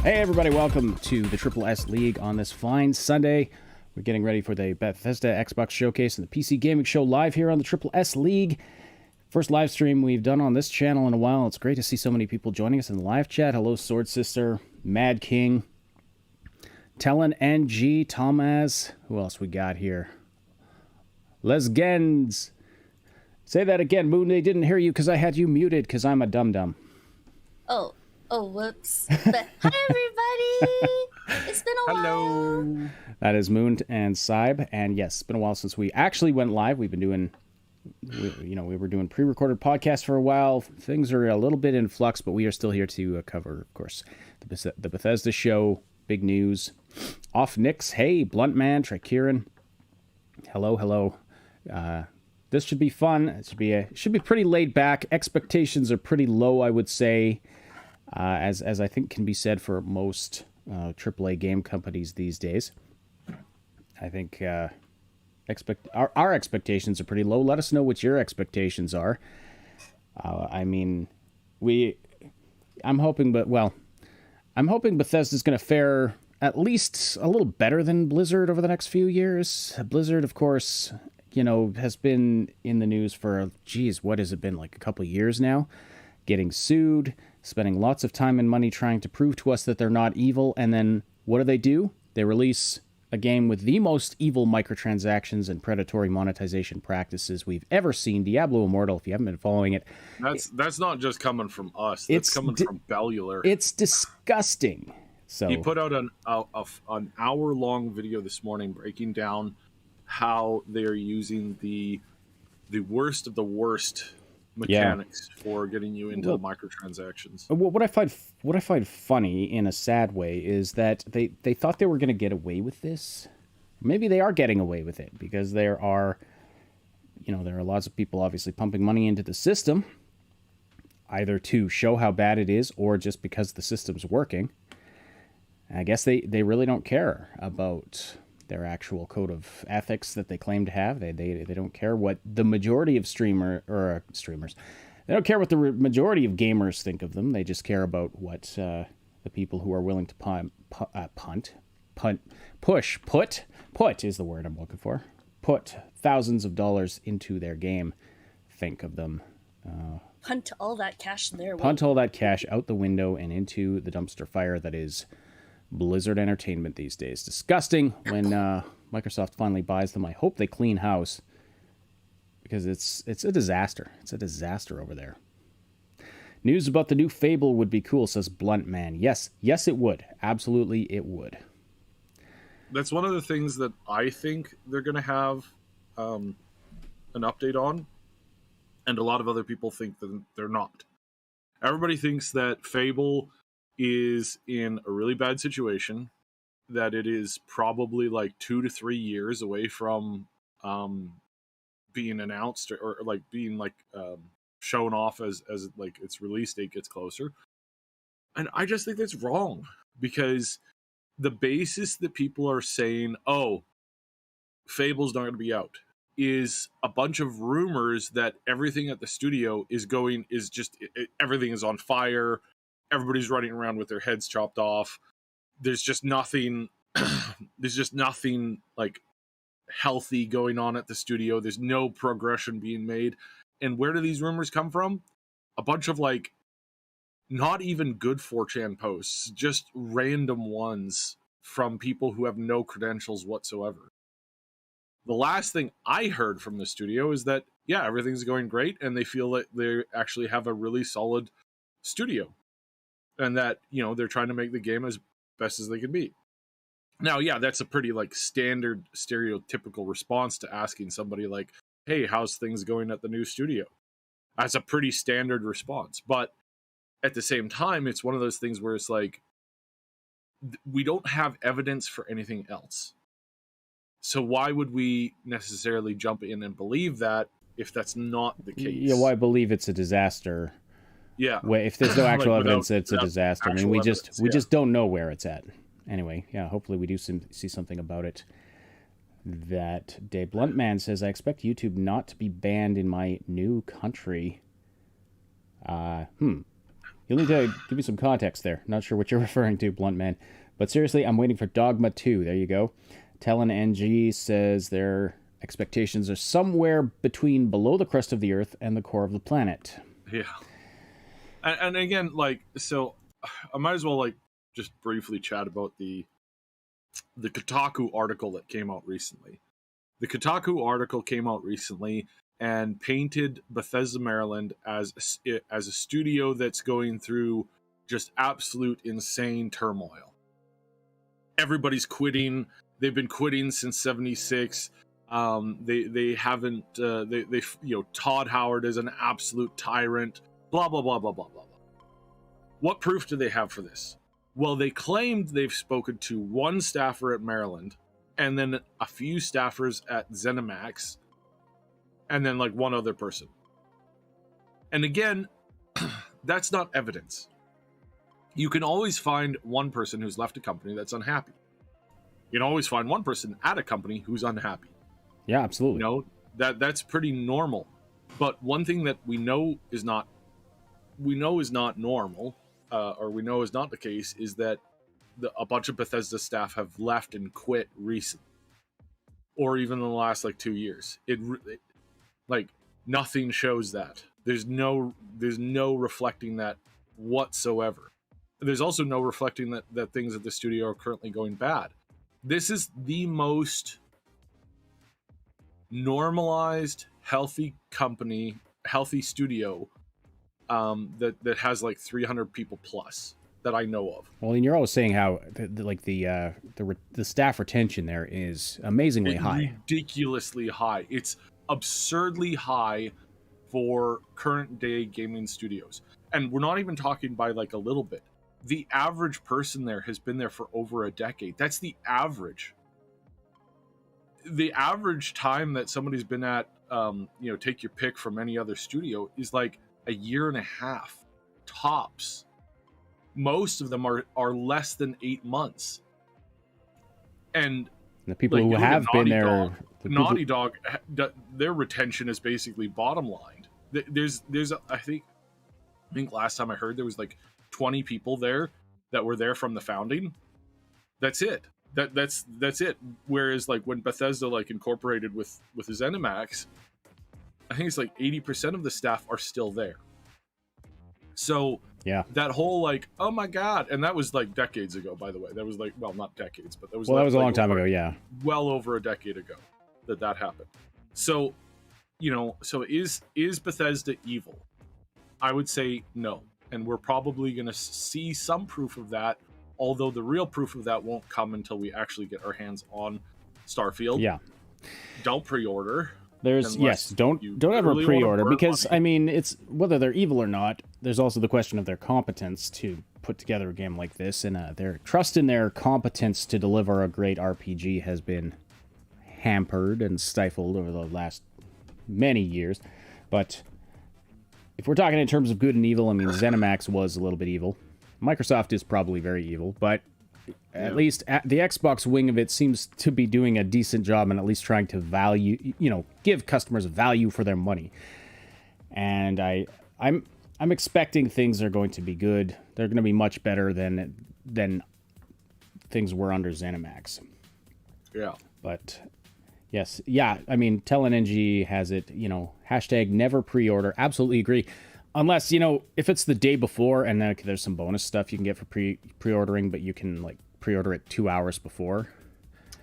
Hey everybody, welcome to the Triple S League on this fine Sunday. We're getting ready for the Bethesda Xbox Showcase and the PC Gaming Show live here on the Triple S League. First live stream we've done on this channel in a while. It's great to see so many people joining us in the live chat. Hello Sword Sister, Mad King, Talon NG, Tomaz. Who else we got here? Les Gens. Say that again, Moon. They didn't hear you because I had you muted because I'm a dum-dum. Oh, whoops. But hi, everybody. It's been a while. Hello. That is Moon and Syb. And yes, it's been a while since we actually went live. We've been doing, we were doing pre-recorded podcasts for a while. Things are a little bit in flux, but we are still here to cover, of course, the Bethesda show, big news. Off Nix, hey, Blunt Man, Trikiran. Hello. This should be fun. It should be pretty laid back. Expectations are pretty low, I would say. As I think can be said for most AAA game companies these days. I think our expectations are pretty low. Let us know what your expectations are. I'm hoping Bethesda's going to fare at least a little better than Blizzard over the next few years. Blizzard, of course, has been in the news for, what has it been, like a couple of years now? Getting sued, spending lots of time and money trying to prove to us that they're not evil, and then what do? They release a game with the most evil microtransactions and predatory monetization practices we've ever seen, Diablo Immortal, if you haven't been following it. That's not just coming from us. That's coming from Bellular. It's disgusting. So he put out an hour-long video this morning breaking down how they are using the worst of the worst mechanics for getting you into the microtransactions. What I find funny in a sad way is that they thought they were going to get away with this. Maybe they are getting away with it because there are lots of people obviously pumping money into the system, either to show how bad it is or just because the system's working. I guess they really don't care about their actual code of ethics that they claim to have. They don't care what the majority of streamers. They don't care what the majority of gamers think of them. They just care about what the people who are willing to put is the word I'm looking for. Put thousands of dollars into their game think of them. Punt all that cash their way. Punt all that cash out the window and into the dumpster fire that is Blizzard Entertainment these days. Disgusting. When Microsoft finally buys them, I hope they clean house because it's a disaster. It's a disaster over there. News about the new Fable would be cool, says Blunt Man. Yes, it would. Absolutely, it would. That's one of the things that I think they're going to have an update on, and a lot of other people think that they're not. Everybody thinks that Fable is in a really bad situation, that it is probably like 2 to 3 years away from being announced or like being like shown off as like its release date gets closer. And I just think that's wrong, because the basis that people are saying, oh, Fable's not going to be out, is a bunch of rumors that everything at the studio everything is on fire. Everybody's running around with their heads chopped off. There's just nothing like healthy going on at the studio. There's no progression being made. And where do these rumors come from? A bunch of like not even good 4chan posts, just random ones from people who have no credentials whatsoever. The last thing I heard from the studio is that, yeah, everything's going great and they feel that they actually have a really solid studio. And that, they're trying to make the game as best as they can be. Now, yeah, that's a pretty like standard stereotypical response to asking somebody like, hey, how's things going at the new studio? That's a pretty standard response. But at the same time, it's one of those things where it's like, we don't have evidence for anything else. So why would we necessarily jump in and believe that if that's not the case? Yeah, well, I believe it's a disaster. Yeah. If there's no actual evidence, it's a disaster. I mean, we just don't know where it's at. Anyway, yeah, hopefully we do see something about it that day. Bluntman says, I expect YouTube not to be banned in my new country. You'll need to give me some context there. Not sure what you're referring to, Blunt Man. But seriously, I'm waiting for Dogma 2. There you go. Talon NG says their expectations are somewhere between below the crust of the Earth and the core of the planet. Yeah. And again, like, so I might as well, like, just briefly chat about the Kotaku article that came out recently. The Kotaku article came out recently and painted Bethesda, Maryland as a studio that's going through just absolute insane turmoil. Everybody's quitting. They've been quitting since '76. They haven't. They Todd Howard is an absolute tyrant. Blah blah blah blah blah blah. What proof do they have for this? Well, they claimed they've spoken to one staffer at Maryland, and then a few staffers at ZeniMax, and then like one other person. And again, that's not evidence. You can always find one person who's left a company that's unhappy. You can always find one person at a company who's unhappy. Yeah, absolutely. You know, that's pretty normal. But one thing that we know is not normal, or we know is not the case, is that a bunch of Bethesda staff have left and quit recently, or even in the last like 2 years. It like nothing shows that. There's no reflecting that whatsoever. There's also no reflecting that things at the studio are currently going bad. This is the most normalized, healthy company, healthy studio that has like 300 people plus that I know of. Well, and you're always saying how the staff retention there is amazingly high, ridiculously high. It's absurdly high for current day gaming studios, and we're not even talking by like a little bit. The average person there has been there for over a decade. That's the average. The average time that somebody's been at, take your pick from any other studio, is like a year and a half tops. Most of them are less than 8 months. And the people who have been there, Naughty Dog, their retention is basically bottom lined. There's I think last time I heard there was like 20 people there that were there from the founding. That's it. That's it. Whereas like when Bethesda like incorporated with ZeniMax, I think it's like 80% of the staff are still there. So yeah, that whole like, oh my god, and that was like decades ago, by the way. That was like, well, not decades, but that was that was a long time ago. Yeah, well over a decade ago that happened. So, so is Bethesda evil? I would say no, and we're probably going to see some proof of that. Although the real proof of that won't come until we actually get our hands on Starfield. Yeah, don't pre-order. Don't ever pre-order, because money. I mean, it's whether they're evil or not. There's also the question of their competence to put together a game like this, and their trust in their competence to deliver a great RPG has been hampered and stifled over the last many years. But if we're talking in terms of good and evil, I mean, ZeniMax was a little bit evil. Microsoft is probably very evil, but at least the Xbox wing of it seems to be doing a decent job and at least trying to give customers value for their money. And I'm expecting things are going to be good. They're going to be much better than things were under ZeniMax. Yeah. But yes, yeah, I mean, TelNNG has it, hashtag never pre-order. Absolutely agree. Unless, if it's the day before and then there's some bonus stuff you can get for pre-ordering, but you can like pre-order it 2 hours before.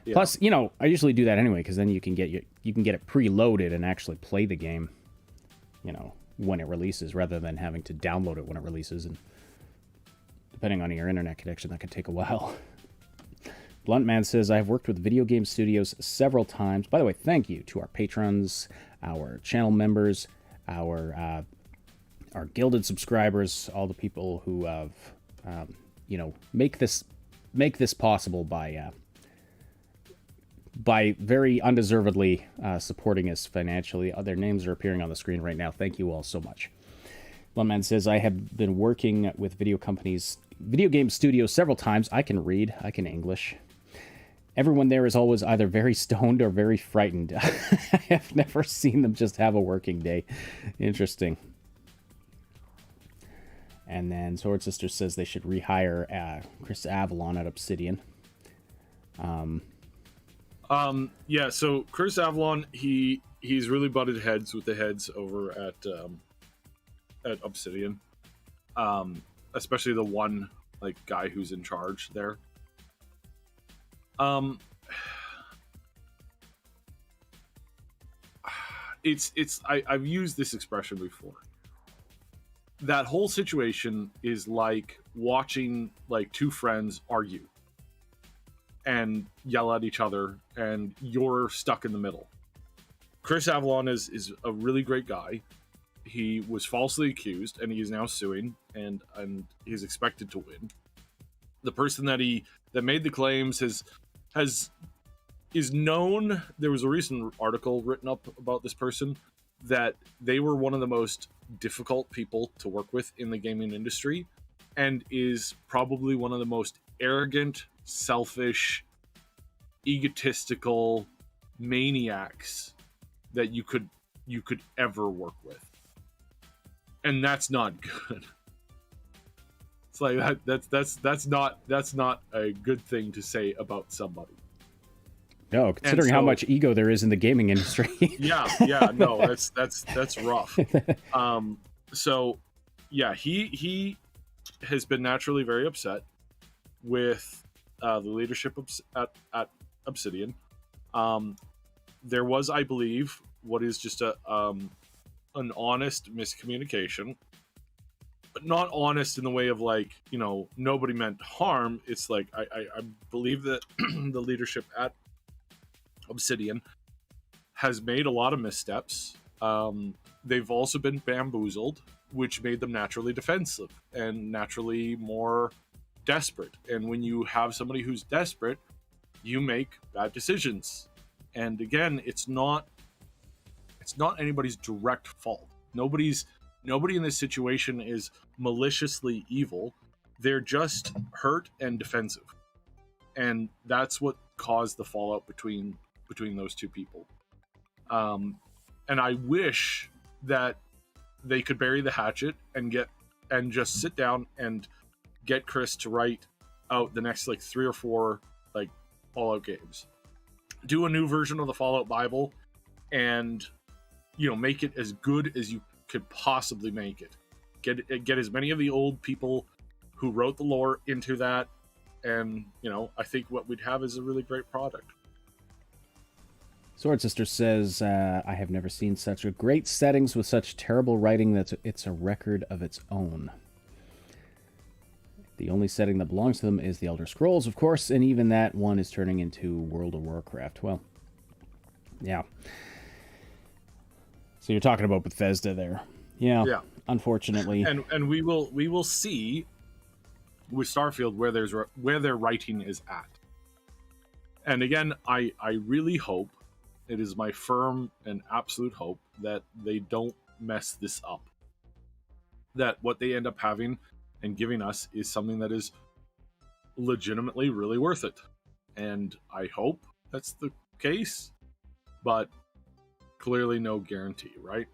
Yeah. Plus, I usually do that anyway, because then you can get it preloaded and actually play the game, when it releases, rather than having to download it when it releases. And depending on your internet connection, that could take a while. Bluntman says, I've worked with video game studios several times. By the way, thank you to our patrons, our channel members, our gilded subscribers, all the people who have, make this possible by very undeservedly supporting us financially. Their names are appearing on the screen right now. Thank you all so much. Lumman says, I have been working with video game studios several times. I can read. I can English. Everyone there is always either very stoned or very frightened. I have never seen them just have a working day. Interesting. And then Sword Sister says they should rehire Chris Avellone at Obsidian. Yeah, so Chris Avellone, he's really butted heads with the heads over at Obsidian. Especially the one like guy who's in charge there. I've used this expression before. That whole situation is like watching like two friends argue and yell at each other, and you're stuck in the middle. Chris Avellone is a really great guy. He was falsely accused, and he is now suing, and he's expected to win. The person that made the claims is known. There was a recent article written up about this person that they were one of the most difficult people to work with in the gaming industry, and is probably one of the most arrogant, selfish, egotistical maniacs that you could ever work with. And that's not good. It's like that's not a good thing to say about somebody. No, considering how much ego there is in the gaming industry. yeah, no, that's rough. So yeah, he has been naturally very upset with the leadership at Obsidian. There was, I believe, what is just an honest miscommunication, but not honest in the way of like, you know, nobody meant harm. It's like I believe that the leadership at Obsidian has made a lot of missteps. They've also been bamboozled, which made them naturally defensive and naturally more desperate. And when you have somebody who's desperate, you make bad decisions. And again, it's not anybody's direct fault. Nobody in this situation is maliciously evil. They're just hurt and defensive. And that's what caused the fallout between those two people. And I wish that they could bury the hatchet and just sit down and get Chris to write out the next like 3 or 4 like Fallout games. Do a new version of the Fallout Bible and, you know, make it as good as you could possibly make it. Get as many of the old people who wrote the lore into that, and, you know, I think what we'd have is a really great product. Sword Sister says, I have never seen such a great settings with such terrible writing that it's a record of its own. The only setting that belongs to them is the Elder Scrolls, of course, and even that one is turning into World of Warcraft. Well, yeah. So you're talking about Bethesda there. Yeah. Unfortunately. And we will see with Starfield where their writing is at. And again, I really hope, it is my firm and absolute hope, that they don't mess this up. That what they end up having and giving us is something that is legitimately really worth it. And I hope that's the case, but clearly no guarantee, right?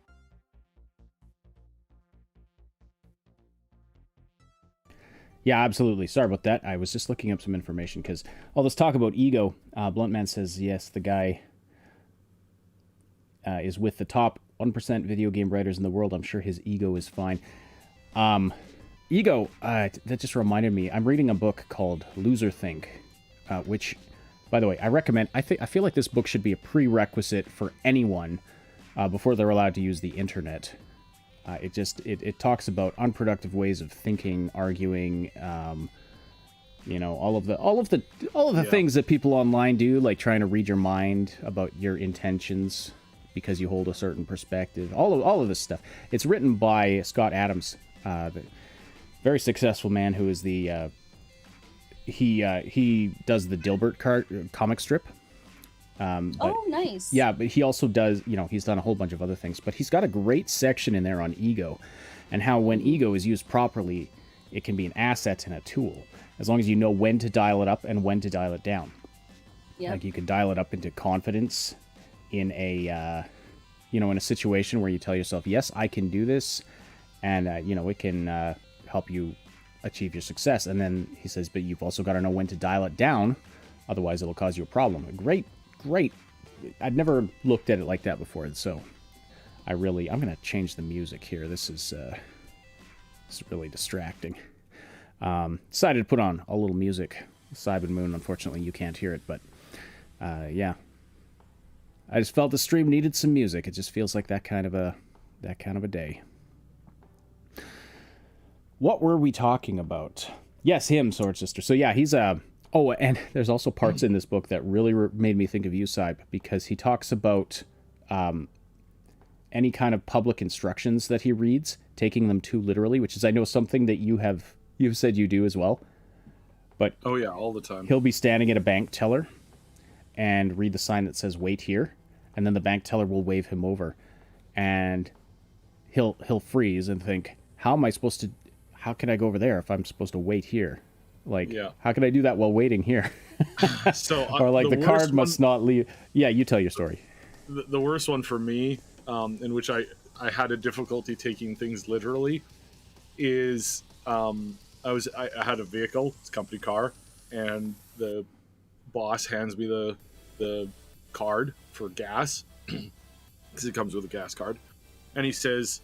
Yeah, absolutely. Sorry about that. I was just looking up some information because all this talk about ego. Bluntman says, yes, the guy is with the top 1% video game writers in the world. I'm sure his ego is fine. Ego, that just reminded me. I'm reading a book called Loser Think, which, by the way, I recommend. I feel like this book should be a prerequisite for anyone before they're allowed to use the internet. It talks about unproductive ways of thinking, arguing, all of the things that people online do, like trying to read your mind about your intentions because you hold a certain perspective. All of this stuff. It's written by Scott Adams, the very successful man who is the he does the Dilbert comic strip. Nice. Yeah, but he also does, he's done a whole bunch of other things. But he's got a great section in there on ego and how when ego is used properly, it can be an asset and a tool, as long as you know when to dial it up and when to dial it down. Yeah. Like you can dial it up into confidence in a, in a situation where you tell yourself, yes, I can do this. And, it can help you achieve your success. And then he says, but you've also got to know when to dial it down, otherwise it'll cause you a problem. Great. I'd never looked at it like that before, so I'm going to change the music here. This is really distracting. Decided to put on a little music. Syb and Moon, unfortunately you can't hear it, but yeah. I just felt the stream needed some music. It just feels like that kind of a day. What were we talking about? Yes, him, Sword Sister. So yeah, he's oh, and there's also parts in this book that really made me think of you, Syb, because he talks about any kind of public instructions that he reads, taking them too literally, which is, I know, something that you've said you do as well. But oh yeah, all the time. He'll be standing at a bank teller and read the sign that says "Wait here," and then the bank teller will wave him over, and he'll freeze and think, how can I go over there if I'm supposed to wait here? Like, yeah. How can I do that while waiting here? So, or like the card must not leave. Yeah, you tell your story. The worst one for me, in which I had a difficulty taking things literally, is I had a vehicle, it's a company car, and the boss hands me the card for gas, because it comes with a gas card, and he says,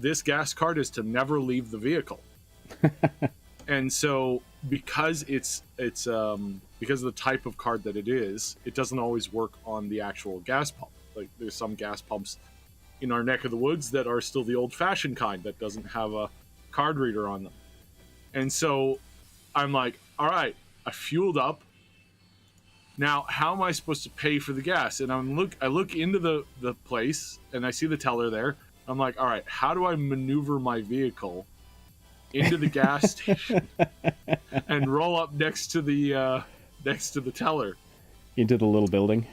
this gas card is to never leave the vehicle. And so because it's because of the type of card that it doesn't always work on the actual gas pump. Like, there's some gas pumps in our neck of the woods that are still the old-fashioned kind that doesn't have a card reader on them. And so I'm like, all right, I fueled up. Now, how am I supposed to pay for the gas? And I look into the place, and I see the teller there. I'm like, all right, how do I maneuver my vehicle into the gas station and roll up next to the teller? Into the little building?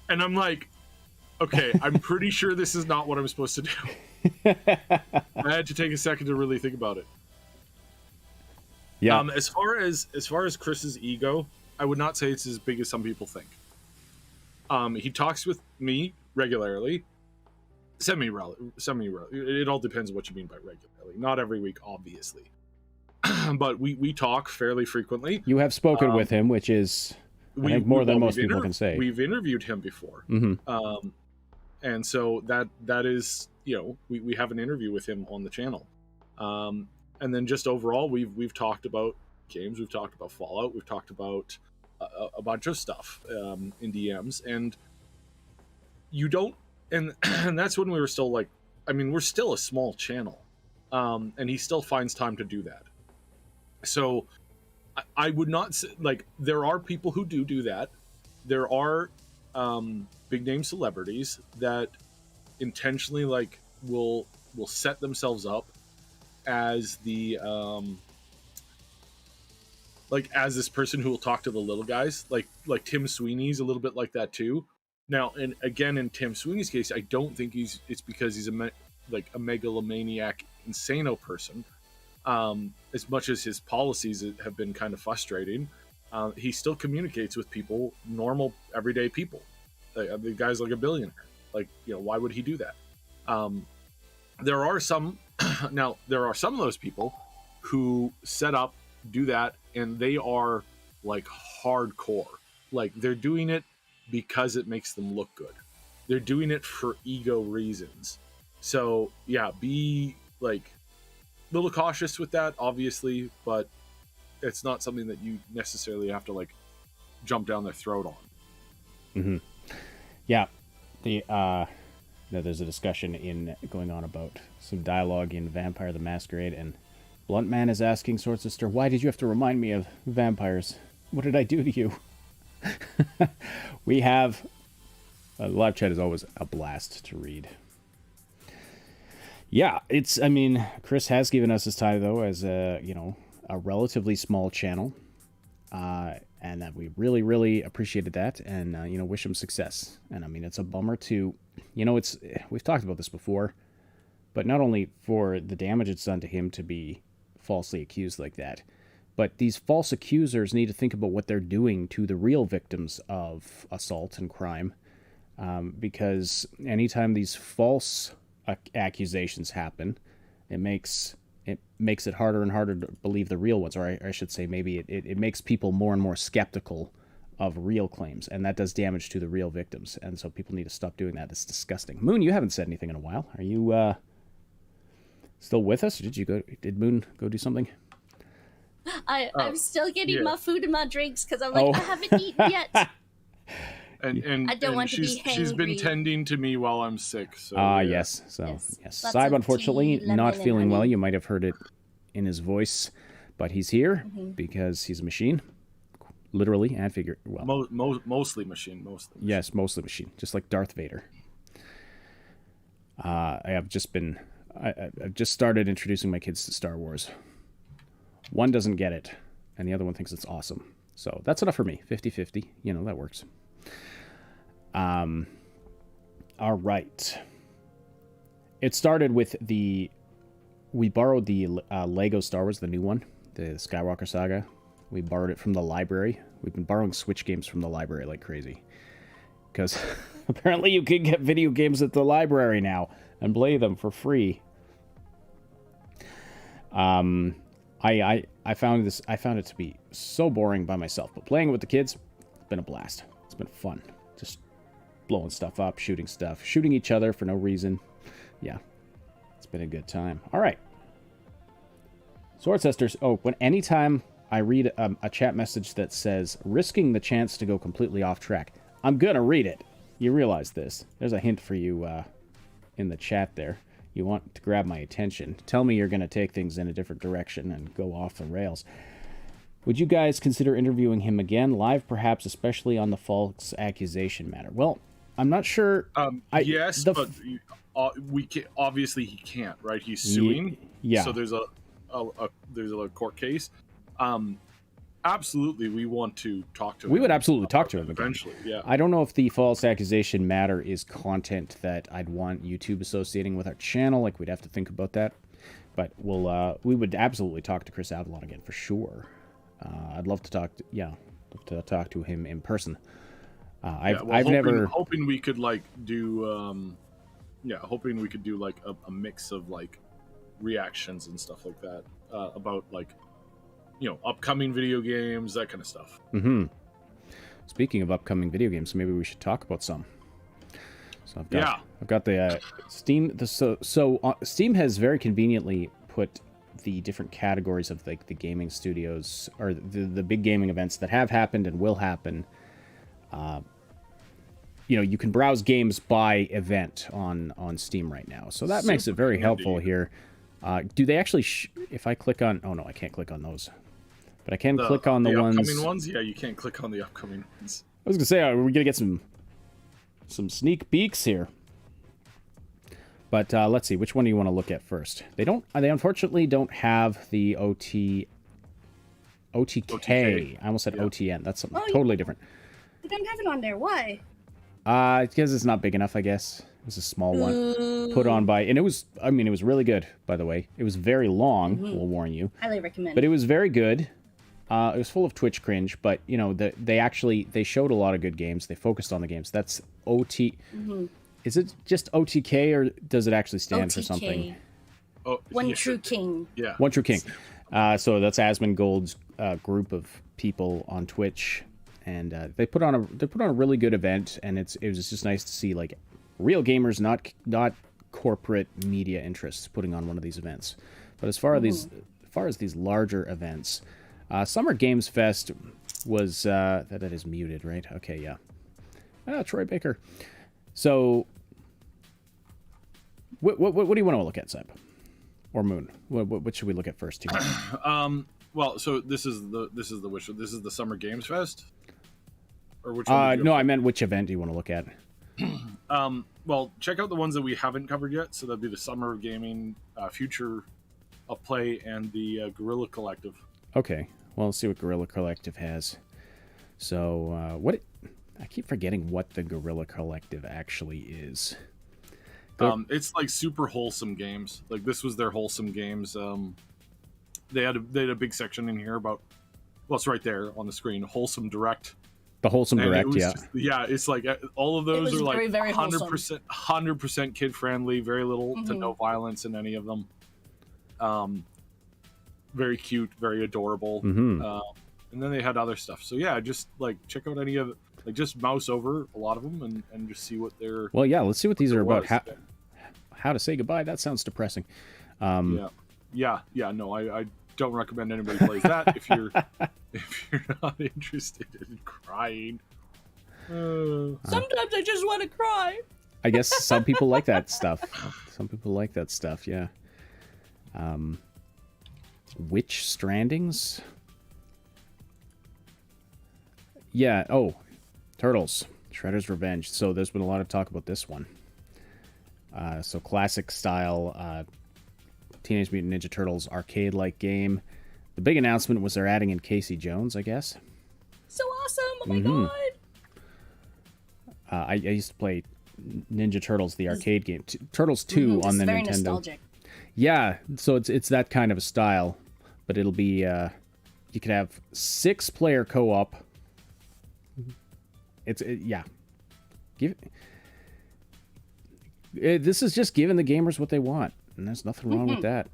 And I'm like, okay, I'm pretty sure this is not what I'm supposed to do. I had to take a second to really think about it. Yeah. As far as Chris's ego, I would not say it's as big as some people think. He talks with me regularly, semi-regularly. It all depends on what you mean by regularly. Not every week, obviously, but we talk fairly frequently. You have spoken with him, which is I think more than most people can say. We've interviewed him before, and so that is, we have an interview with him on the channel. And then just overall, we've talked about games, we've talked about Fallout, we've talked about a bunch of stuff in DMs, and you don't, and that's when we were still like, I mean, we're still a small channel, and he still finds time to do that. So I would not say, like, there are people who do that. There are big name celebrities that intentionally, like, will set themselves up as the as this person who will talk to the little guys, like Tim Sweeney's a little bit like that too. Now, and again, in Tim Sweeney's case, I don't think it's because he's a megalomaniac, insano person. As much as his policies have been kind of frustrating, he still communicates with people, normal, everyday people. The guy's like a billionaire. Like, why would he do that? There are some of those people who set up, do that, and they are like hardcore. Like, they're doing it because it makes them look good. They're doing it for ego reasons. So yeah, be like a little cautious with that, obviously, but it's not something that you necessarily have to like jump down their throat on. Mm-hmm. Yeah. There's a discussion going on about some dialogue in Vampire the Masquerade, and Bluntman is asking Sword Sister, why did you have to remind me of vampires? What did I do to you? We have... live chat is always a blast to read. Yeah, Chris has given us his time, though, as a relatively small channel. And that we really, really appreciated that, and wish him success. And it's a bummer to, we've talked about this before, but not only for the damage it's done to him to be falsely accused like that, but these false accusers need to think about what they're doing to the real victims of assault and crime, because anytime these false accusations happen, it makes it harder and harder to believe the real ones, or I should say maybe it makes people more and more skeptical of real claims, and that does damage to the real victims, and so people need to stop doing that. It's disgusting. Moon, you haven't said anything in a while. Are you still with us? Or did Moon go do something? I'm still getting my food and my drinks because I'm like, I haven't eaten yet. And I don't want to be hangry. She's been tending to me while I'm sick. So yes. Yes. Syb, unfortunately, tea, lemon, not feeling and well. honey. You might have heard it in his voice, but he's here because he's a machine, literally and figure. Well, mostly machine. Yes, mostly machine, just like Darth Vader. I've just started introducing my kids to Star Wars. One doesn't get it, and the other one thinks it's awesome. So that's enough for me. 50-50. That works. All right. It started with we borrowed the Lego Star Wars, the new one, the Skywalker Saga. We borrowed it from the library. We've been borrowing Switch games from the library like crazy. Because apparently you can get video games at the library now and play them for free. I found it to be so boring by myself, but playing with the kids, it's been a blast. It's been fun. Just blowing stuff up, shooting each other for no reason. Yeah, it's been a good time. All right. Sword Sisters. Anytime I read a chat message that says, risking the chance to go completely off track, I'm going to read it. You realize this. There's a hint for you in the chat there. You want to grab my attention. Tell me you're going to take things in a different direction and go off the rails. Would you guys consider interviewing him again, live perhaps, especially on the false accusation matter? Well, I'm not sure. Yes, but we can, obviously he can't, right? He's suing. Yeah. So there's a court case. Absolutely, we want to talk to him. We would absolutely talk to him again. Eventually, yeah. I don't know if the false accusation matter is content that I'd want YouTube associating with our channel. Like, we'd have to think about that. But we would absolutely talk to Chris Avellone again for sure. I'd love to talk to him in person. Hoping we could do a mix of like reactions and stuff like that about upcoming video games, that kind of stuff. Mm-hmm. Speaking of upcoming video games, maybe we should talk about some. So I've got the Steam. Steam has very conveniently put the different categories of the gaming studios, or the big gaming events that have happened and will happen. You can browse games by event on Steam right now, so that makes it very helpful here. Do they actually? If I click on, oh no, I can't click on those, but I can click on the upcoming ones. Yeah, you can't click on the upcoming ones. I was gonna say, we're gonna get some sneak peeks here. But let's see, which one do you want to look at first? They unfortunately don't have the OTK. I almost said OTN. That's something totally different. You don't have it on there. Why? Because it's not big enough, I guess. It was a small one put on by, and it was really good, by the way. It was very long, we'll warn you. Highly recommend. But it was very good. It was full of Twitch cringe, but they showed a lot of good games. They focused on the games. That's OT. Is it just OTK, or does it actually stand for something? One True King. Yeah. One True King. So that's Asmongold's group of people on Twitch, and they put on a really good event, and it was just nice to see like real gamers, not corporate media interests, putting on one of these events. But as far as these larger events, Summer Games Fest was that is muted, right? Okay, yeah. Troy Baker. So, what do you want to look at, Syb? Or Moon? What should we look at first here? Well, so this is the wish. This is the Summer Games Fest, or which one? No, I meant which event do you want to look at? Well, check out the ones that we haven't covered yet. So that'd be the Summer of Gaming, Future of Play, and the Guerrilla Collective. Okay, well, let's see what Guerrilla Collective has. So, I keep forgetting what the Guerrilla Collective actually is. It's like super wholesome games. Like, this was their wholesome games. They had a big section in here about, well, it's right there on the screen, Wholesome Direct. The Wholesome Direct, yeah. It's like all of those are like very, very 100% kid friendly, very little to no violence in any of them. very cute, very adorable. Mm-hmm. And then they had other stuff. So yeah, just like check out any of like just mouse over a lot of them and just see what they're. Well, yeah, let's see what these are about. was. How to say goodbye? That sounds depressing. Yeah. No, I don't recommend anybody plays that if you're not interested in crying. Sometimes I just want to cry. I guess some people like that stuff. Some people like that stuff. Yeah. Witch Strandings. Yeah. Oh, Turtles. Shredder's Revenge. So there's been a lot of talk about this one. So classic style Teenage Mutant Ninja Turtles arcade-like game. The big announcement was they're adding in Casey Jones, I guess. So awesome! Oh my god! I used to play Ninja Turtles, the arcade game. Turtles 2 on the very Nintendo. Nostalgic. Yeah, so it's that kind of a style, but it'll be you could have 6-player co-op. This is just giving the gamers what they want, and there's nothing wrong with that.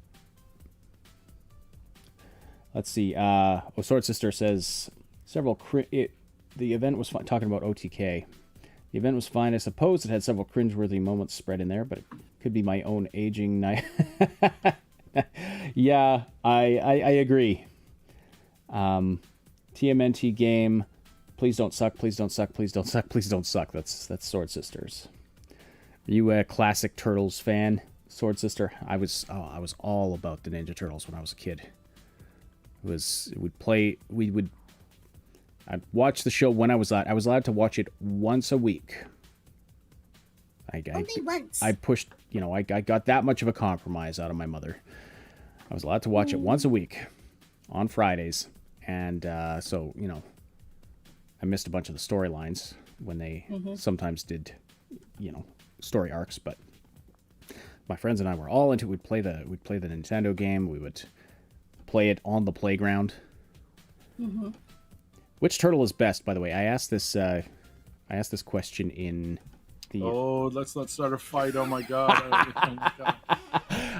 Let's see. Sword Sister says the event was fun, talking about OTK. The event was fine. I suppose it had several cringeworthy moments spread in there, but it could be my own aging night. Yeah, I agree. TMNT game. Please don't suck. Please don't suck. Please don't suck. Please don't suck. That's Sword Sisters. Are you a classic Turtles fan, Sword Sister? I was all about the Ninja Turtles when I was a kid. I'd watch the show when I was allowed to watch it once a week. Only once. I pushed, I got that much of a compromise out of my mother. I was allowed to watch it once a week on Fridays. And so, I missed a bunch of the storylines when they sometimes did, story arcs. But my friends and I were all into it. We'd play the Nintendo game. We would play it on the playground. Mm-hmm. Which turtle is best, by the way? I asked this question in the... Oh, let's not start a fight. Oh, my God. Oh, my God.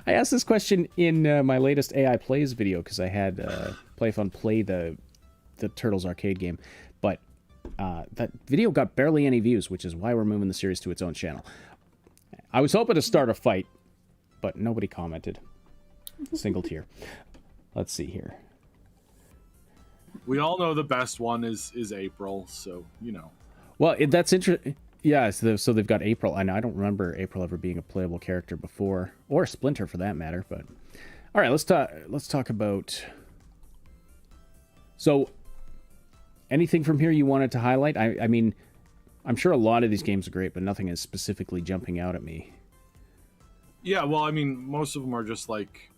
I asked this question in my latest AI Plays video, because I had PlayFun play the Turtles arcade game. But that video got barely any views, which is why we're moving the series to its own channel. I was hoping to start a fight, but nobody commented. Single tear. Let's see here. We all know the best one is April, so Well, that's interesting. Yeah, so they've got April, and I don't remember April ever being a playable character before, or Splinter for that matter. But all right, let's talk about. So, anything from here you wanted to highlight? I mean, I'm sure a lot of these games are great, but nothing is specifically jumping out at me. Yeah, well, I mean, most of them are just like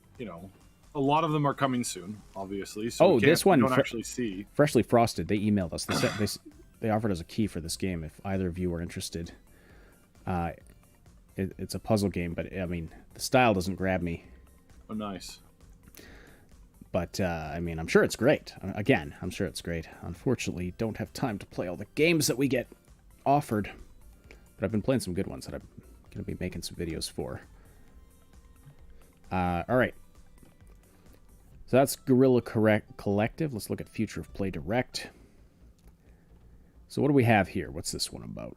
a lot of them are coming soon, obviously. So this one we don't actually see. Freshly Frosted. They emailed us. They offered us a key for this game if either of you are interested. It's a puzzle game, but I mean, the style doesn't grab me. Oh, nice. But I mean, I'm sure it's great. Again, I'm sure it's great. Unfortunately, don't have time to play all the games that we get offered. But I've been playing some good ones that I'm going to be making some videos for. All right. So that's Guerrilla Collective. Let's look at Future of Play Direct. So what do we have here? What's this one about?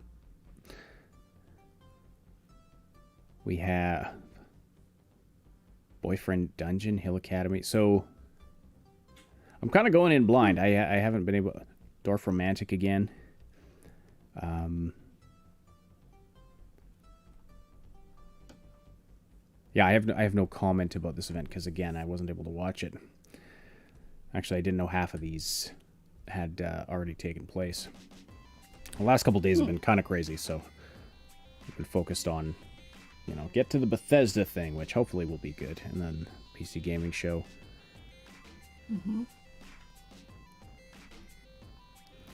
We have Boyfriend Dungeon, Hill Academy. So I'm kind of going in blind. I haven't been able... Dorf Romantic again. Yeah, I have no comment about this event because, again, I wasn't able to watch it. Actually, I didn't know half of these had already taken place. The last couple days have been kind of crazy, so I've been focused on, get to the Bethesda thing, which hopefully will be good, and then PC Gaming Show. Mm-hmm.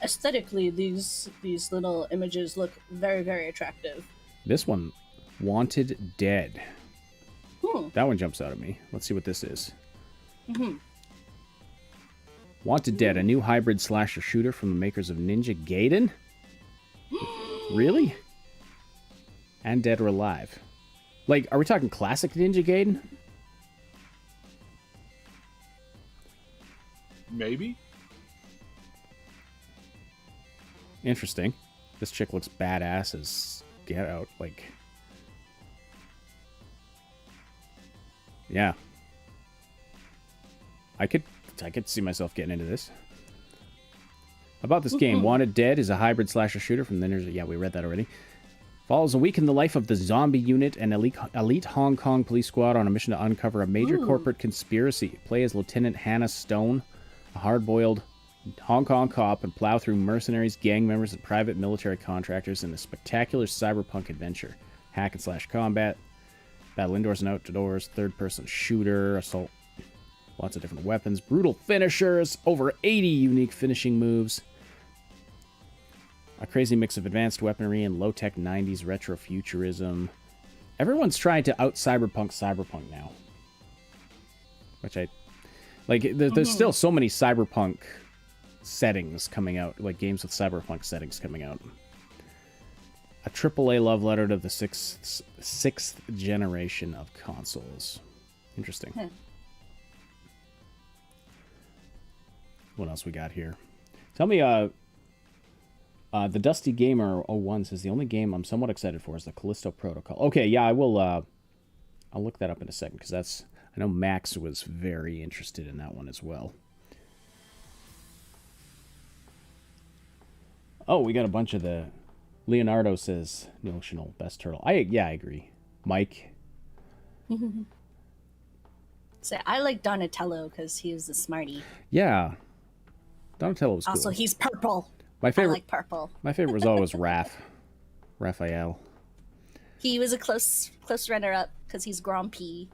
Aesthetically, these little images look very, very attractive. This one, Wanted Dead. That one jumps out at me. Let's see what this is. Mm-hmm. Wanted Dead, a new hybrid slasher shooter from the makers of Ninja Gaiden? Really? And Dead or Alive. Like, are we talking classic Ninja Gaiden? Maybe. Interesting. This chick looks badass as get out. Like, yeah. I could see myself getting into this. About this game, Wanted Dead is a hybrid slasher shooter from the yeah, we read that already. Follows a week in the life of the zombie unit and elite Hong Kong police squad on a mission to uncover a major corporate conspiracy. Play as Lieutenant Hannah Stone, a hard-boiled Hong Kong cop, and plow through mercenaries, gang members, and private military contractors in a spectacular cyberpunk adventure. Hack and slash combat, battle indoors and outdoors, third-person shooter, assault, lots of different weapons, brutal finishers, over 80 unique finishing moves. A crazy mix of advanced weaponry and low-tech 90s retrofuturism. Everyone's trying to out-cyberpunk now. Which I... Like, there's still so many cyberpunk settings coming out. Like, games with cyberpunk settings coming out. A AAA love letter to the sixth generation of consoles. Interesting. What else we got here? Tell me, the Dusty Gamer 01 says the only game I'm somewhat excited for is the Callisto Protocol. Okay, yeah, I will. I'll look that up in a second because that's. I know Max was very interested in that one as well. Oh, we got a bunch of the. Leonardo says notional best turtle. I agree. Mike. So I like Donatello because he was the smarty. Yeah, Donatello was cool. Also, he's purple. My favorite, I like purple. My favorite was always Raphael. He was a close runner-up because he's grumpy,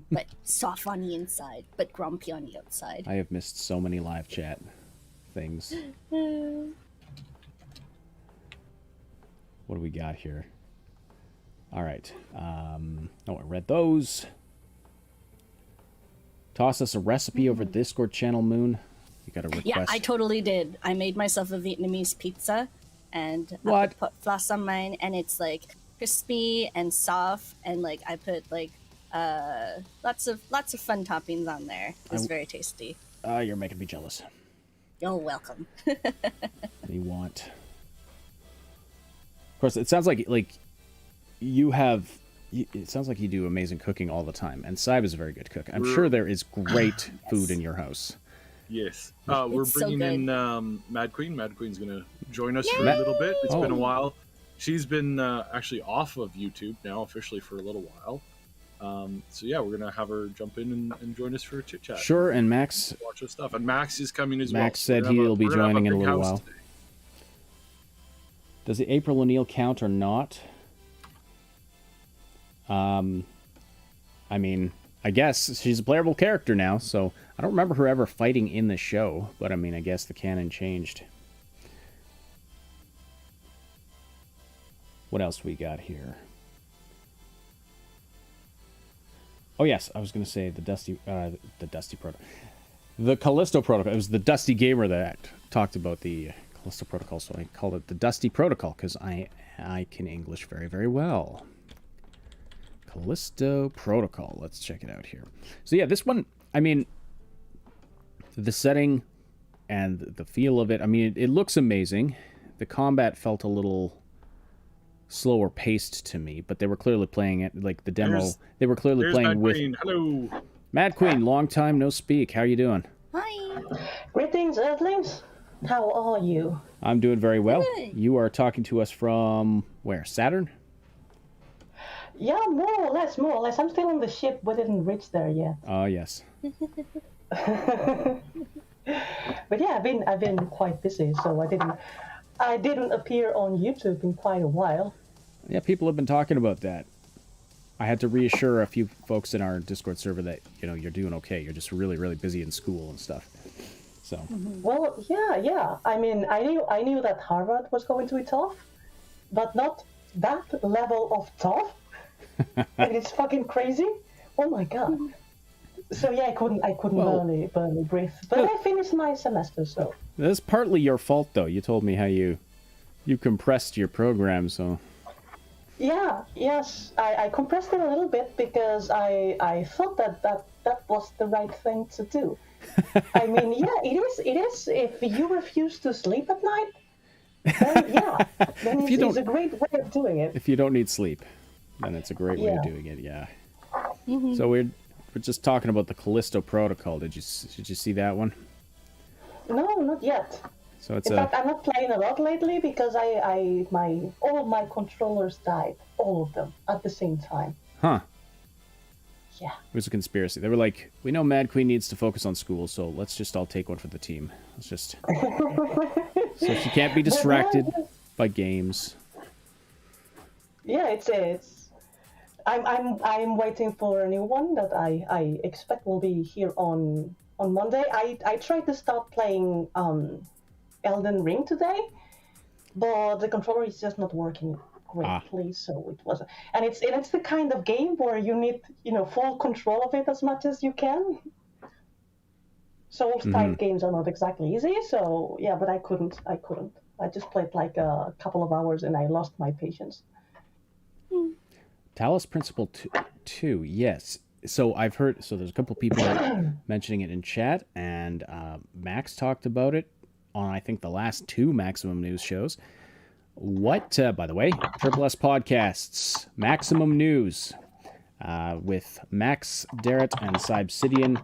but soft on the inside, but grumpy on the outside. I have missed so many live chat things. What do we got here? All right. I read those. Toss us a recipe over Discord channel, Moon. You got a request? Yeah, I totally did. I made myself a Vietnamese pizza, and I put floss on mine, and it's like crispy and soft, and like I put like lots of fun toppings on there. It's very tasty. You're making me jealous. You're welcome. Me want. Of course, it sounds like you have. It sounds like you do amazing cooking all the time, and Syb is a very good cook. I'm sure there is great food in your house. Yes. We're bringing in Mad Queen. Mad Queen's going to join us for a little bit. It's been a while. She's been actually off of YouTube now officially for a little while. So yeah, we're going to have her jump in and join us for a chit-chat. Sure, and Max... Watch her stuff. And Max is coming as well. Max said he'll be joining in a little while. Today. Does the April O'Neil count or not? I mean... I guess she's a playable character now, so I don't remember her ever fighting in the show, but I mean, I guess the canon changed. What else we got here? Oh yes, I was going to say the Dusty Protocol. The Callisto Protocol. It was the Dusty Gamer that talked about the Callisto Protocol, so I called it the Dusty Protocol because I can English very, very well. Callisto Protocol. Let's check it out here. So yeah, this one, I mean, the setting and the feel of it, I mean, it looks amazing. The combat felt a little slower paced to me, but they were clearly playing it, like the demo, they were clearly playing Mad with... Queen. Hello! Mad Queen, long time no speak. How are you doing? Hi! Greetings, Earthlings. How are you? I'm doing very well. Good. You are talking to us from, where, Saturn? Yeah, more or less. I'm still on the ship. We didn't reach there yet. Oh, yes. But yeah, I've been quite busy, so I didn't appear on YouTube in quite a while. Yeah, people have been talking about that. I had to reassure a few folks in our Discord server that, you know, you're doing okay. You're just really, really busy in school and stuff. So. Well, yeah. I mean, I knew that Harvard was going to be tough, but not that level of tough. And it's fucking crazy. Oh my god. So yeah, I couldn't barely breathe. But I finished my semester, so. That's partly your fault, though. You told me how you compressed your program, so. Yes, I compressed it a little bit because I thought that was the right thing to do. I mean, yeah, it is. It is. If you refuse to sleep at night, then yeah, then it's a great way of doing it. If you don't need sleep, then it's a great way of doing it. Yeah. So we're just talking about the Callisto Protocol. Did you see that one? No, not yet. So it's in fact, I'm not playing a lot lately because all of my controllers died, all of them at the same time. Huh. Yeah. It was a conspiracy. They were like, we know Mad Queen needs to focus on school, so let's just all take one for the team. Let's just so she can't be distracted by games. Yeah, it's. I'm waiting for a new one that I expect will be here on Monday. I tried to start playing Elden Ring today, but the controller is just not working greatly, so it wasn't. And it's the kind of game where you need full control of it as much as you can. Souls-type games are not exactly easy, so yeah. But I couldn't. I just played like a couple of hours and I lost my patience. Talos Principle 2, yes. So I've heard. So there's a couple people mentioning it in chat, and Max talked about it on I think the last 2 Maximum News shows. What, by the way, Triple S Podcasts, Maximum News, with Max, Darrett, and Obsidian.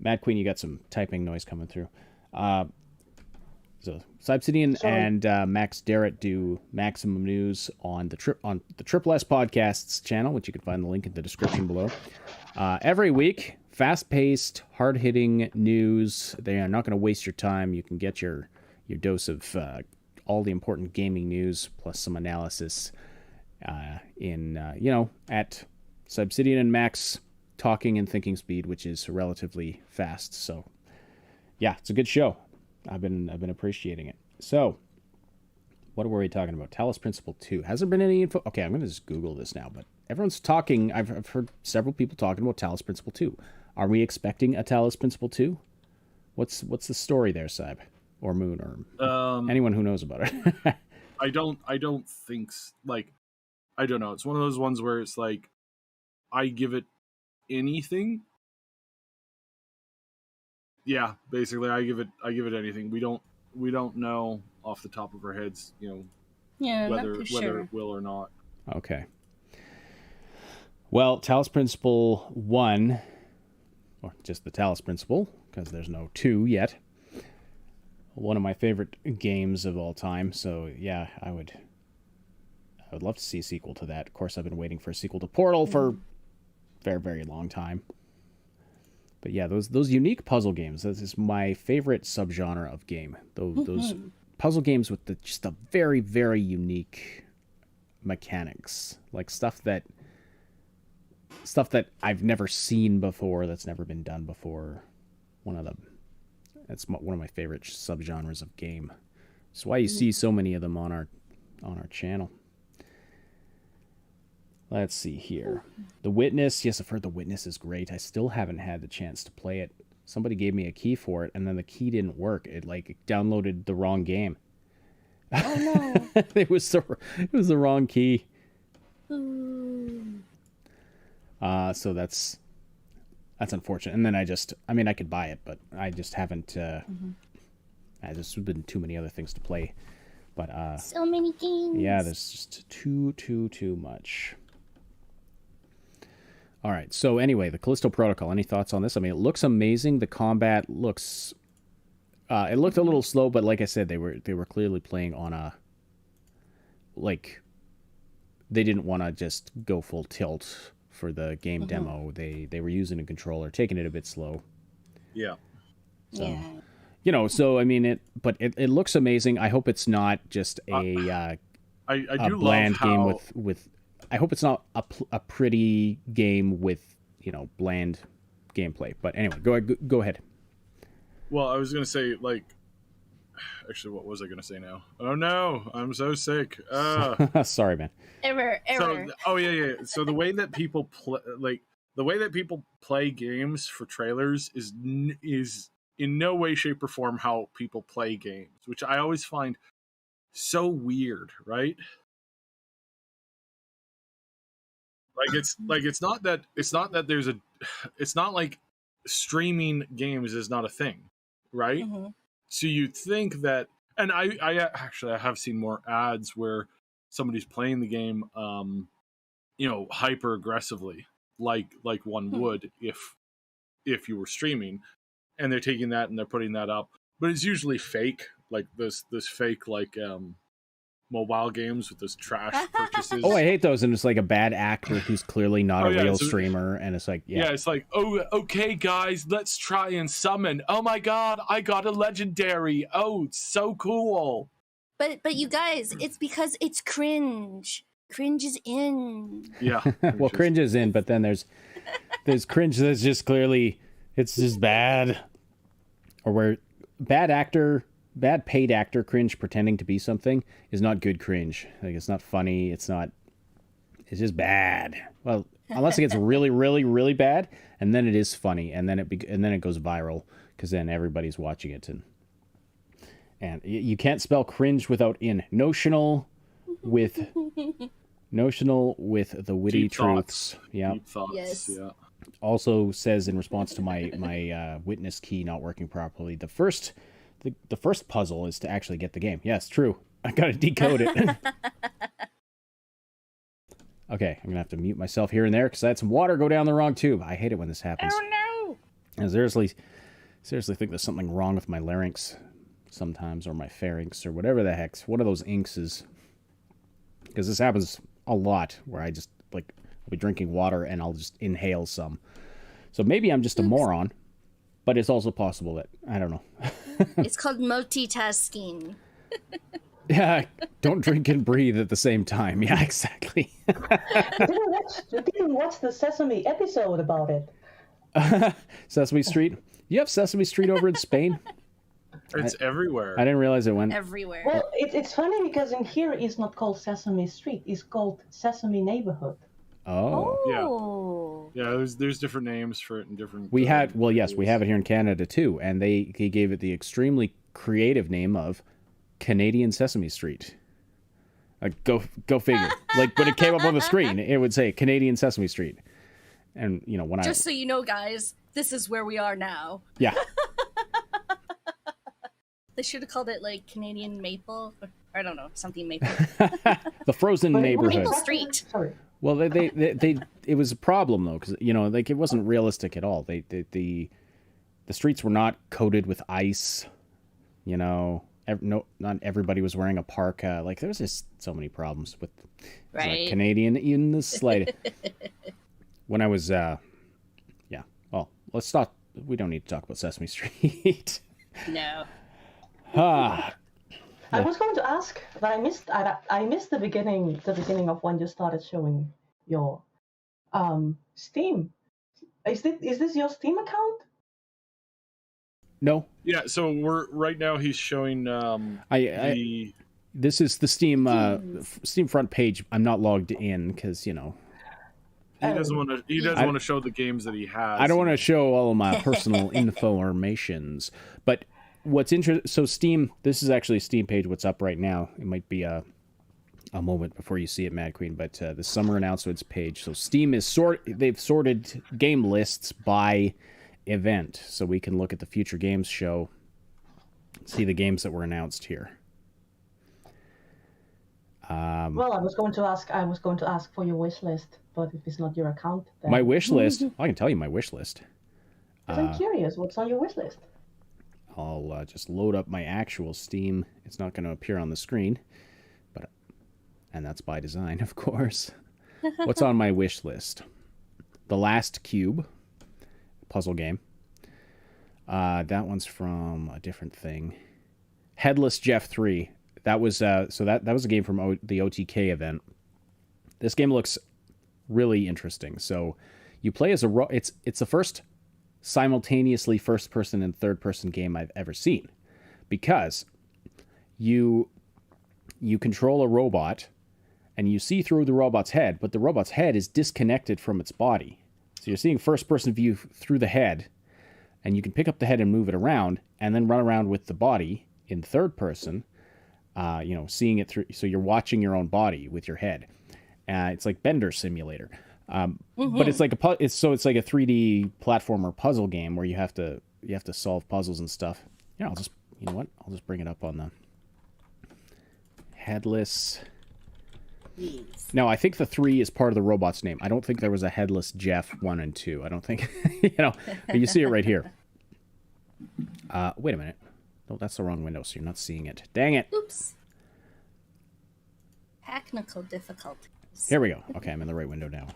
Mad Queen, you got some typing noise coming through. So Obsidian and Max Darrett do Maximum News on the Triple S Podcasts channel, which you can find the link in the description below. Every week, fast-paced, hard-hitting news. They are not going to waste your time. You can get your dose of all the important gaming news plus some analysis at Obsidian and Max talking and thinking speed, which is relatively fast. So yeah, it's a good show. I've been appreciating it. So what were we talking about? Talos Principle 2. Has there been any info? Okay, I'm going to just Google this now, but everyone's talking. I've heard several people talking about Talos Principle 2. Are we expecting a Talos Principle 2? What's the story there, Syb? Or Moon, or anyone who knows about it? I don't think I don't know. It's one of those ones where it's like I give it anything. Yeah, basically I give it anything. We don't know off the top of our heads, whether it will or not. Okay. Well, Talos Principle 1, or just the Talos Principle, because there's no 2 yet. One of my favorite games of all time. So yeah, I would love to see a sequel to that. Of course, I've been waiting for a sequel to Portal for a very, very long time. But yeah, those unique puzzle games, this is my favorite subgenre of game. Those puzzle games with just a very, very unique mechanics, like stuff that I've never seen before, that's never been done before. That's one of my favorite subgenres of game. That's why you see so many of them on our channel. Let's see here. The Witness. Yes, I've heard The Witness is great. I still haven't had the chance to play it. Somebody gave me a key for it, and then the key didn't work. It downloaded the wrong game. Oh no! It was the wrong key. So that's unfortunate. And then I could buy it, but I just haven't. There's been too many other things to play. But so many games. Yeah, there's just too much. All right. So anyway, the Callisto Protocol. Any thoughts on this? I mean, it looks amazing. The combat looks. It looked a little slow, but like I said, they were clearly playing on a. Like. They didn't want to just go full tilt for the game demo. They were using a controller, taking it a bit slow. Yeah. So, yeah. So I mean, it looks amazing. I hope it's not just a bland game with. I hope it's not a pretty game with bland gameplay. But anyway, go ahead. Well, I was gonna say actually, what was I gonna say now? Oh no, I'm so sick. Sorry, man. Error. So, yeah. So the way that people play games for trailers is in no way, shape, or form how people play games, which I always find so weird, right? It's not like streaming games is not a thing, right? Mm-hmm. So you'd think that, and I actually I have seen more ads where somebody's playing the game, hyper aggressively, like one would if you were streaming, and they're taking that and they're putting that up, but it's usually fake, like this fake mobile games with those trash purchases. Oh, I hate those, and it's like a bad actor who's clearly not a real streamer, and it's like, it's like, oh, okay, guys, let's try and summon. Oh my god, I got a legendary. Oh, it's so cool. But you guys, it's because it's cringe. Cringe is in. Yeah. Well, cringe is in, but then there's cringe that's just clearly, it's just bad. Or where bad paid actor cringe pretending to be something is not good cringe. Like, it's not funny. It's just bad. Well, unless it gets really, really, really bad, and then it is funny, and then it goes viral, because then everybody's watching it, and you can't spell cringe without in. Notional with the witty Deep truths. Thoughts. Yeah. Deep thoughts. Yes. Yeah. Also says in response to my witness key not working properly, the first puzzle is to actually get the game. Yes, true. I gotta decode it. Okay, I'm gonna have to mute myself here and there because I had some water go down the wrong tube. I hate it when this happens. Oh no! I seriously think there's something wrong with my larynx sometimes, or my pharynx, or whatever the heck. One of those inks is, because this happens a lot where I just I'll be drinking water and I'll just inhale some. So maybe I'm just a moron, but it's also possible that I don't know. It's called multitasking. Yeah, don't drink and breathe at the same time. Yeah, exactly. You didn't watch the Sesame episode about it. Sesame Street. You have Sesame Street over in Spain? It's everywhere. I didn't realize it went Everywhere. Well, it's funny because in here it's not called Sesame Street. It's called Sesame Neighborhood. Oh. Yeah, there's different names for it in different. We have it here in Canada too, and he gave it the extremely creative name of Canadian Sesame Street. Go figure. When it came up on the screen, it would say Canadian Sesame Street. And when Just so you know, guys, this is where we are now. Yeah. They should have called it Canadian Maple, or I don't know, something Maple. The frozen neighborhood. Maple Street. Sorry. Well, they it was a problem though, because it wasn't realistic at all. The streets were not coated with ice. Not everybody was wearing a parka. There was just so many problems with Canadian in the slightest. When I was well, let's stop. We don't need to talk about Sesame Street. No. Ah. I was going to ask, but I missed the beginning of when you started showing your Steam. Is this your Steam account? No. Yeah, so right now he's showing this is the Steam front page. I'm not logged in because He doesn't want to show the games that he has. I don't want to show all of my personal informations. But what's interesting, so Steam, this is actually a Steam page. What's up right now? It might be a moment before you see it, Mad Queen. But the summer announcements page. So Steam is they've sorted game lists by event, so we can look at the future games show, see the games that were announced here. Well, I was going to ask for your wish list, but if it's not your account, then... My wish list. I can tell you my wish list. I'm curious, what's on your wish list? I'll just load up my actual Steam. It's not going to appear on the screen, and that's by design, of course. What's on my wish list? The Last Cube puzzle game. That one's from a different thing. Headless Jeff 3. That was that was a game from the OTK event. This game looks really interesting. So you play as it's the first simultaneously first person and third person game I've ever seen, because you control a robot and you see through the robot's head, but the robot's head is disconnected from its body. So you're seeing first person view through the head, and you can pick up the head and move it around and then run around with the body in third person. Seeing it through, so you're watching your own body with your head. It's like Bender Simulator. But it's like it's like a 3D platformer puzzle game where you have to solve puzzles and stuff. Yeah, I'll just bring it up on the headless. Yes. No, I think the 3 is part of the robot's name. I don't think there was a headless Jeff 1 and 2. I don't think, but you see it right here. Wait a minute. No, that's the wrong window, so you're not seeing it. Dang it. Oops. Technical difficulties. Here we go. Okay, I'm in the right window now.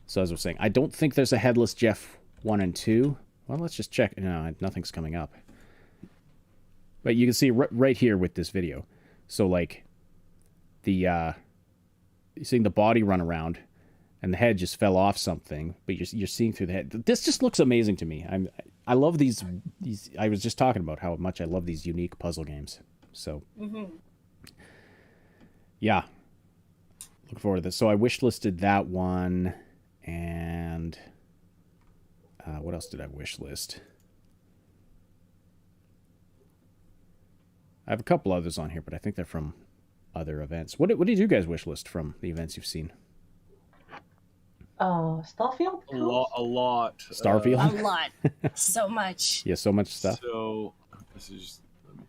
So as I was saying, I don't think there's a headless Jeff 1 and 2. Well, let's just check. No, nothing's coming up. But you can see right here with this video. So like you're seeing the body run around and the head just fell off something, but you're seeing through the head. This just looks amazing to me. I love these I was just talking about how much I love these unique puzzle games. So yeah. Look forward to this. So I wish listed that one, and what else did I wish list? I have a couple others on here, but I think they're from other events. What did you guys wish list from the events you've seen? Starfield? A lot. Starfield? A lot. So much. Yeah, so much stuff. So let me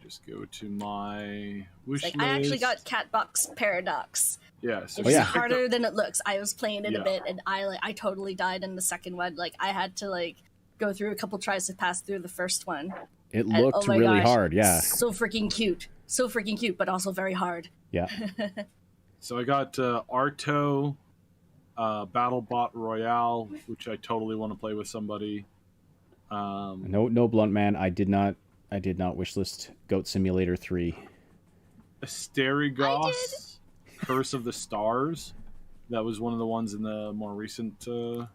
just go to my wish list. I actually got Catbox Paradox. Yeah, so It's harder than it looks. I was playing it a bit, and I totally died in the second one. Like, I had to go through a couple tries to pass through the first one. It looked really hard, yeah. So freaking cute, but also very hard. Yeah. So I got Arto, BattleBot Royale, which I totally want to play with somebody. No blunt man. I did not wishlist Goat Simulator 3. Asterigos, Curse of the Stars. That was one of the ones in the more recent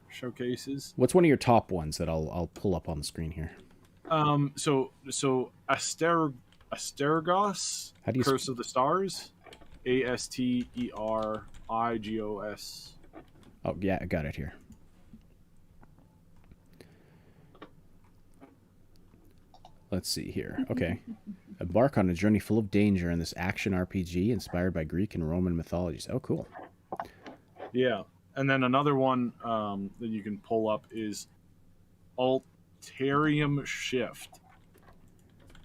showcases. What's one of your top ones that I'll pull up on the screen here? So Asterigos, How do you Curse of the Stars, Asterigos. Oh yeah, I got it here. Let's see here. Okay. Embark on a journey full of danger in this action RPG inspired by Greek and Roman mythologies. Oh, cool. Yeah. And then another one that you can pull up is Alterium Shift.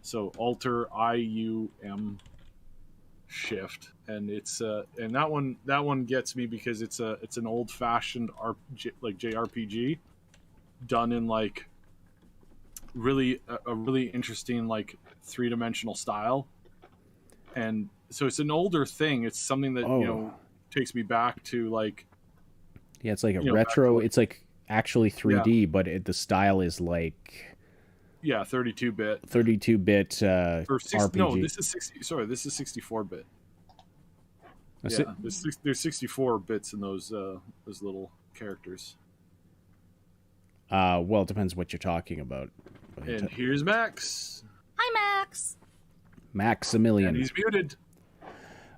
So Alter IUM Shift. And it's and that one gets me because it's an old-fashioned JRPG done in a really interesting three-dimensional style. And so it's an older thing. It's something that takes me back to yeah, it's like a retro. It's like actually 3D, but the style is 32-bit. 32-bit RPG. No, this is 60. Sorry, this is 64-bit. Yeah, there's 64 bits in those little characters. Well, it depends what you're talking about. And here's Max. Hi, Max. Maximilian. And he's muted.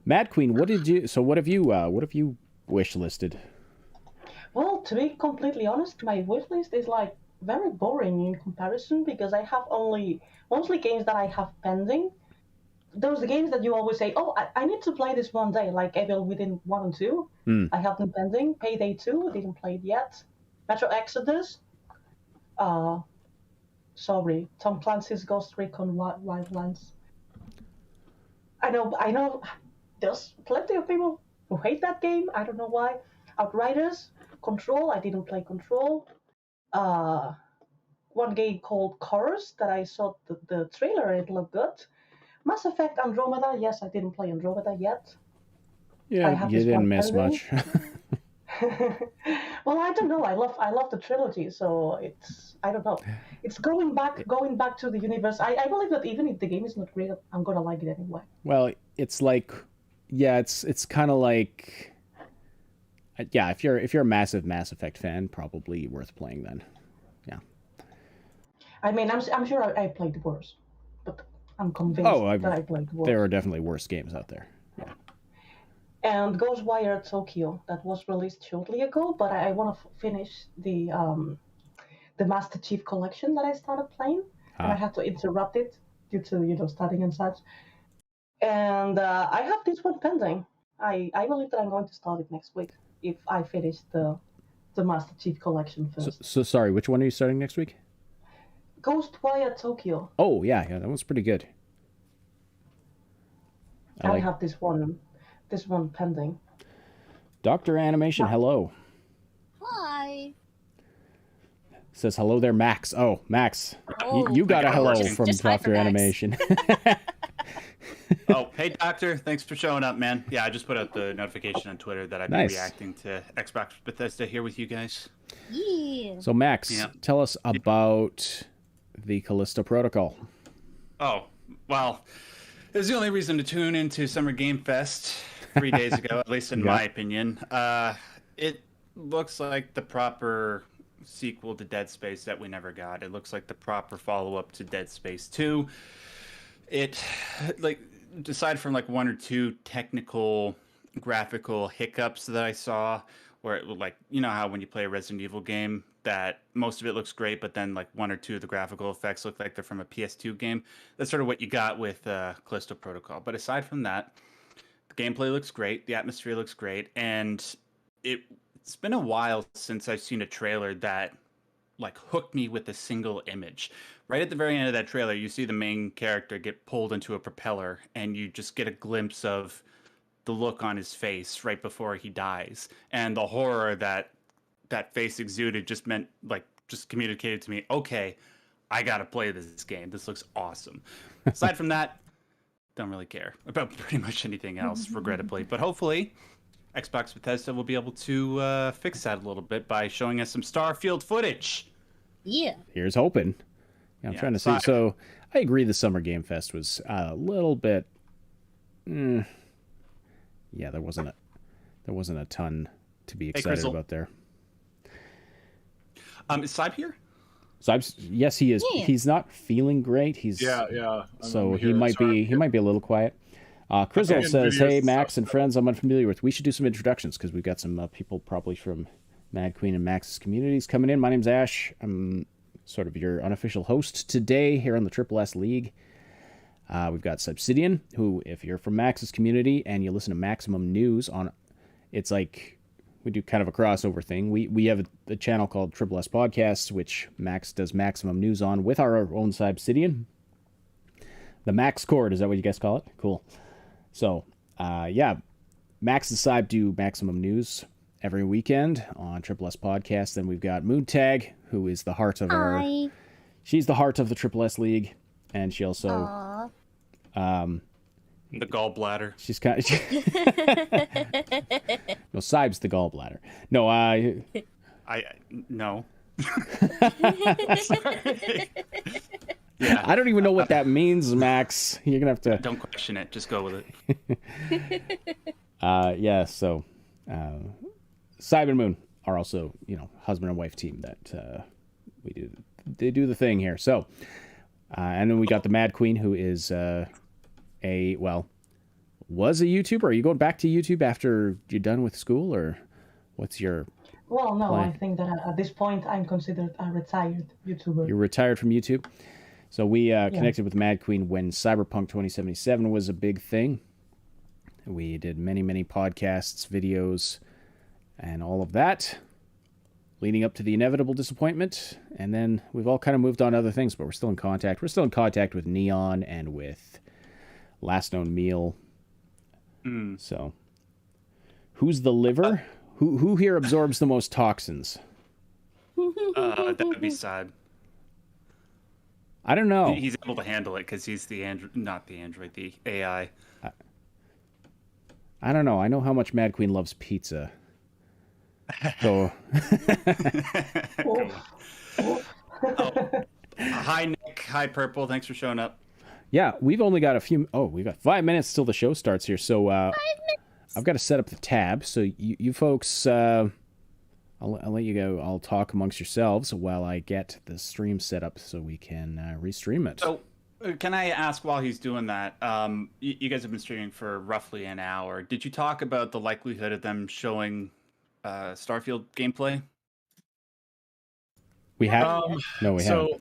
Mad Queen, what have you wish listed? Well, to be completely honest, my wish list is very boring in comparison because I have mostly games that I have pending. Those games that you always say, oh, I need to play this one day, like Evil Within 1 and 2. I have them pending. Payday 2, didn't play it yet. Metro Exodus. Tom Clancy's Ghost Recon Wildlands. I know there's plenty of people who hate that game. I don't know why. Outriders, Control, I didn't play Control. One game called Chorus that I saw the trailer, it looked good. Mass Effect Andromeda, yes, I didn't play Andromeda yet. Yeah, you didn't miss much. Well, I don't know. I love the trilogy, so I don't know. It's going back to the universe. I believe that even if the game is not great, I'm gonna like it anyway. Well, it's it's kind of like, yeah, if you're a massive Mass Effect fan, probably worth playing then. Yeah. I mean, I'm sure I played worse, but I'm convinced that I played worse. There are definitely worse games out there. Yeah. And Ghostwire Tokyo, that was released shortly ago, but I want to finish the Master Chief Collection that I started playing, and I had to interrupt it due to studying and such. And I have this one pending. I believe that I'm going to start it next week. if I finish the Master Chief Collection first. So sorry, which one are you starting next week? Ghostwire Tokyo. Oh yeah, that one's pretty good. I have this one pending. Dr. Animation, hello. Hi. Says hello there, Max. Oh, Max, Oh, you got a hello just from hi for Dr. Max. Animation. Oh, hey, Doctor. Thanks for showing up, man. Yeah, I just put out the notification on Twitter that I've been Nice. reacting to Xbox Bethesda here with you guys. Yeah. So Max, Yeah. tell us about the Callisto Protocol. Oh, well, it was the only reason to tune into Summer Game Fest 3 days ago, at least in my opinion. It looks like the proper sequel to Dead Space that we never got. It looks like the proper follow-up to Dead Space 2. It, like, aside from like one or two technical graphical hiccups that I saw, where it would, like, you know how when you play a Resident Evil game that most of it looks great, but then like one or two of the graphical effects look like they're from a PS2 game. That's sort of what you got with Callisto Protocol. But aside from that, the gameplay looks great, the atmosphere looks great, and it's been a while since I've seen a trailer that like hooked me with a single image. Right at the very end of that trailer, you see the main character get pulled into a propeller, and you just get a glimpse of the look on his face right before he dies, and the horror that that face exuded just communicated to me, okay, I gotta play this game. This looks awesome. Aside from that, don't really care about pretty much anything else, regrettably. But hopefully, Xbox Bethesda will be able to fix that a little bit by showing us some Starfield footage. Yeah. Here's hoping. I'm trying to see. So I agree the Summer Game Fest was a little bit... yeah, there wasn't a ton to be excited about there. Is Syb here? Syb's, yes, he is. Yeah. He's not feeling great. He's Yeah. So he might be a little quiet. Crizzle says, "Hey Max and friends, I'm unfamiliar with. We should do some introductions because we've got some people probably from Mad Queen and Max's communities coming in. My name's Ash. I'm sort of your unofficial host today here on the Triple S League. We've got Obsidian, who, if you're from Max's community and you listen to Maximum News on, it's like we do kind of a crossover thing. We have a channel called Triple S Podcasts, which Max does Maximum News on with our own Obsidian. The Max Cord, is that what you guys call it? Cool. So, Max and Syb do Maximum News every weekend on Triple S Podcast. Then we've got Moontag, who is the heart of she's the heart of the Triple S League, and she also, The gallbladder. she's kind of, no, Syb's the gallbladder. No, No. I don't even know what that means, Max. You're gonna have to. Don't question it. Just go with it. So, Syb and Moon are also, husband and wife team that they do the thing here. So, and then we got the Mad Queen, who is was a YouTuber. Are you going back to YouTube after you're done with school, or what's your... Well, no, plan? I think that at this point I'm considered a retired YouTuber. You're retired from YouTube? So we connected with Mad Queen when Cyberpunk 2077 was a big thing. We did many, many podcasts, videos, and all of that, leading up to the inevitable disappointment. And then we've all kind of moved on to other things, but we're still in contact. We're still in contact with Neon and with Last Known Meal. So, who's the liver? Who here absorbs the most toxins? That would be Syb. I don't know. He's able to handle it because he's the the AI. I don't know. I know how much Mad Queen loves pizza. So, Hi, Nick. Hi, Purple. Thanks for showing up. yeah, we've only got we got 5 minutes till the show starts here. So, I've got to set up the tab. So you folks, I'll let you go. I'll talk amongst yourselves while I get the stream set up so we can restream it. So, can I ask while he's doing that? You guys have been streaming for roughly an hour. Did you talk about the likelihood of them showing Starfield gameplay? We have no, we haven't.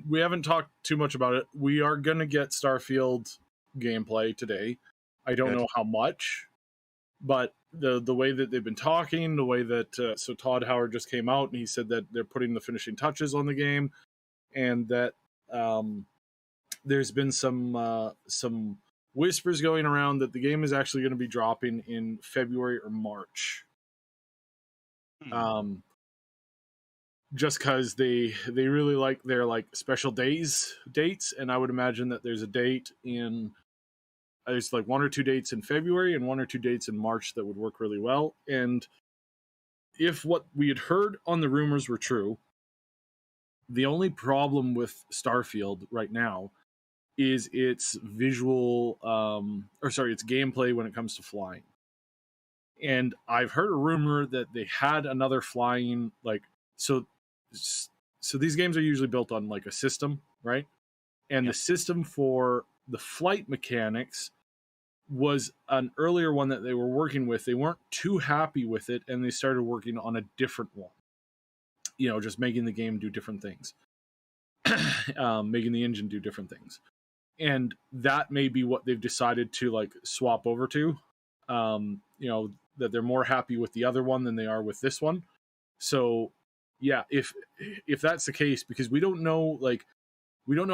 We haven't talked too much about it. We are going to get Starfield gameplay today. I don't know how much, but the way that they've been talking, the way that so Todd Howard just came out and he said that they're putting the finishing touches on the game, and that there's been some whispers going around that the game is actually going to be dropping in February or March. Just because they really like their like special dates, and I would imagine that there's a date in there's like 1 or 2 dates in February and 1 or 2 dates in March that would work really well. And if what we had heard on the rumors were true, the only problem with Starfield right now is its visual its gameplay when it comes to flying. And I've heard a rumor that they had another flying so these games are usually built on like a system, right? And the system for the flight mechanics was an earlier one that they were working with. They weren't too happy with it, and they started working on a different one. Just making the game do different things. Making the engine do different things. And that may be what they've decided to like swap over to. That they're more happy with the other one than they are with this one. So yeah, if that's the case, because we don't know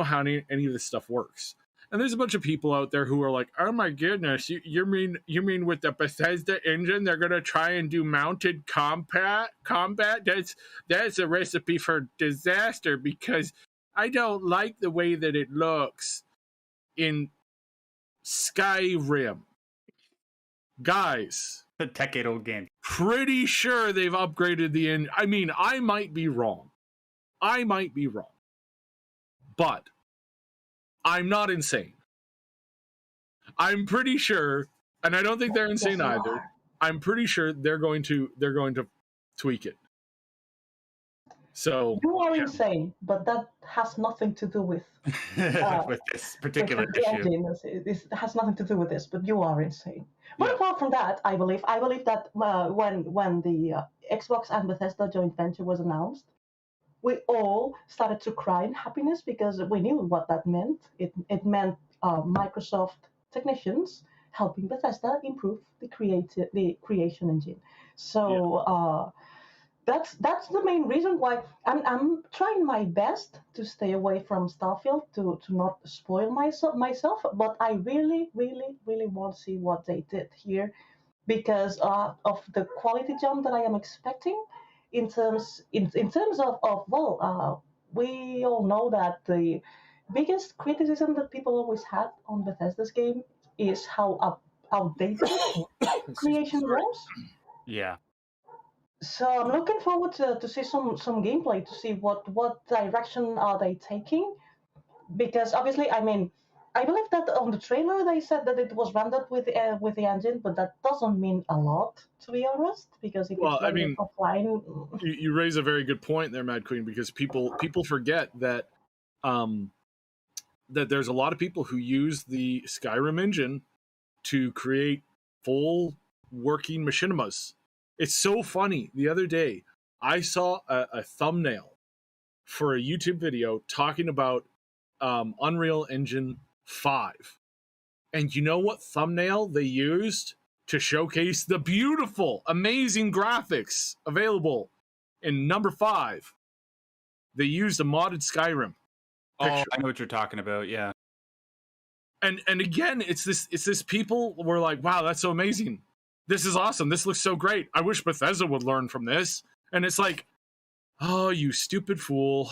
how any of this stuff works. And there's a bunch of people out there who are like, oh my goodness, you mean with the Bethesda engine they're gonna try and do mounted combat? That's a recipe for disaster, because I don't like the way that it looks in Skyrim. Guys, the decade-old game. Pretty sure they've upgraded the engine. I mean, I might be wrong, but I'm not insane. I'm pretty sure, and I don't think they're insane either. I'm pretty sure they're going to tweak it. So you are insane, but that has nothing to do with with this particular issue. It has nothing to do with this, but you are insane. But apart from that, I believe that when the Xbox and Bethesda joint venture was announced, we all started to cry in happiness, because we knew what that meant. It meant Microsoft technicians helping Bethesda improve the creation engine. So that's the main reason why I'm trying my best to stay away from Starfield to not spoil myself. But I really, really, really want to see what they did here, because of the quality jump that I am expecting. In terms of we all know that the biggest criticism that people always had on Bethesda's game is how outdated creation was. Yeah. So I'm looking forward to see some gameplay, to see what direction are they taking, because obviously, I mean, I believe that on the trailer they said that it was rendered with the engine, but that doesn't mean a lot, to be honest, because if it's rendered offline. You raise a very good point there, Mad Queen, because people forget that that there's a lot of people who use the Skyrim engine to create full working machinimas. It's so funny. The other day, I saw a thumbnail for a YouTube video talking about Unreal Engine 5. And you know what thumbnail they used to showcase the beautiful, amazing graphics available in number 5? They used a modded Skyrim picture. I know what you're talking about, yeah. And again, it's this people were like, wow, that's so amazing. This is awesome. This looks so great. I wish Bethesda would learn from this. And it's like, oh, you stupid fool.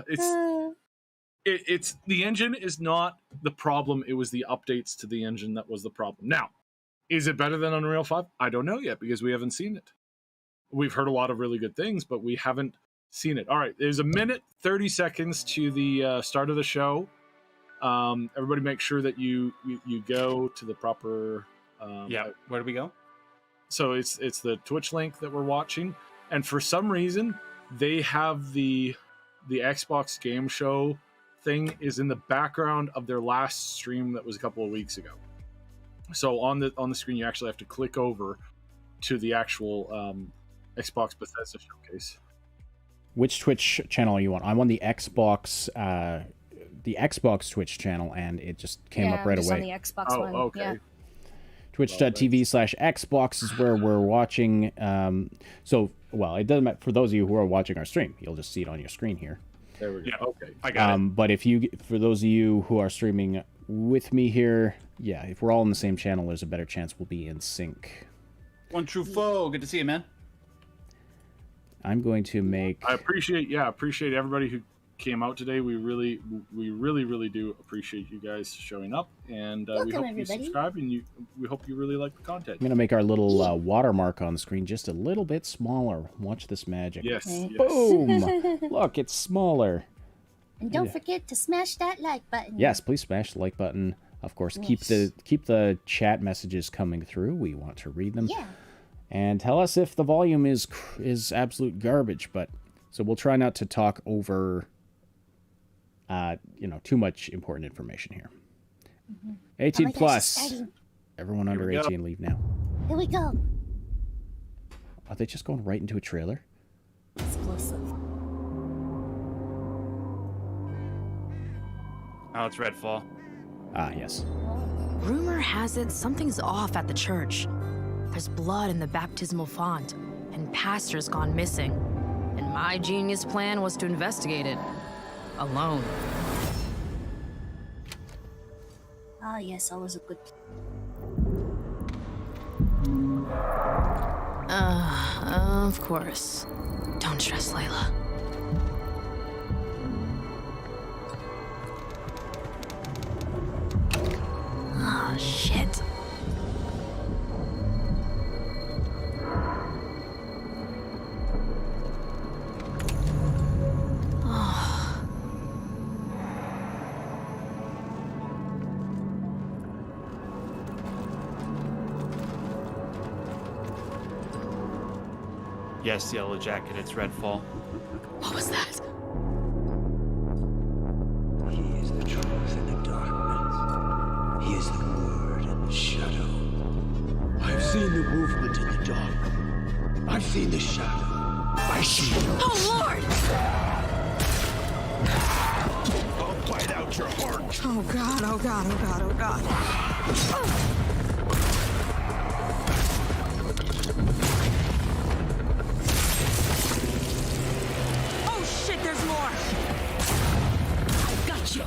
It's the engine is not the problem. It was the updates to the engine that was the problem. Now, is it better than Unreal 5? I don't know yet, because we haven't seen it. We've heard a lot of really good things, but we haven't seen it. All right, there's 1minute 30 seconds to the start of the show. Everybody make sure that you go to the proper... where do we go? So it's the Twitch link that we're watching, and for some reason they have the Xbox game show thing is in the background of their last stream that was a couple of weeks ago. So on the screen you actually have to click over to the actual Xbox Bethesda showcase. Which Twitch channel are you on? I'm on the Xbox Twitch channel, and it just came up right away. On the Xbox one. Okay. Yeah. Twitch.tv/Xbox is where we're watching. Well, it doesn't matter for those of you who are watching our stream. You'll just see it on your screen here. There we go. Yeah, Okay. I got it. But for those of you who are streaming with me here, yeah, if we're all in the same channel, there's a better chance we'll be in sync. One true foe. Good to see you, man. I'm going to make. I appreciate everybody who came out today. We really do appreciate you guys showing up, and we hope you subscribe, and we hope you really like the content. I'm going to make our little watermark on the screen just a little bit smaller. Watch this magic. Yes. Boom! Look, it's smaller. And don't forget to smash that like button. Yes, please smash the like button. Of course, keep the chat messages coming through. We want to read them. Yeah. And tell us if the volume is absolute garbage. So we'll try not to talk over, too much important information here. 18 plus. Everyone under 18 leave now. Here we go. Are they just going right into a trailer? Explosive. Oh, it's Redfall. Ah, yes. Rumor has it something's off at the church. There's blood in the baptismal font, and pastor's gone missing. And my genius plan was to investigate it. Alone. Ah, yes, always a good. Of course. Don't stress, Layla. Ah, shit. Yes, Yellow Jacket, it's Redfall. What was that? He is the truth in the darkness. He is the word in the shadow. I've seen the movement in the dark. I've seen the shadow. I see you. Oh, Lord! I'll bite out your heart. Oh, God, oh, God, oh, God, oh, God. Oh, shit, there's more! Gotcha!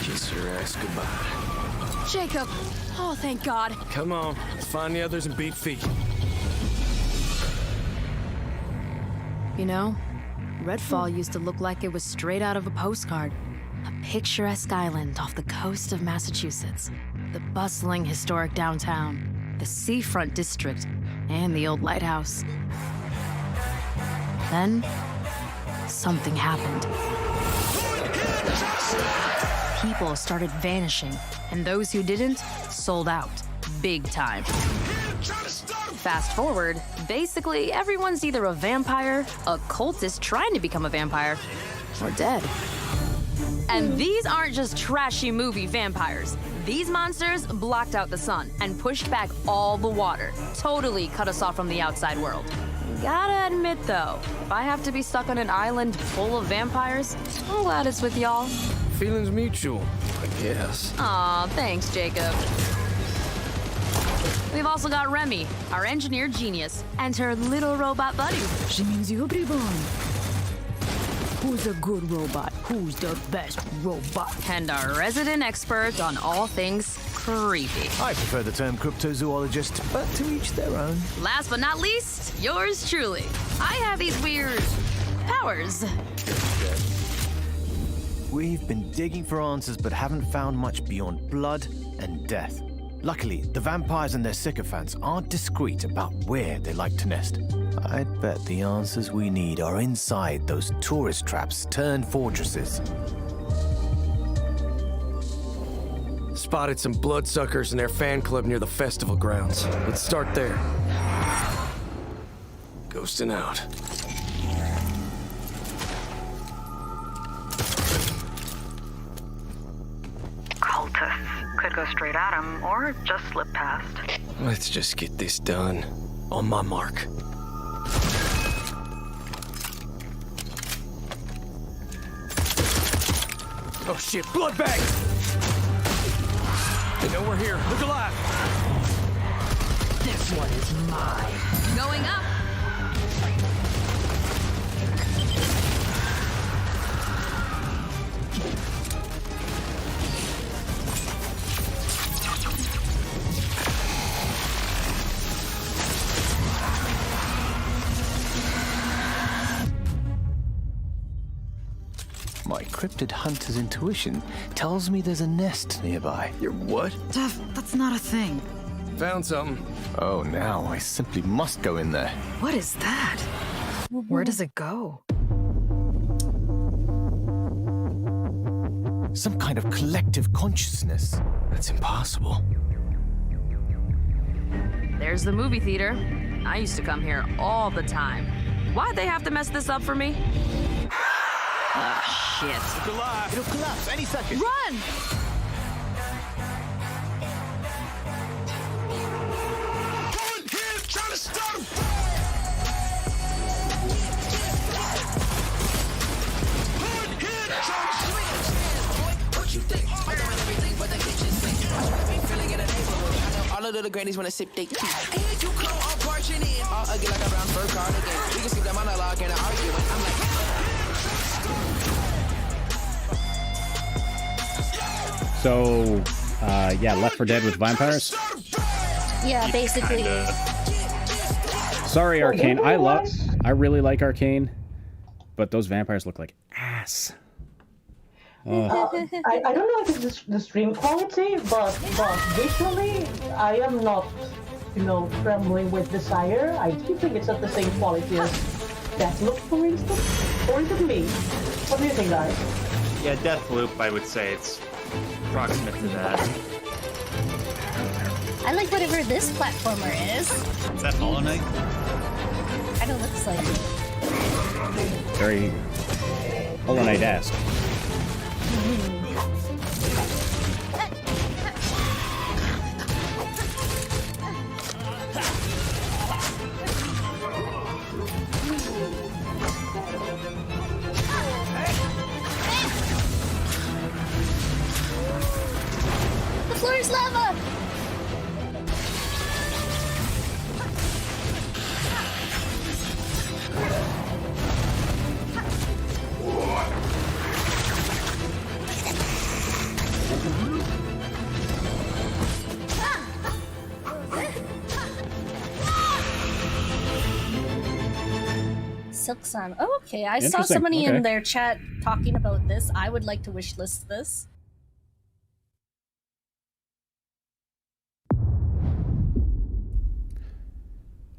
Kiss your ass goodbye. Jacob! Oh, thank God. Come on, let's find the others and beat feet. You know, Redfall used to look like it was straight out of a postcard. A picturesque island off the coast of Massachusetts. The bustling historic downtown, the seafront district, and the old lighthouse. Then, something happened. People started vanishing, and those who didn't sold out, big time. Fast forward, basically everyone's either a vampire, a cultist trying to become a vampire, or dead. And these aren't just trashy movie vampires. These monsters blocked out the sun and pushed back all the water, totally cut us off from the outside world. Gotta admit though, if I have to be stuck on an island full of vampires, I'm glad it's with y'all. Feelings mutual, I guess. Aw, thanks, Jacob. We've also got Remy, our engineer genius, and her little robot buddy. She means you, Ereban. Who's a good robot? Who's the best robot? And our resident expert on all things creepy. I prefer the term cryptozoologist, but to each their own. Last but not least, yours truly. I have these weird powers. We've been digging for answers, but haven't found much beyond blood and death. Luckily, the vampires and their sycophants aren't discreet about where they like to nest. I'd bet the answers we need are inside those tourist traps turned fortresses. Spotted some bloodsuckers in their fan club near the festival grounds. Let's start there. Ghosting out. Cultists could go straight at him or just slip past. Let's just get this done. On my mark. Oh shit, blood bag! They know we're here. Look alive! This one is mine. Going up. My cryptid hunter's intuition tells me there's a nest nearby. Your what? Jeff, that's not a thing. Found something. Oh, now I simply must go in there. What is that? Where does it go? Some kind of collective consciousness. That's impossible. There's the movie theater. I used to come here all the time. Why'd they have to mess this up for me? Ah, shit. Look alive. It'll collapse any second. Run! Trying to start him. What you think? I don't want everything but the kitchen sink. Feeling in a neighborhood. All of the grannies wanna sip they tea. And you come all barging in. All ugly like a brown fur cardigan. We can skip that monologue and an argument. I'm like, So, yeah, Left 4 Dead with vampires. Yeah, basically. Sorry, Arcane. I really like Arcane, but those vampires look like ass. I don't know if it's the stream quality, but visually, I am not, trembling with desire. I do think it's not the same quality as Deathloop, for instance. Or is it me? What do you think, guys? Yeah, Deathloop, I would say it's proximate to that. I like whatever this platformer is. Is that Hollow Knight? Kind of looks like it. Very Hollow Knight-esque. The floor is lava! Silk Sun. Oh, okay. I saw somebody in their chat talking about this. I would like to wishlist this.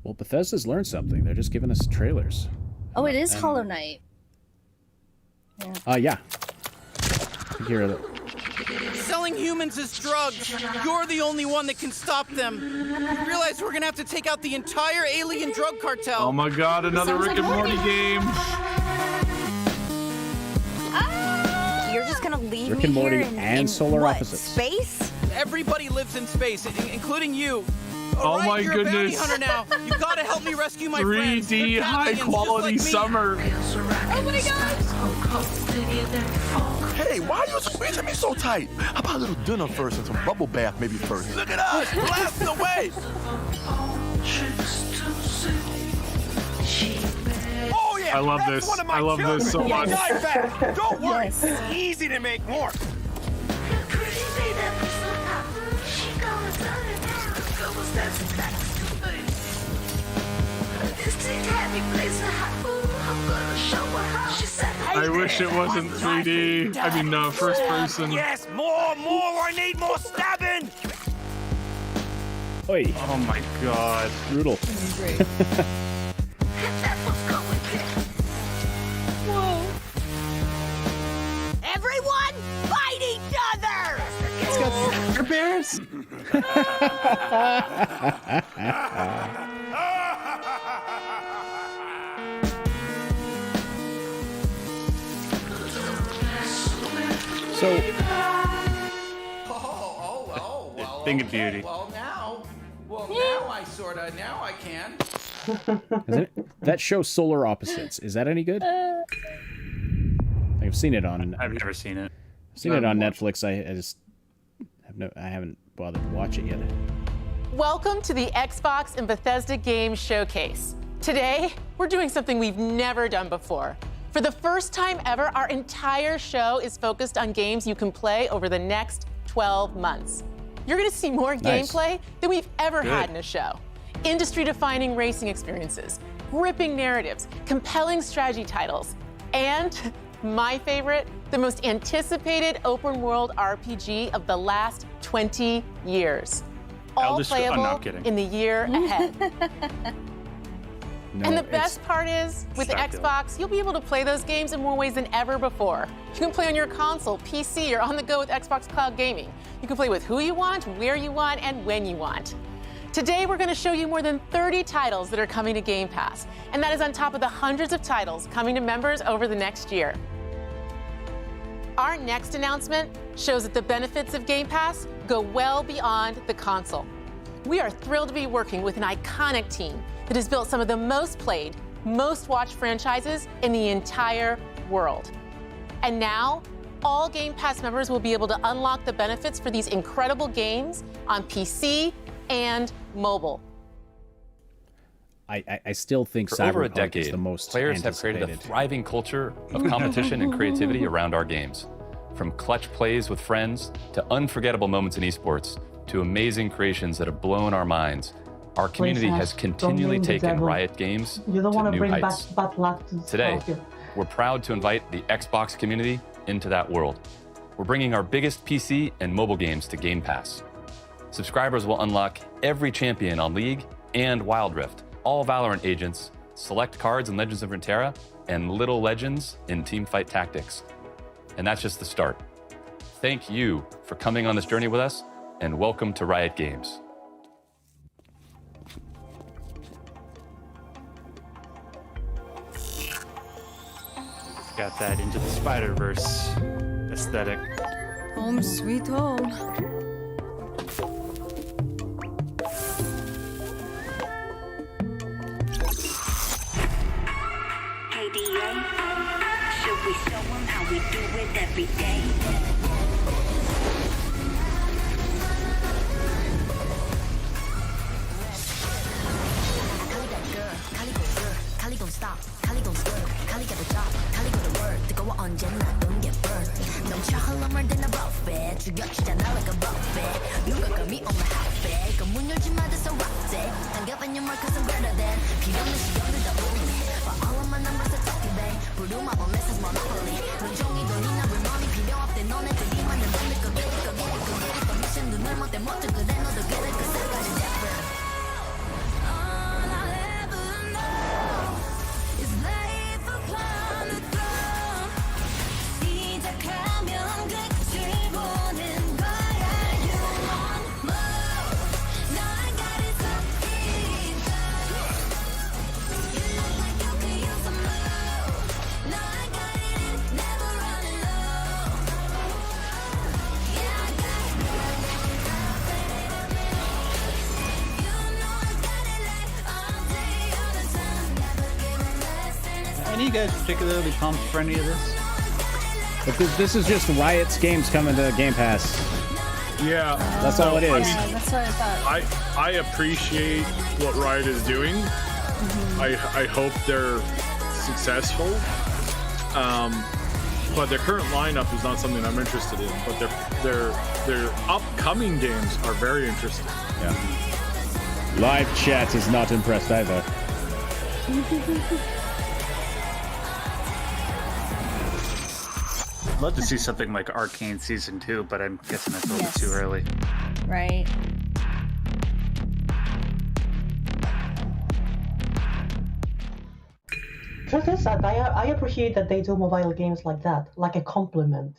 Well, Bethesda's learned something. They're just giving us trailers. Oh, it is Hollow Knight. Yeah. Here. Selling humans as drugs. You're the only one that can stop them. You realize we're gonna have to take out the entire alien drug cartel. Oh my god, another Rick and Morty game. You're just gonna leave Rick me and Morty here and in Solar what, Opposites. Space? Everybody lives in space, including you. Oh Right, my you're a bounty goodness. hunter now. You gotta help me rescue my friends. 3D They're high Canadians, quality just like me. summer. Oh my god! Hey, why are you squeezing me so tight? How about a little dinner first and some bubble bath maybe first? Look at us, blasting away! Oh yeah, I love that's this. one of my I love this so children. much. Die back. Don't worry, Yes. it's easy to make more. I wish it wasn't 3D. I mean, no, first person. Yes, more, I need more stabbing. Oi, Oh my god. brutal. Whoa. Everyone, fight each other! It's got Bear Bears. So, Thing of beauty. Well, now I can. that show Solar Opposites, is that any good? I've seen it on. I've never seen it. seen it on Netflix. I just I haven't bothered to watch it yet. Welcome to the Xbox and Bethesda Game Showcase. Today, we're doing something we've never done before. For the first time ever, our entire show is focused on games you can play over the next 12 months. You're gonna see more gameplay than we've ever had in a show. Industry-defining racing experiences, gripping narratives, compelling strategy titles, and my favorite, the most anticipated open world RPG of the last 20 years. All playable in the year ahead. And the best part is, with the Xbox, you'll be able to play those games in more ways than ever before. You can play on your console, PC, or on the go with Xbox Cloud Gaming. You can play with who you want, where you want, and when you want. Today, we're going to show you more than 30 titles that are coming to Game Pass, and that is on top of the hundreds of titles coming to members over the next year. Our next announcement shows that the benefits of Game Pass go well beyond the console. We are thrilled to be working with an iconic team that has built some of the most played, most watched franchises in the entire world. And now, all Game Pass members will be able to unlock the benefits for these incredible games on PC and mobile. I still think for over a Cyberpunk decade, is the most players have created a thriving culture of competition and creativity around our games. From clutch plays with friends to unforgettable moments in esports to amazing creations that have blown our minds, our community has continually taken Riot Games to new heights. Today, we're proud to invite the Xbox community into that world. We're bringing our biggest PC and mobile games to Game Pass. Subscribers will unlock every champion on League and Wild Rift, all Valorant agents, select cards in Legends of Runeterra, and little legends in Teamfight Tactics. And that's just the start. Thank you for coming on this journey with us, and welcome to Riot Games. Got that Into the Spider-Verse aesthetic. Home sweet home. KDA, should we show them how we do it every day? Kali gon' stop, Kali gon' stir, Kali got the job, Kali got the word. 뜨거워 언제나 don't get burned. 넘쳐 흘러물 than a buffet, 죽여주잖아 like a buffet. 누가 감히 on my outfit, 그 문 열지 마 that's a rock day. 당겨봐 your mark 'cause I'm greater than. 필요 없는 시간을 다 보내. But all of my numbers are talking back. 부르마 본 message monopoly. 눈종이 돌리나 불만이 필요 없대. 너네들이 만든 뱀을 거기를 또 미친 눈을 못대 못해 그래 너도 그래 그 색깔이 different. Any of you guys particularly pumped for any of this? But this is just Riot's games coming to Game Pass. Yeah, that's all it is. I mean, That's what I thought. I appreciate what Riot is doing. I hope they're successful. But their current lineup is not something I'm interested in. But their upcoming games are very interesting. Yeah. Live chat is not impressed either. I'd love to see something like Arcane Season 2, but I'm guessing that's a little too early. Right. Truth is that I appreciate that they do mobile games like that, like a complement,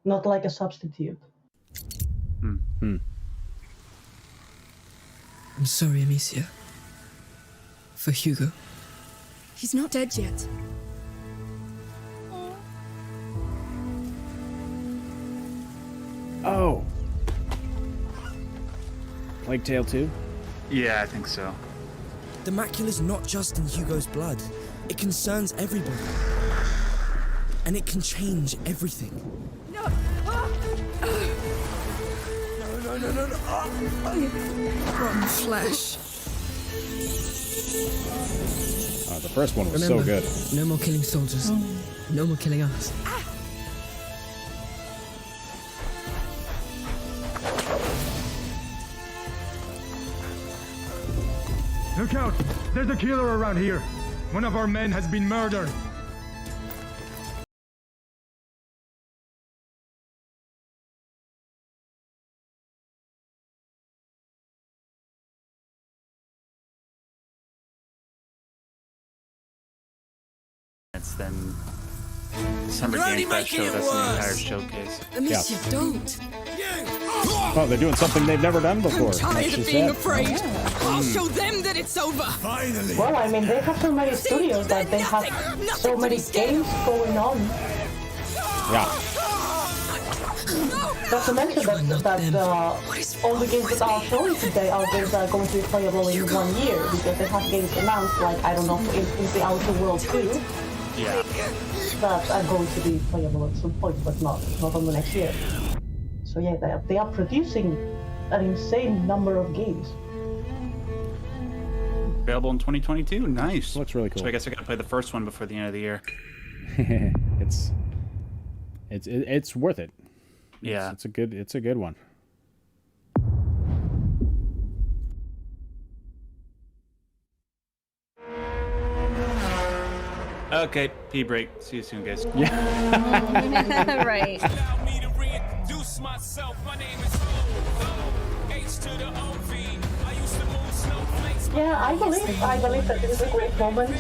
not like a substitute. I'm sorry, Amicia. For Hugo. He's not dead yet. Oh. Plague Tale 2? Yeah, I think so. The macula's not just in Hugo's blood. It concerns everybody. And it can change everything. No! Rotten flesh. Oh, the first one was Remember, so good. No more killing soldiers. No more killing us. Look out! There's a killer around here. One of our men has been murdered. Then Summer Game Fest showed us an entire showcase. Amicia, don't. Oh, they're doing something they've never done before. I'm tired of being afraid. I'll show them that it's over. Finally. Well, I mean, they have so many studios that they have so many games going on. Yeah. Not to mention that all the games that are showing today are games that are going to be playable in 1 year, because they have games announced, like, I don't know, for instance, the Outer World 2. Yeah. That are going to be playable at some point, but not on the next year. So yeah, they are producing an insane number of games. Available in 2022. Nice. Looks really cool. So I guess I gotta play the first one before the end of the year. It's worth it. Yeah. It's a good one. Okay, pee break. See you soon, guys. Yeah. Right. Yeah, I believe that this is a great moment.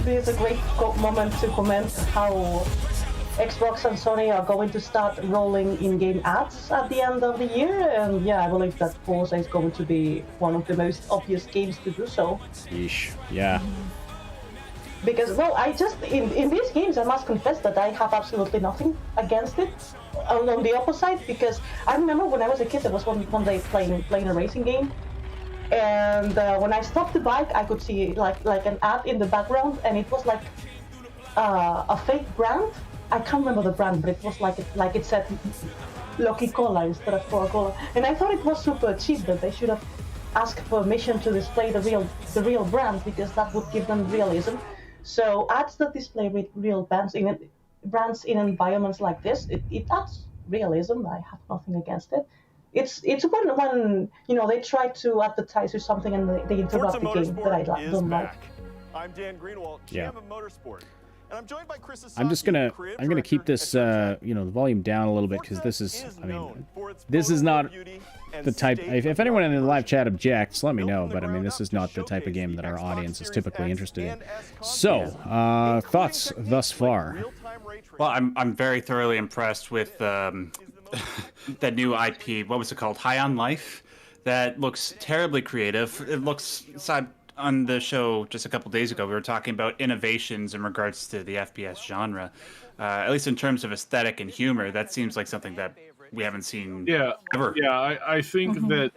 This is a great moment to comment how Xbox and Sony are going to start rolling in-game ads at the end of the year, and yeah, I believe that Forza is going to be one of the most obvious games to do so. Yeesh. Yeah. Because, well, in these games, I must confess that I have absolutely nothing against it. On the opposite, because I remember when I was a kid, there was one day playing a racing game, and when I stopped the bike, I could see like an ad in the background, and it was like a fake brand. I can't remember the brand, but it was like it said Loki Cola instead of Coca-Cola, and I thought it was super cheap that they should have asked permission to display the real brand, because that would give them realism. So ads that display real brands in environments like this, it adds realism. I have nothing against it. It's when they try to advertise or something and they interrupt the game that I don't like. I'm Dan Greenwald, GM of Motorsport. And I'm joined by Chris I'm gonna keep this the volume down a little bit, because this is not the type. If anyone in the live chat objects, let me know. But I mean, this is not the type of game that our audience is typically interested in. So, thoughts thus far? Well, I'm very thoroughly impressed with that new IP. What was it called? High on Life. That looks terribly creative. It looks on the show just a couple days ago, we were talking about innovations in regards to the FPS genre. At least in terms of aesthetic and humor, that seems like something that we haven't seen ever. Yeah, I think that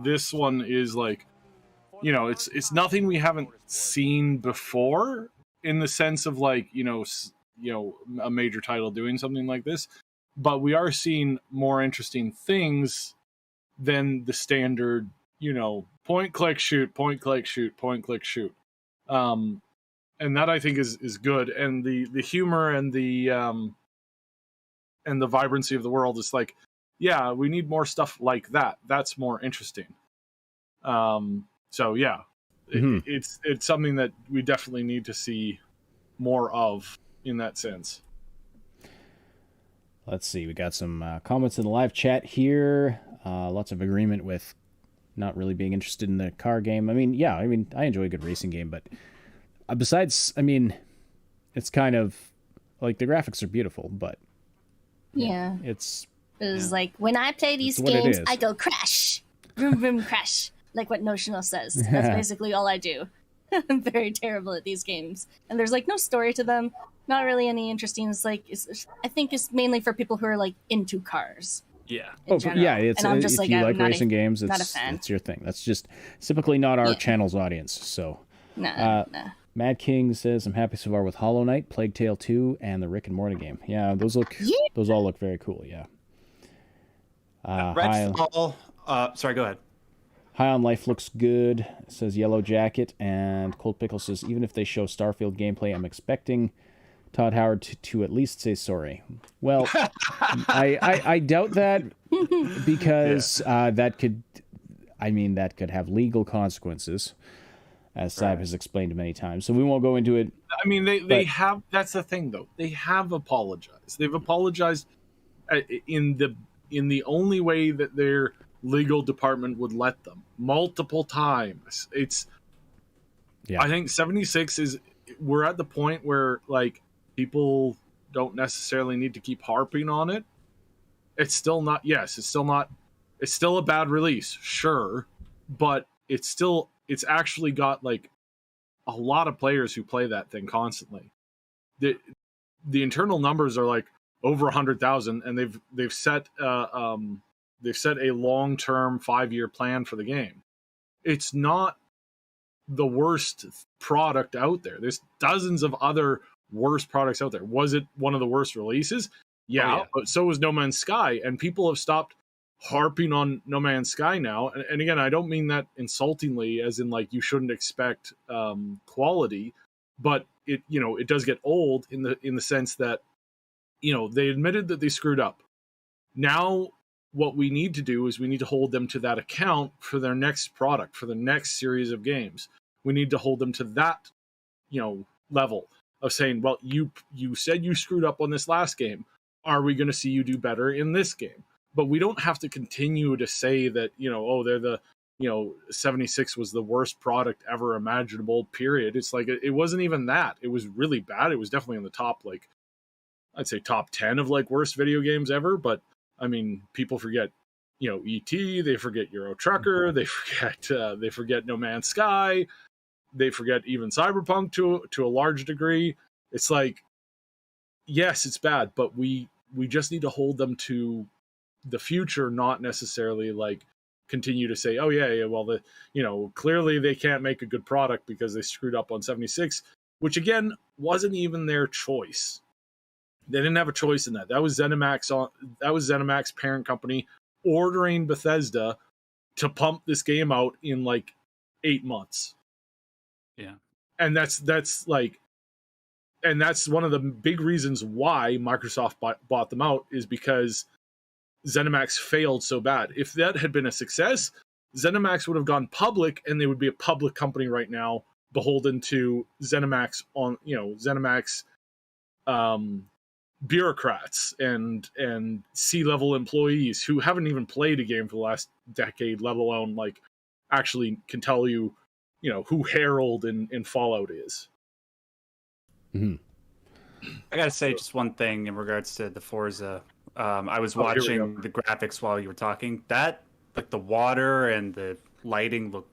this one is like, it's nothing we haven't seen before, in the sense of like, a major title doing something like this. But we are seeing more interesting things than the standard, point, click, shoot, point, click, shoot, point, click, shoot. And that I think is good. And the humor and the vibrancy of the world is like, yeah, we need more stuff like that. That's more interesting. So yeah, it's something that we definitely need to see more of in that sense. Let's see. We got some comments in the live chat here. Lots of agreement with not really being interested in the car game. I mean, I enjoy a good racing game, but besides, it's kind of like the graphics are beautiful, but yeah, it's like when I play these games, I go crash, vroom vroom crash, like what Notional says. That's basically all I do. I'm very terrible at these games, and there's like no story to them. Not really any interesting. It's like I think it's mainly for people who are like into cars. Yeah. Yeah. It's and I'm just if like, you I'm like not racing games, not a fan. it's your thing. That's just typically not our channel's audience. So, nah. Mad King says, "I'm happy so far with Hollow Knight, Plague Tale 2, and the Rick and Morty game. Yeah, those all look very cool. Yeah. Redfall. Sorry, go ahead. High on Life looks good, says Yellow Jacket, and Cold Pickle says, even if they show Starfield gameplay, I'm expecting Todd Howard to at least say sorry. Well, I doubt that because that could have legal consequences, as Syb has explained many times. So we won't go into it. I mean, they have. That's the thing, though. They have apologized. They've apologized in the only way that their legal department would let them, multiple times. I think 76 is. We're at the point where like people don't necessarily need to keep harping on it. It's still not. Yes, it's still not. It's still a bad release, sure, but it's actually got like a lot of players who play that thing constantly. The internal numbers are like over 100,000, and they've set a long-term 5-year plan for the game. It's not the worst product out there. There's dozens of other worse products out there. Was it one of the worst releases? Yeah. But so was No Man's Sky, and people have stopped harping on No Man's Sky now. And again, I don't mean that insultingly, as in like you shouldn't expect quality, but it does get old in the sense that they admitted that they screwed up. Now what we need to do is we need to hold them to that account for their next product, for the next series of games. We need to hold them to that level of saying, well, you said you screwed up on this last game. Are we going to see you do better in this game? But we don't have to continue to say that, they're the, 76 was the worst product ever imaginable, period. It's like, it wasn't even that. It was really bad. It was definitely in the top, like, I'd say top 10 of like worst video games ever. But I mean, people forget, E.T., they forget Euro Trucker, they forget No Man's Sky, they forget even Cyberpunk to a large degree. It's like, yes, it's bad, but we just need to hold them to the future, not necessarily like continue to say, oh yeah, well, clearly they can't make a good product because they screwed up on 76, which again wasn't even their choice. They didn't have a choice in that. That was ZeniMax parent company ordering Bethesda to pump this game out in like 8 months. Yeah. And that's one of the big reasons why Microsoft bought them out, is because ZeniMax failed so bad. If that had been a success, ZeniMax would have gone public, and they would be a public company right now, beholden to ZeniMax ZeniMax bureaucrats and C-level employees who haven't even played a game for the last decade, let alone like actually can tell you, who Harold in Fallout is. Mm-hmm. I gotta say just one thing in regards to the Forza. I was watching the graphics while you were talking. That, like the water and the lighting look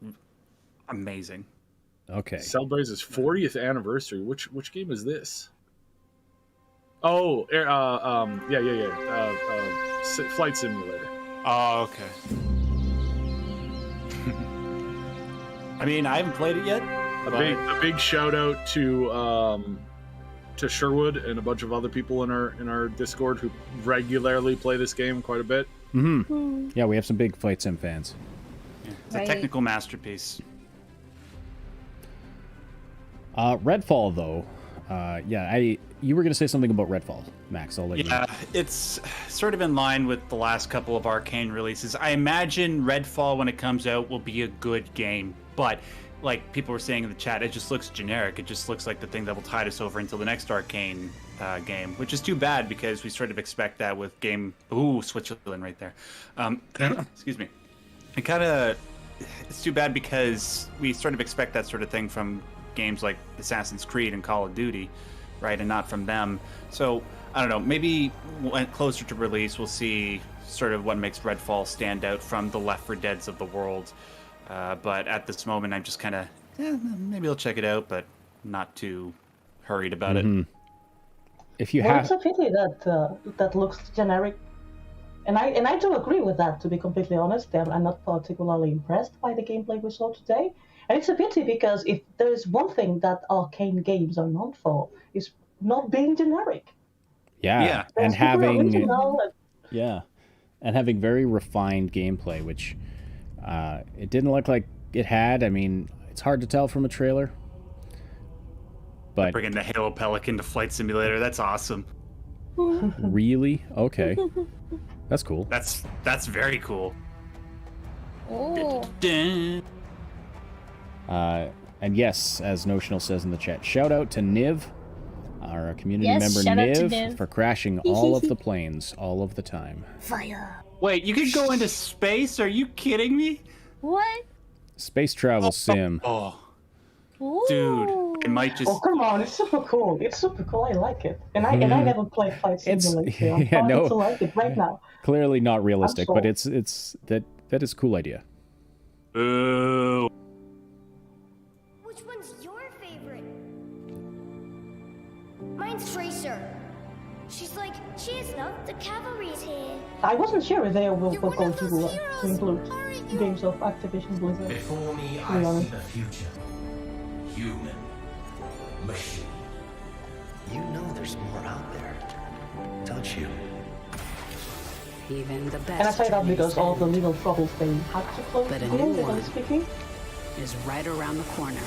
amazing. Okay. Celebrates its 40th anniversary. Which game is this? Oh, Flight Simulator. Oh, okay. I mean, I haven't played it yet. A big shout out to Sherwood and a bunch of other people in our Discord who regularly play this game quite a bit. Mm-hmm. Yeah, we have some big Flight Sim fans. Yeah, it's a technical masterpiece. Redfall, though. You were going to say something about Redfall, Max. I'll let you know. Yeah, it's sort of in line with the last couple of Arcane releases. I imagine Redfall, when it comes out, will be a good game, but like people were saying in the chat, it just looks generic. It just looks like the thing that will tide us over until the next Arcane game, which is too bad because we sort of expect that with game. Ooh, Switzerland right there. Excuse me. It's too bad because we sort of expect that sort of thing from games like Assassin's Creed and Call of Duty, right, and not from them. So I don't know, maybe when closer to release we'll see sort of what makes Redfall stand out from the Left 4 Deads of the world, but at this moment I'm just kind of maybe I'll check it out, but not too hurried about it. If you it's a pity that looks generic, and I do agree with that, to be completely honest. I'm not particularly impressed by the gameplay we saw today. And it's a pity because if there is one thing that Arcane games are known for, is not being generic. Yeah. And having and having very refined gameplay, which it didn't look like it had. I mean, it's hard to tell from a trailer. But bringing the Halo Pelican to Flight Simulator, that's awesome. Really? Okay. That's cool. That's very cool. Oh. And yes, as Notional says in the chat, shout out to Niv, our community Yes, member shout out to Niv, Niv. for crashing all of the planes all of the time. Fire. Wait, you could go into space? Are you kidding me? What? Space travel sim. Oh, Ooh. dude, it might just. Oh come on, it's super cool. It's super cool. I like it, and I never played Flight Simulator. I'm starting to like it right now. Clearly not realistic, but sold. it's that is a cool idea. Ooh. Which one's your favorite? Mine's Tracer. She's like, cheers, love, the cavalry's here. I wasn't sure if they were going to include games of Activision Blizzard. Before me, to be I see honest. the future. Human. Machine. You know there's more out there, don't you? Even the best. And I say that because all the legal troubles they had to close But a the new game, one speaking. is right around the corner.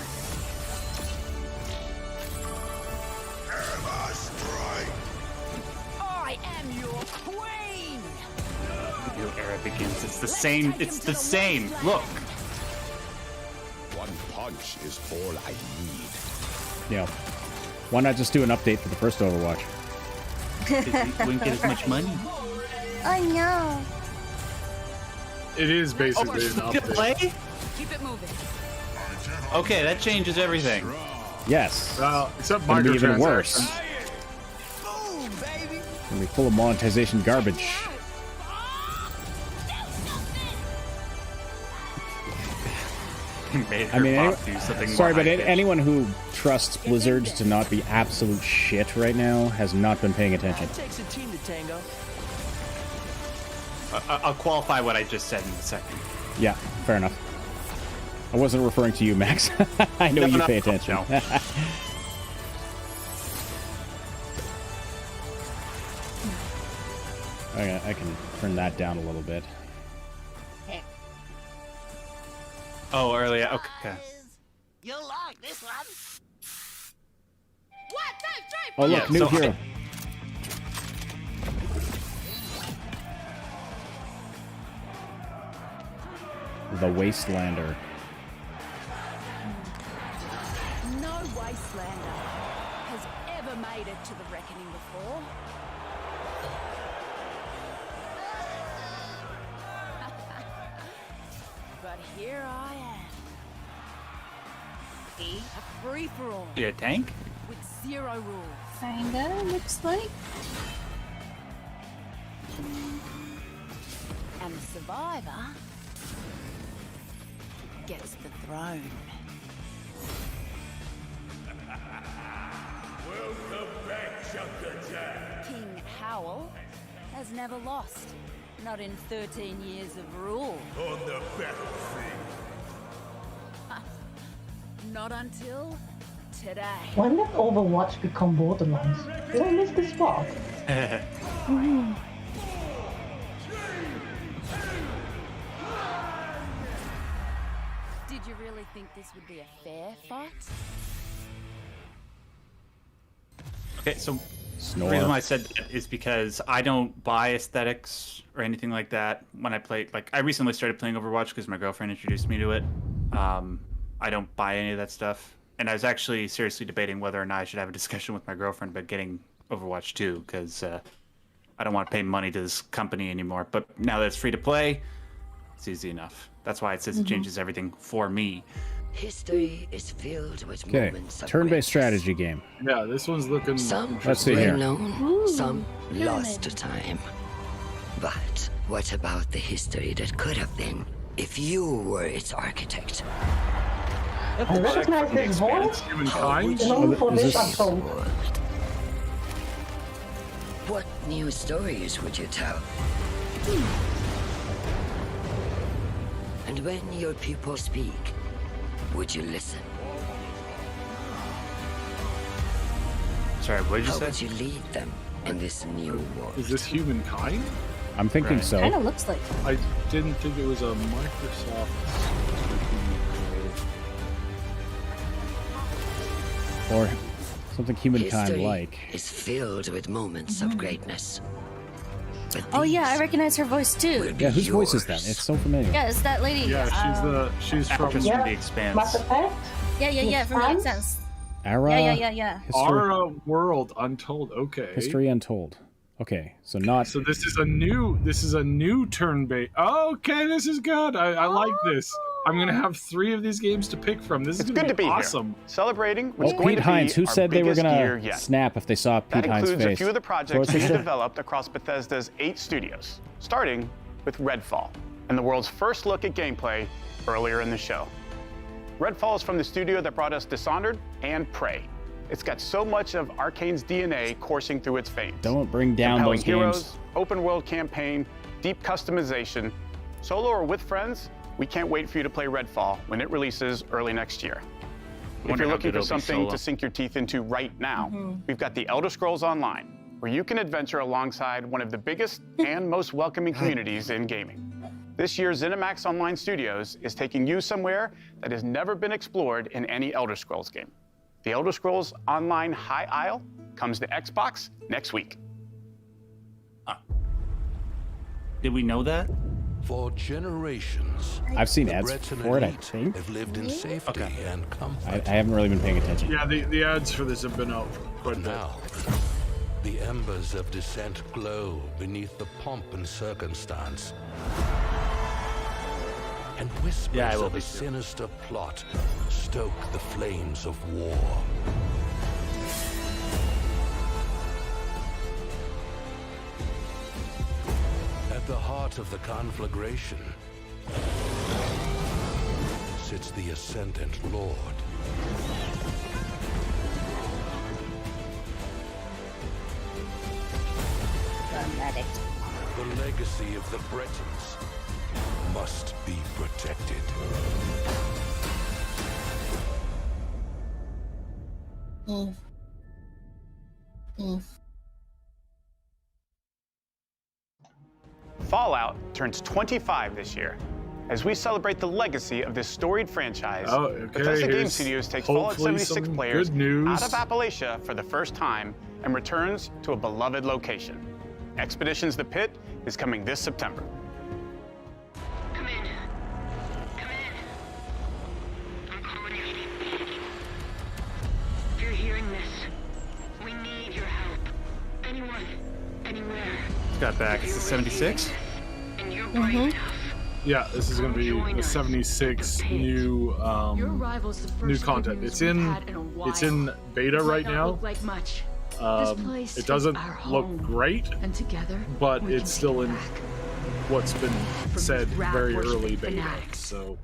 I am your queen! Your era begins. It's the same. It's the same. Look. One punch is all I need. Yeah. Why not just do an update for the first Overwatch? You wouldn't get as much money. I know. It is basically an update. Play? Keep it moving. Okay, that changes everything. Yes. Except Gonna be even worse. microtransactions. Gonna be full of monetization garbage. Made I mean, her do something sorry, more but high-pitched. anyone who trusts Blizzard to not be absolute shit right now has not been paying attention. It takes a team to tango. I'll qualify what I just said in a second. Yeah, fair enough. I wasn't referring to you, Max. I know you pay attention. No. Okay, I can turn that down a little bit. Oh, earlier. Okay. You'll like this one. 1, 2, 3. Oh, look, Yeah, new so hero. The Wastelander. No Wastelander has ever made it to the reckoning before. But here I am. A free-for-all You a tank? with 0 rules. Kinda, looks like. And the survivor gets the throne. Welcome back, Junker Jack. King Howell has never lost. Not in 13 years of rule. On the battlefield. Not until today. When did Overwatch become Borderlands? Did I miss this part? Did you really think this would be a fair fight? Okay, so Snore. the reason why I said that is because I don't buy aesthetics or anything like that when I play. Like, I recently started playing Overwatch because my girlfriend introduced me to it. I don't buy any of that stuff. And I was actually seriously debating whether or not I should have a discussion with my girlfriend about getting Overwatch 2 because I don't want to pay money to this company anymore. But now that it's free to play, it's easy enough. That's why it says it changes everything for me. History is filled with Okay, moments of turn-based strategy game. Yeah, this one's looking. Some Let's see were here. known, some lost to time. But what about the history that could have been if you were its architect? I recognize this voice. Humankind? Known for is this, this- I'm told. What new stories would you tell? And when your people speak, would you listen? Sorry, what did you How say? would you lead them in this new world? Is this humankind? I'm thinking so. Kind of looks like. I didn't think it was a Microsoft. Or something humankind like. Is filled with moments of greatness. But Oh yeah, I recognize her voice too. Yeah, whose voice is that? It's so familiar. Yeah, it's that lady. Yeah, she's from The Expanse. Mass Effect? Yeah, from the Expanse. Ara. Yeah. Ara World Untold. Okay. History Untold. Okay, so not. So this is a new turn-based. Okay, this is good. I like this. I'm gonna have 3 of these games to pick from. This is good to be awesome. Here. Celebrating what's Oh, going Pete to be Hines. Who our said they were biggest year gonna yet. snap if they saw Pete That Hines' includes face? a few of the projects Sources being said- developed across Bethesda's 8 studios, starting with Redfall, and the world's first look at gameplay earlier in the show. Redfall is from the studio that brought us Dishonored and Prey. It's got so much of Arcane's DNA coursing through its veins. Don't bring down Compelling those heroes, games. open world campaign, deep customization. Solo or with friends, we can't wait for you to play Redfall when it releases early next year. If Wonder you're how looking good for it'll be something solo. to sink your teeth into right now, we've got the Elder Scrolls Online, where you can adventure alongside one of the biggest and most welcoming communities in gaming. This year, ZeniMax Online Studios is taking you somewhere that has never been explored in any Elder Scrolls game. The Elder Scrolls Online High Isle comes to Xbox next week. Did we know that? For generations, I've seen the ads Breton for it, I elite think. have lived in safety and comfort. I haven't really been paying attention. Yeah, the ads for this have been out for quite a bit. Now, the embers of dissent glow beneath the pomp and circumstance. And whispers Yeah, I will of be a too. sinister plot stoke the flames of war. At the heart of the conflagration sits the Ascendant Lord. Dramatic. The legacy of the Bretons must be protected. Fallout turns 25 this year. As we celebrate the legacy of this storied franchise, Bethesda Game here's Studios takes Fallout hopefully 76 some players good news. out of Appalachia for the first time and returns to a beloved location. Expeditions the Pit is coming this September. Come in. Come in. I'm calling you. If you're hearing this, we need your help. Anyone, anywhere. Got back. It's the 76. And you're brave enough. Yeah, this is going to be the 76 new new content. It's in beta right now. It doesn't look great, but it's still in what's been said very early beta. So,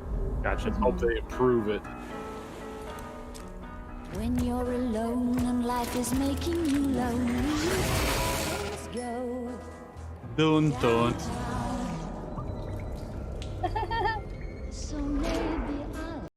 gotcha. Hope they approve it. When you're alone and life is making you lonely, let's go. Dun dun. So maybe I'll.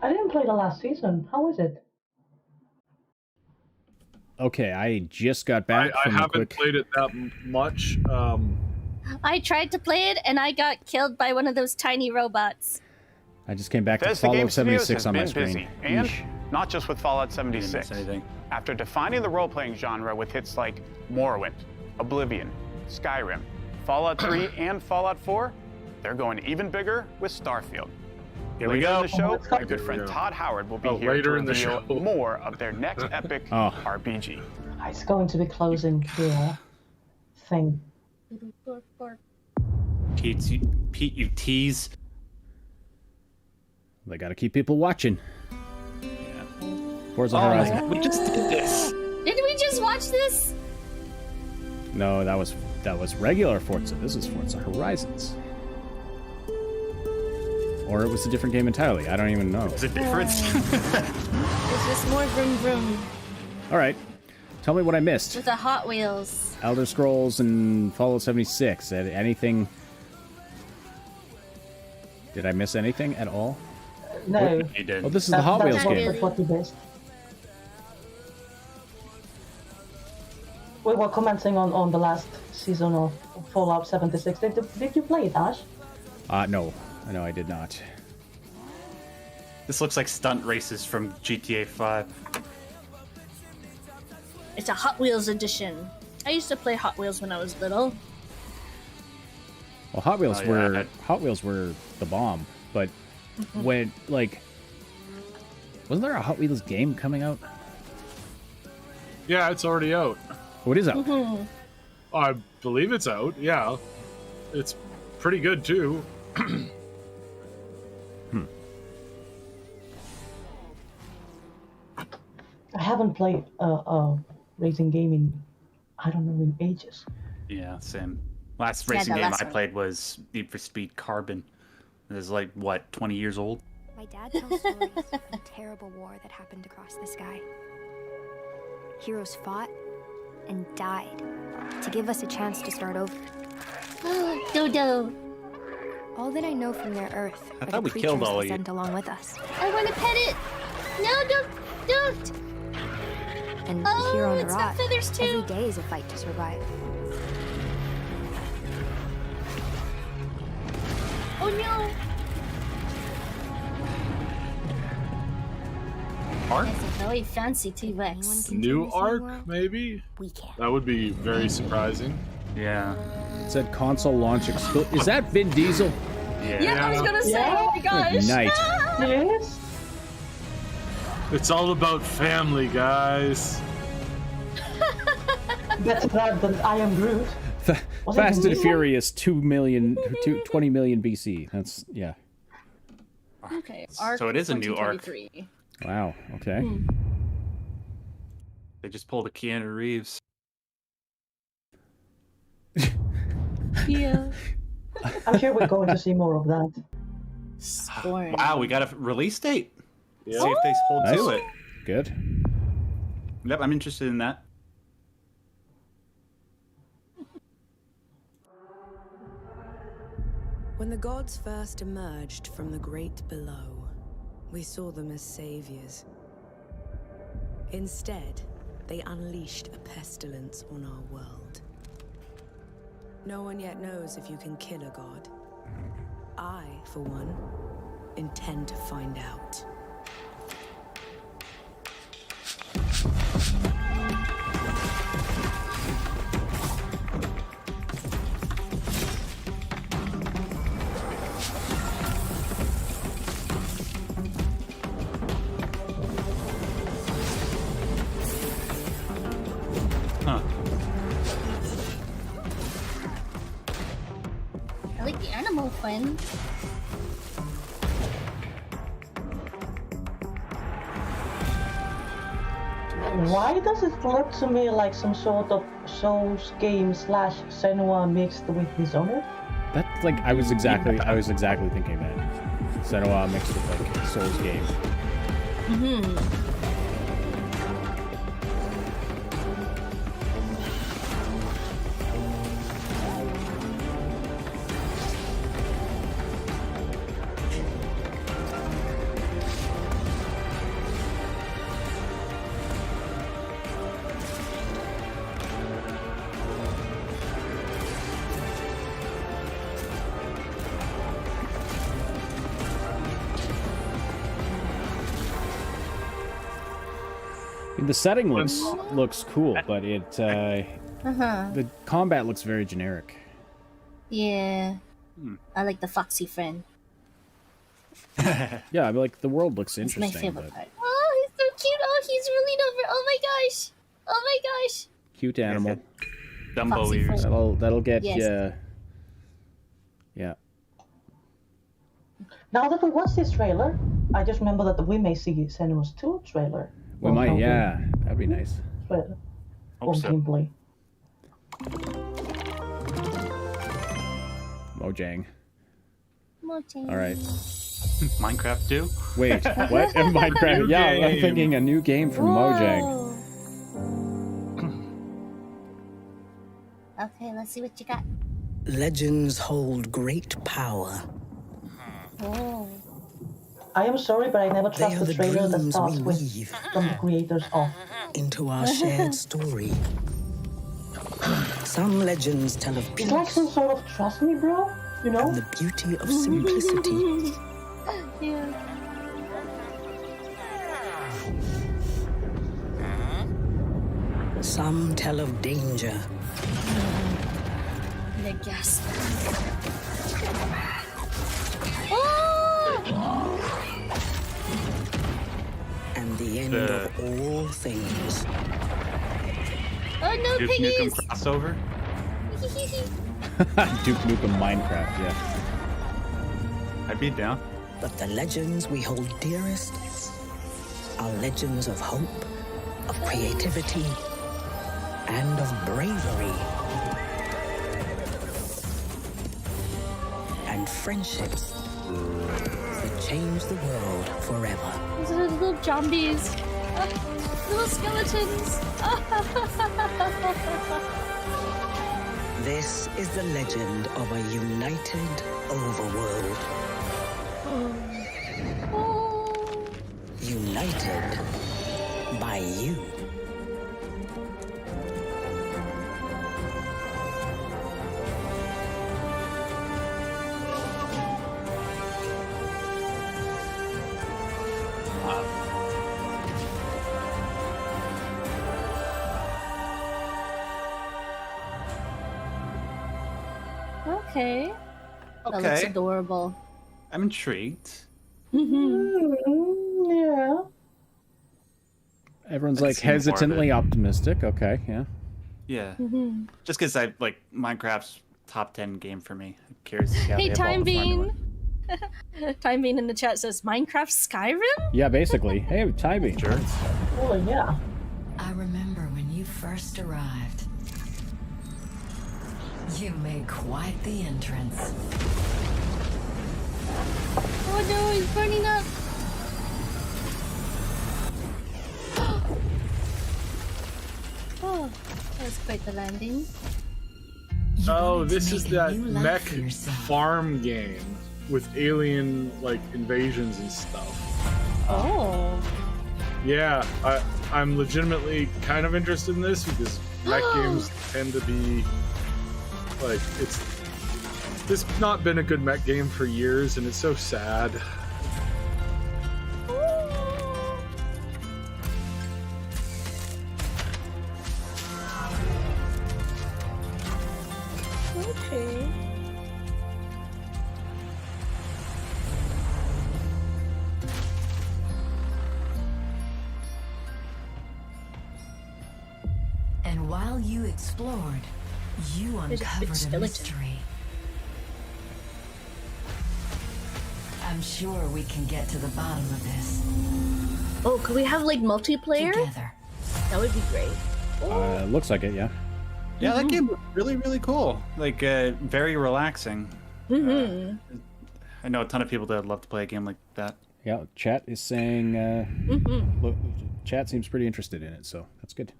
I didn't play the last season. How was it? Okay, I just got back I from a haven't quick... played it that much. I tried to play it and I got killed by one of those tiny robots. I just came back to Bethesda Fallout Game Studios 76 has on my been screen. busy, and Yeesh. not just with Fallout 76. After defining the role-playing genre with hits like Morrowind, Oblivion, Skyrim, Fallout 3, and Fallout 4, they're going even bigger with Starfield. Here we Later go. in the show, Oh, my good friend Todd Howard will be Oh, here to later in the reveal show. more of their next epic RPG. It's going to be closing the thing. Pete, you tease. They got to keep people watching. Forza Horizon. We just did this. Did we just watch this? No, that was regular Forza. This is Forza Horizons. Or it was a different game entirely. I don't even know. There's a difference. It's just more vroom vroom All right. Tell me what I missed. with the Hot Wheels. Elder Scrolls and Fallout 76. Anything? Did I miss anything at all? No. You did. Oh, this is the Hot Wheels game. That's what you missed. We were commenting on the last season of Fallout 76. Did you play it, Ash? No, I did not. This looks like stunt races from GTA 5. It's a Hot Wheels edition. I used to play Hot Wheels when I was little. Well, Hot Wheels were the bomb, but when wasn't there a Hot Wheels game coming out? Yeah, it's already out. What is out? I believe it's out. Yeah, it's pretty good too. I haven't played a racing game in, I don't know, in ages. Yeah, same. Last racing game I played was Need for Speed Carbon. It was like, what, 20 years old? My dad tells stories of a terrible war that happened across the sky. Heroes fought and died to give us a chance to start over. Dodo. All that I know from their Earth I are thought the we killed creatures all they of you. sent along with us. I want to pet it. No, don't. And Oh, here on the it's got rock, feathers too. every day is a fight to survive. Oh no. Ark? It's a very fancy T-Rex. New Ark, maybe? That would be very surprising. Yeah. It said console launch exclusive. Is that Vin Diesel? Yeah, I was gonna say. Oh my gosh. Good night. Yes. It's all about family, guys. Better that than I Am Groot. Fast and Furious 20 million BC. That's yeah. Okay. Arc So it is a new Arc. 2023. Wow. Okay. They just pulled a Keanu Reeves. Yeah. I'm sure we're going to see more of that. Wow, we got a release date. Yeah. See if they hold to it. Good. Yep, I'm interested in that. When the gods first emerged from the great below, we saw them as saviors. Instead, they unleashed a pestilence on our world. No one yet knows if you can kill a god. I, for one, intend to find out. Huh. I like the animal friend. Why does it look to me like some sort of Souls game / Senua mixed with Dishonored? That's like I was exactly thinking that. Senua mixed with like Souls game. The setting looks cool, but it the combat looks very generic. Yeah. I like the foxy friend. Yeah, I mean, like the world looks It's interesting. my favorite but part. Oh, he's so cute. Oh, he's really over. Oh my gosh. Oh my gosh. cute animal. Dumbo Foxy ears. friend. That'll get Yes. yeah. Now that we watched this trailer, I just remember that we may see Senua's 2 trailer. We might, yeah. That'd be nice. But Hope so. gameplay. Mojang. Mojang. All right. Minecraft 2? Wait, what? Minecraft? New Yeah, game. I'm thinking a new game from Mojang. Okay, let's see what you got. Legends hold great power. Oh. I am sorry, but I never They trust are the the trailer that dreams starts we with weave from the creators of. into our shared story. Some legends tell of It's peace like some sort of trust me, bro. You know? and the beauty of simplicity. Yeah. Some tell of danger The gas. Oh! and the end of all things. Oh no, Duke Nukem piggies! crossover? Duke Nukem Minecraft, yeah. I'd be down. But the legends we hold dearest are legends of hope, of creativity, and of bravery. And friendships that change the world forever. Those are little zombies. Little skeletons. This is the legend of a united overworld. United by you. Okay. That looks Okay. adorable. I'm intrigued. Yeah. Everyone's I like can see more of hesitantly it. optimistic. Okay, yeah. Yeah. Mm-hmm. Just because I like Minecraft's top 10 game for me. I'm curious to see how Hey, they evolve Time the formula. Bean. Time Bean in the chat says Minecraft Skyrim? Yeah, basically. Hey, timing. Sure. Oh, yeah. I remember when you first arrived. You made quite the entrance. Oh no, he's burning up. Oh, that was quite the landing. Oh, this is that a new life mech for yourself. farm game with alien like invasions and stuff. Oh. Yeah, I'm legitimately kind of interested in this because mech games tend to be like it's not been a good mech game for years, and it's so sad. Okay. And while you explored, you There's a big uncovered a skeleton. mystery. I'm sure we can get to the bottom of this Oh, could we have like multiplayer? together. That would be great. Looks like it, yeah. Yeah, that game was really, really cool. Like, very relaxing. Mm-hmm. I know a ton of people that would love to play a game like that. Yeah, chat is saying, look, chat seems pretty interested in it, so that's good.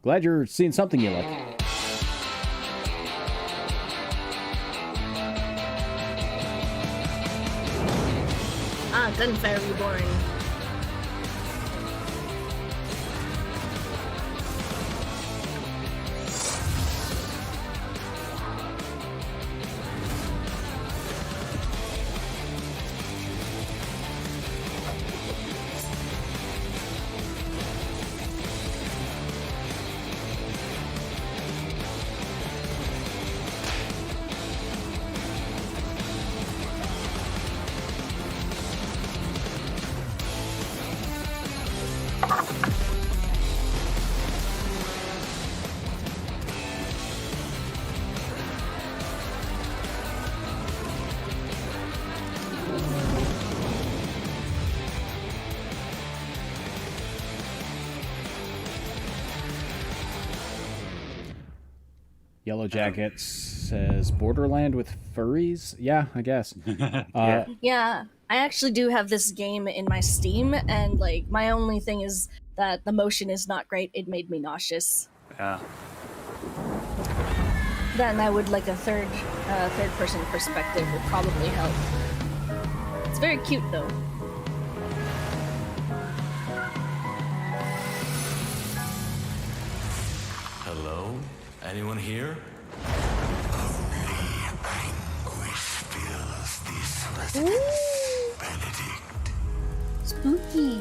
Glad you're seeing something you like. Ah, Gunfire Reborn. Yellow Jackets says Borderland with furries. Yeah, I guess. Yeah, I actually do have this game in my Steam, and like my only thing is that the motion is not great. It made me nauseous. Yeah. Then I would like a third person perspective would probably help. It's very cute though. Hello? Anyone here? Benedict. Spooky.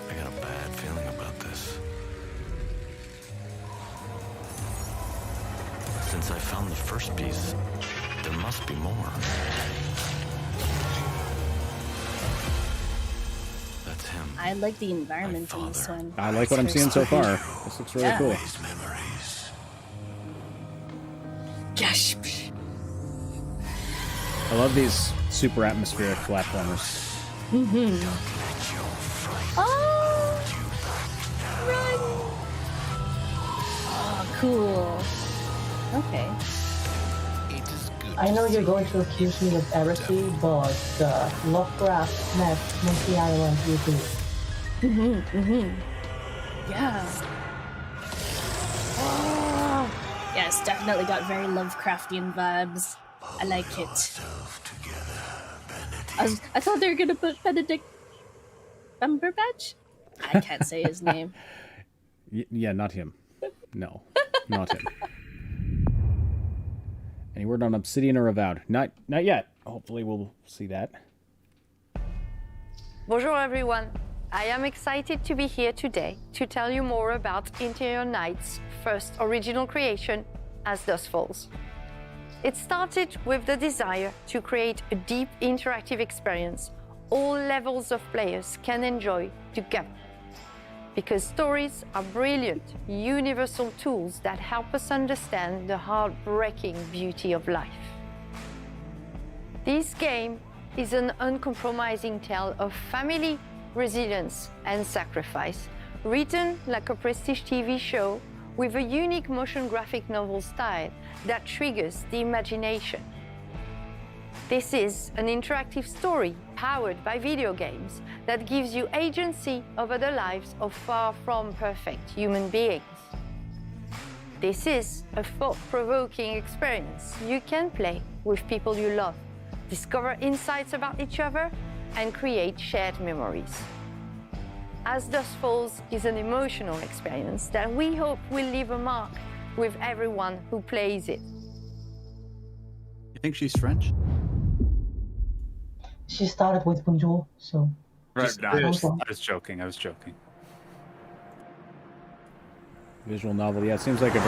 I got a bad feeling about this. Since I found the first piece, there must be more. That's him. I like the environment in this one. I like what I'm seeing so far. This looks really cool. Gosh. I love these super atmospheric platformers. Mm-hmm. Oh! Run! Oh, cool. Okay. I know you're going to accuse me of heresy, but Lovecraft met Monkey Island with me. Yeah. Oh! Yeah, it's definitely got very Lovecraftian vibes. I like it. I thought they were gonna put Benedict Cumberbatch? I can't say his name. Yeah, not him. No, not him. Any word on Obsidian or Avowed? Not yet. Hopefully we'll see that. Bonjour everyone. I am excited to be here today to tell you more about Interior Night's first original creation as Dusk Falls. It started with the desire to create a deep interactive experience all levels of players can enjoy together. Because stories are brilliant, universal tools that help us understand the heartbreaking beauty of life. This game is an uncompromising tale of family, resilience, and sacrifice, written like a prestige TV show with a unique motion graphic novel style that triggers the imagination. This is an interactive story powered by video games that gives you agency over the lives of far from perfect human beings. This is a thought-provoking experience you can play with people you love, discover insights about each other, and create shared memories. As Dusk Falls is an emotional experience that we hope will leave a mark with everyone who plays it. You think she's French? She started with bonjour, so... Right, no, I was joking. Visual novel. Yeah, it seems like a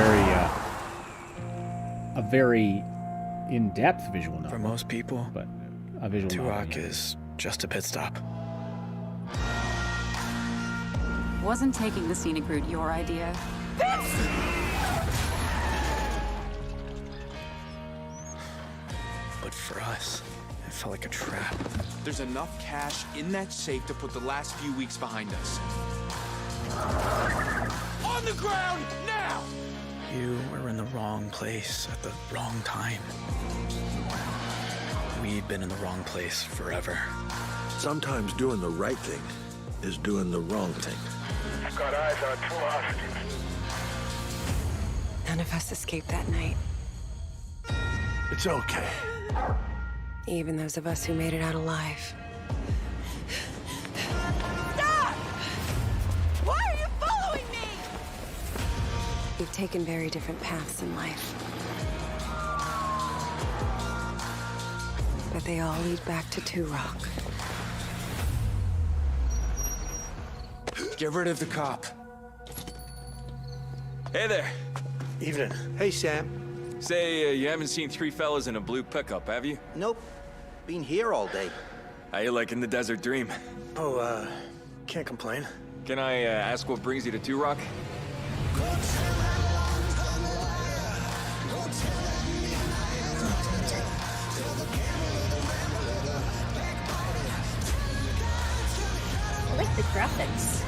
very in-depth visual novel. For most people, but a visual Turok novel, yeah. is just a pit stop. Wasn't taking the scenic route your idea? But for us, it felt like a trap. There's enough cash in that safe to put the last few weeks behind us. On the ground, now! You were in the wrong place at the wrong time. We'd been in the wrong place forever. Sometimes doing the right thing is doing the wrong thing. I've got eyes on two hostages. None of us escaped that night. It's okay. Even those of us who made it out alive. Stop! Why are you following me? We've taken very different paths in life. But they all lead back to Turok. Get rid of the cop. Hey there. Evening. Hey, Sam. Say, you haven't seen three fellas in a blue pickup, have you? Nope. Been here all day. How you liking the desert dream? Oh, can't complain. Can I ask what brings you to Turok? I like the graphics.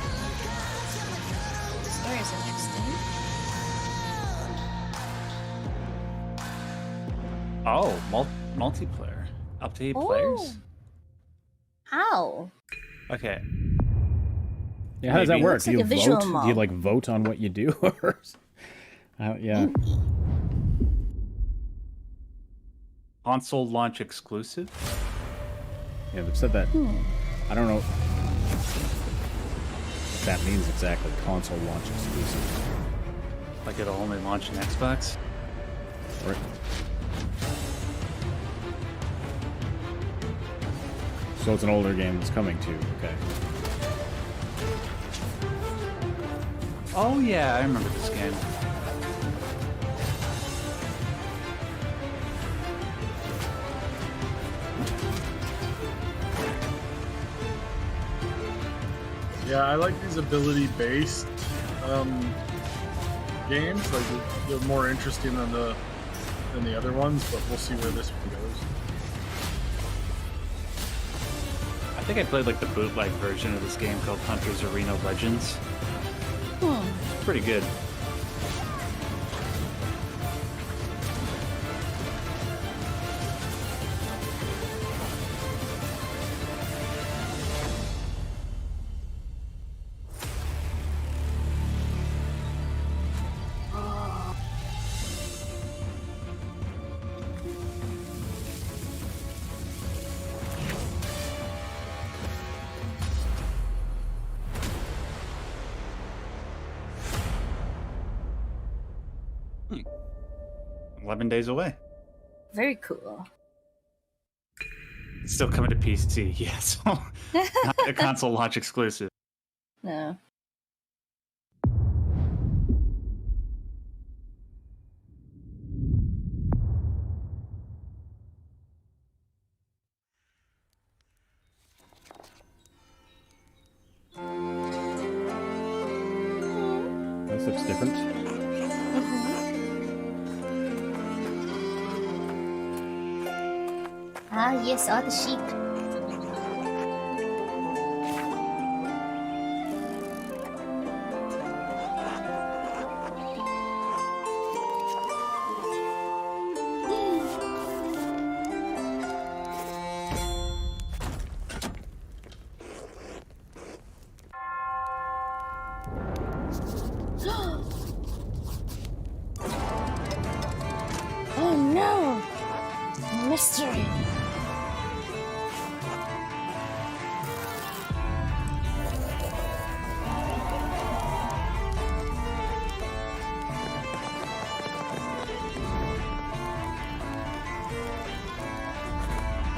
The story is interesting. Oh, multiplayer. Up to 8 players? How? Okay. Yeah, how does that work? Looks like a visual mob. Do you like vote on what you do? Yeah. Console launch exclusive? Yeah, they've said that. I don't know what that means exactly. Console launch exclusive. Like it'll only launch on Xbox? Right. So it's an older game that's coming too. Okay. Oh yeah, I remember this game. Yeah, I like these ability-based games. Like they're more interesting than the other ones, but we'll see where this one goes. I think I played like the bootleg version of this game called Hunter's Arena Legends. Pretty good. Hmm. 11 days away. Very cool. It's still coming to PC, yeah, so not a console launch exclusive. No. This looks different. Ah, yes, all the sheep. Oh no! Mystery!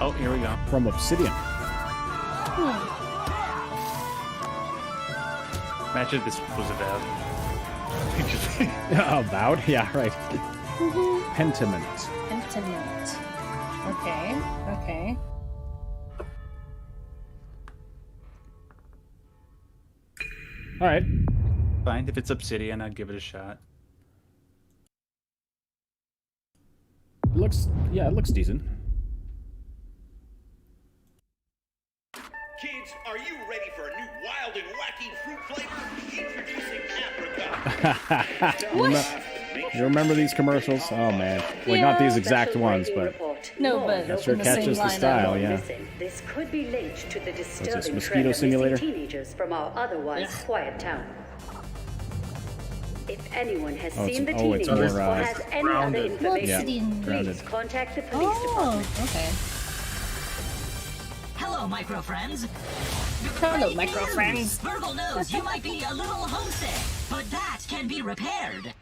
Oh, here we go. From Obsidian. Imagine if this was about. Avowed? Yeah, right. Pentiment. Pentiment. Okay, okay. Alright. Fine, if it's Obsidian, I'd give it a shot. It looks decent. Kids, are you ready for a new wild and wacky fruit flavor? Introducing Apricot. You remember these commercials? Oh man. Well, not these exact ones, but no, but that sure in the catches same the style, yeah. This could be linked to the disturbing this, trend Mosquito of Simulator? missing teenagers from our otherwise quiet town. If anyone has seen the teenagers or has any other information, please contact the police department. Okay. Hello, micro friends. Hello, micro friends. Virgil knows you might be a little homesick, but that can be repaired.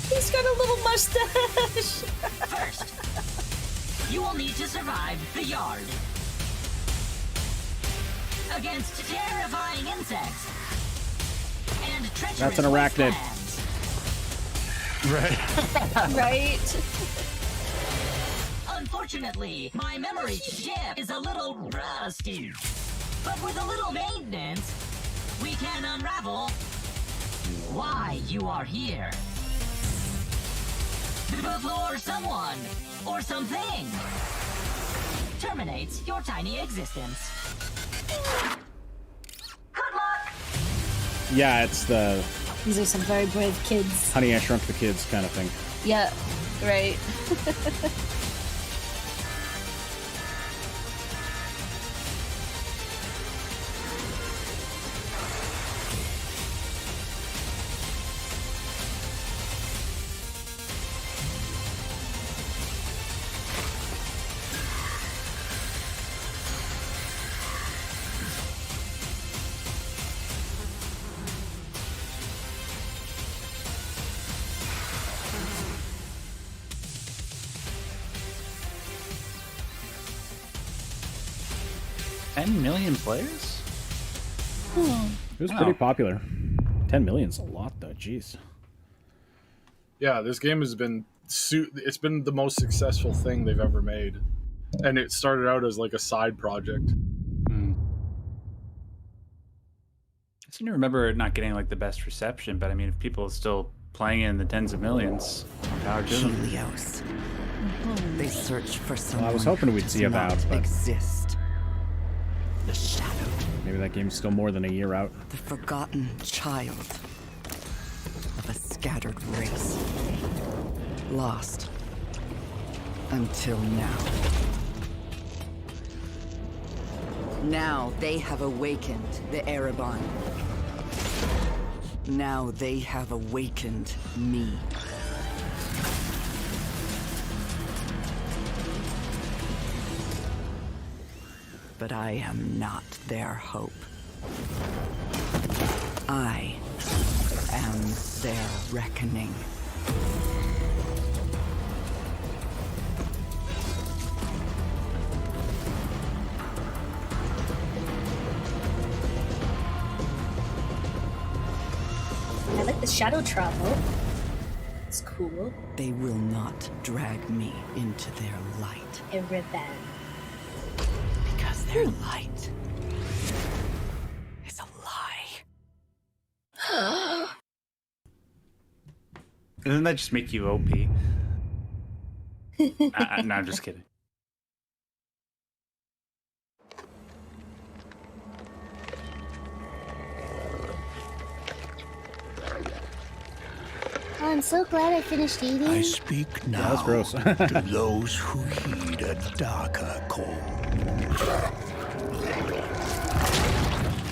He's got a little mustache. First, you will need to survive the yard against terrifying insects and treacherous That's an arachnid. Right. Right. Unfortunately, my memory chip is a little rusty. But with a little maintenance, we can unravel why you are here. Before someone or something terminates your tiny existence. Good luck! Yeah, it's the These are some very brave kids. Honey, I Shrunk the Kids kind of thing. Yeah, right. 10 million players? It was pretty popular. 10 million's a lot, though. Jeez. Yeah, this game has been it's been the most successful thing they've ever made, and it started out as like a side project. I seem to remember it not getting like the best reception, but I mean, if people are still playing it in the tens of millions, power to them. Helios. They search for someone. Well, I was hoping we'd see Avowed, but exist. The shadow. Maybe that game's still more than a year out. The forgotten child of a scattered race. Lost until now. Now they have awakened the Ereban. Now they have awakened me. But I am not their hope. I am their reckoning. I like the shadow travel. It's cool. They will not drag me into their light. Ereban. Because their light is a lie. Doesn't that just make you OP? No, I'm just kidding. Oh, I'm so glad I finished eating. I speak now that's gross. to those who heed a darker call.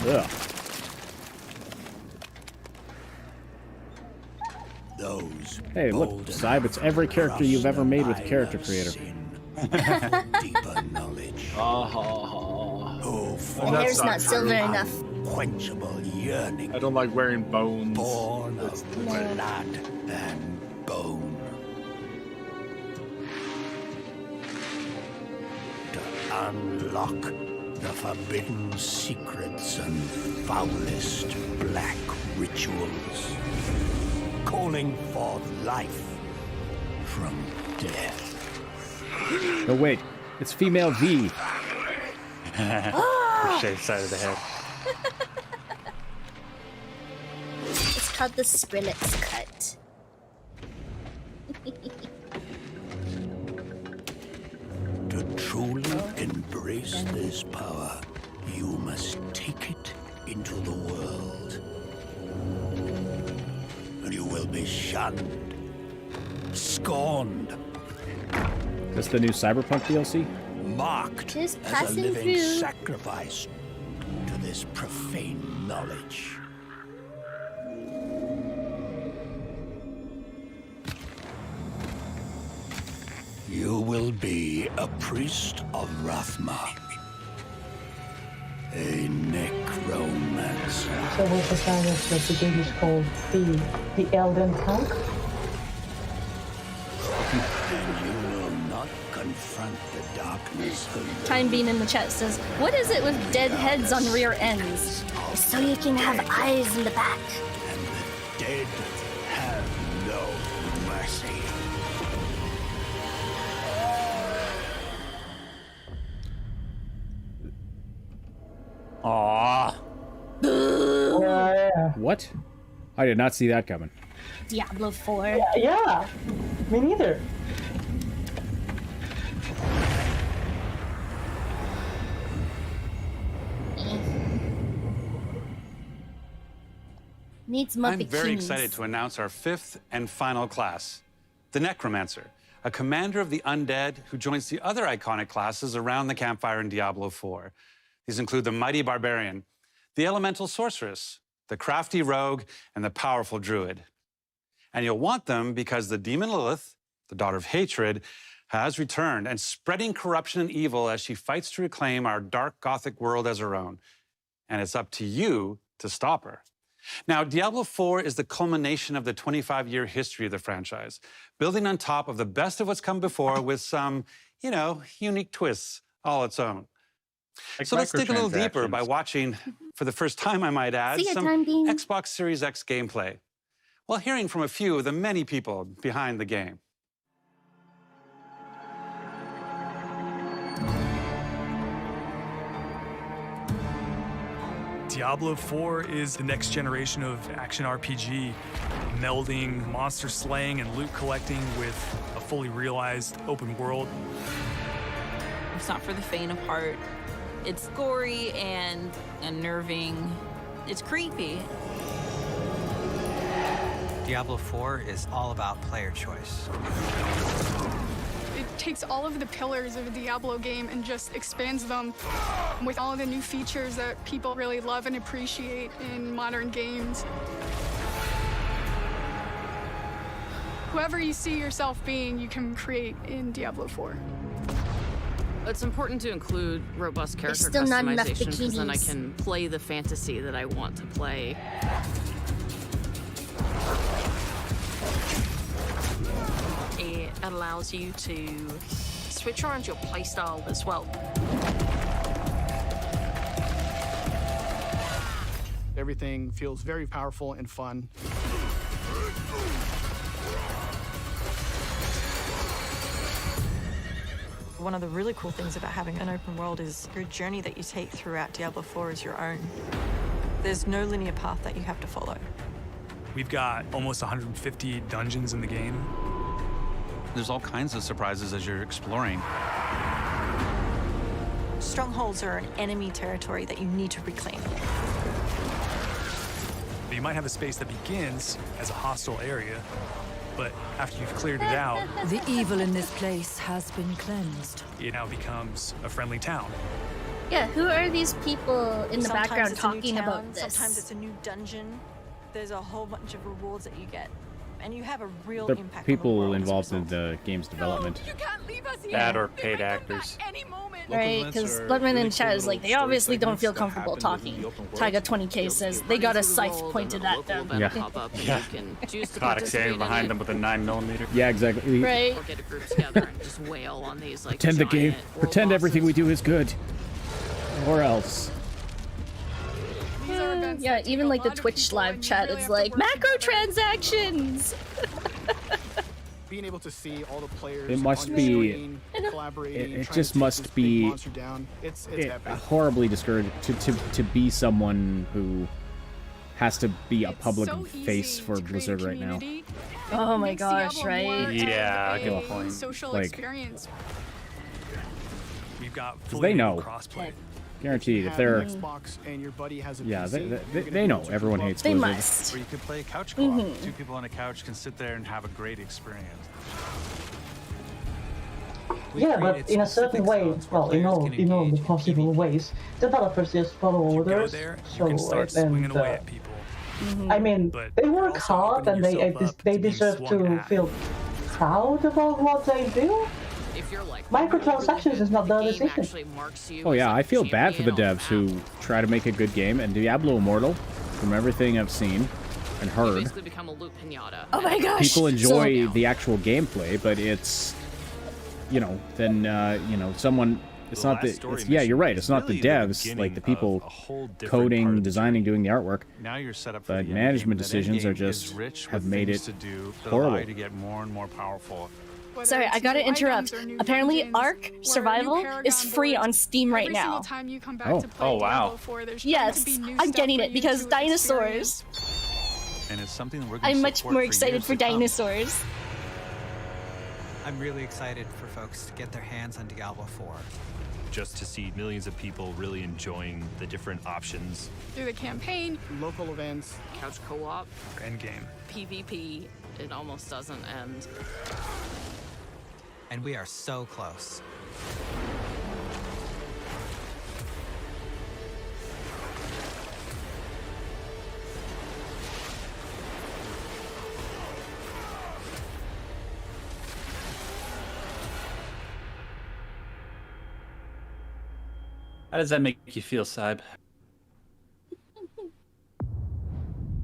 Ugh. Those Hey, look, Syb, it's every character you've ever made with Character Creator. deeper knowledge. Oh, My hair's not silver enough. Unquenchable yearning. I don't like wearing bones. Born of blood and bone. To unlock the forbidden secrets and foulest black rituals. Calling forth life from death. Oh, wait. It's female V. Shaved side of the head. It's called the Skrillex cut. To truly embrace this power, you must take it into the world. And you will be shunned, scorned, Is this the new Cyberpunk DLC? marked Just as a passing living through. sacrifice to this profane knowledge. You will be a priest of Rathma. A necromancer. So what's the kind of the game is called? The Elden Tank? And you will not confront the darkness alone. Time Bean in the chat says, what is it with dead heads on rear ends? So you can have eyes in the back. And the dead have no mercy. Aww. What? I did not see that coming. Diablo 4. Yeah, me neither. Needs more I'm very bikinis. excited to announce our fifth and final class, the Necromancer, a commander of the undead who joins the other iconic classes around the campfire in Diablo 4. These include the mighty barbarian, the elemental sorceress, the crafty rogue, and the powerful druid. And you'll want them because the demon Lilith, the daughter of hatred, has returned and spreading corruption and evil as she fights to reclaim our dark Gothic world as her own. And it's up to you to stop her. Now, Diablo 4 is the culmination of the 25-year history of the franchise, building on top of the best of what's come before with some, unique twists all its own. So let's dig a little deeper by watching, for the first time I might add, See ya, some Time Bean. Xbox Series X gameplay, while hearing from a few of the many people behind the game. Diablo 4 is the next generation of action RPG, melding monster slaying and loot collecting with a fully realized open world. It's not for the faint of heart. It's gory and unnerving. It's creepy. Diablo 4 is all about player choice. It takes all of the pillars of a Diablo game and just expands them with all of the new features that people really love and appreciate in modern games. Whoever you see yourself being, you can create in Diablo 4. It's important to include robust character still not enough customization because then I bikinis. can play the fantasy that I want to play. It allows you to switch around your playstyle as well. Everything feels very powerful and fun. One of the really cool things about having an open world is your journey that you take throughout Diablo 4 is your own. There's no linear path that you have to follow. We've got almost 150 dungeons in the game. There's all kinds of surprises as you're exploring. Strongholds are an enemy territory that you need to reclaim. You might have a space that begins as a hostile area, but after you've cleared it out, The evil in this place has been cleansed. it now becomes a friendly town. Yeah, who are these people in the Sometimes background it's a new talking town, about this? Sometimes it's a new dungeon. There's a whole bunch of rewards that you get. And you have a real The impact on the people world as a involved in result. the game's development. That or paid actors. Right, because Bloodman in chat is like, they obviously don't feel comfortable talking. Tyga 20k says they got a scythe pointed at them. Yeah. Yeah. Kotick standing behind them with a 9mm. Yeah, exactly. Right. Or get a group together and just wail on these like Pretend the game. giant Pretend everything we do is good, or else. Yeah, even like the Twitch live chat is like, macrotransactions! Being able to see all the players It must on be. your screen, It collaborating, trying just to take must this big be. monster down. It's epic. Horribly discouraged to be someone who has to be a public face for Blizzard right now. Oh my gosh, right? Yeah, good good point. Social Like, experience. We've got because they know, crossplay. guaranteed, if Have they're, an Xbox and your buddy has a yeah, PC, they you're gonna they be know able to everyone keep hates up. They Blizzard. must. Or you could play couch co-op. Mhm. Two people on a couch can sit there and have a great experience. Yeah, but in a certain way, well, in all the possible ways, developers just follow orders. I mean, they work hard and they deserve to feel proud about what they do. If you're like Microtransactions is not their game decision. actually marks you Oh yeah, as I a feel bad for the champion devs who try to make a good game, and Diablo Immortal, from everything I've seen and You heard, basically become a loot pinata. Oh my gosh! people enjoy the actual gameplay, but it's, then someone. It's not the. It's, yeah, you're right. It's not the devs, like the people coding, designing, doing the artwork. Now you're set up for But the management endgame. That decisions are endgame is just rich have with made things it to do that horrible. allow you to get more and more powerful. Sorry, I gotta interrupt. Apparently, Ark Survival is free on Steam right now. Oh wow. Yes, I'm getting it because dinosaurs. And it's something that we're going I'm to much more excited for dinosaurs. I'm really excited for folks to get their hands on Diablo 4. Just to see millions of people really enjoying the different options. Through the campaign, local events, couch co-op, endgame, PvP, it almost doesn't end. And we are so close. How does that make you feel, Syb?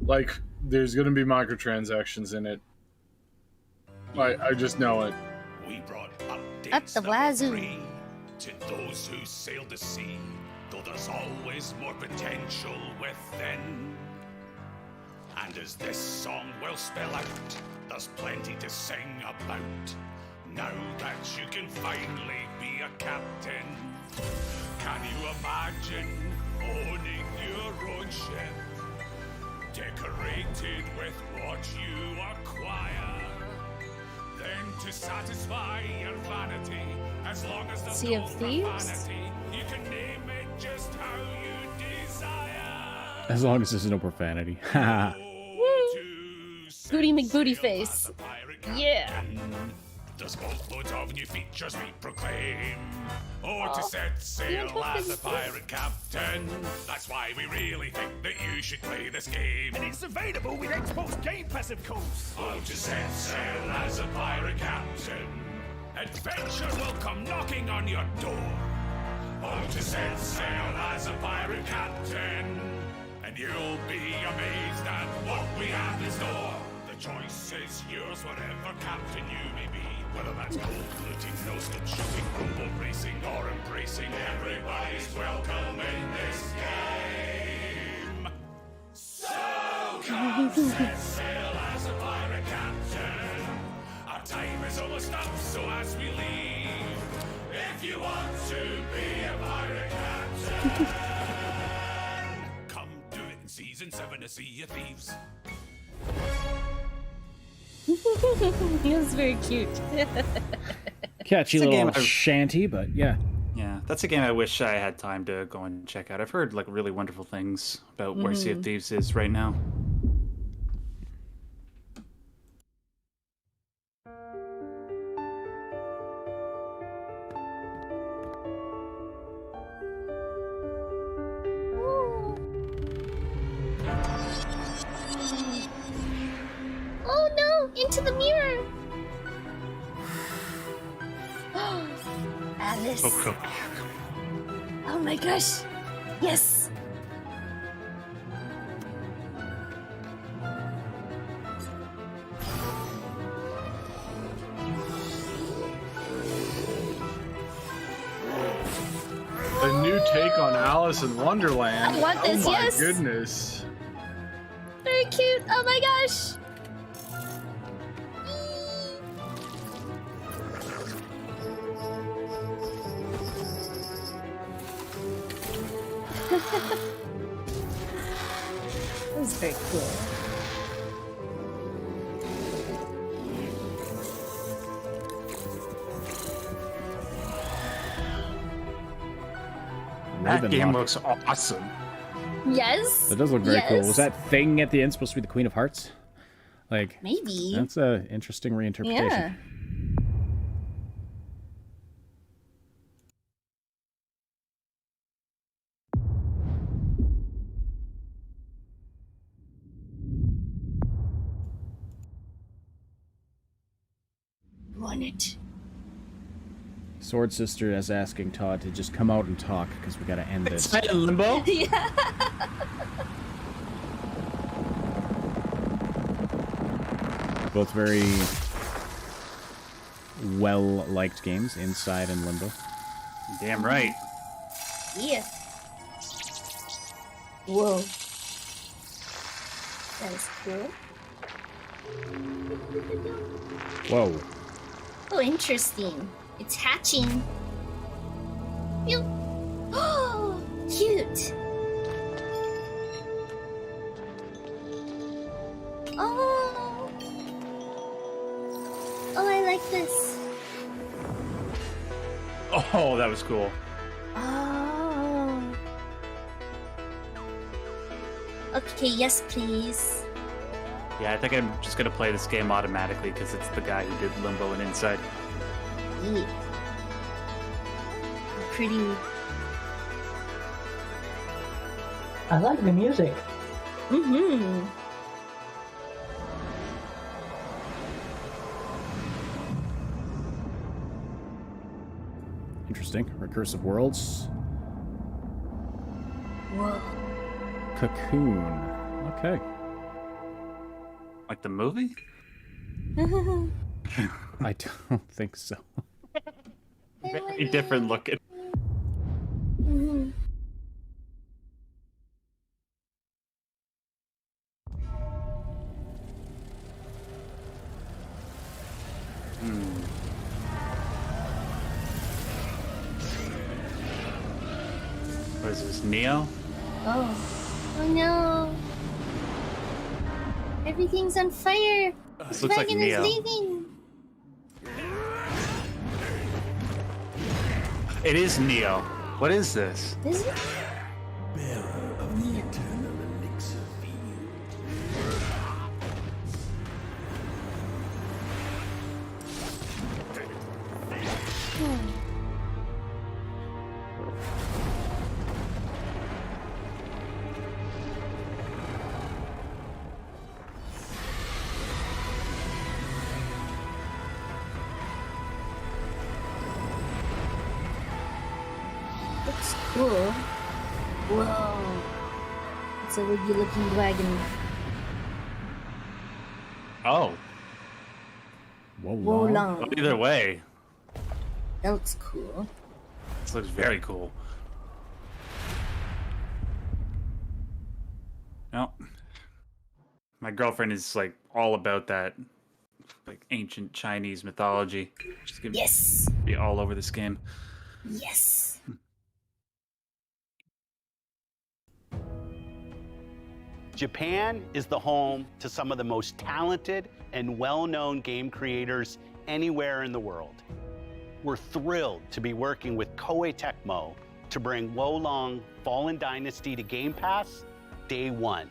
Like, there's gonna be microtransactions in it. I just know it. Up the wazoo. to those who sail the sea, though there's always more potential within. And as this song will spell out, there's plenty to sing about. Now that you can finally be a captain, can you imagine owning your own ship, decorated with what you acquire? Then to satisfy your vanity, as long as there's Sea no of Thieves? profanity, you can name it just how you desire. As long as there's no profanity. Booty McBooty face. Yeah. There's boatloads of new features we proclaim. Or to set sail as a pirate captain. That's why we really think that you should play this game. And it's available with Xbox Game Pass, of course. Or to set sail as a pirate captain. Adventure will come knocking on your door. Or to set sail as a pirate captain. And you'll be amazed at what we have in store. The choice is yours, whatever captain you may be. Whether that's cold-looting, no-scope shooting, robot racing, or embracing, everybody's welcome in this game. So come set sail as a pirate captain. Our time is almost up, so as we leave, if you want to be a pirate captain, come do it in Season 7 of Sea of Thieves. He was very cute. Catchy little shanty, but yeah. Yeah, that's a game I wish I had time to go and check out. I've heard like really wonderful things about where Sea of Thieves is right now. Oh no! Into the mirror! Alice. Okay. Oh my gosh! Yes! A new take on Alice in Wonderland. I want this, oh my yes. goodness. Very cute! Oh my gosh! That was very cool. That game looks awesome. Yes. That does look very cool. yes. Was that thing at the end supposed to be the Queen of Hearts? Like Maybe. That's a interesting reinterpretation. Yeah. Want it. Sword Sister is asking Todd to just come out and talk because we got to end this. Inside in limbo? Yeah. Both very well-liked games, Inside and Limbo. Damn right. Yeah. Whoa. That is cool. Whoa. Oh, interesting. It's hatching. Pew. Oh, cute. Oh. Oh, I like this. Oh, that was cool. Oh. Okay, yes, please. Yeah, I think I'm just gonna play this game automatically because it's the guy who did Limbo and Inside. Yeah. Pretty. I like the music. Mm-hmm. Interesting. Recursive worlds. Whoa. Cocoon. Okay. Like the movie? I don't think so. Very different looking. What is this, Neo? Oh no. Everything's on fire. This looks like Dragon is Neo. leaving. It is Neo. What is this? Is it? Bearer of the eternal elixir Looks cool. Whoa. It's a wiggy looking dragon. Oh. Whoa long. Either way, That looks cool. this looks very cool. No. My girlfriend is like all about that like ancient Chinese mythology. She's gonna Yes. be all over this game. Yes. Japan is the home to some of the most talented and well-known game creators anywhere in the world. We're thrilled to be working with Koei Tecmo to bring Wolong Fallen Dynasty to Game Pass day one.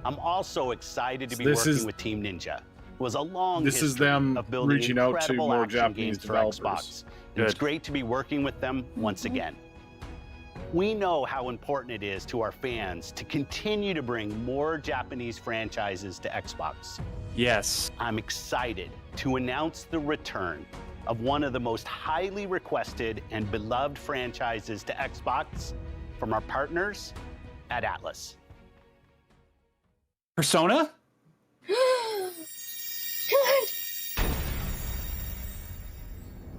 I'm also excited to be working with Team Ninja, who has a long history of building reaching out to incredible more action Japanese games for developers. Xbox. And it's great to be working with them once again. We know how important it is to our fans to continue to bring more Japanese franchises to Xbox. Yes. I'm excited to announce the return of one of the most highly requested and beloved franchises to Xbox from our partners at Atlas. Persona?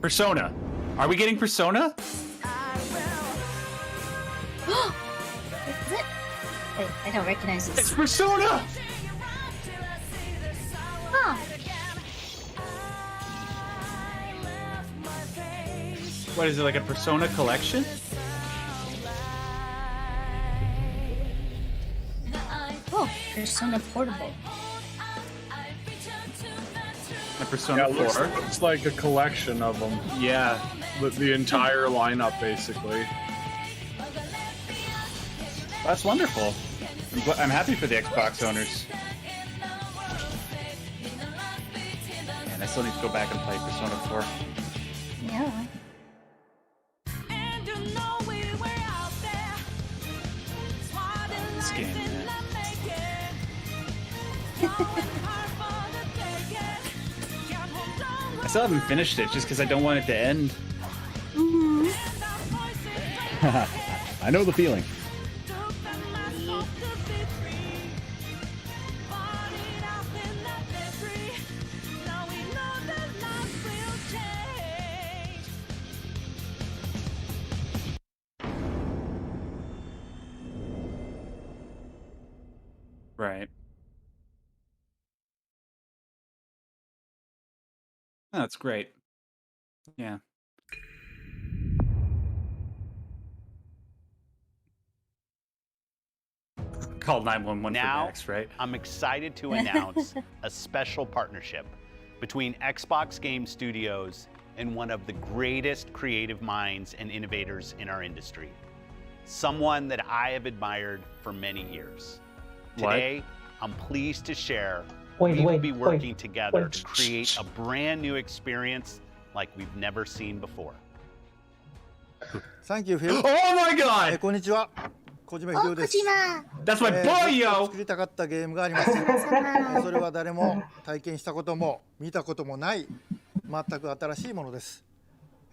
Persona. Are we getting Persona? Is it? Wait, I don't recognize this. It's Persona! Oh. What is it, like a Persona collection? Oh, Persona Portable. A Persona 4. Looks like a collection of them. Yeah. The entire lineup, basically. That's wonderful. I'm happy for the Xbox owners. And I still need to go back and play Persona 4. Yeah. This game, man. I still haven't finished it just because I don't want it to end. I know the feeling. Right. Oh, that's great. Yeah. Call 911 Now, for Max, right? I'm excited to announce a special partnership between Xbox Game Studios and one of the greatest creative minds and innovators in our industry. Someone that I have admired for many years. Today, I'm pleased to share we will be working together to create a brand new experience like we've never seen before. Thank you, Phil. Oh my God! こんにちは。小島秀夫です。That's my boy, yo! 作りたかったゲームがあります。それは誰も体験したことも見たこともない全く新しいものです。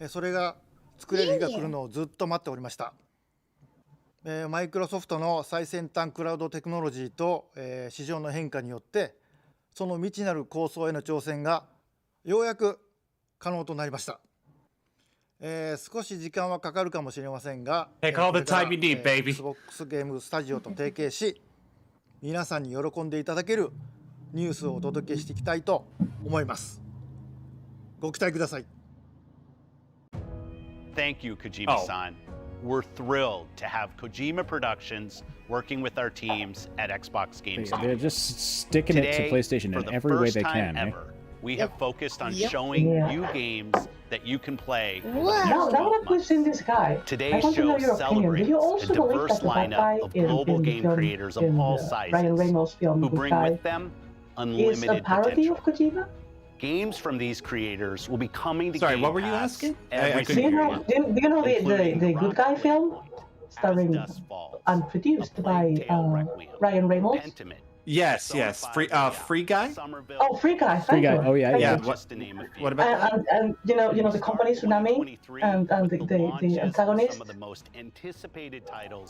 それが作れる日が来るのをずっと待っておりました。マイクロソフトの最先端クラウドテクノロジーと、市場の変化によってその未知なる構想への挑戦がようやく可能となりました。少し時間はかかるかもしれませんが、Take all the time you need, baby. Xbox ゲームスタジオと提携し、皆さんに喜んでいただけるニュースをお届けしていきたいと思います。ご期待ください。Thank you, Kojima-san. we're thrilled to have Kojima Productions working with our teams at Xbox Game Studios. They're just sticking it to PlayStation in every way they can. Ever, we have focused on showing you games that you can play. Now that we've seen this guy, Today's I want to know show your opinion. Do celebrates you a also believe diverse that the bad guy lineup of global game creators of all sizes Ryan Reynolds film, who Good bring Guy, with them is a unlimited parody potential. of Kojima? Games from these creators will be coming to Sorry, Game what were you Pass asking? every Do you know, do you know the Good Guy film? Starring and produced by Ryan Reynolds? Yes, Free Guy? Oh, Free Guy. Free Guy. Oh, yeah, yeah. What about that? And you know the company Tsunami and the antagonist.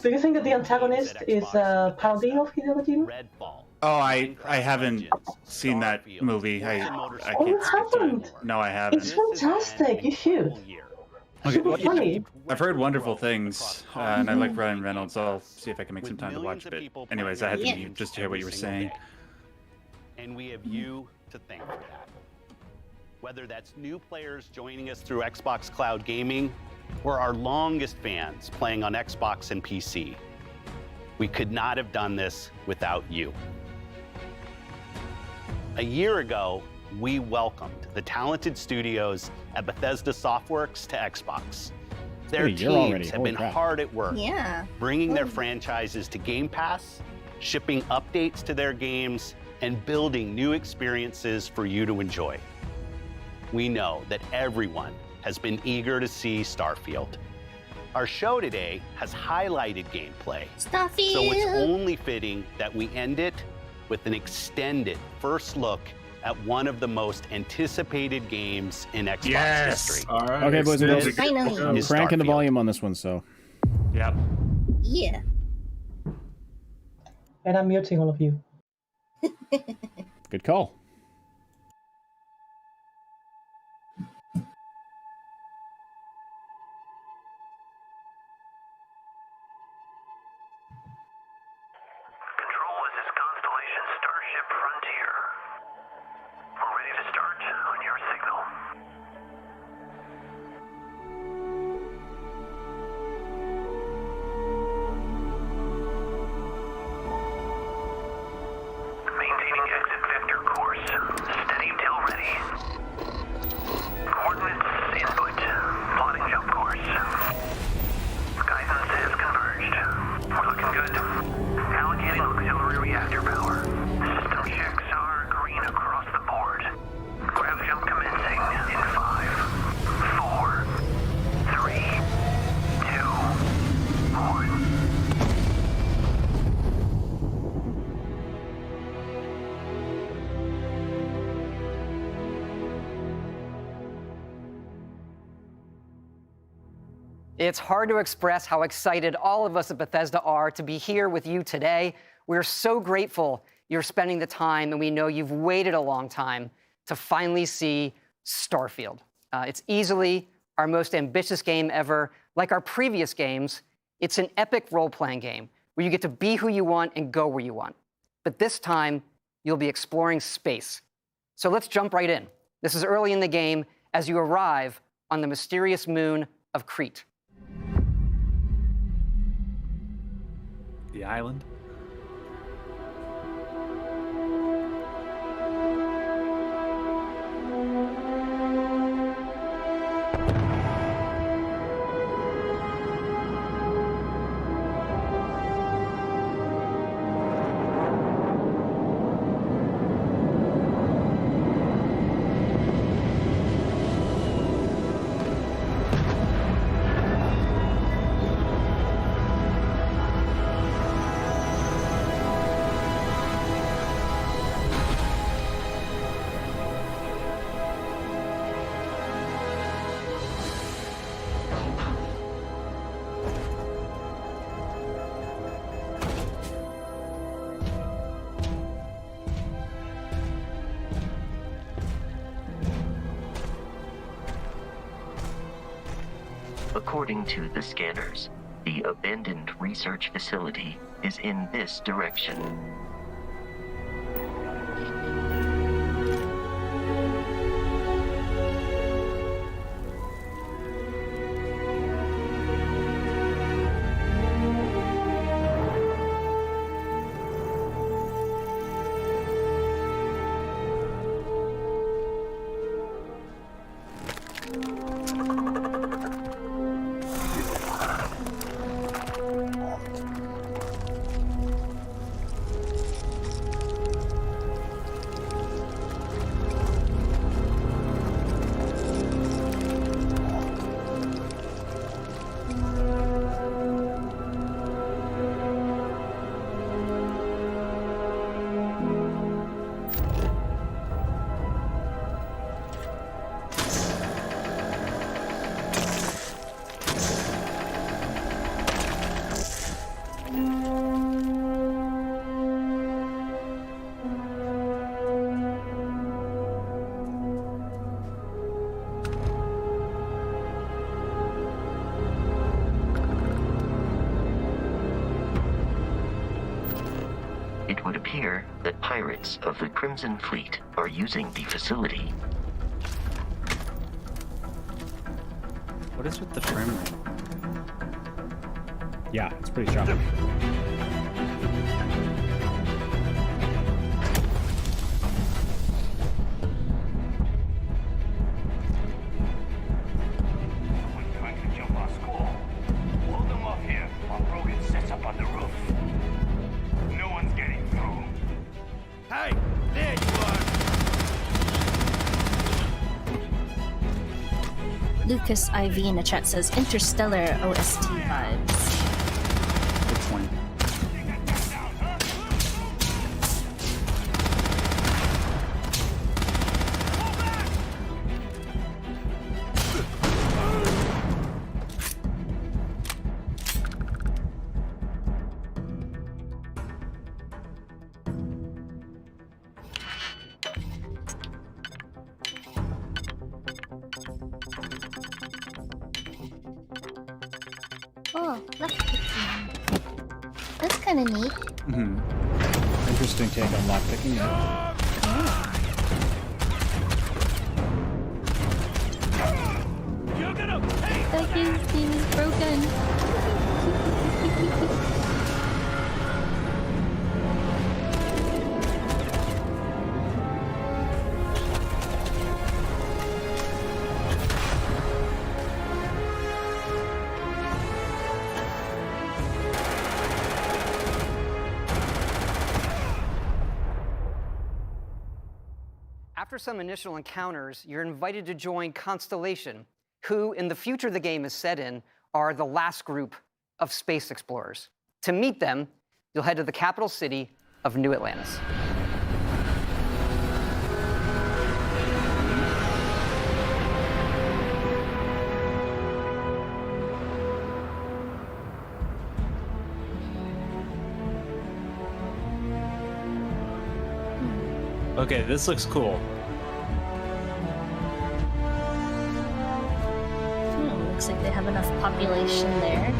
Do you think that the antagonist is a parody of Hideo Kojima? Oh, I haven't seen that movie. I Oh, you can't speak to haven't? it. No, I haven't. It's fantastic. You should. Super funny. I've heard wonderful things, and I like Ryan Reynolds. I'll see if I can make some time to watch it. But anyways, I had to mute just to hear what you were saying. And we have you to thank for that. Whether that's new players joining us through Xbox Cloud Gaming, or our longest fans playing on Xbox and PC, we could not have done this without you. A year ago, we welcomed the talented studios at Bethesda Softworks to Xbox. Their teams have been hard at work, bringing their franchises to Game Pass, shipping updates to their games, and building new experiences for you to enjoy. We know that everyone has been eager to see Starfield. Our show today has highlighted gameplay, Starfield. so it's only fitting that we end it with an extended first look at one of the most anticipated games in Xbox history. All right. Okay, boys and girls. Finally. I'm cranking the volume on this one, so. Yep. Yeah. And I'm muting all of you. Good call. Control, this is Constellation Starship Frontier. We're ready to start on your signal. Maintaining exit vector course. Steady till ready. Coordinates input. Plotting jump course. Guidance is converged. We're looking good. Allocating auxiliary reactor power. System checks are green across the board. Grav jump commencing in 5, 4, 3, 2, 1. It's hard to express how excited all of us at Bethesda are to be here with you today. We're so grateful you're spending the time, and we know you've waited a long time to finally see Starfield. It's easily our most ambitious game ever. Like our previous games, it's an epic role-playing game where you get to be who you want and go where you want. But this time, you'll be exploring space. So let's jump right in. This is early in the game as you arrive on the mysterious moon of Crete. The island. According to the scanners, the abandoned research facility is in this direction. would appear that pirates of the Crimson Fleet are using the facility. What is with the frame rate? Yeah, it's pretty shocking. Lucas IV in the chat says Interstellar OST vibes. Which one? Oh, lockpicking. That's kind of neat. Interesting take on lockpicking. Yeah. You're gonna pay. That game is broken. After some initial encounters, you're invited to join Constellation, who, in the future the game is set in, are the last group of space explorers. To meet them, you'll head to the capital city of New Atlantis. Okay, this looks cool. Looks like they have enough population there.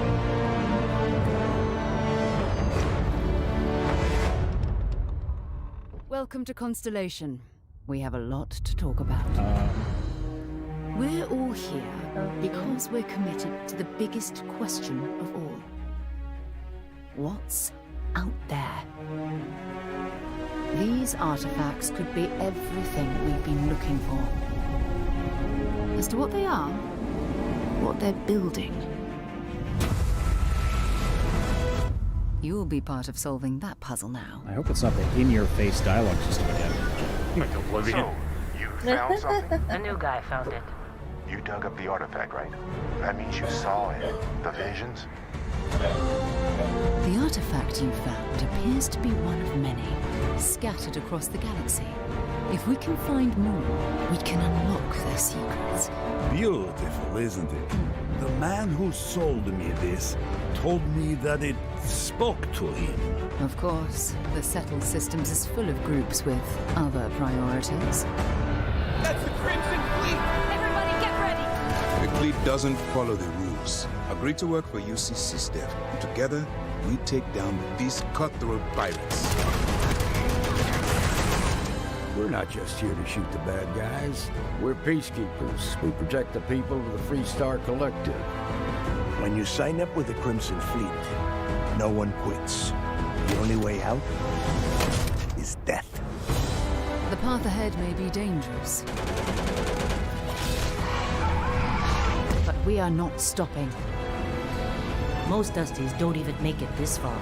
Welcome to Constellation. We have a lot to talk about. We're all here because we're committed to the biggest question of all. What's out there? These artifacts could be everything we've been looking for. As to what they are, what they're building, you'll be part of solving that puzzle now. I hope it's not the in-your-face dialogue system again. Like Oblivion. So, you found something? The new guy found it. You dug up the artifact, right? That means you saw it. The visions? The artifact you found appears to be one of many, scattered across the galaxy. If we can find more, we can unlock their secrets. Beautiful, isn't it? The man who sold me this told me that it spoke to him. Of course, the settled systems is full of groups with other priorities. That's the Crimson Fleet! Everybody get ready! The fleet doesn't follow the rules. Agree to work for UCC staff. Together, we take down these cutthroat pirates. We're not just here to shoot the bad guys. We're peacekeepers. We protect the people of the Free Star Collective. When you sign up with the Crimson Fleet, no one quits. The only way out is death. The path ahead may be dangerous, but we are not stopping. Most Dusties don't even make it this far.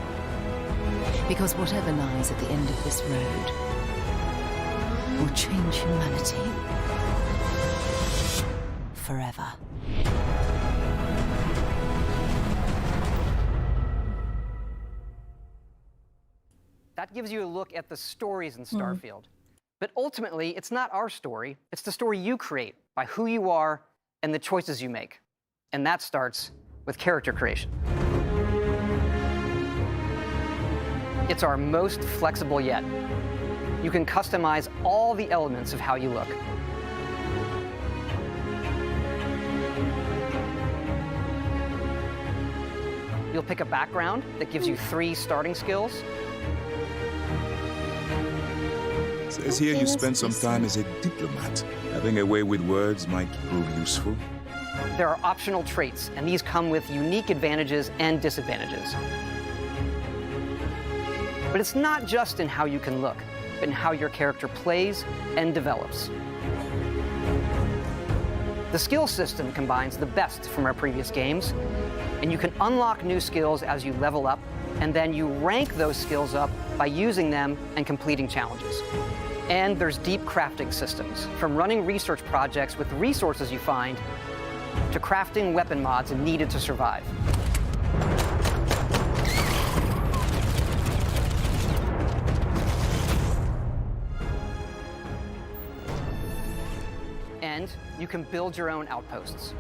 Because whatever lies at the end of this road will change humanity forever. That gives you a look at the stories in Starfield. But ultimately, it's not our story. It's the story you create by who you are and the choices you make. And that starts with character creation. It's our most flexible yet. You can customize all the elements of how you look. You'll pick a background that gives you 3 starting skills. Says here you spent some time as a diplomat. Having a way with words might prove useful. There are optional traits, and these come with unique advantages and disadvantages. But it's not just in how you can look, but in how your character plays and develops. The skill system combines the best from our previous games, and you can unlock new skills as you level up, and then you rank those skills up by using them and completing challenges. And there's deep crafting systems, from running research projects with the resources you find, to crafting weapon mods needed to survive. And you can build your own outposts.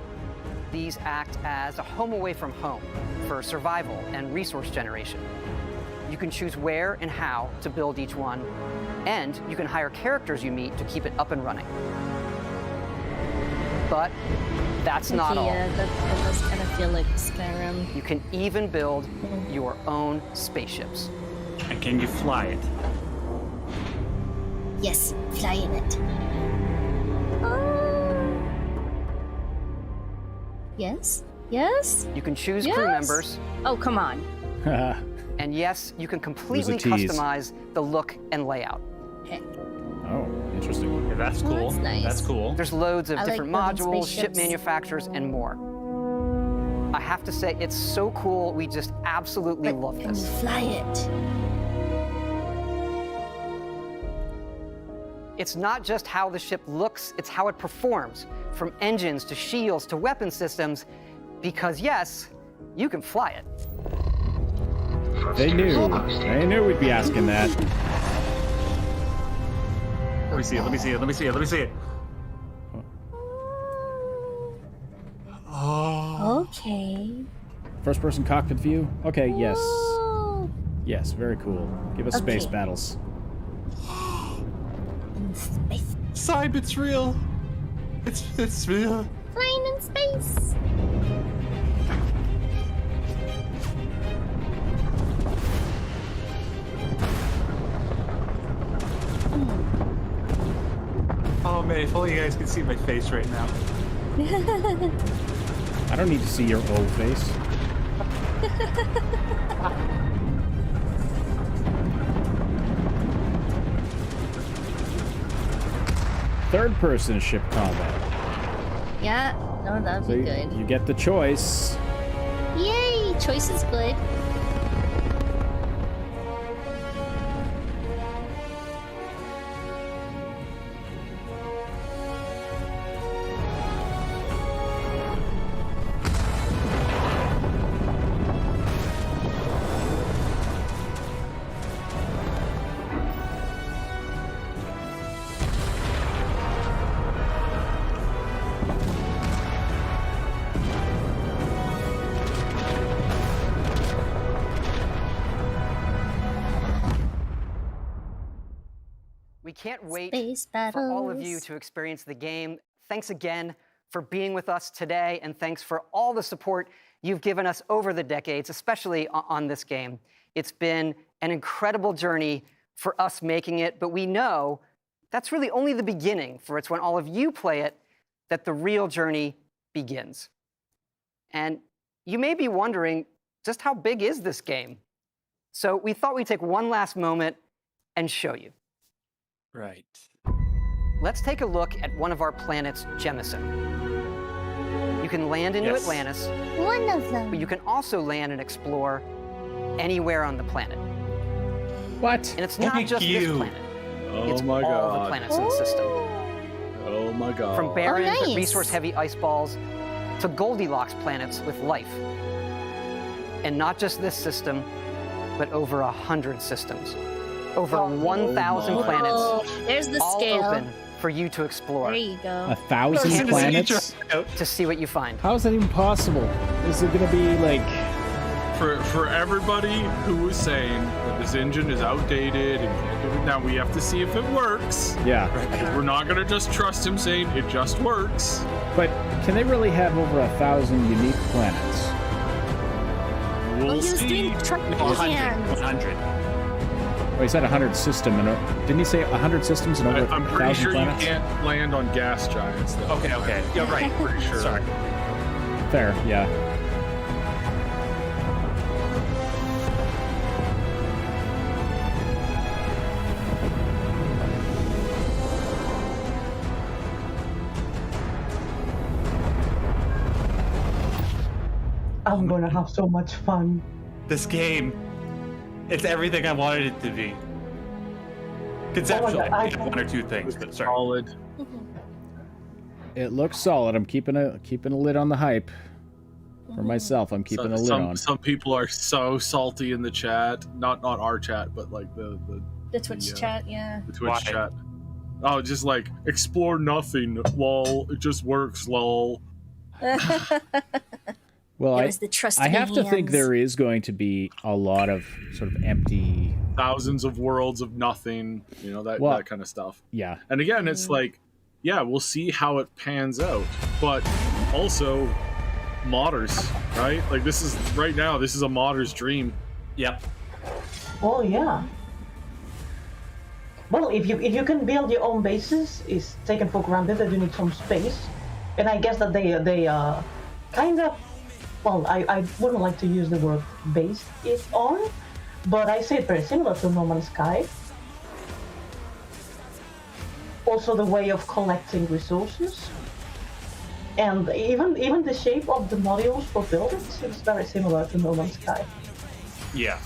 These act as a home away from home for survival and resource generation. You can choose where and how to build each one, and you can hire characters you meet to keep it up and running. But that's not all. Yeah, that does kind of feel like Skyrim. You can even build your own spaceships. And can you fly it? Yes, fly in it. Yes? Yes? You can choose crew members. Oh, come on. And yes, you can completely tease. customize the look and layout. Okay. Oh, interesting. Yeah, that's cool. That's nice. That's cool. There's loads of I like different building modules, ship spaceships. manufacturers, and more. I have to say, it's so cool. We just absolutely love Can you this. fly it? It's not just how the ship looks, it's how it performs, from engines to shields to weapon systems, because yes, you can fly it. They knew we'd be asking that. Let me see it, let me see it, let me see it, let me see it. Okay. First person cockpit view? Okay, yes. Oh. Yes, very cool. Give us space Okay. battles. In space. Syb, it's real. It's real. Flying in space. Oh man, if only you guys could see my face right now. I don't need to see your old face. Third person ship combat. Yeah, no, that'd So be you, good. you get the choice. Yay! Choice is good. We can't wait Space for all of you battles. to experience the game. Thanks again for being with us today, and thanks for all the support you've given us over the decades, especially on this game. It's been an incredible journey for us making it, but we know that's really only the beginning, for it's when all of you play it that the real journey begins. And you may be wondering, just how big is this game? So we thought we'd take one last moment and show you. Right. Let's take a look at one of our planets, Jemison. You can land into Atlantis, One of them. but you can also land and explore anywhere on the planet. What? And it's not Thank just you. this planet. Oh It's my all the god. planets in the system. Oh my god. From barren but nice. resource-heavy ice balls to Goldilocks planets with life. And not just this system, but over 100 systems. Over 1,000 planets, Oh, there's the all scale. open for you to explore, There you go. 1,000 planets? to see what you find. How is that even possible? Is it gonna be like... For everybody who was saying that this engine is outdated and can't do it, now we have to see if it works. Yeah. We're not gonna just trust him saying it just works. But can they really have over 1,000 unique planets? We'll he was see. doing truck No, 100. hands. 100. Oh, he said 100 system, and didn't he say 100 systems and over 1,000 I'm pretty sure planets? you can't land on gas giants, though. Okay. Yeah, right. I'm pretty sure. Sorry. Fair, yeah. I'm gonna have so much fun. This game, it's everything I wanted it to be. Conceptually, one or two things, but sorry. Solid. It looks solid. I'm keeping a lid on the hype. For myself, I'm keeping a lid on. Some people are so salty in the chat. Not our chat, but like the Twitch chat, yeah. The Twitch chat. Oh, just like explore nothing. Lol. It just works. Lol. Well, I the have to think there is going to be a lot of sort of empty... Thousands of worlds of nothing, you know, that kind of stuff. Yeah. And again, it's like, yeah, we'll see how it pans out. But also, modders, right? Like, this is a modder's dream. Yep. Oh, yeah. Well, if you can build your own bases, it's taken for granted that you need some space. And I guess that they kind of... Well, I wouldn't like to use the word based it on, but I say it very similar to No Man's Sky. Also the way of collecting resources. And even the shape of the modules for building seems very similar to No Man's Sky. Yeah.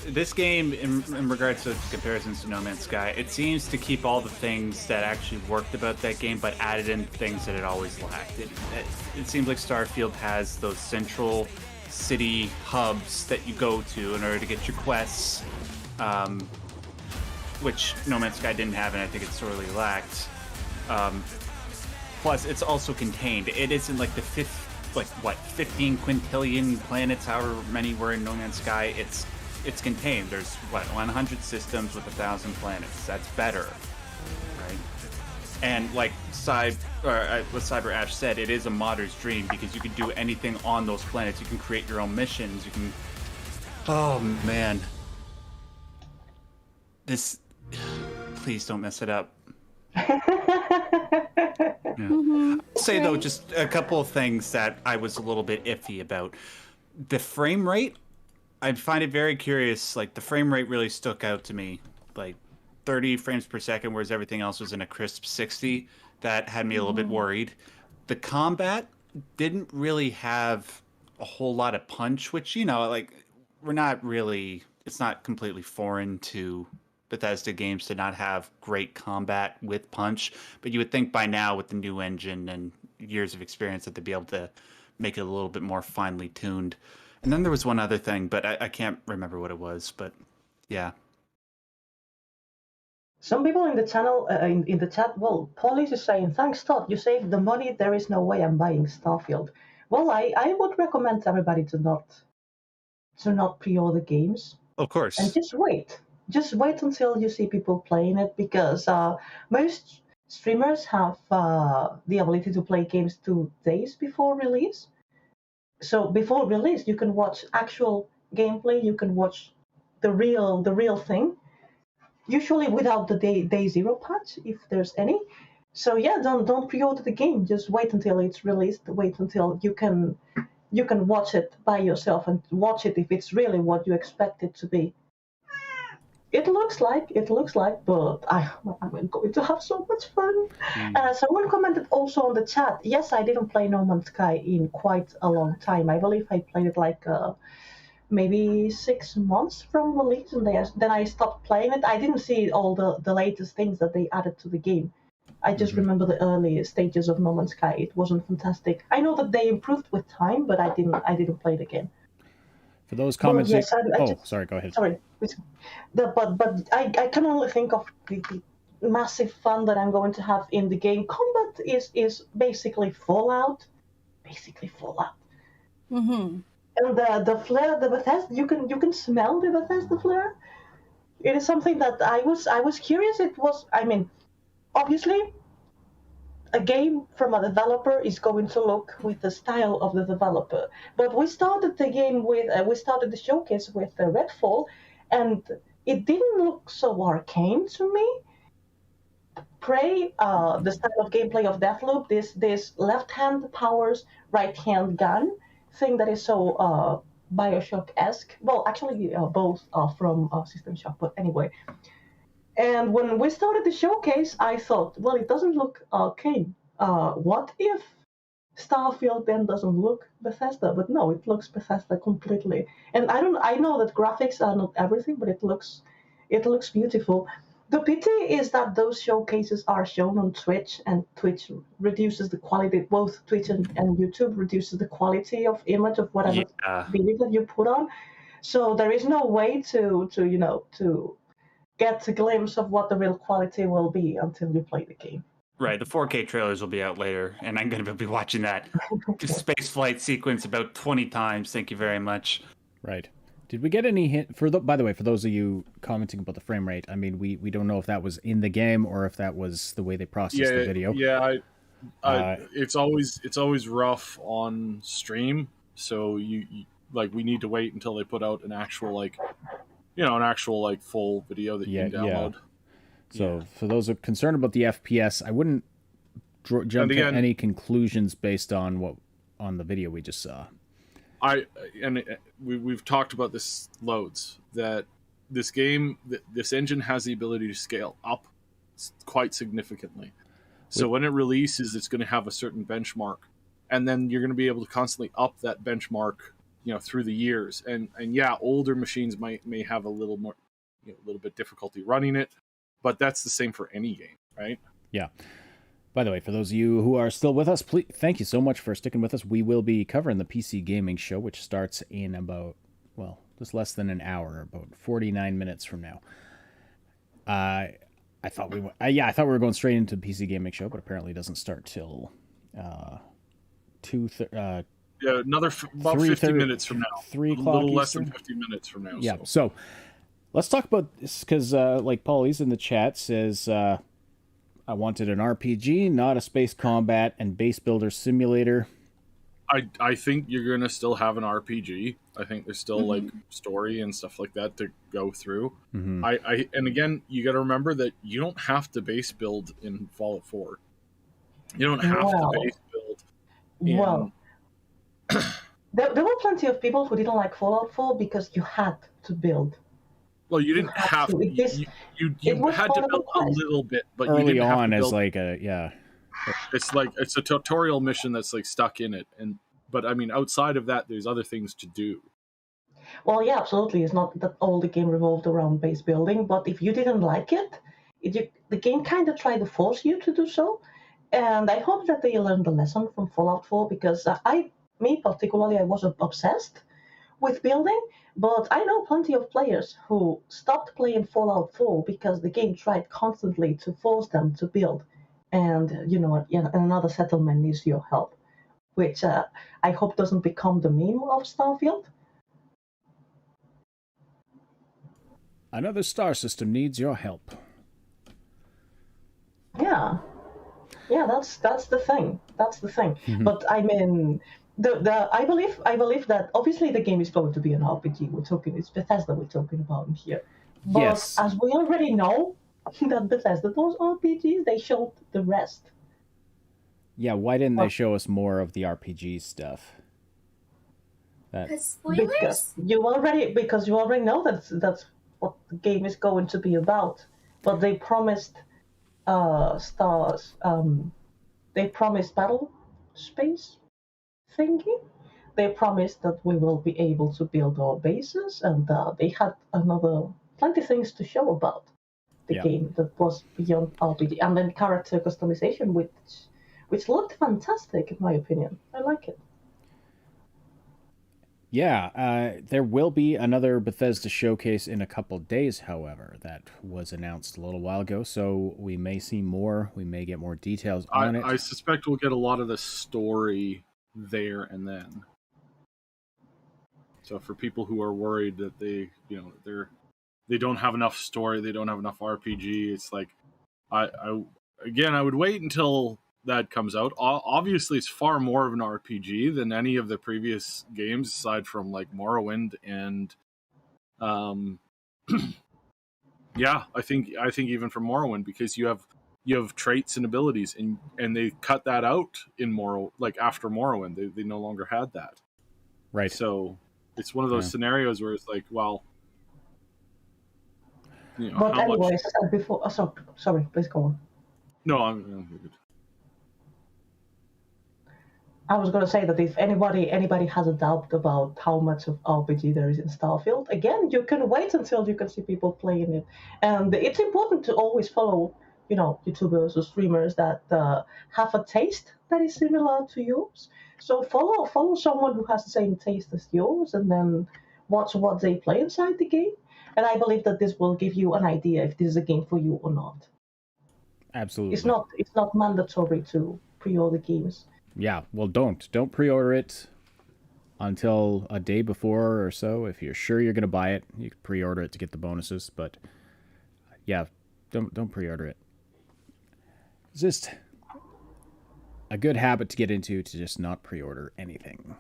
This game, in regards to comparisons to No Man's Sky, it seems to keep all the things that actually worked about that game, but added in things that it always lacked. It seems like Starfield has those central city hubs that you go to in order to get your quests, which No Man's Sky didn't have, and I think it sorely lacked. Plus, it's also contained. It isn't like the 15 quintillion planets, however many were in No Man's Sky. It's contained. There's 100 systems with 1,000 planets. That's better, right? And like what Cyber Ash said, it is a modder's dream because you can do anything on those planets. You can create your own missions. You can. Oh man, this. Please don't mess it up. Yeah. I'll say though, just a couple of things that I was a little bit iffy about. The frame rate. I find it very curious. Like, the frame rate really stuck out to me. Like, 30 frames per second, whereas everything else was in a crisp 60. That had me a little bit worried. The combat didn't really have a whole lot of punch, which, you know, like, it's not completely foreign to Bethesda games to not have great combat with punch. But you would think by now, with the new engine and years of experience, that they'd be able to make it a little bit more finely tuned. And then there was one other thing, but I can't remember what it was. But yeah. Some people in the channel, in the chat, well, Paulie is saying, thanks, Todd, you saved the money. There is no way I'm buying Starfield. Well, I would recommend everybody to not pre-order games. Of course. And just wait. Just wait until you see people playing it, because most streamers have the ability to play games 2 days before release. So before release, you can watch actual gameplay. You can watch the real thing. Usually without the day zero patch, if there's any. So yeah, don't pre-order the game. Just wait until it's released. Wait until you can watch it by yourself and watch it if it's really what you expect it to be. It looks like, but I'm going to have so much fun. Someone commented also on the chat, yes, I didn't play No Man's Sky in quite a long time. I believe I played it like maybe 6 months from release, and then I stopped playing it. I didn't see all the latest things that they added to the game. I just remember the early stages of No Man's Sky. It wasn't fantastic. I know that they improved with time, but I didn't play it again. For those comments, sorry, go ahead. Sorry, but I can only think of the massive fun that I'm going to have in the game. Combat is basically Fallout, Mm-hmm. And the flare, the Bethesda, you can smell the Bethesda flare. It is something that I was curious. It was, I mean, obviously, a game from a developer is going to look with the style of the developer. But we started the game with, we started the showcase with Redfall, and it didn't look so arcane to me. Prey, the style of gameplay of Deathloop, this left hand powers right hand gun thing that is so Bioshock-esque. Well, actually, both are from System Shock, but anyway. And when we started the showcase, I thought, well, it doesn't look arcane. What if Starfield then doesn't look Bethesda? But no, it looks Bethesda completely. And I know that graphics are not everything, but it looks beautiful. The pity is that those showcases are shown on Twitch, and Twitch reduces the quality. Both Twitch and YouTube reduces the quality of image of whatever video that you put on. So there is no way to get a glimpse of what the real quality will be until you play the game. Right, the 4K trailers will be out later, and I'm going to be watching that space flight sequence about 20 times. Thank you very much. Right. Did we get any hint by the way, for those of you commenting about the frame rate, I mean, we don't know if that was in the game or if that was the way they processed the video. Yeah, it's always rough on stream, so you like we need to wait until they put out an actual full video that you can download. So for those who are concerned about the FPS, I wouldn't jump to any conclusions based on the video we just saw. We've talked about this loads, that this game, this engine has the ability to scale up quite significantly. So when it releases, it's going to have a certain benchmark, and then you're going to be able to constantly up that benchmark, through the years. And older machines may have a little more, a little bit difficulty running it, but that's the same for any game, right? Yeah. By the way, for those of you who are still with us, please, thank you so much for sticking with us. We will be covering the PC Gaming Show, which starts in about, just less than an hour, about 49 minutes from now. I thought we were going straight into the PC Gaming Show, but apparently it doesn't start till another about 50 minutes from now. 3 o'clock A little less Eastern? than 50 minutes from now. Yeah, so let's talk about this, because like Paulie's in the chat says, I wanted an RPG, not a space combat and base builder simulator. I think you're going to still have an RPG. I think there's still like story and stuff like that to go through. Mm-hmm. And again, you got to remember that you don't have to base build in Fallout 4. You don't have to base build. There were plenty of people who didn't like Fallout 4 because you had to build. Well, you didn't have to. You had to build a little bit, but early you didn't have on to build. It's It's a tutorial mission that's like stuck in it, but I mean, outside of that, there's other things to do. Well, yeah, absolutely. It's not that all the game revolved around base building, but if you didn't like it, the game kind of tried to force you to do so. And I hope that they learned the lesson from Fallout 4, because me particularly, I was obsessed with building. But I know plenty of players who stopped playing Fallout 4 because the game tried constantly to force them to build. And, another settlement needs your help, which I hope doesn't become the meme of Starfield. Another star system needs your help. Yeah, that's the thing. That's the thing. Mm-hmm. But I mean, I believe that obviously the game is going to be an RPG. It's Bethesda we're talking about here. But yes, as we already know that Bethesda does RPGs, they showed the rest. Yeah, why didn't they show us more of the RPG stuff? Spoilers? Because you already know that's what the game is going to be about. But they promised stars. They promised battle space thingy. They promised that we will be able to build our bases, and they had plenty things to show about the game that was beyond RPG, and then character customization, which looked fantastic in my opinion. I like it. Yeah, there will be another Bethesda showcase in a couple days, however. That was announced a little while ago, so we may see more. We may get more details on it. I suspect we'll get a lot of the story there and then. So for people who are worried that they don't have enough story, they don't have enough RPG, it's like I would wait until that comes out. Obviously, it's far more of an RPG than any of the previous games, aside from like Morrowind and Yeah, I think even for Morrowind, because you have traits and abilities, and they cut that out in after Morrowind, they no longer had that. Right. So it's one of those scenarios where it's like, well, But how anyways, much? before, sorry, please go on. No, I'm good. I was going to say that if anybody has a doubt about how much of RPG there is in Starfield, again, you can wait until you can see people playing it. And it's important to always follow, YouTubers or streamers that have a taste that is similar to yours. So follow someone who has the same taste as yours, and then watch what they play inside the game. And I believe that this will give you an idea if this is a game for you or not. Absolutely. It's not mandatory to pre-order games. Yeah, well, don't pre-order it until a day before or so. If you're sure you're going to buy it, you can pre-order it to get the bonuses. But yeah, don't pre-order it. It's just a good habit to get into to just not pre-order anything.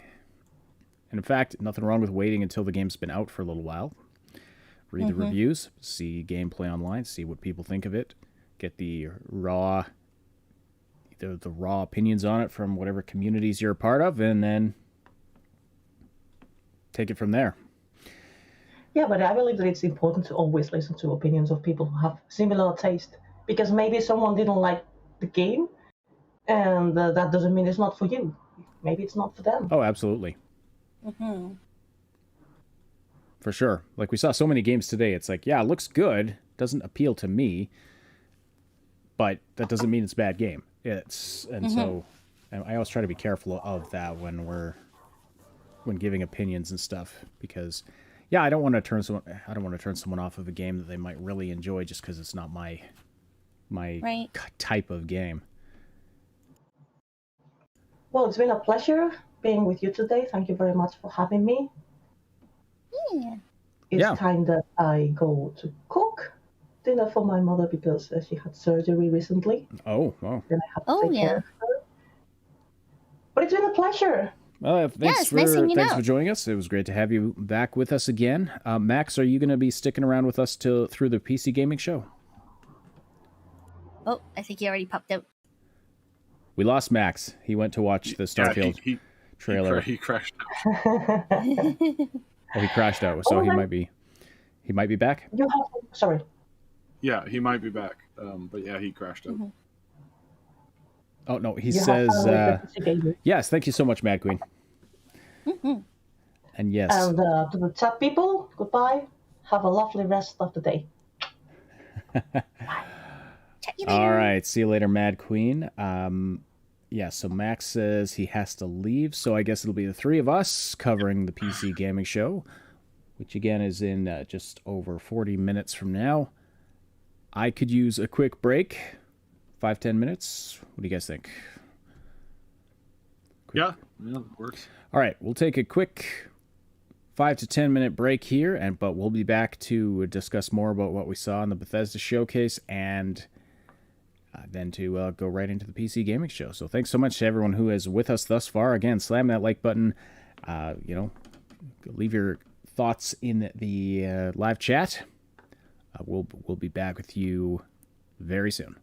And in fact, nothing wrong with waiting until the game's been out for a little while. Read the reviews, see gameplay online, see what people think of it, get the raw opinions on it from whatever communities you're a part of, and then take it from there. Yeah, but I believe that it's important to always listen to opinions of people who have similar taste, because maybe someone didn't like the game, and that doesn't mean it's not for you. Maybe it's not for them. Oh, absolutely. Mm-hmm. For sure. Like, we saw so many games today, it's like, yeah, it looks good, doesn't appeal to me, but that doesn't mean it's a bad game. So I always try to be careful of that when giving opinions and stuff, because I don't want to turn someone off of a game that they might really enjoy just because it's not my type of game. Well, it's been a pleasure being with you today. Thank you very much for having me. Yeah. It's time that I go to cook dinner for my mother because she had surgery recently. Oh, wow. And I have to take care of her. But it's been a pleasure. Thanks for joining us. It was great to have you back with us again. Max, are you going to be sticking around with us through the PC gaming show? Oh, I think he already popped out. We lost Max. He went to watch the Starfield trailer. He crashed out. Oh, he crashed out. So he might be back. Sorry. Yeah, he might be back. But yeah, he crashed out. Mm-hmm. Oh no, he says yes. Thank you so much, Mad Queen. Mm-hmm. And yes. And to the chat people, goodbye. Have a lovely rest of the day. All right, see you later, Mad Queen. So Max says he has to leave, so I guess it'll be the three of us covering the PC gaming show, which again is in just over 40 minutes from now. I could use a quick break, 5-10 minutes. What do you guys think? Yeah, it works. All right, we'll take a quick 5 to 10 minute break here, but we'll be back to discuss more about what we saw in the Bethesda showcase and then to go right into the PC gaming show. So thanks so much to everyone who is with us thus far. Again, slam that like button. Leave your thoughts in the live chat. We'll be back with you very soon.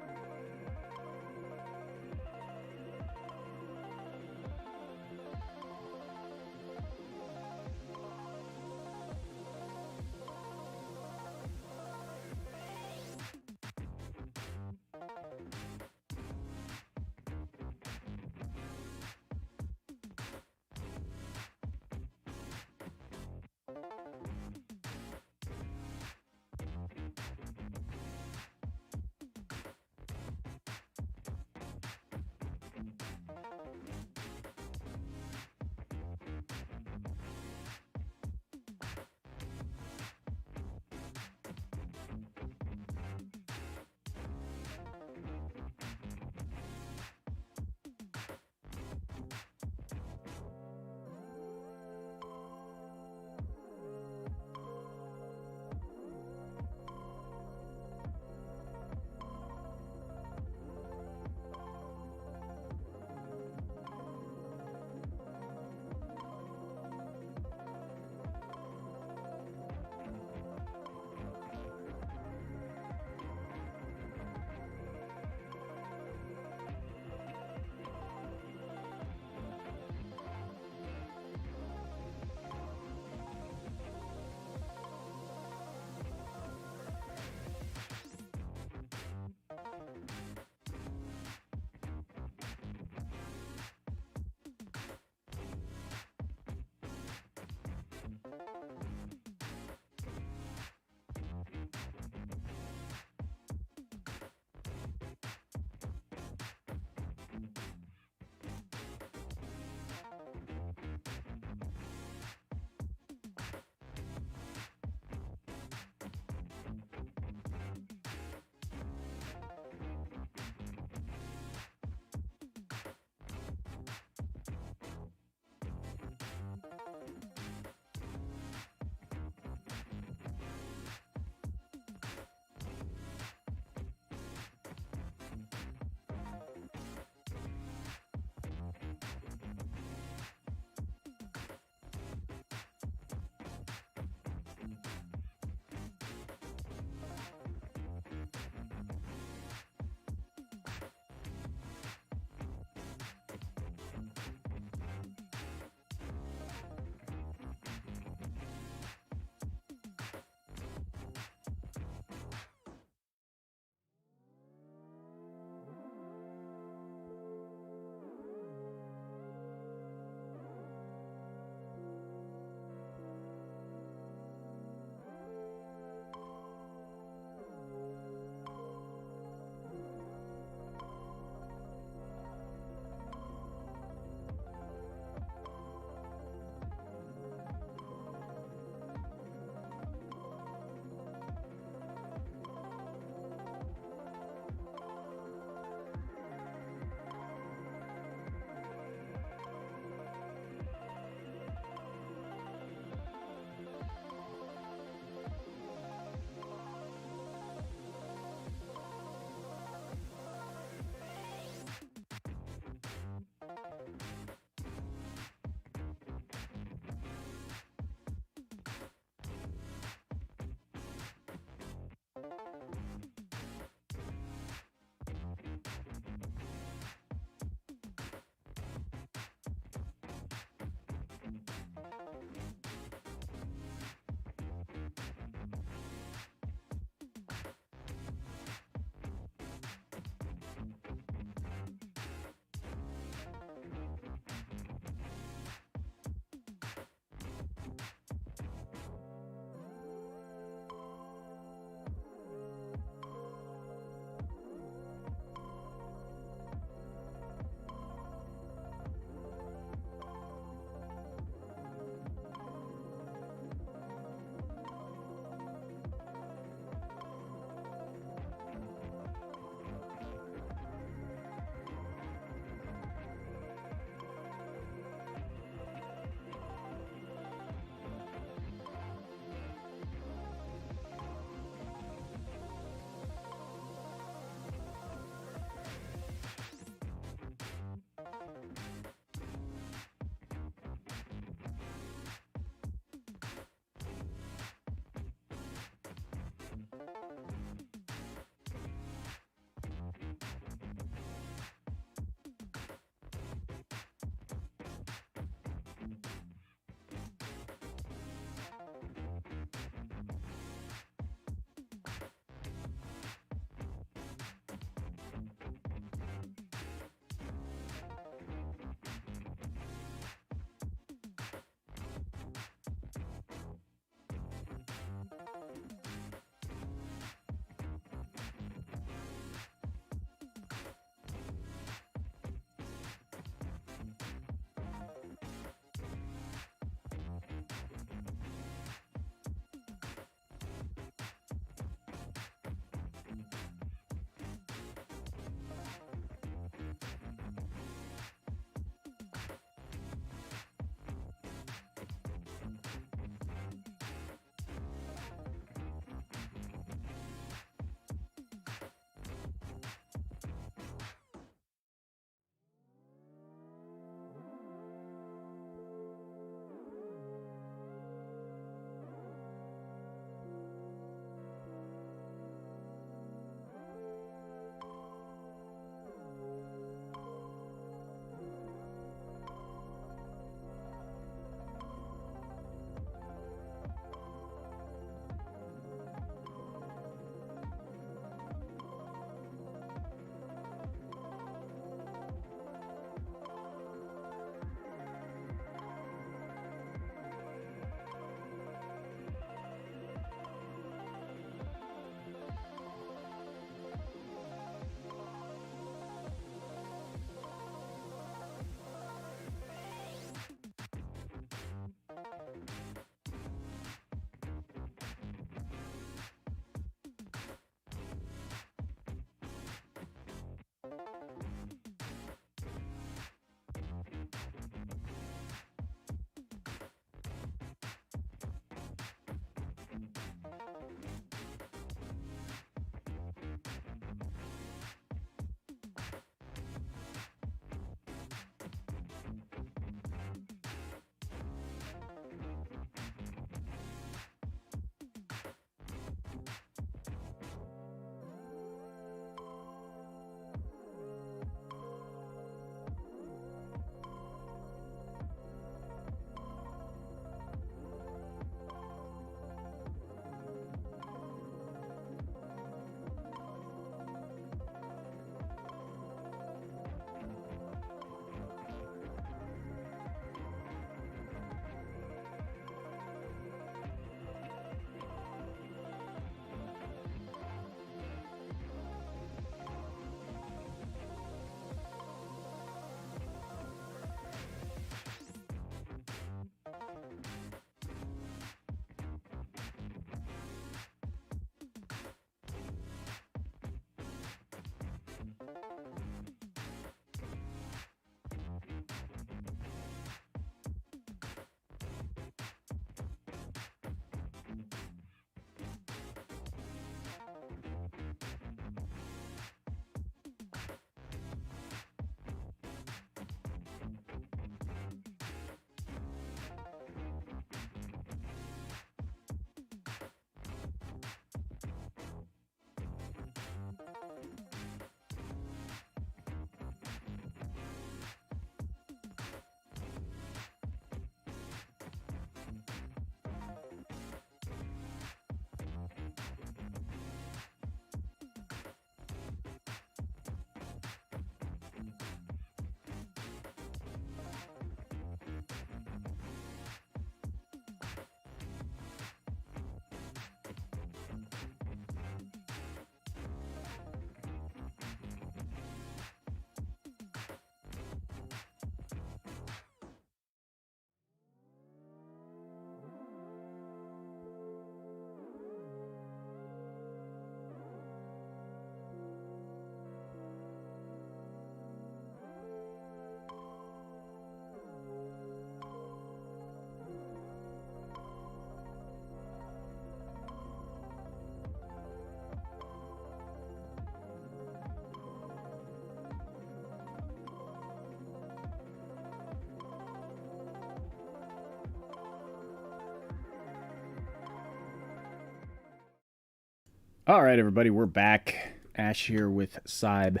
All right, everybody, we're back. Ash here with Syb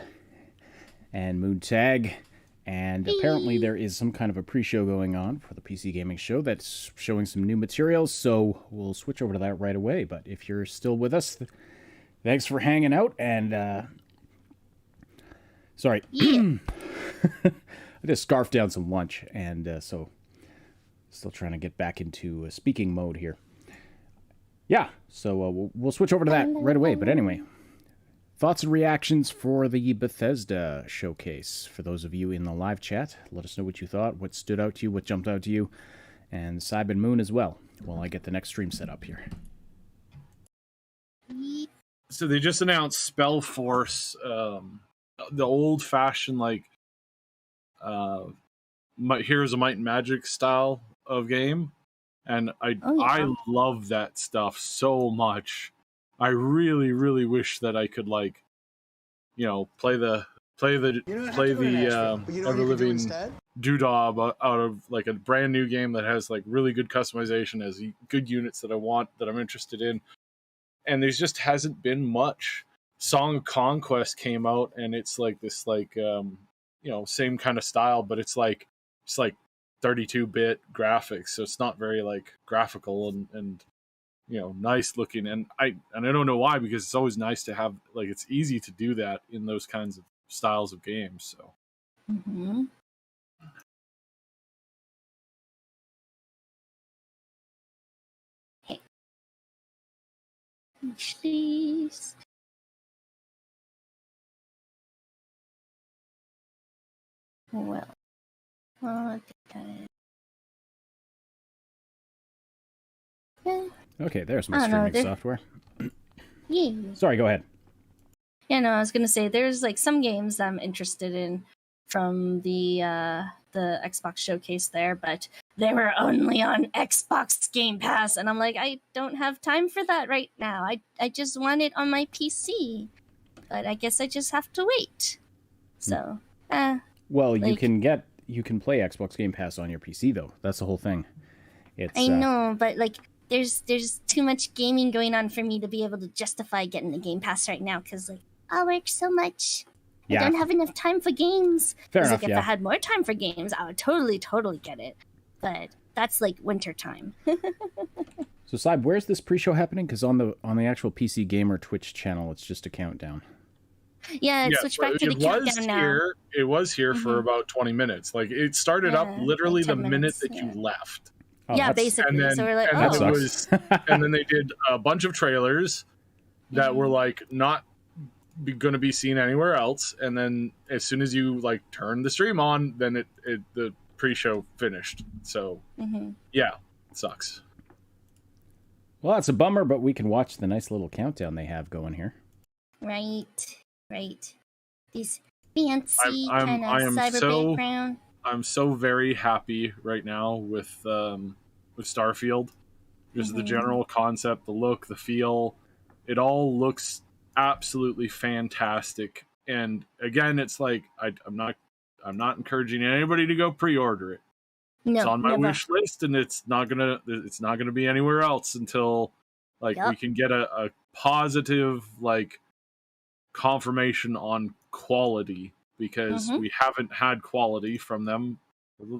and Moon Tag. And apparently there is some kind of a pre-show going on for the PC Gaming Show that's showing some new materials, so we'll switch over to that right away. But if you're still with us, thanks for hanging out, and sorry. I just scarfed down some lunch, and so still trying to get back into speaking mode here. Yeah, so we'll switch over to that right away. But anyway, thoughts and reactions for the Bethesda showcase. For those of you in the live chat, let us know what you thought, what stood out to you, what jumped out to you, and Syb and Moon as well, while I get the next stream set up here. So they just announced Spellforce, the old-fashioned, like, Heroes of Might and Magic style of game. And I love that stuff so much. I really, really wish that I could, like, you know, play the ever-living doodah out of, like, a brand new game that has, like, really good customization, has good units that I want, that I'm interested in. And there just hasn't been much. Song of Conquest came out, and it's like this, like, you know, same kind of style, but it's like 32-bit graphics, so it's not very, like, graphical and you know, nice looking. And I don't know why, because it's always nice to have, like, it's easy to do that in those kinds of styles of games. So Hey, please. Well, yeah. Okay, there's my streaming software. Yeah. Sorry, go ahead. Yeah, no, I was gonna say there's, like, some games I'm interested in from the Xbox showcase there, but they were only on Xbox Game Pass, and I'm like, I don't have time for that right now. I just want it on my PC, but I guess I just have to wait. So, Well, like, you can play Xbox Game Pass on your PC though. That's the whole thing. It's I know, but, like, there's too much gaming going on for me to be able to justify getting the Game Pass right now, because, like, I work so much. Yeah. I don't have enough time for games. Fair 'cause, enough, like, if yeah. I had more time for games, I would totally get it. But that's, like, winter time. So, Syb, where's this pre-show happening? Because on the actual PC Gamer Twitch channel, it's just a countdown. Yeah, it switched back to the countdown now. It was here for about 20 minutes. Like, it started up literally the minute that you left. Oh, yeah, basically. And then, so we're like, and then it was, and then they did a bunch of trailers that were, like, not going to be seen anywhere else. And then as soon as you, like, turn the stream on, then the pre-show finished. So yeah, it sucks. Well, it's a bummer, but we can watch the nice little countdown they have going here. Right. These fancy kind of cyber background. I'm so very happy right now with Starfield. Just the general concept, the look, the feel. It all looks absolutely fantastic. And again, it's like I'm not encouraging anybody to go pre-order it. No, it's on my never. wish list, and it's not gonna be anywhere else until, like, we can get a positive, like, confirmation on quality, because we haven't had quality from them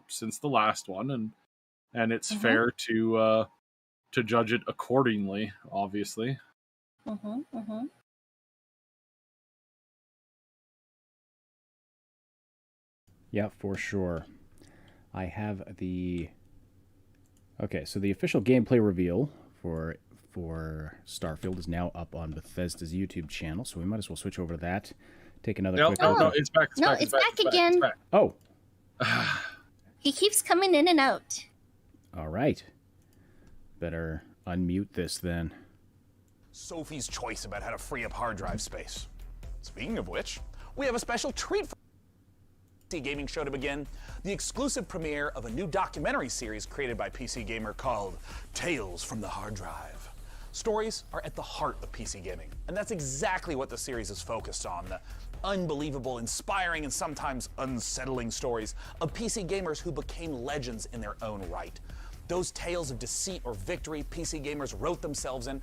since the last one, and it's fair to judge it accordingly, obviously. Yeah, for sure. I have the... Okay, so the official gameplay reveal for Starfield is now up on Bethesda's YouTube channel, so we might as well switch over to that. Take another quick look. No, it's back. It's back again. Oh. He keeps coming in and out. All right. Better unmute this then. Sophie's choice about how to free up hard drive space. Speaking of which, we have a special treat for PC Gaming Show to begin. The exclusive premiere of a new documentary series created by PC Gamer called Tales from the Hard Drive. Stories are at the heart of PC gaming, and that's exactly what the series is focused on. The unbelievable, inspiring, and sometimes unsettling stories of PC gamers who became legends in their own right. Those tales of deceit or victory PC gamers wrote themselves in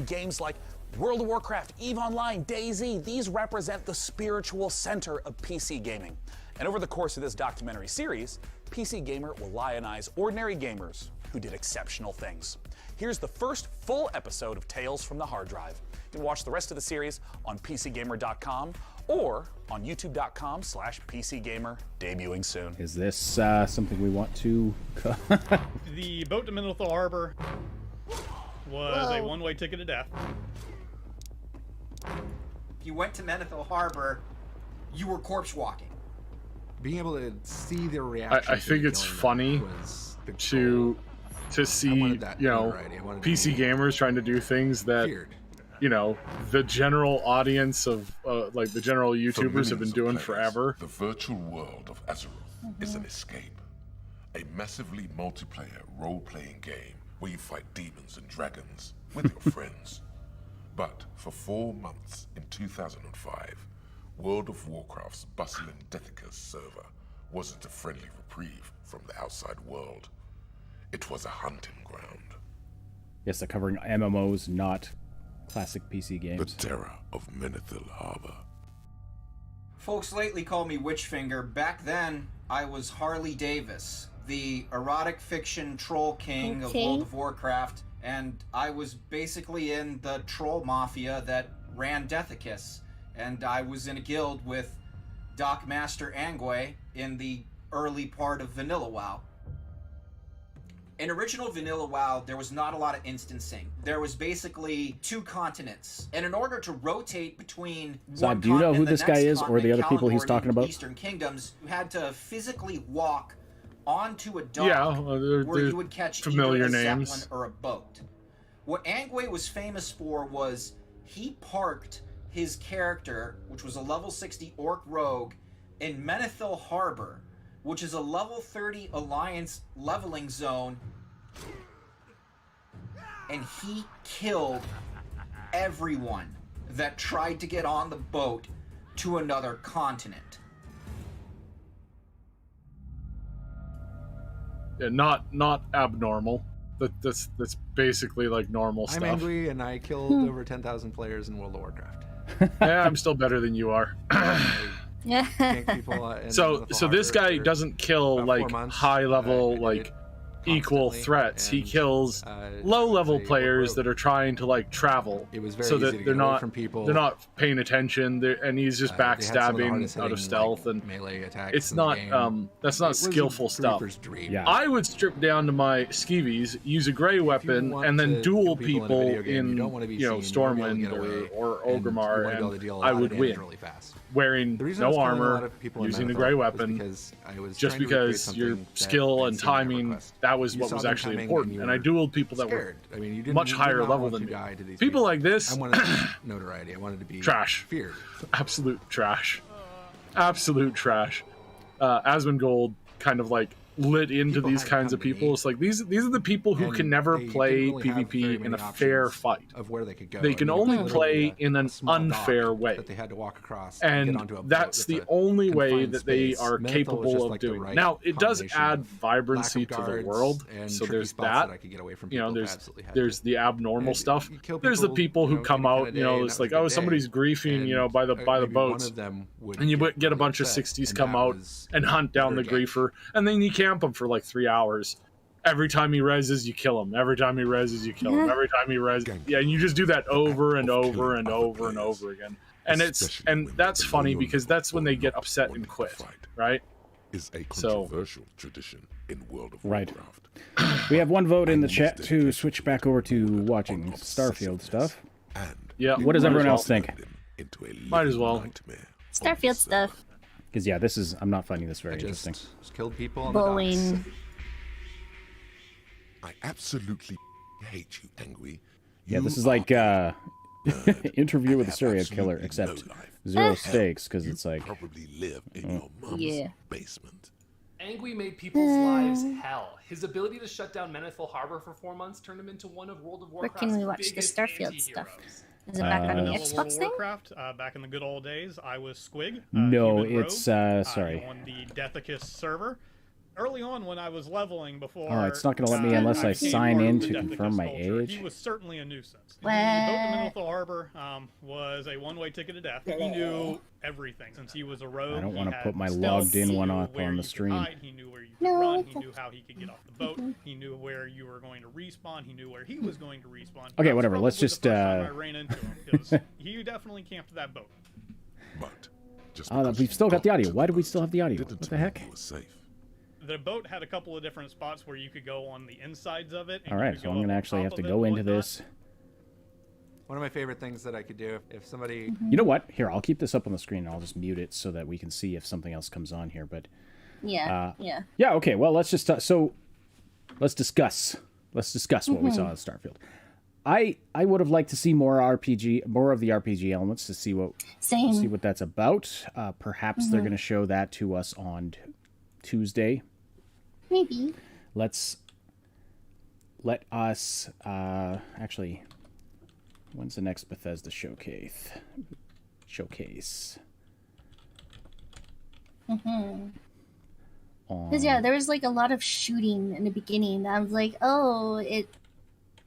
games like World of Warcraft, EVE Online, DayZ, these represent the spiritual center of PC gaming. And over the course of this documentary series, PC Gamer will lionize ordinary gamers who did exceptional things. Here's the first full episode of Tales from the Hard Drive. You can watch the rest of the series on PCGamer.com or on YouTube.com/PCGamer, debuting soon. Is this something we want to... The boat to Menethil Harbor was a one-way ticket to death. If you went to Menethil Harbor, you were corpse walking. Being able to see their reaction. I think it's funny to see, you know, PC gamers trying to do things that, you know, the general audience of, like, the general YouTubers have been doing forever. The virtual world of Azeroth is an escape. A massively multiplayer role-playing game where you fight demons and dragons with your friends. But for 4 months in 2005, World of Warcraft's bustling Dethicus server wasn't a friendly reprieve from the outside world. It was a hunting ground. Yes, they're covering MMOs, not classic PC games. The terror of Menethil Harbor. Folks lately call me Witchfinger. Back then, I was Harley Davis, the erotic fiction troll king of World of Warcraft, and I was basically in the troll mafia that ran Dethicus. And I was in a guild with Doc Master Angway in the early part of Vanilla WoW. In original Vanilla WoW, there was not a lot of instancing. There was basically 2 continents. And in order to rotate between Syb, do you know who this guy is or the other people he's talking about? Eastern Kingdoms, you had to physically walk onto a dock where you would catch familiar either a names zeppelin or a boat. What Angway was famous for was he parked his character, which was a level 60 orc rogue, in Menethil Harbor, which is a level 30 Alliance leveling zone, and he killed everyone that tried to get on the boat to another continent. Yeah, not abnormal. That's basically like normal stuff. I'm angry, and I killed over 10,000 players in World of Warcraft. Yeah, I'm still better than you are. So this guy doesn't kill like high level like equal threats. He kills low level players that are trying to like travel, so that they're not paying attention. And he's just backstabbing out of stealth, and it's not that's not skillful stuff. Yeah. I would strip down to my skeevies, use a gray weapon, and then duel people in Stormwind or Orgrimmar, and I would win. Wearing no armor, using a gray weapon, just because your skill and timing, that was what was actually important. And I dueled people that were much higher level than me. People like this, I wanted notoriety. I wanted to be trash. Feared. Absolute trash. Absolute trash. Asmongold kind of like lit into these kinds of people. It's like these are the people who can never play PvP in a fair fight. Of where they could go. They can only play in an unfair way. That they had to walk across and that's the only way that they are capable of doing it. Now, it does add vibrancy to the world, so there's that. There's the abnormal stuff. There's the people who come out, it's like, oh, somebody's griefing, by the boats, and you get a bunch of 60s come out and hunt down the griefer, and then you camp him for like 3 hours. Every time he reses, you kill him. Every time he reses, you kill him. Every time he reses, and you just do that over and over and over and over again. And that's funny because that's when they get upset and quit, right? Is a controversial tradition in World of Warcraft. We have one vote in the chat to switch back over to watching Starfield stuff. Yeah. What does everyone else think? Might as well. Starfield stuff. Because I'm not finding this very interesting. Just killed people on Bowling. I absolutely hate you, Angry. Yeah, this is like Interview with a Serial Killer, except zero stakes, because it's like probably live in your mom's basement. Angry made people's lives hell. His ability to shut down Menethil Harbor for 4 months turned him into one of World of Warcraft's Where can we watch the Starfield stuff? Is it back on the Xbox thing? Warcraft, back in the good old days, I was Squig. No, it's Rogue, sorry. on the Dethicus server. early on when I was leveling before. Oh, it's not going to let me unless I sign in to confirm my age. He was certainly a nuisance. What? The boat to Menethil Harbor was a one-way ticket to death. He knew everything since he was a rogue. I don't want to put my logged in one up on the stream. He knew where you could run. He knew how he could get off the boat. He knew where you were going to respawn. He knew where he was going to respawn. Okay, whatever. Let's just. The first time I ran into him because he definitely camped that boat. But we've still got the audio. Why do we still have the audio? What the heck? The boat had a couple of different spots where you could go on the insides of it. All right, so I'm going to actually have to go into this. One of my favorite things that I could do if somebody... You know what? Here, I'll keep this up on the screen and I'll just mute it so that we can see if something else comes on here. But yeah. Yeah, okay. Well, let's just... let's discuss. Let's discuss what we saw in Starfield. I would have liked to see more of the RPG elements to see what that's about. Perhaps they're going to show that to us on Tuesday. Maybe. Let us actually. When's the next Bethesda showcase? Because there was like a lot of shooting in the beginning. I was like, oh,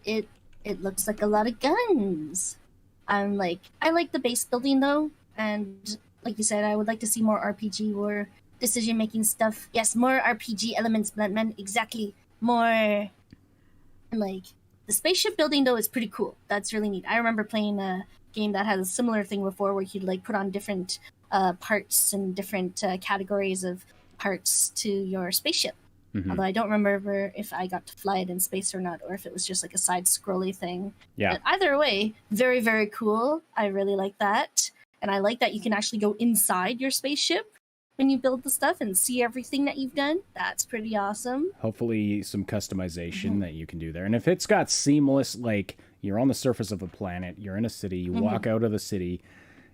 it looks like a lot of guns. I like the base building though, and like you said, I would like to see more RPG or decision-making stuff. Yes, more RPG elements, Bluntman. Exactly. More. And like the spaceship building though is pretty cool. That's really neat. I remember playing a game that had a similar thing before, where you'd like put on different parts and different categories of parts to your spaceship. Although I don't remember if I got to fly it in space or not, or if it was just like a side-scrolly thing. Yeah. But either way, very, very cool. I really like that. And I like that you can actually go inside your spaceship when you build the stuff and see everything that you've done. That's pretty awesome. Hopefully some customization that you can do there. And if it's got seamless, like you're on the surface of a planet, you're in a city, you walk out of the city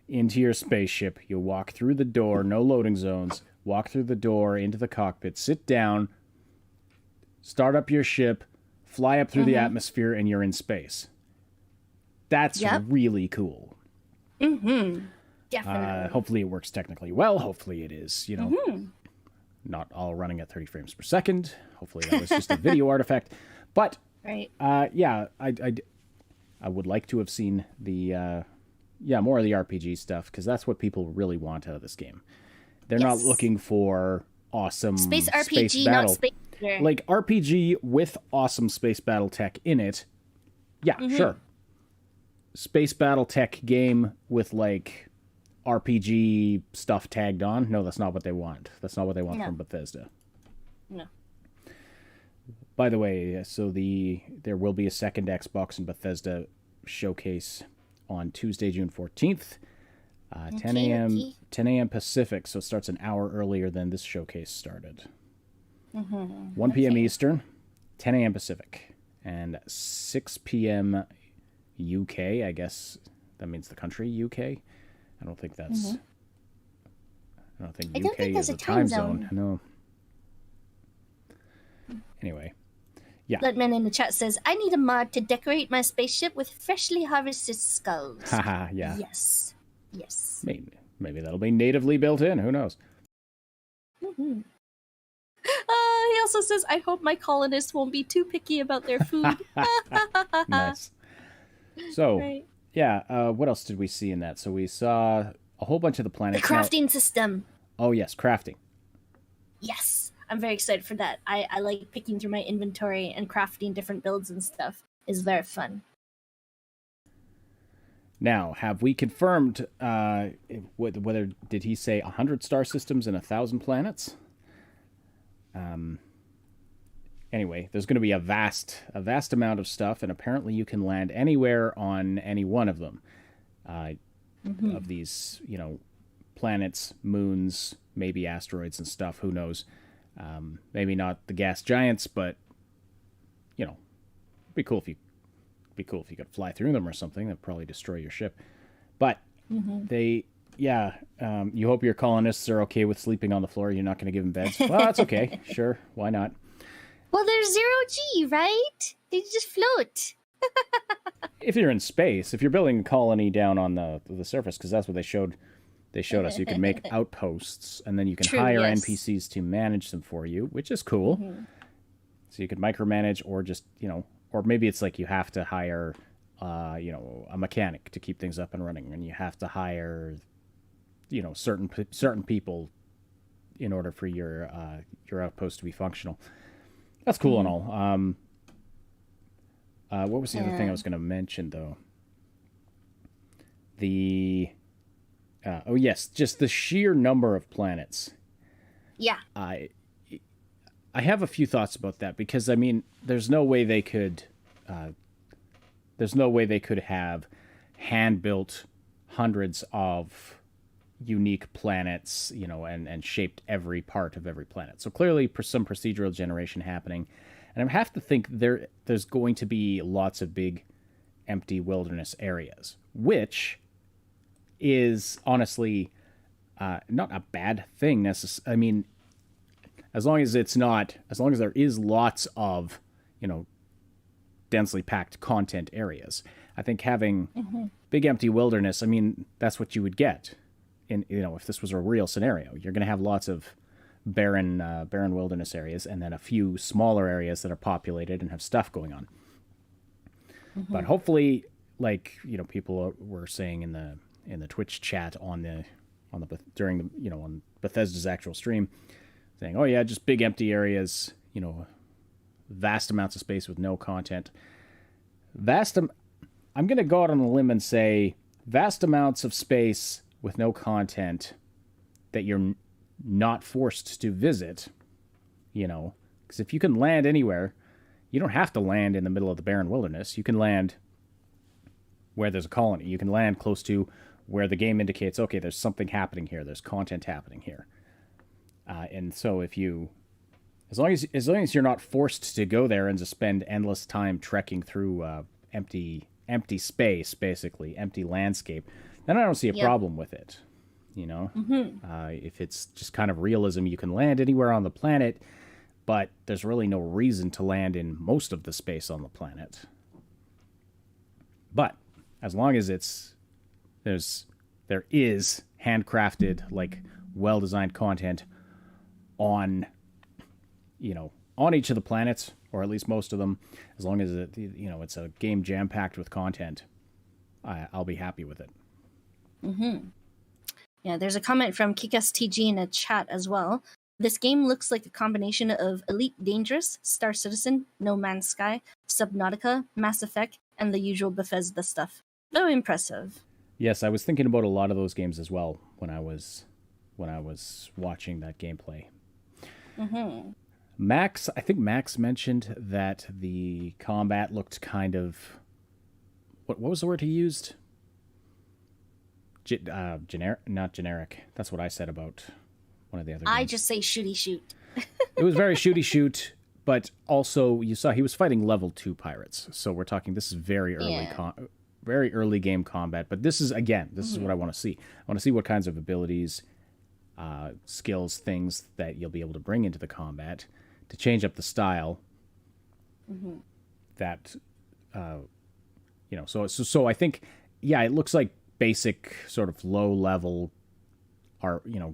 into your spaceship, you walk through the door, no loading zones, walk through the door into the cockpit, sit down, start up your ship, fly up through the atmosphere, and you're in space. That's really cool. Definitely. Hopefully it works technically well. Hopefully it is, not all running at 30 frames per second. Hopefully that was just a video artifact. But, right. I would like to have seen the, more of the RPG stuff, because that's what people really want out of this game. They're not looking for awesome space RPG, space battle. not space. Like RPG with awesome space battle tech in it. Yeah, sure. Space battle tech game with like RPG stuff tagged on. No, that's not what they want. That's not what they want from Bethesda. No. By the way, so there will be a second Xbox and Bethesda showcase on Tuesday, June 14th. 10 a.m. Pacific, so it starts an hour earlier than this showcase started. 1 p.m. Eastern, 10 a.m. Pacific, and 6 p.m. UK. I guess that means the country UK. I don't think that's. I don't think UK is a time zone. No. Anyway, yeah. Bloodman in the chat says, "I need a mod to decorate my spaceship with freshly harvested skulls." Haha, yeah. Yes. Yes. Maybe that'll be natively built in. Who knows? He also says, "I hope my colonists won't be too picky about their food." Nice. So, what else did we see in that? So we saw a whole bunch of the planets. The crafting system. Oh, yes, crafting. Yes. I'm very excited for that. I like picking through my inventory and crafting different builds and stuff. Is very fun. Now, have we confirmed whether did he say 100 star systems and 1,000 planets? Anyway, there's going to be a vast amount of stuff, and apparently you can land anywhere on any one of them. Of these, planets, moons, maybe asteroids and stuff. Who knows? Maybe not the gas giants, but it'd be cool if you could fly through them or something. That'd probably destroy your ship. But you hope your colonists are okay with sleeping on the floor. You're not going to give them beds. Well, that's okay. Sure, why not? Well, there's 0G, right? They just float. If you're in space, if you're building a colony down on the surface, because that's what they showed they showed us you can make outposts, and then you can True, hire yes. NPCs to manage them for you, which is cool. Mhm. So you could micromanage, or just, or maybe it's like you have to hire, a mechanic to keep things up and running, and you have to hire, certain people in order for your outpost to be functional. That's cool and all. What was the other thing I was going to mention, though? Just the sheer number of planets. Yeah. I have a few thoughts about that, because I mean, there's no way they could have hand-built hundreds of unique planets, and shaped every part of every planet. So clearly some procedural generation happening. And I have to think there's going to be lots of big empty wilderness areas, which is honestly not a bad thing necessarily. I mean, as long as there is lots of, densely packed content areas. I think having big empty wilderness, I mean, that's what you would get in, if this was a real scenario. You're going to have lots of barren wilderness areas, and then a few smaller areas that are populated and have stuff going on. But hopefully, people were saying in the Twitch chat on Bethesda's actual stream, saying, "Oh yeah, just big empty areas, vast amounts of space with no content." I'm going to go out on a limb and say vast amounts of space with no content that you're not forced to visit, because if you can land anywhere, you don't have to land in the middle of the barren wilderness. You can land where there's a colony. You can land close to where the game indicates, okay, there's something happening here. There's content happening here. And so as long as you're not forced to go there and to spend endless time trekking through empty space, basically empty landscape, then I don't see a problem with it. If it's just kind of realism, you can land anywhere on the planet, but there's really no reason to land in most of the space on the planet. But as long as there is handcrafted, well-designed content on each of the planets, or at least most of them, as long as it's a game jam-packed with content, I'll be happy with it. Yeah, there's a comment from KickSTG in a chat as well. This game looks like a combination of Elite Dangerous, Star Citizen, No Man's Sky, Subnautica, Mass Effect, and the usual Bethesda stuff. Very impressive. Yes, I was thinking about a lot of those games as well when I was watching that gameplay. I think Max mentioned that the combat looked kind of... What was the word he used? Generic? Not generic. That's what I said about one of the other games. I just say shooty shoot. It was very shooty shoot, but also you saw he was fighting level 2 pirates. So we're talking, this is very early very early game combat. But this is what I want to see. I want to see what kinds of abilities, skills, things that you'll be able to bring into the combat to change up the style. That, so I think, it looks like basic sort of low level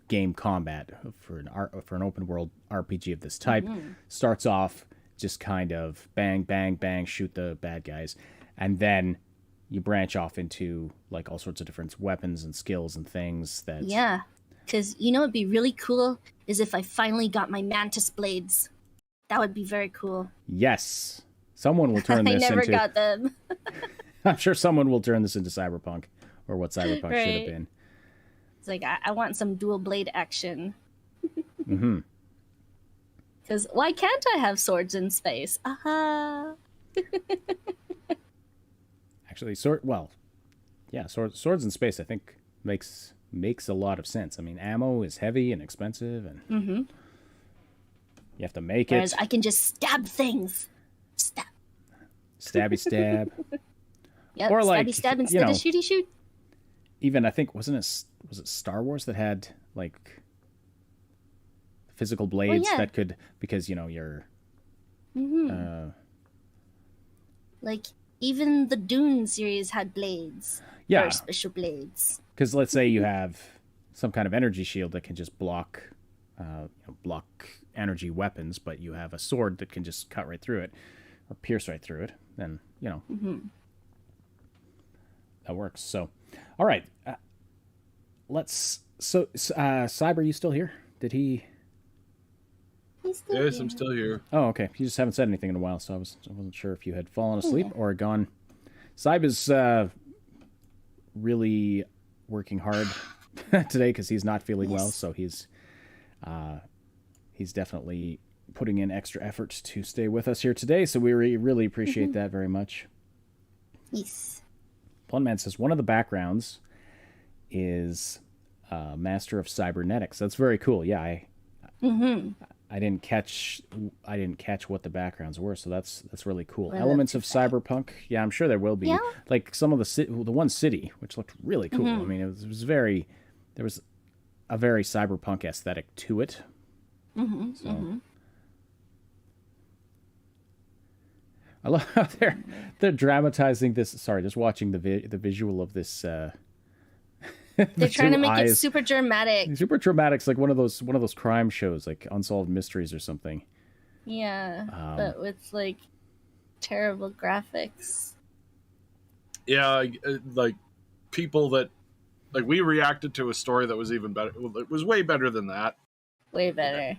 game combat for an open world RPG of this type. Starts off just kind of bang bang bang, shoot the bad guys, and then you branch off into all sorts of different weapons and skills and things that because it'd be really cool is if I finally got my mantis blades. That would be very cool. Yes, someone will turn this I never got them. I'm sure someone will turn this into Cyberpunk, or what Cyberpunk should have been. It's like, I want some dual blade action. Because why can't I have swords in space? Aha! Actually, swords in space, I think, makes a lot of sense. I mean, ammo is heavy and expensive, and you have to make Whereas it. I can just stab things. Stabby stab. Yep, or stabby stab instead of shooty shoot. Even I think was it Star Wars that had physical blades that could, because you're even the Dune series had blades. Yeah, special blades. Because let's say you have some kind of energy shield that can just block energy weapons, but you have a sword that can just cut right through it or pierce right through it, then that works. So, all right, Syb, are you still here? Did he? Yes, I'm still here. Oh, okay. You just haven't said anything in a while, so I wasn't sure if you had fallen asleep or gone. Syb is really working hard today because he's not feeling well, so he's definitely putting in extra effort to stay with us here today. So we really appreciate that very much. Yes. Plunman says one of the backgrounds is Master of Cybernetics. That's very cool. Yeah, I didn't catch what the backgrounds were, so that's really cool. Well, Elements of cyberpunk. Yeah, I'm sure there will be. Yeah. Like some of the one city, which looked really cool. I mean, there was a very cyberpunk aesthetic to it. I love how they're dramatizing this. Sorry, just watching the visual of this. They're trying to make it super dramatic. Super dramatic. It's like one of those crime shows, like Unsolved Mysteries or something. Yeah, but with like terrible graphics. Yeah, like people that like we reacted to a story that was even better. It was way better than that. Way better.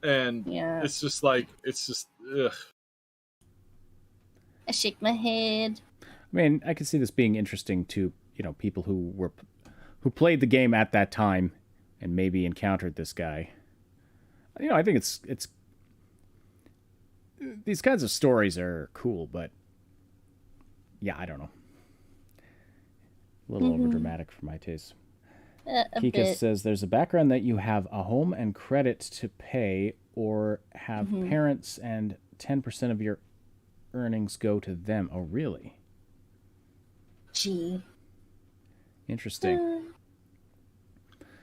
And it's just ugh. I shake my head. I mean, I could see this being interesting to people who played the game at that time and maybe encountered this guy. I think it's these kinds of stories are cool, but yeah, I don't know, a little overdramatic for my taste. Kika says there's a background that you have a home and credit to pay, or have parents and 10% of your earnings go to them. Oh, really? Gee. Interesting.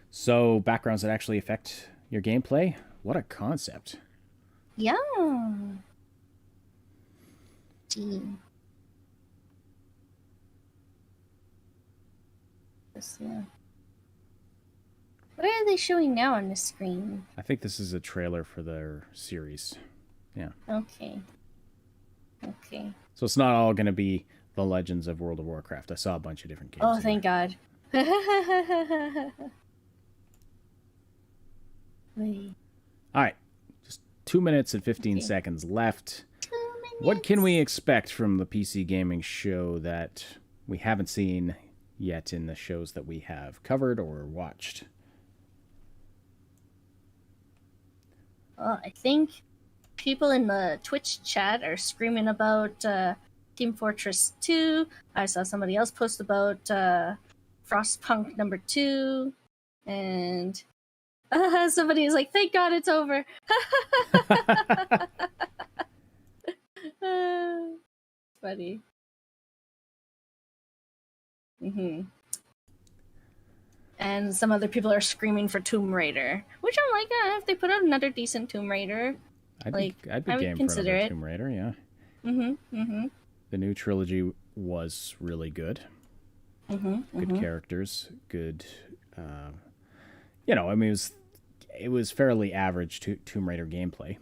So backgrounds that actually affect your gameplay? What a concept. Yeah. Gee. Yeah. What are they showing now on the screen? I think this is a trailer for their series. Yeah. Okay. So it's not all going to be the Legends of World of Warcraft. I saw a bunch of different games. Oh, thank God. Wait. All right. Just 2 minutes and 15 seconds left. 2 minutes. What can we expect from the PC gaming show that we haven't seen yet in the shows that we have covered or watched? I think people in the Twitch chat are screaming about Team Fortress 2. I saw somebody else post about Frostpunk number 2. And somebody is like, thank God it's over. Funny. And some other people are screaming for Tomb Raider, which I'm like, if they put out another decent Tomb Raider, I'd be game for another Tomb Raider, yeah. The new trilogy was really good. Good characters, good. I mean, it was fairly average Tomb Raider gameplay.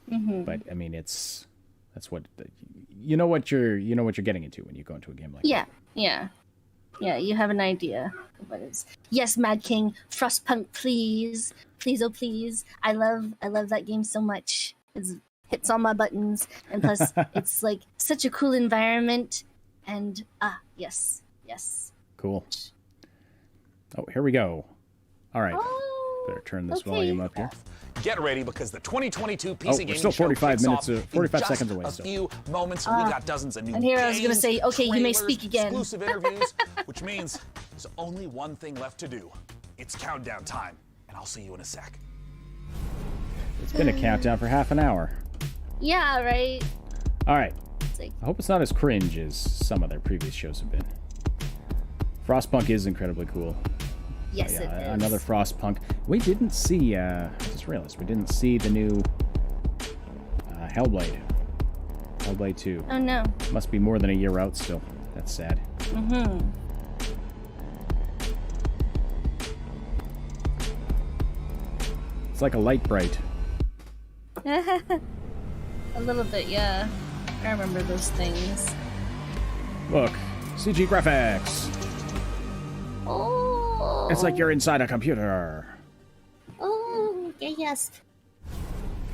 But I mean, that's what what you're getting into when you go into a game like that. Yeah, you have an idea of what it is. Yes, Mad King, Frostpunk, please, oh please. I love that game so much. It hits all my buttons, and plus it's like such a cool environment. And yes. Cool. Oh, here we go. All right, better turn this volume up here. Get ready because the 2022 PC gaming we're still 45 show minutes, kicks off 45 in seconds away. A few moments, we got dozens of new and here games, I was gonna say, okay, you may speak again. Exclusive interviews, which means there's only one thing left to do. It's countdown time, and I'll see you in a sec. It's been a countdown for half an hour. Yeah, right. All right. Like... I hope it's not as cringe as some of their previous shows have been. Frostpunk is incredibly cool. Yes, it is. Another Frostpunk. We didn't see, just realized, we didn't see the new Hellblade. Hellblade 2. Oh, no. Must be more than a year out still. That's sad. like a light bright. A little bit, yeah. I remember those things. Look, CG graphics. Oh. It's like you're inside a computer. Oh, yes.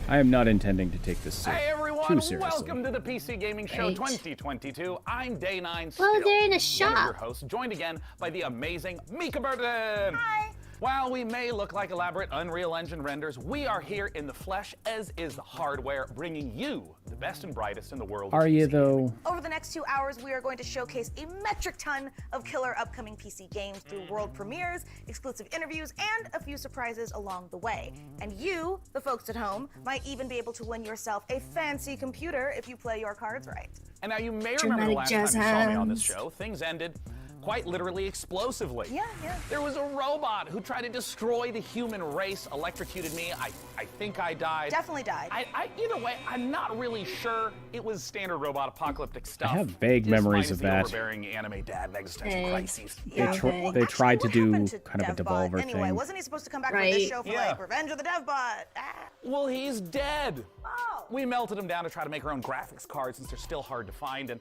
I am not intending to take this Hey everyone, too seriously. welcome to the PC Gaming Show Right. 2022. I'm Day 9 Well, still, they're in a one of shop. your hosts, joined again by the amazing Mika Burden. Hi. While we may look like elaborate Unreal Engine renders, we are here in the flesh, as is the hardware, bringing you the best and brightest in the world. Are you, though? Over the next 2 hours, we are going to showcase a metric ton of killer upcoming PC games through world premieres, exclusive interviews, and a few surprises along the way. And you, the folks at home, might even be able to win yourself a fancy computer if you play your cards right. And now you may remember the last time you saw me on this show, things ended quite literally explosively. Yeah. There was a robot who tried to destroy the human race, electrocuted me. I think I died. Definitely died. Either way, I'm not really sure. It was standard robot apocalyptic stuff. I have vague memories of that. Overbearing anime dad existential crises. They tried to do kind of a Devolver Anyway, thing. wasn't he supposed to come back for this show for like Revenge of the DevBot? Well, he's dead. Oh. We melted him down to try to make our own graphics cards since they're still hard to find, and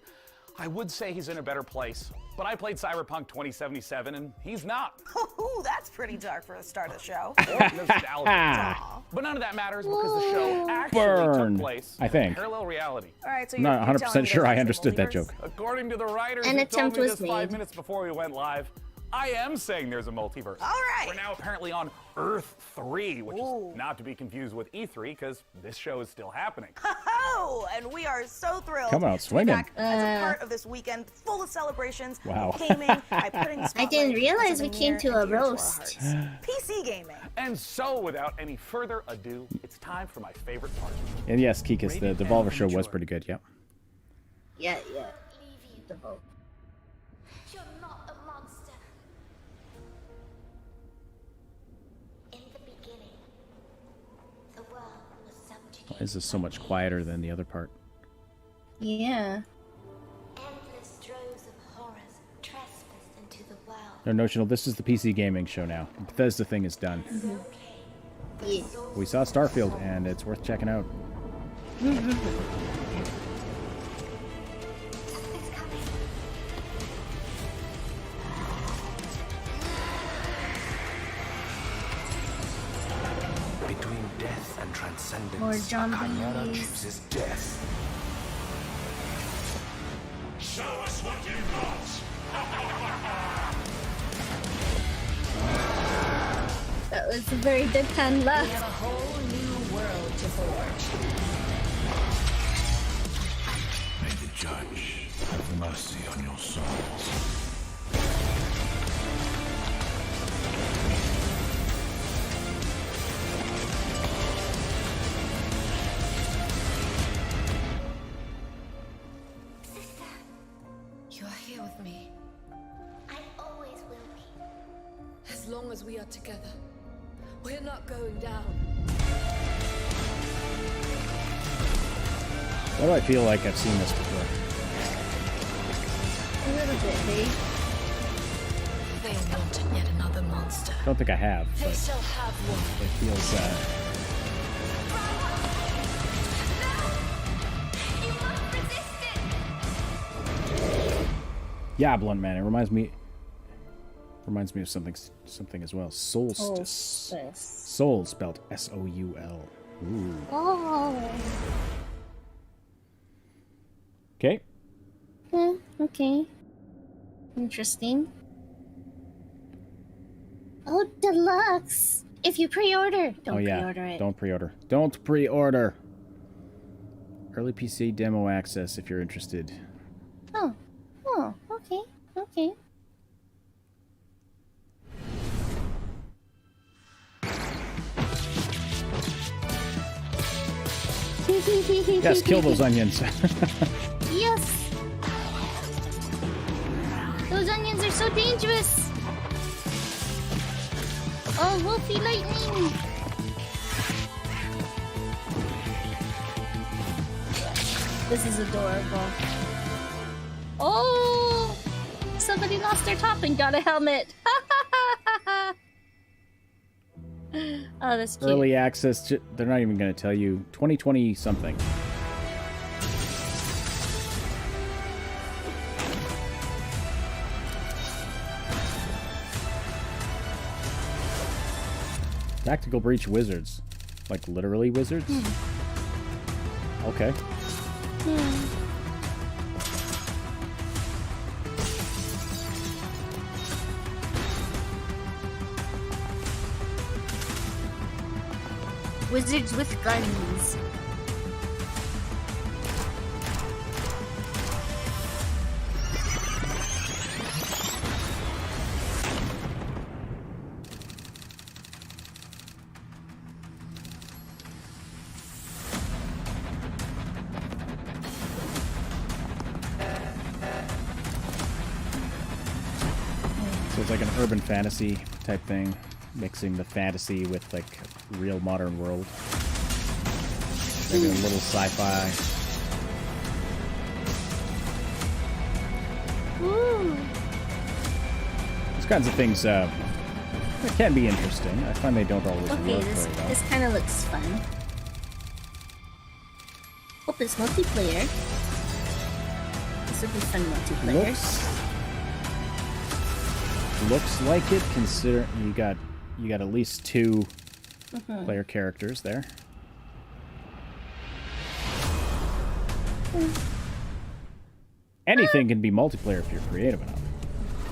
I would say he's in a better place, but I played Cyberpunk 2077 and he's not. Ooh, that's pretty dark for the start of the show. Or nostalgia. But none of that matters because the show actually took place I think. in parallel reality. All right, so I'm not 100% sure I understood that joke. According to the writers An who attempt told me was this 5 made. minutes before we went live, I am saying there's a multiverse. All right. We're now apparently on Earth 3, which is not to be confused with E3 because this show is still happening. Oh, and we are so thrilled Come out to be swinging. back as a part of this weekend full of celebrations, Wow. gaming, by putting the I didn't spotlight realize we on came something to a near and dear our roast. hearts. PC gaming. And so, without any further ado, it's time for my favorite part. And yes, Kikas, the Devolver show was pretty good, yep. Yeah. The vote. You're not a monster. In the beginning, the world was subjugated. Why is this so much quieter than the other part? Yeah. Endless droves of horrors trespassed into the world. No, Notional, this is the PC gaming show now. The Bethesda thing is done. Yeah. We saw Starfield, and it's worth checking out. Between death and transcendence, More John a chimera Bees. chooses death. Show us what you've got! That was a very deadpan laugh. We have a whole new world to forge. May the judge have mercy on your souls. You're here with me. I always will be. As long as we are together, we're not going down. Why do I feel like I've seen this before? A little bit, hey? They wanted yet another monster. I don't think I have, They but shall have one. it feels, yeah, Blunt Man. It reminds me of something as well. Solstice. Soul spelled S-O-U-L. Ooh. Oh. Okay. Okay. Interesting. Oh, deluxe! If you pre-order, don't Oh yeah. pre-order it. Don't pre-order. Don't pre-order. Early PC demo access if you're interested. Oh, okay, okay. Yes, kill those onions. Yes! Those onions are so dangerous! Oh, Wolfie Lightning! This is adorable. Oh! Somebody lost their top and got a helmet. Oh, that's cute. Early access. They're not even going to tell you. 2020 something. Tactical Breach Wizards. Like literally wizards? Okay. Wizards with guns. So it's like an urban fantasy type thing, mixing the fantasy with like real modern world. Maybe a little sci-fi. These kinds of things it can be interesting. I find they don't always Okay, work very well. this kind of looks fun. Hope it's multiplayer. This would be fun multiplayer. Looks like it. Consider you got at least two player characters there. Anything can be multiplayer if you're creative enough.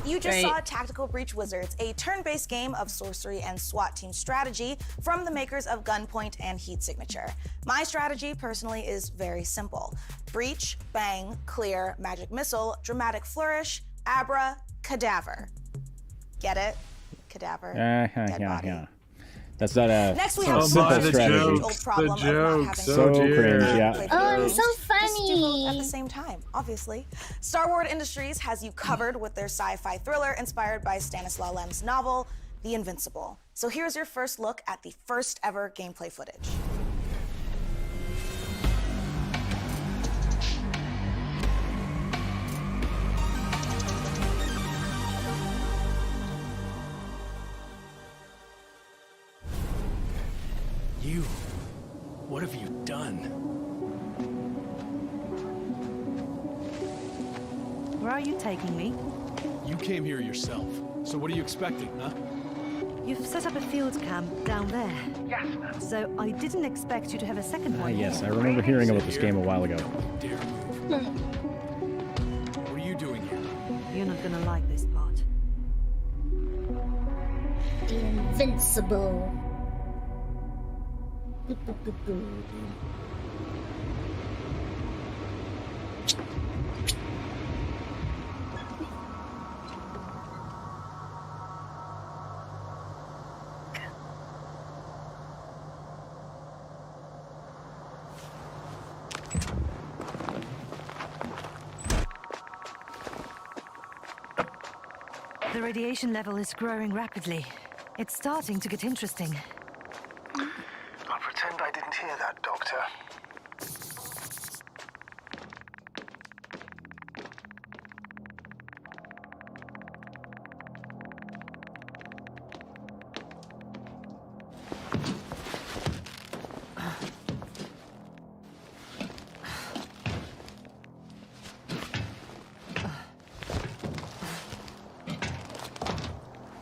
You just saw Tactical Breach Wizards, a turn-based game of sorcery and SWAT team strategy from the makers of Gunpoint and Heat Signature. My strategy, personally, is very simple. Breach, bang, clear, magic missile, dramatic flourish, abra, cadaver. Get it? Cadaver. Dead body. Yeah. That's not a Next we simple have strategy. old problem of not having So cringe, yeah. Oh, I'm so Just do funny. both at the same time, obviously. Star Wars Industries has you covered with their sci-fi thriller inspired by Stanislaw Lem's novel, The Invincible. So here's your first look at the first ever gameplay footage. You, what have you done? Where are you taking me? You came here yourself, so what are you expecting, huh? You've set up a field camp down there. Yes. So I didn't expect you to have a second one. Yes, I remember hearing about this game a while ago. What are you doing here? You're not gonna like this part. Invincible. The radiation level is growing rapidly. It's starting to get interesting. I'll pretend I didn't hear that, Doctor.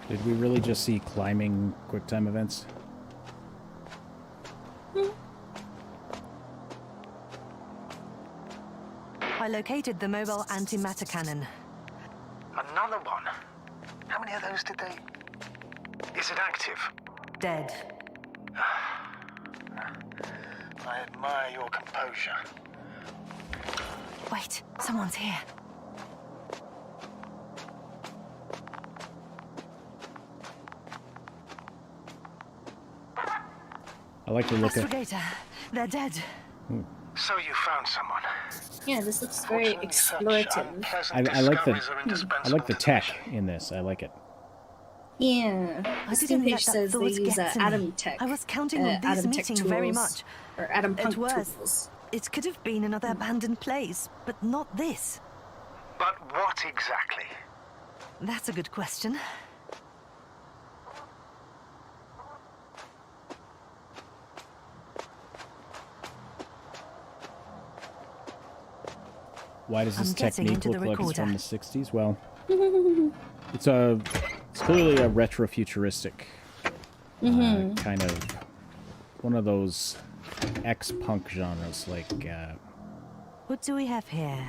Did we really just see climbing QuickTime events? I located the mobile antimatter cannon. Another one? How many of those did they... Is it active? Dead. I admire your composure. Wait, someone's here. I like to look at... Astrogator, they're dead. So you found someone. Yeah, this looks very explorative. I like the tech in this. I like it. Yeah, I this didn't game let page that says they thought use get to me. Atom Tech. I was counting on this Atom Tech meeting very tools, much. or Atom Punk It was. tools. It could have been another abandoned place, but not this. But what exactly? That's a good question. Why does this I'm getting technique into look the like it's recorder. from the 60s? Well, it's clearly a retrofuturistic kind of one of those X-punk genres, like What do we have here?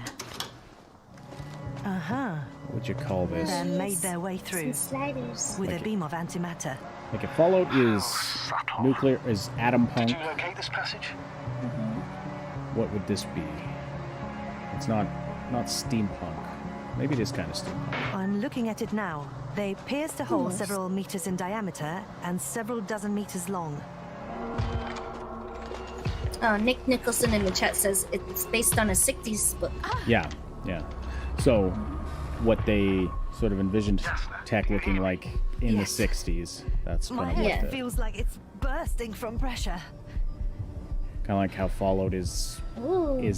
what would you call this? They made their way through with a beam of antimatter. Like if Fallout is nuclear, is atom punk, Did you locate this passage? what would this be? It's not steampunk. Maybe it is kind of steampunk. I'm looking at it now. They pierced a hole Almost. several meters in diameter and several dozen meters long. Nick Nicholson in the chat says it's based on a 60s book. Yeah. So, what they sort of envisioned tech looking like in Yes. the 60s. That's My kind of head what feels like it's bursting from pressure. kind of like how Fallout is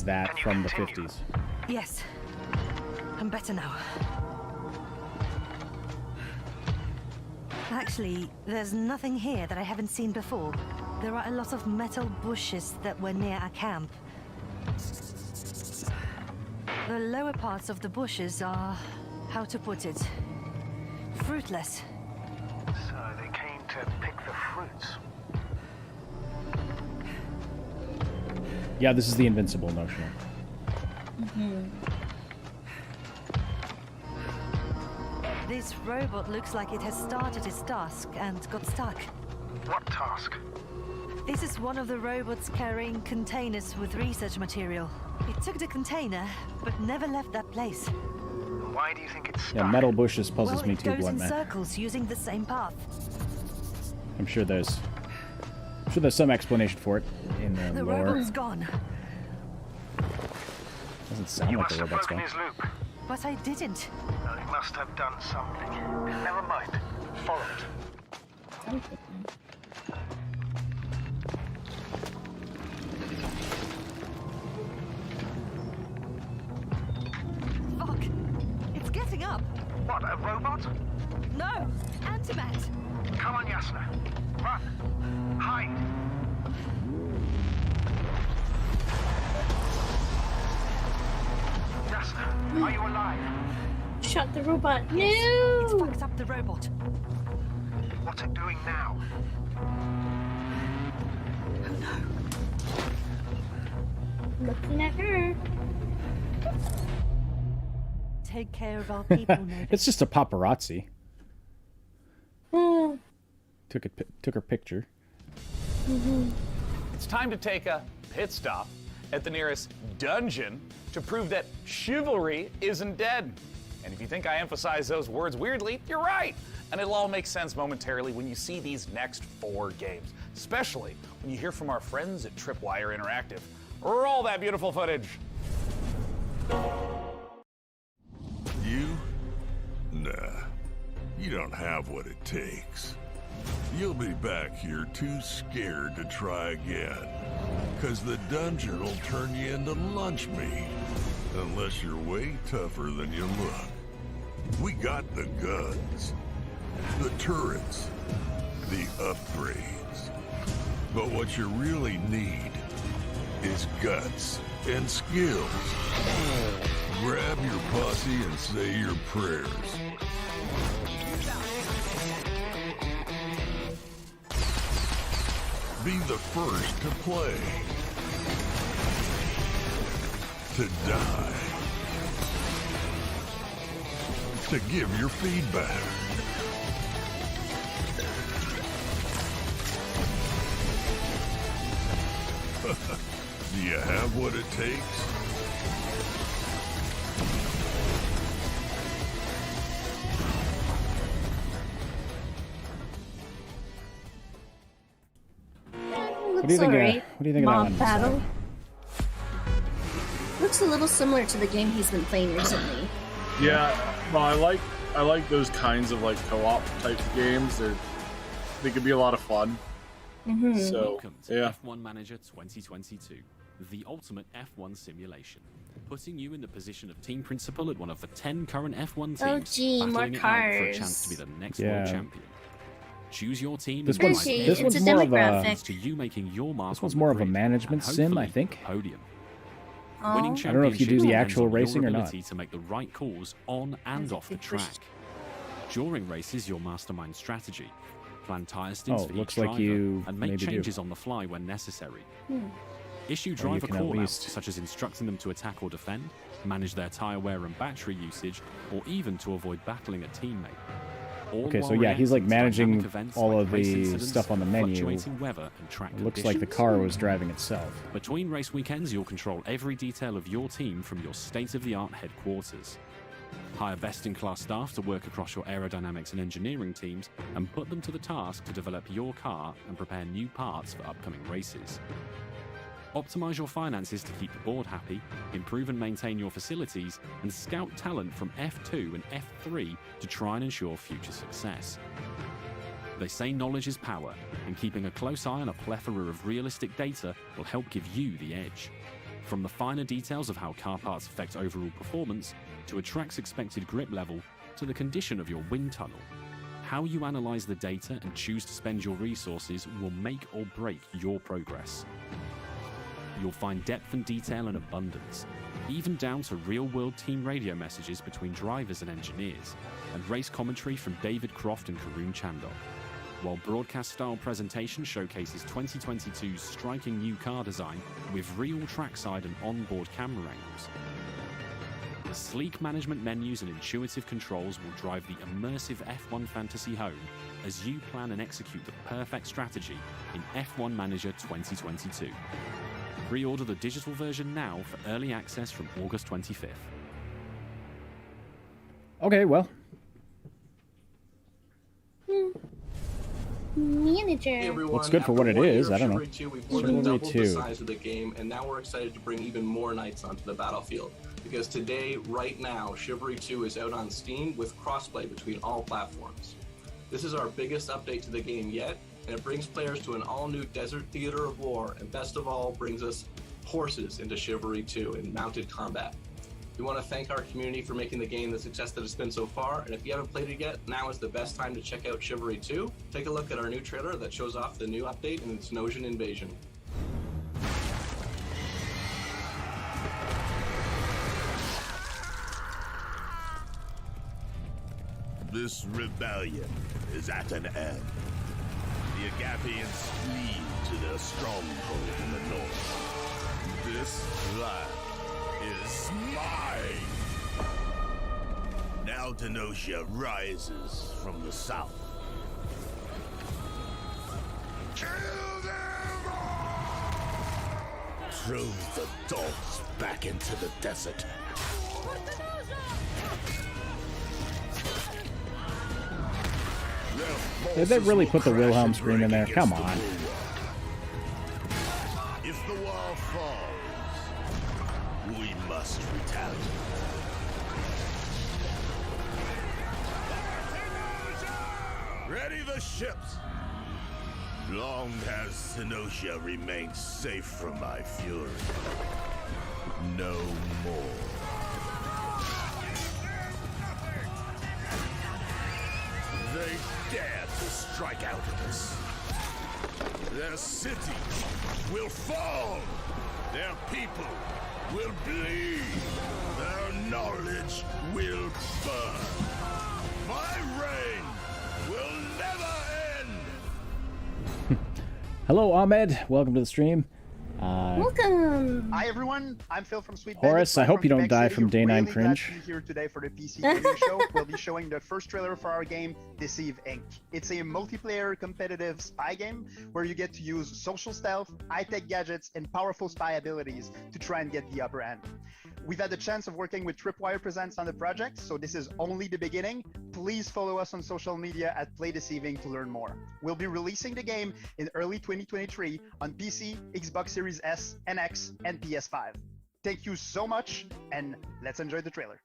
that from the 50s. Yes. I'm better now. Actually, there's nothing here that I haven't seen before. There are a lot of metal bushes that were near our camp. The lower parts of the bushes are, how to put it, fruitless. So they came to pick the fruits. Yeah, this is the invincible notion. This robot looks like it has started its task and got stuck. What task? This is one of the robots carrying containers with research material. It took the container, but never left that place. Why do you think it's Yeah, metal bushes puzzles Well, me it too, goes Blunt in Man. circles using the same path. I'm sure there's some explanation for it in the The lore. robot's gone, Doesn't sound You like must the have robot's broken gone. his loop. but I didn't. No, he must have done something. Never mind. Follow it. Fuck! It's getting up! What, a robot? No! Antimat! Come on, Yasna. Run. Hide. Yasna, are you alive? Shot the robot. It's No! fucked up the robot. What's it doing now? Looking at her. Take care of our people, maybe. It's just a paparazzi. Took her picture. It's time to take a pit stop at the nearest dungeon to prove that chivalry isn't dead. And if you think I emphasize those words weirdly, you're right. And it'll all make sense momentarily when you see these next 4 games, especially when you hear from our friends at Tripwire Interactive. Roll that beautiful footage. You? Nah. You don't have what it takes. You'll be back here too scared to try again. Cause the dungeon will turn you into lunch meat. Unless you're way tougher than you look. We got the guns, the turrets, the upgrades. But what you really need is guts and skills. Grab your posse and say your prayers. Be the first to play. To die. To give your feedback. Do you have what it takes? What do you think? Alright. What do you think of that Mob one? battle. Looks a little similar to the game he's been playing recently. Yeah, well, I like those kinds of like co-op type games. They could be a lot of fun. Mm-hmm. So Welcome to yeah. F1 Manager 2022, the ultimate F1 simulation, putting you in the position of team principal at one of the 10 current F1 teams, Oh, gee, more battling it out for a cars. chance to be the next Yeah. world champion. Choose your team. This and one's- provide this every one's single more of a- race to you making your mark This one's on the more of a grid management and sim, I hopefully think. Podium. Winning I don't know if you do the actual racing or not. To make the right calls on and off the track. During races, you'll mastermind strategy, plan tire stints for each driver, and make changes on the fly when necessary. Issue driver call-outs, such as instructing them to attack or defend, manage their tire wear and battery usage, or even to avoid battling a teammate. Okay, so yeah, he's like managing all of the stuff on the menu. It looks like the car was driving itself. Between race weekends, you'll control every detail of your team from your state-of-the-art headquarters. Hire best-in-class staff to work across your aerodynamics and engineering teams and put them to the task to develop your car and prepare new parts for upcoming races. Optimize your finances to keep the board happy, improve and maintain your facilities, and scout talent from F2 and F3 to try and ensure future success. They say knowledge is power, and keeping a close eye on a plethora of realistic data will help give you the edge. From the finer details of how car parts affect overall performance, to a track's expected grip level, to the condition of your wind tunnel, how you analyze the data and choose to spend your resources will make or break your progress. You'll find depth and detail in abundance, even down to real-world team radio messages between drivers and engineers, and race commentary from David Croft and Karun Chandok, while broadcast-style presentation showcases 2022's striking new car design with real trackside and onboard camera angles. The sleek management menus and intuitive controls will drive the immersive F1 fantasy home as you plan and execute the perfect strategy in F1 Manager 2022. Pre-order the digital version now for early access from August 25th. Okay, well. Manager. Hey everyone, looks good for what it is. I don't know. We've more than doubled the size of the game, and now we're excited to bring even more knights onto the battlefield. Because today, right now, Chivalry 2 is out on Steam with crossplay between all platforms. This is our biggest update to the game yet, and it brings players to an all-new desert theater of war, and best of all, brings us horses into Chivalry 2 in mounted combat. We want to thank our community for making the game the success that it's been so far, and if you haven't played it yet, now is the best time to check out Chivalry 2. Take a look at our new trailer that shows off the new update and its Nosian invasion. This rebellion is at an end. The Agapians flee to their stronghold in the north. This land is mine! Now Denosia rises from the south. Kill them all! Throw the dogs back into the desert. Did they really put the Wilhelm scream in there? Come on. If the wall falls, we must retaliate. Ready the ships! Long has Senosia remained safe from my fury. No more. They dare to strike out at us. Their cities will fall. Their people will bleed. Their knowledge will burn. My reign will never end. Hello, Ahmed. Welcome to the stream. Welcome. Hi, everyone. I'm Phil from Sweet Horace, I hope you don't die from Day 9 cringe. Here today for the PC Gaming Show. We'll be showing the first trailer for our game, Deceive Inc. It's a multiplayer competitive spy game where you get to use social stealth, high-tech gadgets, and powerful spy abilities to try and get the upper hand. We've had the chance of working with Tripwire Presents on the project, so this is only the beginning. Please follow us on social media at Play Deceive Inc to learn more. We'll be releasing the game in early 2023 on PC, Xbox Series S, and X, and PS5. Thank you so much, and let's enjoy the trailer.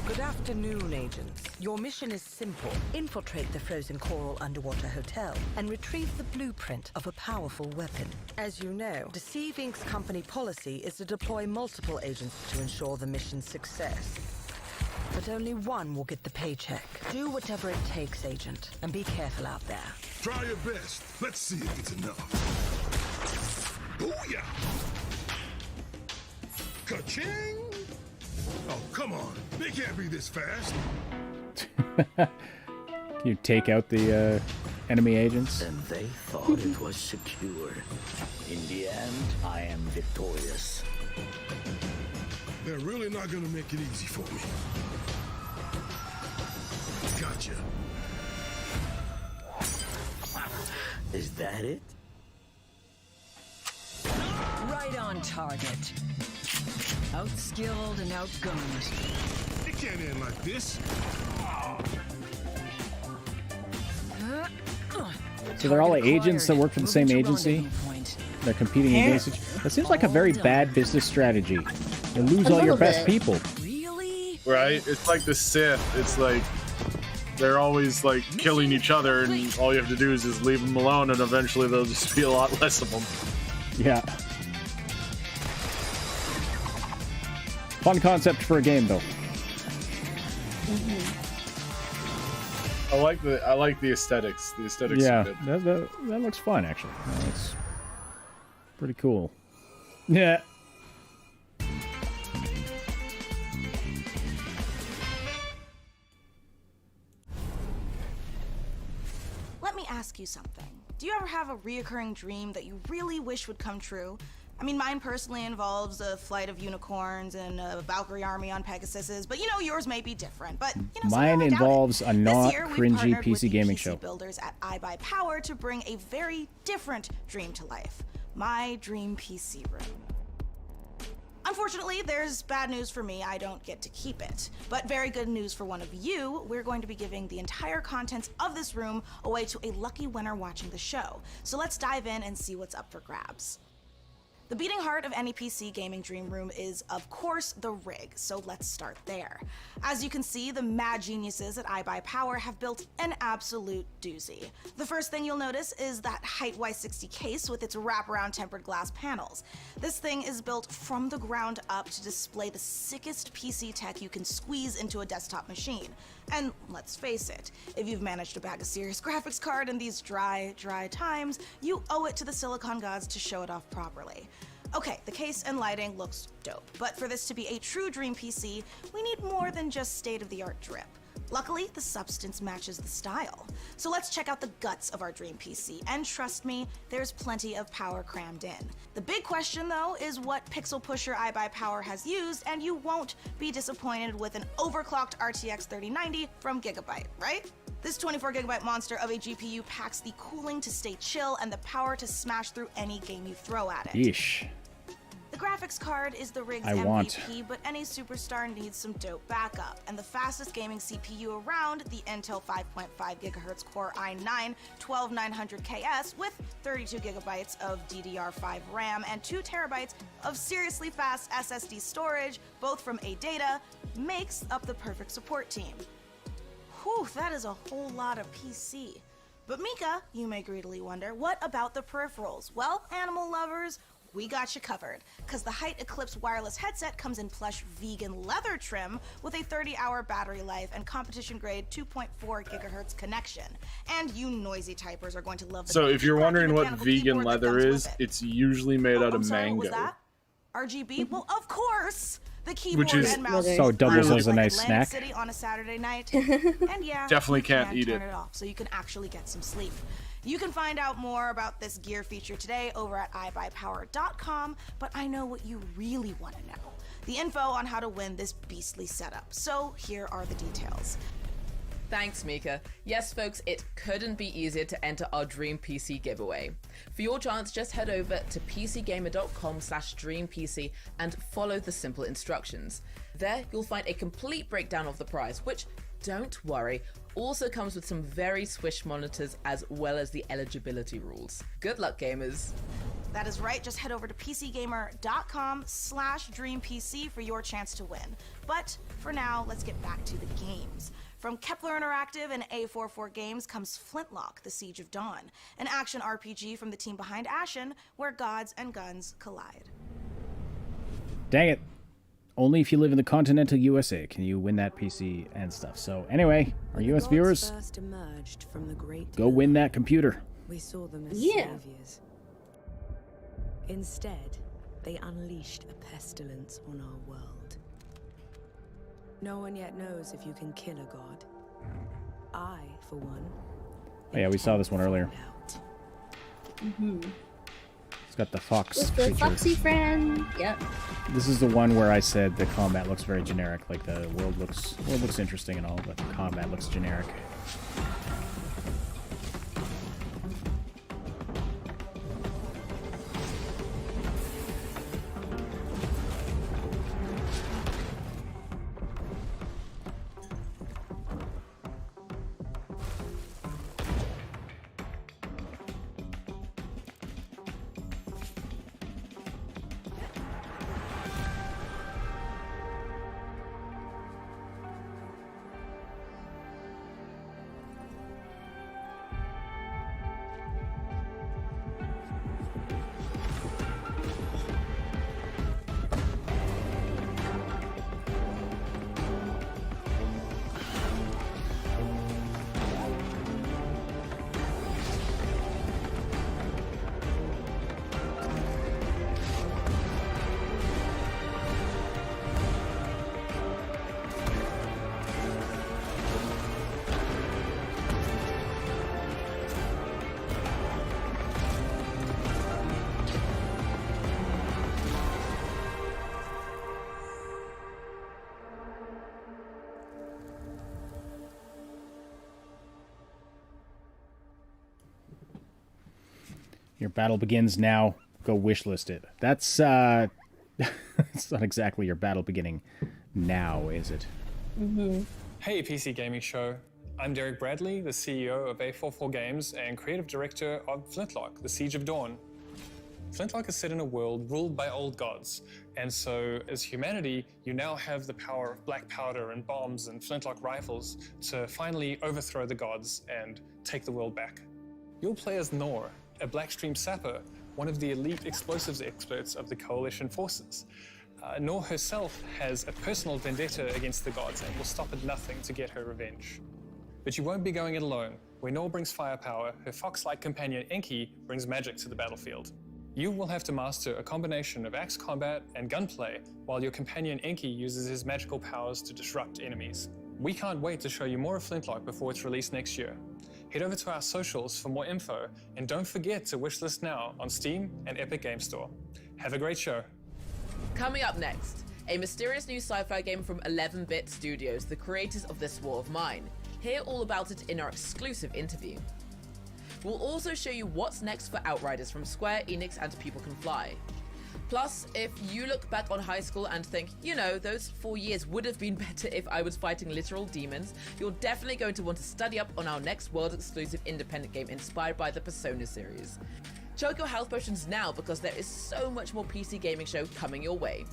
Good afternoon, agents. Your mission is simple. Infiltrate the frozen coral underwater hotel and retrieve the blueprint of a powerful weapon. As you know, Deceive Inc's company policy is to deploy multiple agents to ensure the mission's success. But only one will get the paycheck. Do whatever it takes, agent, and be careful out there. Try your best. Let's see if it's enough. Booyah! Ka-ching! Oh, come on. They can't be this fast. Can you take out the enemy agents? And they thought it was secure. In the end, I am victorious. They're really not gonna make it easy for me. Gotcha. Is that it? Right on target. Outskilled and outgunned. It can't end like this. So they're all agents that work for the same agency? They're competing against each other? That seems like a very bad business strategy. You lose all your best people. Right? It's like the Sith. It's like they're always like killing each other, and all you have to do is just leave them alone, and eventually there'll just be a lot less of them. Yeah. Fun concept for a game, though. I like the aesthetics. The aesthetics Yeah, are good. that looks fun, actually. That's pretty cool. Yeah. Let me ask you something. Do you ever have a reoccurring dream that you really wish would come true? I mean, mine personally involves a flight of unicorns and a Valkyrie army on Pegasuses, but you know, yours may be different. But you know, Mine involves a not cringy PC gaming show. Builders at iBuyPower to bring a very different dream to life. My dream PC room. Unfortunately, there's bad news for me. I don't get to keep it. But very good news for one of you. We're going to be giving the entire contents of this room away to a lucky winner watching the show. So let's dive in and see what's up for grabs. The beating heart of any PC gaming dream room is, of course, the rig, so let's start there. As you can see, the mad geniuses at iBuyPower have built an absolute doozy. The first thing you'll notice is that Height Y60 case with its wraparound tempered glass panels. This thing is built from the ground up to display the sickest PC tech you can squeeze into a desktop machine. And let's face it, if you've managed to bag a serious graphics card in these dry times, you owe it to the silicon gods to show it off properly. Okay, the case and lighting looks dope, but for this to be a true dream PC, we need more than just state-of-the-art drip. Luckily, the substance matches the style. So let's check out the guts of our dream PC, and trust me, there's plenty of power crammed in. The big question, though, is what pixel pusher iBuyPower has used, and you won't be disappointed with an overclocked RTX 3090 from Gigabyte, right? This 24GB monster of a GPU packs the cooling to stay chill and the power to smash through any game you throw at it. Yeesh. The graphics card is the rig's MVP, but any superstar needs some dope backup. And the fastest gaming CPU around, the Intel 5.5GHz Core i9 12900KS with 32GB of DDR5 RAM and 2TB of seriously fast SSD storage, both from ADATA, makes up the perfect support team. Whew, that is a whole lot of PC. But Mika, you may greedily wonder, what about the peripherals? Well, animal lovers, we got you covered, because the Height Eclipse wireless headset comes in plush vegan leather trim with a 30-hour battery life and competition-grade 2.4GHz connection. And you noisy typers are going to love the So if you're wondering what vegan keyboard that leather comes is, with it. it's usually made out of Sorry, what was mango. that? RGB? Well, of course! The keyboard Which is and mouse So it doubles really as a like nice Atlantic snack. City on a Saturday night. And yeah, Definitely you can't can eat turn it. off so you can actually get some sleep. You can find out more about this gear feature today over at iBuyPower.com, but I know what you really want to know. The info on how to win this beastly setup. So here are the details. Thanks, Mika. Yes, folks, it couldn't be easier to enter our Dream PC giveaway. For your chance, just head over to pcgamer.com/dreampc and follow the simple instructions. There, you'll find a complete breakdown of the prize, which, don't worry, also comes with some very swish monitors as well as the eligibility rules. Good luck, gamers. That is right, just head over to pcgamer.com/dreampc for your chance to win. But for now, let's get back to the games. From Kepler Interactive and A44 Games comes Flintlock, The Siege of Dawn, an action RPG from the team behind Ashen, where gods and guns collide. Dang it. Only if you live in the continental USA can you win that PC and stuff. So anyway, our US viewers, First emerged from the great go win that computer. We saw them as Yeah. saviors. Instead, they unleashed a pestilence on our world. No one yet knows if you can kill a god. I, for one. Oh yeah, we saw this one earlier. Mm-hmm. It's got the fox With the creature. foxy friend. Yep. This is the one where I said the combat looks very generic. Like the world looks interesting and all, but the combat looks generic. Your battle begins now. Go wishlist it. That's it's not exactly your battle beginning now, is it? Mm-hmm. Hey, PC Gaming Show. I'm Derek Bradley, the CEO of A44 Games and creative director of Flintlock, The Siege of Dawn. Flintlock is set in a world ruled by old gods, and so as humanity, you now have the power of black powder and bombs and flintlock rifles to finally overthrow the gods and take the world back. You'll play as Nor, a Blackstream sapper, one of the elite explosives experts of the Coalition forces. Nor herself has a personal vendetta against the gods and will stop at nothing to get her revenge. But you won't be going it alone. Where Nor brings firepower, her fox-like companion Enki brings magic to the battlefield. You will have to master a combination of axe combat and gunplay, while your companion Enki uses his magical powers to disrupt enemies. We can't wait to show you more of Flintlock before it's released next year. Head over to our socials for more info, and don't forget to wishlist now on Steam and Epic Game Store. Have a great show. Coming up next, a mysterious new sci-fi game from 11-Bit Studios, the creators of This War of Mine. Hear all about it in our exclusive interview. We'll also show you what's next for Outriders from Square Enix and People Can Fly. Plus, if you look back on high school and think, you know, those 4 years would have been better if I was fighting literal demons, you're definitely going to want to study up on our next world-exclusive independent game inspired by the Persona series. Chug your health potions now because there is so much more PC Gaming Show coming your way.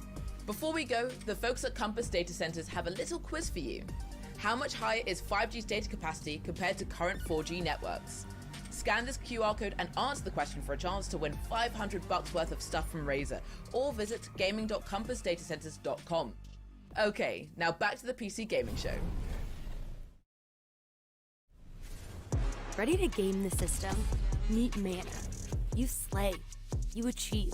Before we go, the folks at Compass Data Centers have a little quiz for you. How much higher is 5G's data capacity compared to current 4G networks? Scan this QR code and answer the question for a chance to win $500 worth of stuff from Razer, or visit gaming.compassdatacenters.com. Okay, now back to the PC Gaming Show. Ready to game the system? Meet Mana. You slay. You achieve.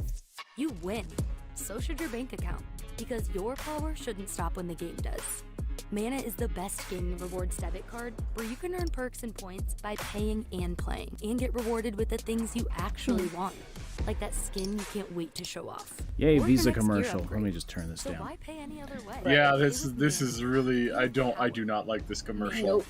You win. So should your bank account, because your power shouldn't stop when the game does. Mana is the best gaming rewards debit card where you can earn perks and points by paying and playing, and get rewarded with the things you actually want, like that skin you can't wait to show off. Yay, Or your Visa next gear commercial. upgrade. Let me just turn this So down. why pay any other way? Yeah, this is really I do not like this commercial. Nope.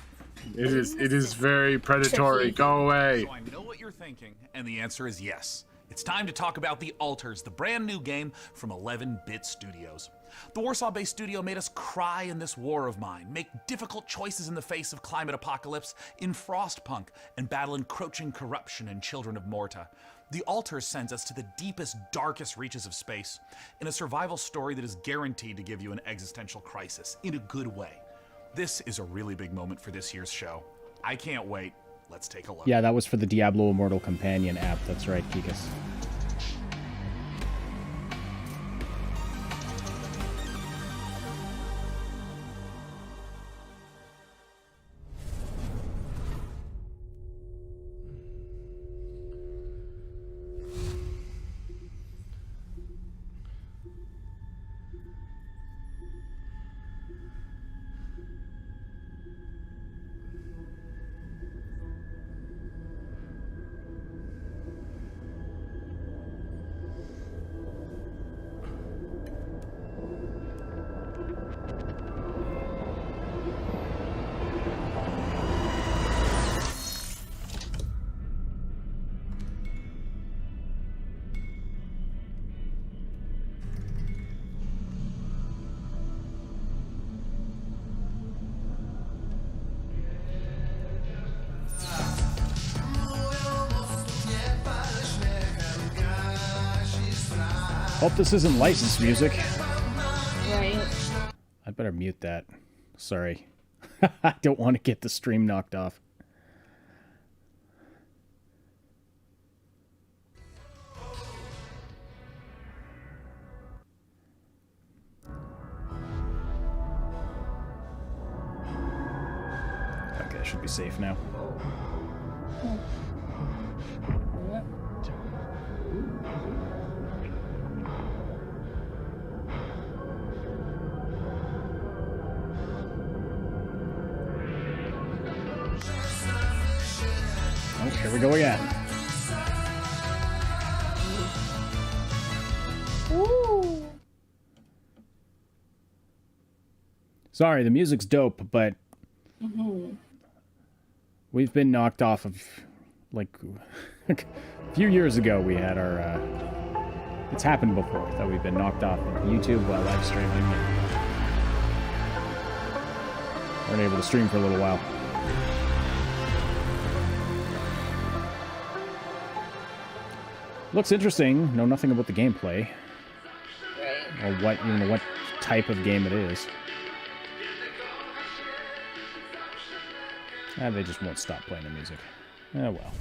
It is very predatory. Go away. So I know what you're thinking, and the answer is yes. It's time to talk about The Alters, the brand new game from 11-Bit Studios. The Warsaw-based studio made us cry in this war of mine, make difficult choices in the face of climate apocalypse in Frostpunk, and battle encroaching corruption in Children of Morta. The Alters sends us to the deepest, darkest reaches of space, in a survival story that is guaranteed to give you an existential crisis, in a good way. This is a really big moment for this year's show. I can't wait. Let's take a look. Yeah, that was for the Diablo Immortal Companion app. That's right, Kikas. Hope this isn't licensed music. Right. I better mute that. Sorry. I don't want to get the stream knocked off. Okay, I should be safe now. Oh, here we go again. Ooh. Sorry, the music's dope, but we've been knocked off of, like, a few years ago we had our, it's happened before that we've been knocked off of YouTube while live streaming and weren't able to stream for a little while. Looks interesting. Know nothing about the gameplay. Right. Or what, you know, what type of game it is. They just won't stop playing the music. Oh well.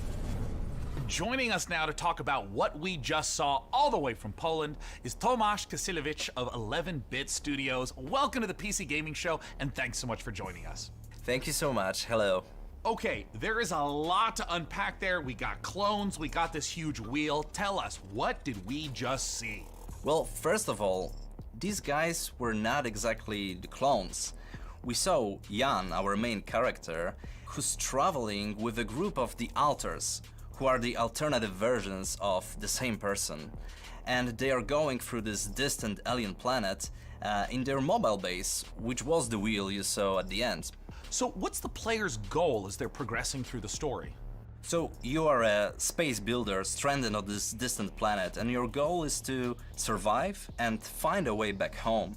Joining us now to talk about what we just saw all the way from Poland is Tomasz Kasilewicz of 11-Bit Studios. Welcome to the PC Gaming Show, and thanks so much for joining us. Thank you so much. Hello. Okay, there is a lot to unpack there. We got clones, we got this huge wheel. Tell us, what did we just see? Well, first of all, these guys were not exactly the clones. We saw Jan, our main character, who's traveling with a group of the Alters, who are the alternative versions of the same person. And they are going through this distant alien planet in their mobile base, which was the wheel you saw at the end. So what's the player's goal as they're progressing through the story? So you are a space builder stranded on this distant planet, and your goal is to survive and find a way back home.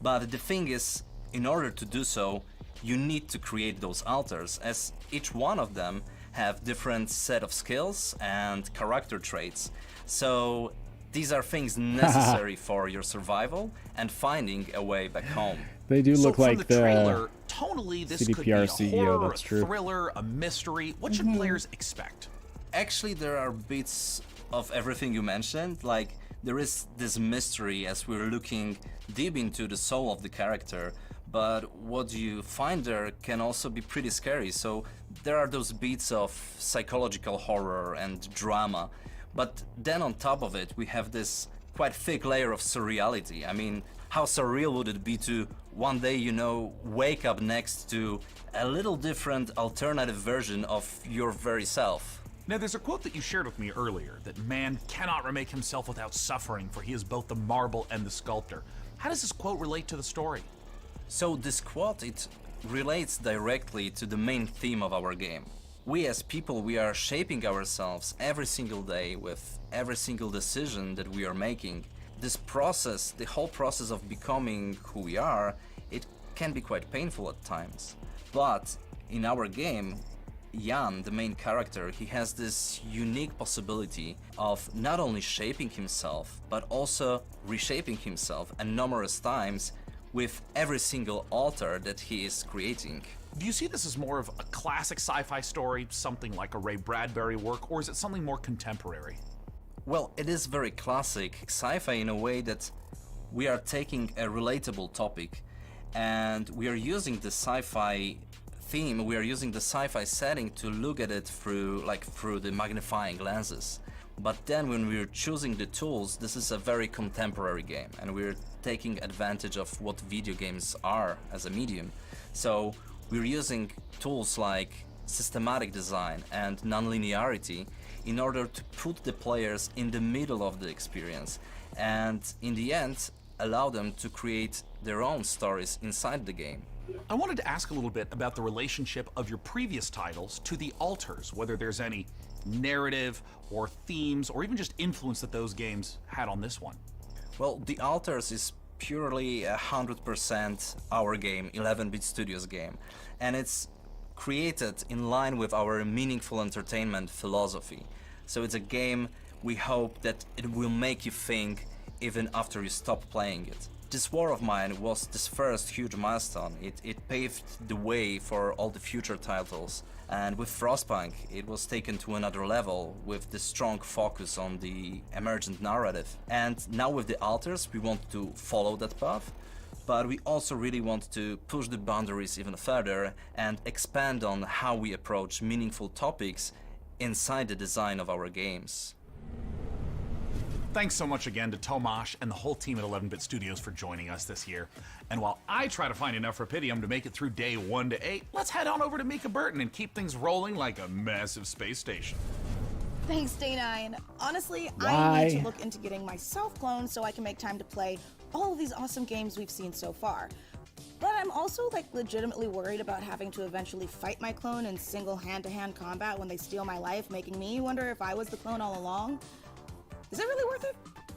But the thing is, in order to do so, you need to create those alters, as each one of them have different set of skills and character traits. So these are things necessary for your survival and finding a way back home. They do look like the trailer, tonally, this could be a CEO, horror, that's true. a thriller, a mystery. What should players expect? Actually, there are bits of everything you mentioned. Like, there is this mystery as we're looking deep into the soul of the character, but what you find there can also be pretty scary. So there are those beats of psychological horror and drama, but then on top of it, we have this quite thick layer of surreality. I mean, how surreal would it be to one day, you know, wake up next to a little different alternative version of your very self? Now, there's a quote that you shared with me earlier, that man cannot remake himself without suffering, for he is both the marble and the sculptor. How does this quote relate to the story? So this quote, it relates directly to the main theme of our game. We as people, we are shaping ourselves every single day with every single decision that we are making. This process, the whole process of becoming who we are, it can be quite painful at times. But in our game, Jan, the main character, he has this unique possibility of not only shaping himself, but also reshaping himself and numerous times with every single altar that he is creating. Do you see this as more of a classic sci-fi story, something like a Ray Bradbury work, or is it something more contemporary? Well, it is very classic sci-fi in a way that we are taking a relatable topic and we are using the sci-fi theme, we are using the sci-fi setting to look at it through the magnifying lenses. But then when we're choosing the tools, this is a very contemporary game and we're taking advantage of what video games are as a medium. So we're using tools like systematic design and non-linearity in order to put the players in the middle of the experience and in the end allow them to create their own stories inside the game. I wanted to ask a little bit about the relationship of your previous titles to the alters, whether there's any narrative or themes or even just influence that those games had on this one. Well, the alters is purely 100% our game, 11-Bit Studios game, and it's created in line with our meaningful entertainment philosophy. So it's a game we hope that it will make you think even after you stop playing it. This war of mine was this first huge milestone. It paved the way for all the future titles. And with Frostpunk, it was taken to another level with the strong focus on the emergent narrative. And now with the Altars, we want to follow that path, but we also really want to push the boundaries even further and expand on how we approach meaningful topics inside the design of our games. Thanks so much again to Tomasz and the whole team at 11-Bit Studios for joining us this year. And while I try to find enough Rapidium to make it through day 1 to 8, let's head on over to Mika Burton and keep things rolling like a massive space station. Thanks, Day9. Honestly, Why? I need to look into getting myself cloned so I can make time to play all of these awesome games we've seen so far. But I'm also legitimately worried about having to eventually fight my clone in single hand-to-hand combat when they steal my life, making me wonder if I was the clone all along. Is it really worth it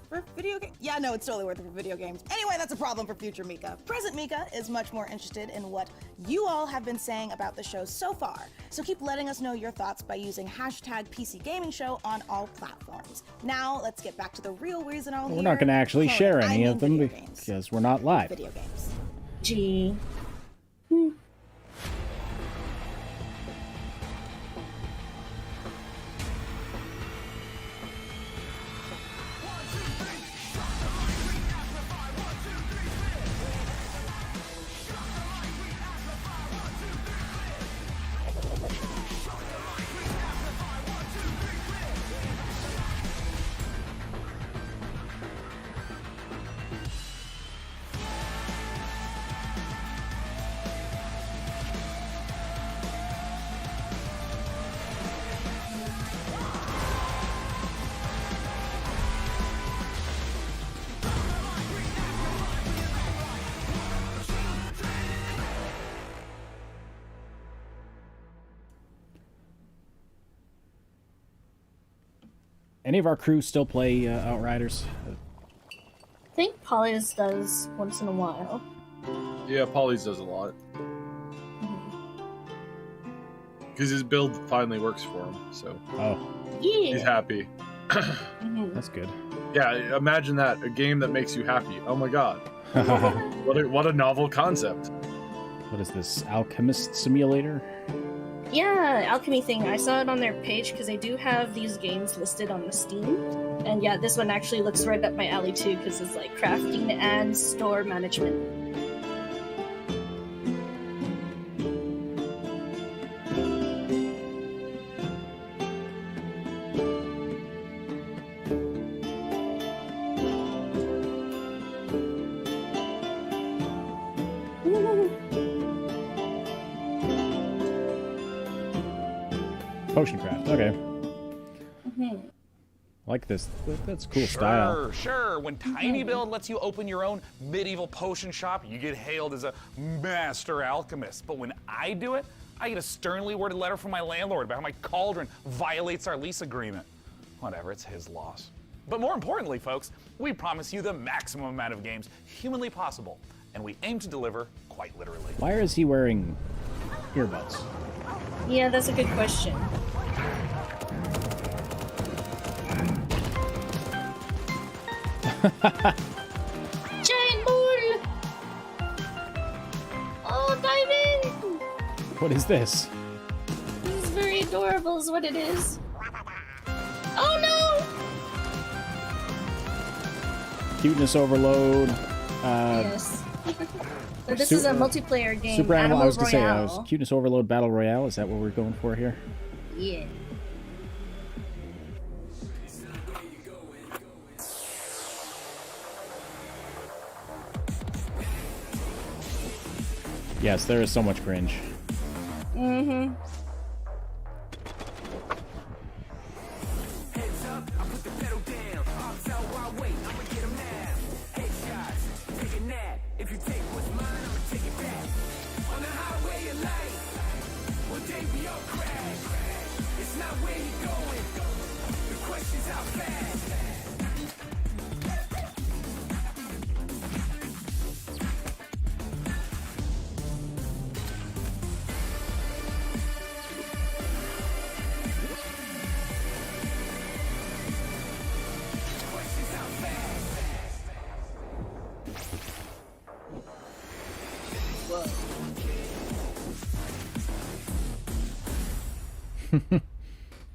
for video games? Yeah, no, it's totally worth it for video games. Anyway, that's a problem for future Mika. Present Mika is much more interested in what you all have been saying about the show so far. So keep letting us know your thoughts by using hashtag PC Gaming Show on all platforms. Now, let's get back to the real reason all We're not going to actually share any of them because we're not live. Video games. Gee. Any of our crew still play Outriders? I think Polly's does once in a while. Yeah, Polly's does a lot. Because his build finally works for him, so Yeah. he's happy. That's good. Yeah, imagine that, a game that makes you happy. Oh my god. What a novel concept. What is this, Alchemist Simulator? Yeah, Alchemy thing. I saw it on their page because they do have these games listed on the Steam. And yeah, this one actually looks right up my alley too because it's like crafting and store management. Potion craft, okay. I like this. That's cool style. Sure. When Tiny Build lets you open your own medieval potion shop, you get hailed as a master alchemist. But when I do it, I get a sternly worded letter from my landlord about how my cauldron violates our lease agreement. Whatever, it's his loss. But more importantly, folks, we promise you the maximum amount of games humanly possible, and we aim to deliver quite literally. Why is he wearing earbuds? Yeah, that's a good question. Giant bull! Oh, diamond! What is this? This is very adorable is what it is. Oh no! Cuteness overload. Yes. But this is a multiplayer game. Super Animal, I was gonna say, Royale. Cuteness Overload Battle Royale. Is that what we're going for here? Yeah. Yes, there is so much cringe. Mm-hmm.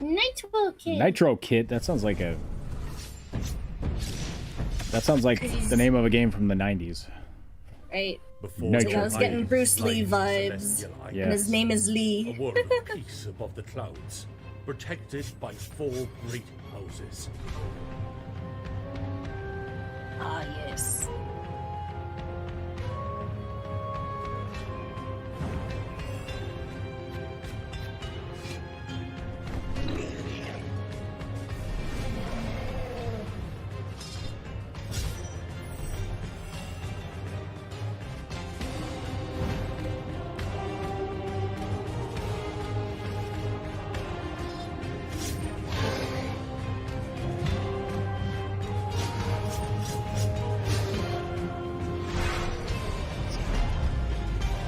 Nitro Kid. Nitro Kid. That sounds like a. That sounds like the name of a game from the 90s. Right. Nitro. I was getting Bruce Lee vibes. Yes. And his name is Lee. A world of peace above the clouds, protected by 4 great houses. Ah, yes.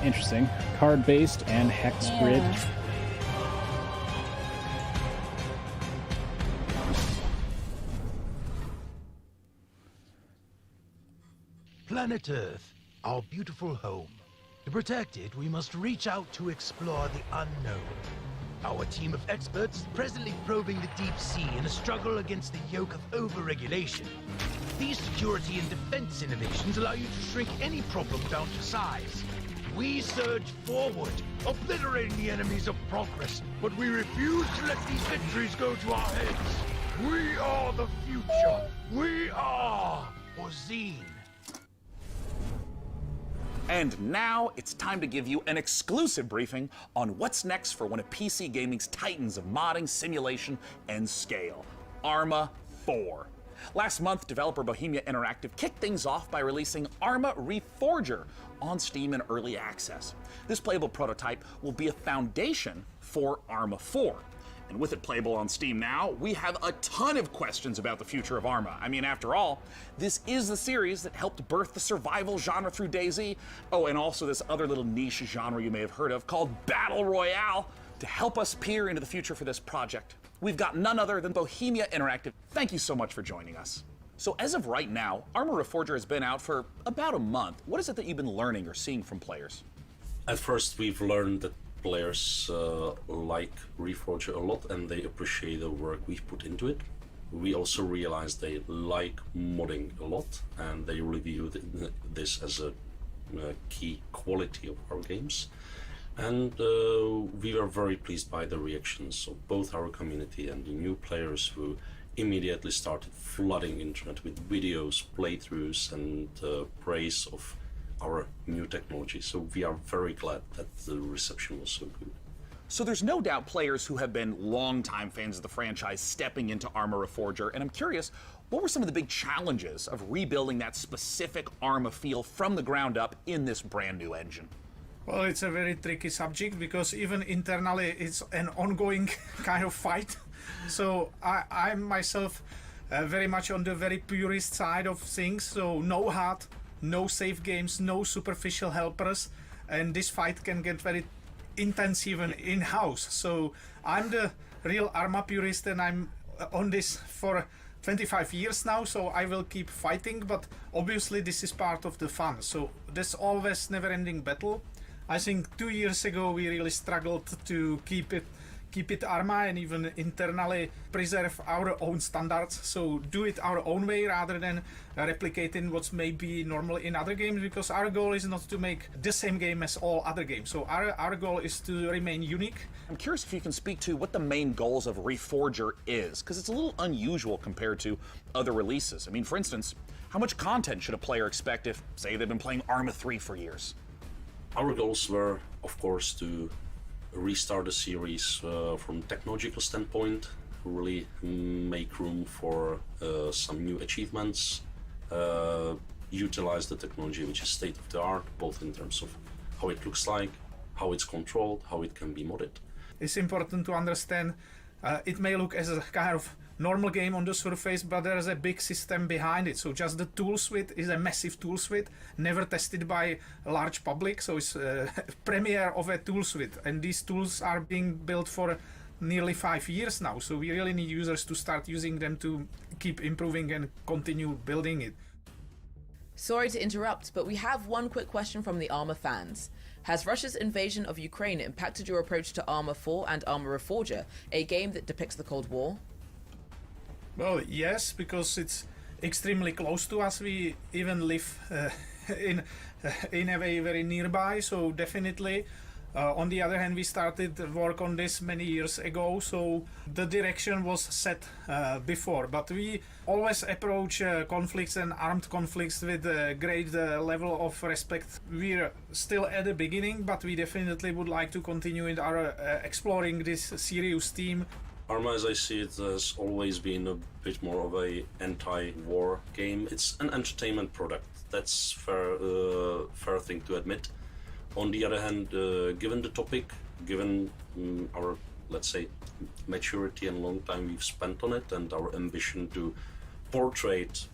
Interesting. Card-based and hex grid. Planet Earth, our beautiful home. To protect it, we must reach out to explore the unknown. Our team of experts is presently probing the deep sea in a struggle against the yoke of overregulation. These security and defense innovations allow you to shrink any problem down to size. We surge forward, obliterating the enemies of progress, but we refuse to let these victories go to our heads. We are the future. We are Ozine. And now it's time to give you an exclusive briefing on what's next for one of PC gaming's titans of modding, simulation, and scale, Arma 4. Last month, developer Bohemia Interactive kicked things off by releasing Arma Reforger on Steam in early access. This playable prototype will be a foundation for Arma 4. And with it playable on Steam now, we have a ton of questions about the future of Arma. I mean, after all, this is the series that helped birth the survival genre through DayZ. Oh, and also this other little niche genre you may have heard of called Battle Royale. To help us peer into the future for this project, we've got none other than Bohemia Interactive. Thank you so much for joining us. So as of right now, Arma Reforger has been out for about a month. What is it that you've been learning or seeing from players? At first, we've learned that players like Reforger a lot and they appreciate the work we've put into it. We also realized they like modding a lot and they review this as a key quality of our games. And we were very pleased by the reactions of both our community and the new players who immediately started flooding internet with videos, playthroughs, and praise of our new technology. So we are very glad that the reception was so good. So there's no doubt players who have been longtime fans of the franchise stepping into Arma Reforger, and I'm curious, what were some of the big challenges of rebuilding that specific Arma feel from the ground up in this brand new engine? Well, it's a very tricky subject because even internally it's an ongoing kind of fight. So I'm myself very much on the very purist side of things. So no HUD, no save games, no superficial helpers. And this fight can get very intense even in-house. So I'm the real Arma purist and I'm on this for 25 years now, so I will keep fighting. But obviously this is part of the fun. So there's always never-ending battle. I think 2 years ago we really struggled to keep it Arma and even internally preserve our own standards. So do it our own way rather than replicating what's maybe normal in other games, because our goal is not to make the same game as all other games. So our goal is to remain unique. I'm curious if you can speak to what the main goals of Reforger is, because it's a little unusual compared to other releases. I mean, for instance, how much content should a player expect if, say, they've been playing Arma 3 for years? Our goals were, of course, to restart the series from a technological standpoint, really make room for some new achievements, utilize the technology which is state-of-the-art, both in terms of how it looks like, how it's controlled, how it can be modded. It's important to understand it may look as a kind of normal game on the surface, but there's a big system behind it. So just the tool suite is a massive tool suite, never tested by a large public. So it's a premiere of a tool suite. And these tools are being built for nearly 5 years now. So we really need users to start using them to keep improving and continue building it. Sorry to interrupt, but we have one quick question from the Arma fans. Has Russia's invasion of Ukraine impacted your approach to Arma 4 and Arma Reforger, a game that depicts the Cold War? Well, yes, because it's extremely close to us. We even live in a way very nearby, so definitely. On the other hand, we started work on this many years ago, so the direction was set before. But we always approach conflicts and armed conflicts with a great level of respect. We're still at the beginning, but we definitely would like to continue in our exploring this serious theme. Arma, as I see it, has always been a bit more of a anti-war game. It's an entertainment product. That's fair thing to admit. On the other hand, given the topic, given our, let's say, maturity and long time we've spent on it, and our ambition to portray it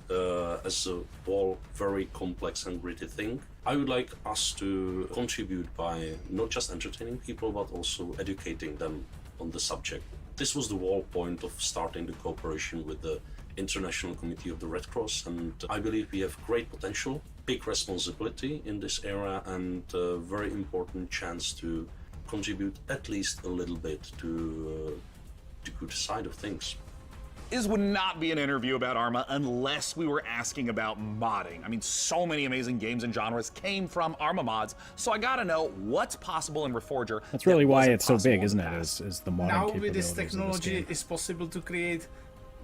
as a whole very complex and gritty thing, I would like us to contribute by not just entertaining people, but also educating them on the subject. This was the whole point of starting the cooperation with the International Committee of the Red Cross, and I believe we have great potential, big responsibility in this era, and a very important chance to contribute at least a little bit to the good side of things. This would not be an interview about Arma unless we were asking about modding. I mean, so many amazing games and genres came from Arma mods, so I gotta know what's possible in Reforger. That's really why it's so big, isn't it? Is the modding Now capabilities with this of this technology, game. it's possible to create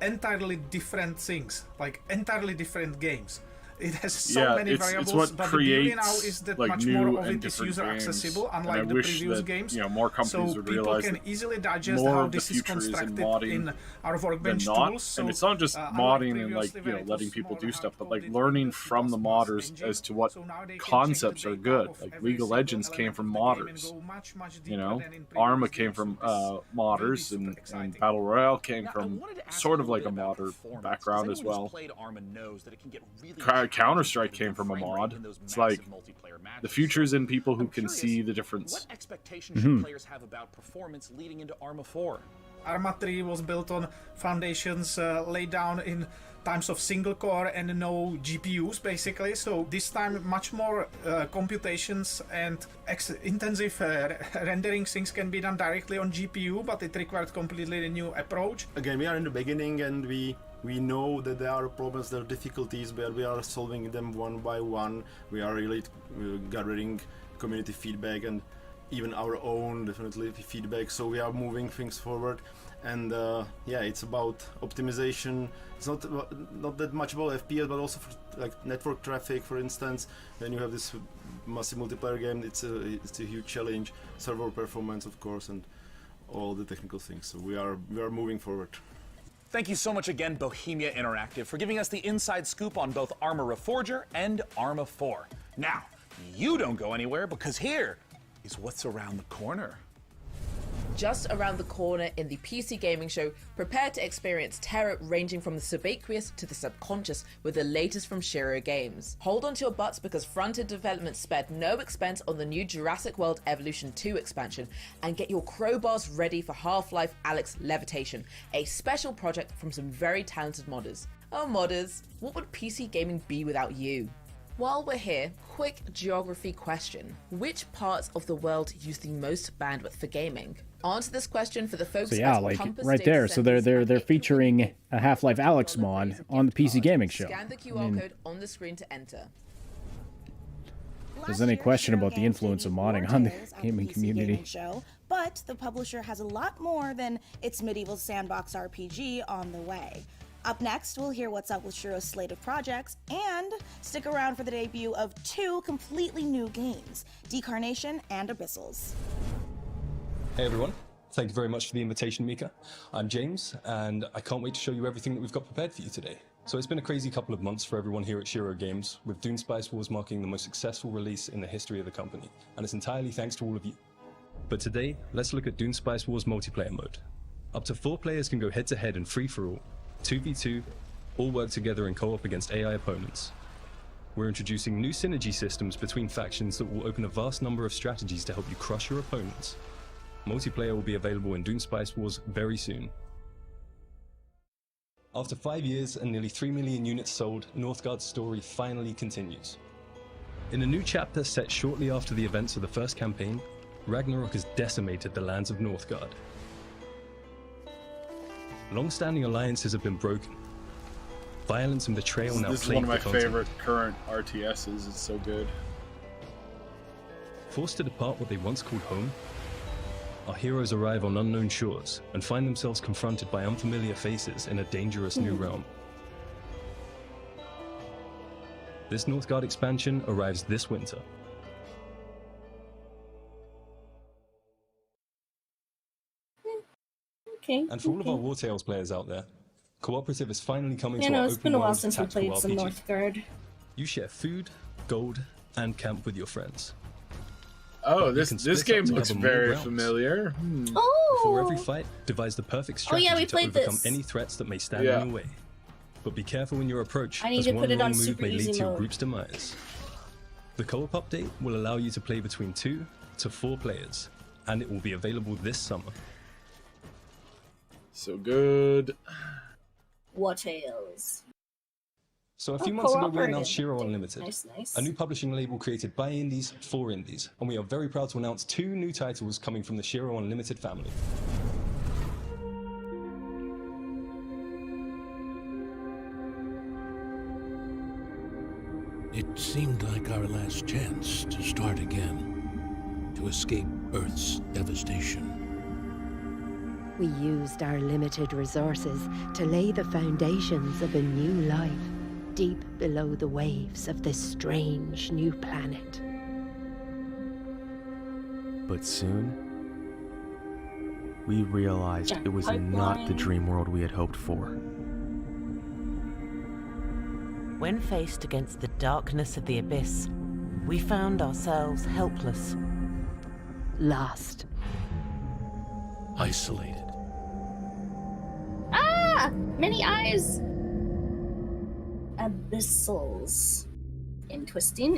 entirely different things, like entirely different games. It has so many variables, what but creates, the beauty now is that like, much new more of and it is different user games. accessible, And unlike I the wish previous that, games. more companies so would people realize can that easily digest more how of the this is future is in constructed modding in our than workbench not. tools. So, And it's not just unlike modding and, like, previously where it letting was people more do stuff, but, hardcoded like, in learning the from the C++ modders engine. as to what So now they can check concepts the are breakdown good. of Like, every League of single Legends came element from of the game and modders. go much, much You deeper know, than in previous Arma came games. from So this modders, and Battle Royale came from sort of like a modder background as well. Counter-Strike came from a mod. It's like the future's in people who can see the difference. What expectations should players have about performance leading into Arma 4? Arma 3 was built on foundations laid down in times of single core and no GPUs basically, so this time much more computations and intensive rendering things can be done directly on GPU, but it required completely a new approach. Again, we are in the beginning and we know that there are problems, there are difficulties, but we are solving them one by one. We are really gathering community feedback and even our own definitely feedback, so we are moving things forward. And yeah, it's about optimization. It's not that much about FPS, but also for like network traffic, for instance. When you have this massive multiplayer game, it's a huge challenge. Server performance, of course, and all the technical things. So we are moving forward. Thank you so much again, Bohemia Interactive, for giving us the inside scoop on both Arma Reforger and Arma 4. Now, you don't go anywhere, because here is what's around the corner. Just around the corner in the PC gaming show, prepare to experience terror ranging from the subaqueous to the subconscious with the latest from Shiro Games. Hold on to your butts because front-end development spared no expense on the new Jurassic World Evolution 2 expansion, and get your crowbars ready for Half-Life Alyx Levitation, a special project from some very talented modders. Oh modders, what would PC gaming be without you? While we're here, quick geography question. Which parts of the world use the most bandwidth for gaming? Answer this question for the folks So yeah, at like Compass right Data there. So Centers. they're featuring a Half-Life Alyx mod on the PC gaming show. Scan the QR code on the screen to enter. If there's any question about the influence of modding on the gaming community. Show, but the publisher has a lot more than its medieval sandbox RPG on the way. Up next, we'll hear what's up with Shiro's slate of projects, and stick around for the debut of two completely new games, Decarnation and Abyssals. Hey everyone, thank you very much for the invitation, Mika. I'm James, and I can't wait to show you everything that we've got prepared for you today. So it's been a crazy couple of months for everyone here at Shiro Games, with Dune Spice Wars marking the most successful release in the history of the company, and it's entirely thanks to all of you. But today, let's look at Dune Spice Wars multiplayer mode. Up to 4 players can go head-to-head and free-for-all, 2v2, all work together in co-op against AI opponents. We're introducing new synergy systems between factions that will open a vast number of strategies to help you crush your opponents. Multiplayer will be available in Dune Spice Wars very soon. After 5 years and nearly 3 million units sold, Northgard's story finally continues. In a new chapter set shortly after the events of the first campaign, Ragnarok has decimated the lands of Northgard. Long-standing alliances have been broken. Violence and betrayal now plague the This is one of my continent. favorite current RTSs. It's so good. Forced to depart what they once called home, our heroes arrive on unknown shores and find themselves confronted by unfamiliar faces in a dangerous new realm. This Northgard expansion arrives this winter. Okay. And for all of our War Tales players out there, Cooperative is finally coming to our it's open been a while world since we tactical played some RPG. Northgard. You share food, gold, and camp with your friends. Oh, You this can split this up game to looks cover more very realms. familiar. Before every fight, devise the perfect Oh, yeah, strategy we to played overcome this. any threats that may stand Yeah. in your way. But be careful in your approach, I need as to one put it wrong on move super may lead easy to your mode. group's demise. The co-op update will allow you to play between 2 to 4 players, and it will be available this summer. So good. War Tales. So a few months ago, we cooperative. announced Shiro Unlimited, Nice. a new publishing label created by indies for indies, and we are very proud to announce 2 new titles coming from the Shiro Unlimited family. It seemed like our last chance to start again, to escape Earth's devastation. We used our limited resources to lay the foundations of a new life, deep below the waves of this strange new planet. But soon, we realized it was not the dream world we had hoped for. When faced against the darkness of the abyss, we found ourselves helpless. Lost. Isolated. Ah! Many eyes! Abyssals. Interesting.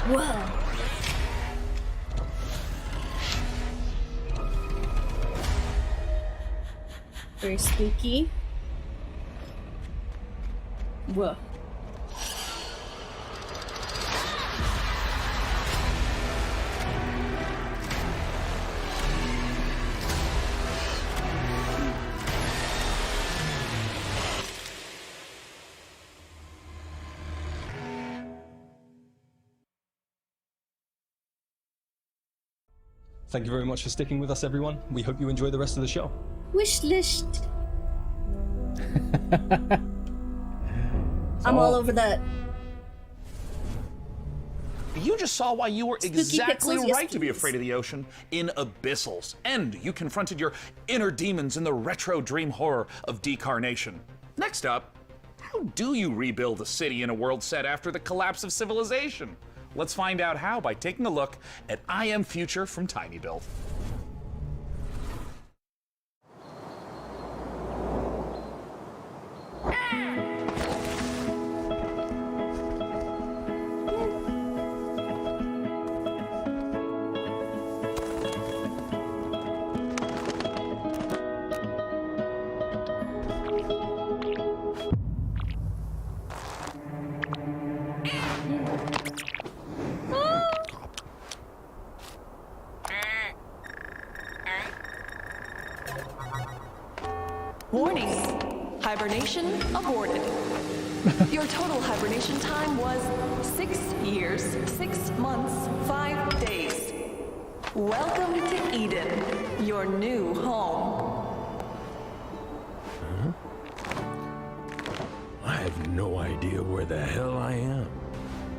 Whoa. Very spooky. Whoa. Thank you very much for sticking with us, everyone. We hope you enjoy the rest of the show. Wish list. I'm all over that. You just saw why you were Spooky exactly pixels, yes, right to be please. afraid of the ocean in Abyssals. And you confronted your inner demons in the retro dream horror of Decarnation. Next up, how do you rebuild a city in a world set after the collapse of civilization? Let's find out how by taking a look at I Am Future from Tiny Build. Warning. Hibernation aborted. Your total hibernation time was 6 years, 6 months, 5 days. Welcome to Eden, your new home. I have no idea where the hell I am.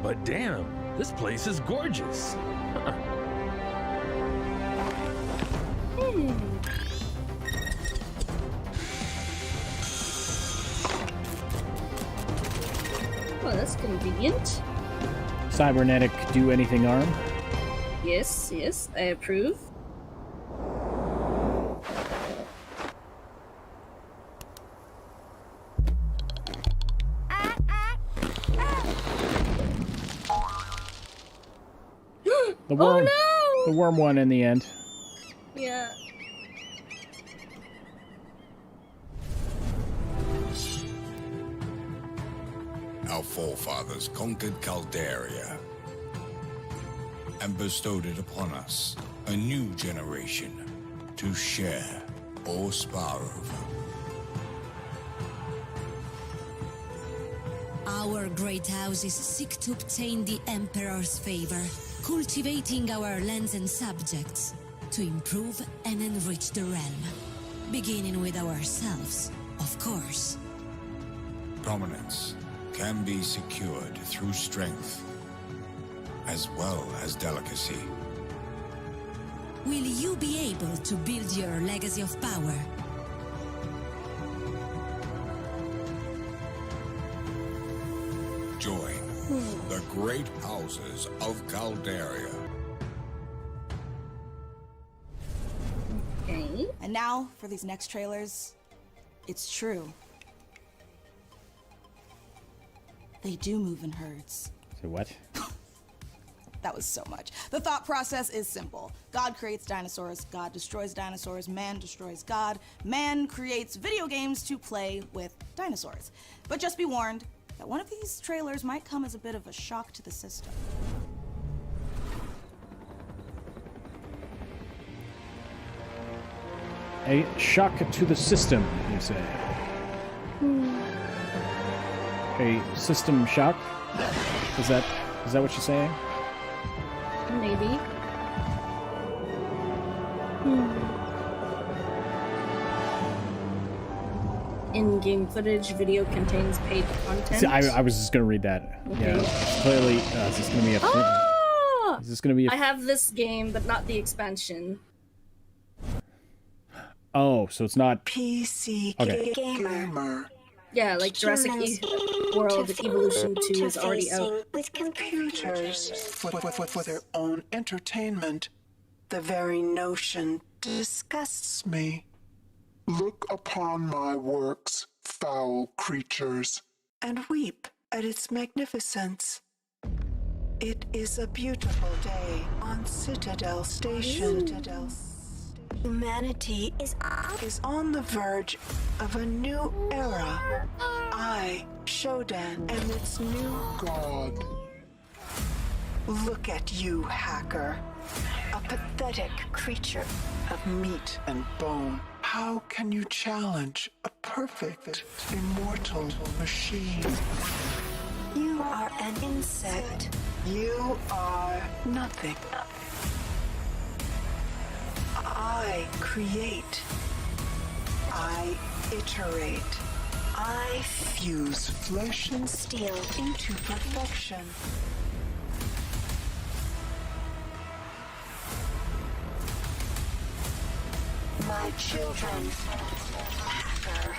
But damn, this place is gorgeous. Well, that's convenient. Cybernetic do anything arm? Yes, I approve. The worm won in the end. Yeah. Our forefathers conquered Caldaria and bestowed it upon us, a new generation, to share or spar over. Our great houses seek to obtain the Emperor's favor, cultivating our lands and subjects to improve and enrich the realm, beginning with ourselves, of course. Prominence can be secured through strength, as well as delicacy. Will you be able to build your legacy of power? Join the great houses of Caldaria. Okay. And now, for these next trailers, it's true. They do move in herds. So what? That was so much. The thought process is simple. God creates dinosaurs, God destroys dinosaurs, man destroys God. Man creates video games to play with dinosaurs. But just be warned that one of these trailers might come as a bit of a shock to the system. A shock to the system, you say? A system shock? Is that what you're saying? Maybe. In-game footage video contains paid content. See, I was just gonna read that. Okay. Yeah, clearly, is this gonna be a? Ah! Is this gonna be a? I have this game, but not the expansion. Oh, so it's not PC okay. gamer. Yeah, like Jurassic World Evolution 2 is already out. With computers for their own entertainment. The very notion disgusts me. Look upon my works, foul creatures, and weep at its magnificence. It is a beautiful day on Citadel Station. Humanity is on the verge of a new era. I, Shodan, am its new god. Look at you, hacker. A pathetic creature of meat and bone. How can you challenge a perfect, immortal machine? You are an insect. You are nothing. I create. I iterate. I fuse flesh and steel into perfection. My children, hacker.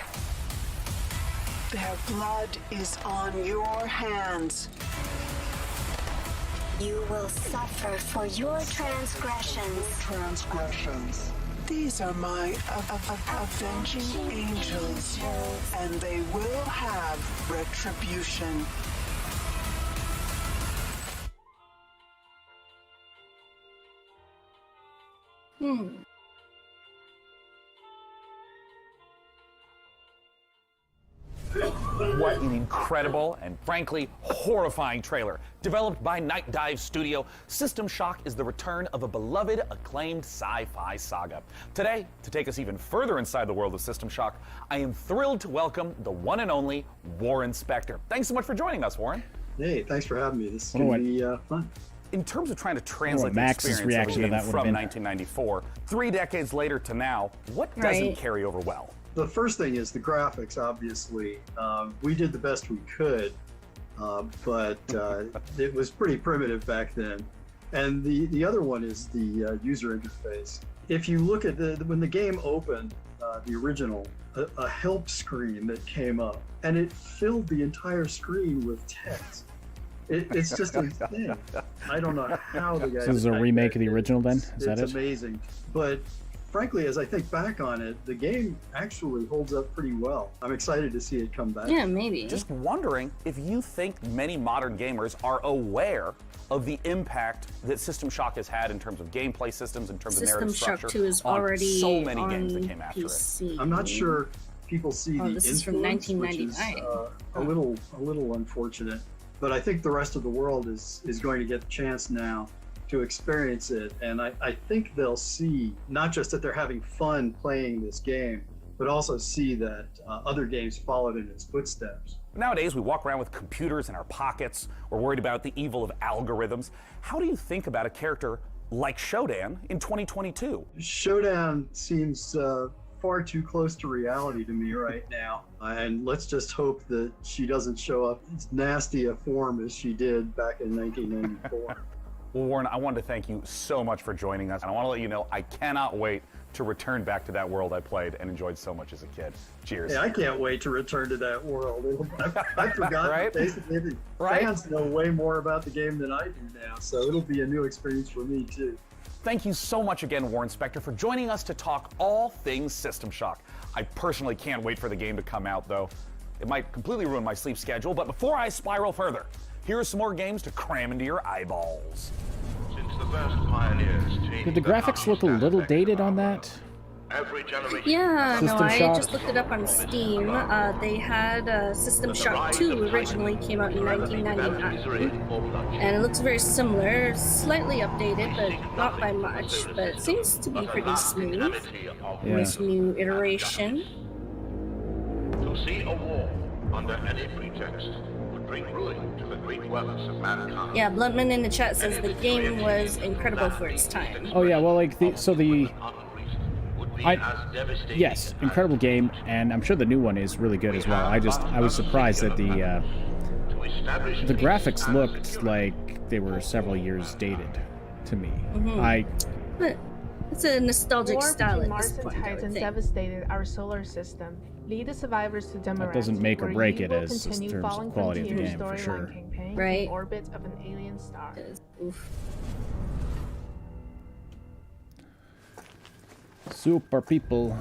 Their blood is on your hands. You will suffer for your transgressions. These are my avenging angels, and they will have retribution. What an incredible and frankly horrifying trailer. Developed by Night Dive Studio, System Shock is the return of a beloved, acclaimed sci-fi saga. Today, to take us even further inside the world of System Shock, I am thrilled to welcome the one and only Warren Spector. Thanks so much for joining us, Warren. Hey, thanks for having me. This is going to be fun. In terms of trying to translate the Max's experience of a reaction to game that would have from been. 1994, 3 decades later to now, what doesn't carry over well? The first thing is the graphics, obviously. We did the best we could, but it was pretty primitive back then. And the other one is the user interface. If you look at when the game opened, the original, a help screen that came up, and it filled the entire screen with text. It's just a thing. I don't know how the guys. So this is a remake of the original, then? Is that it? It's amazing, but frankly, as I think back on it, the game actually holds up pretty well. I'm excited to see it come back. Yeah, maybe. Just wondering if you think many modern gamers are aware of the impact that System Shock has had in terms of gameplay systems, in terms of narrative structure, System Shock 2 is on already so many on games that came after PC. it. I'm not sure people see the this is from influence, which is 1999. a little unfortunate. But I think the rest of the world is going to get the chance now to experience it, and I think they'll see not just that they're having fun playing this game, but also see that other games followed in its footsteps. Nowadays, we walk around with computers in our pockets. We're worried about the evil of algorithms. How do you think about a character like Shodan in 2022? Shodan seems far too close to reality to me right now, and let's just hope that she doesn't show up as nasty a form as she did back in 1994. Well, Warren, I wanted to thank you so much for joining us, and I want to let you know I cannot wait to return back to that world I played and enjoyed so much as a kid. Cheers. Yeah, I can't wait to return to that world. I forgot Right? basically the fans know way more about the game than I do now, so it'll be a new experience for me too. Thank you so much again, Warren Spector, for joining us to talk all things System Shock. I personally can't wait for the game to come out, though. It might completely ruin my sleep schedule, but before I spiral further, here are some more games to cram into your eyeballs. Did the graphics look a little dated on that? Yeah, no, System I Shock? just looked it up on Steam. They had System Shock 2 originally came out in 1999, and it looks very similar, slightly updated, but not by much. But it seems to be pretty smooth. Yeah. This new iteration. To see a war under any pretext would bring ruin to the great wealths of mankind. Yeah, Bluntman in the chat says the game was incredible for its time. Oh yeah, well, like yes, incredible game, and I'm sure the new one is really good as well. I was surprised that the graphics looked like they were several years dated to me. But it's a nostalgic War style between at this Mars and point, I would Titan think. devastated our solar system. Lead the survivors to Demerara. That doesn't make or where break you it will as in continue terms of Fallen quality of the Frontier game, for storyline sure. campaign Right. in the orbit of an alien star. Super people.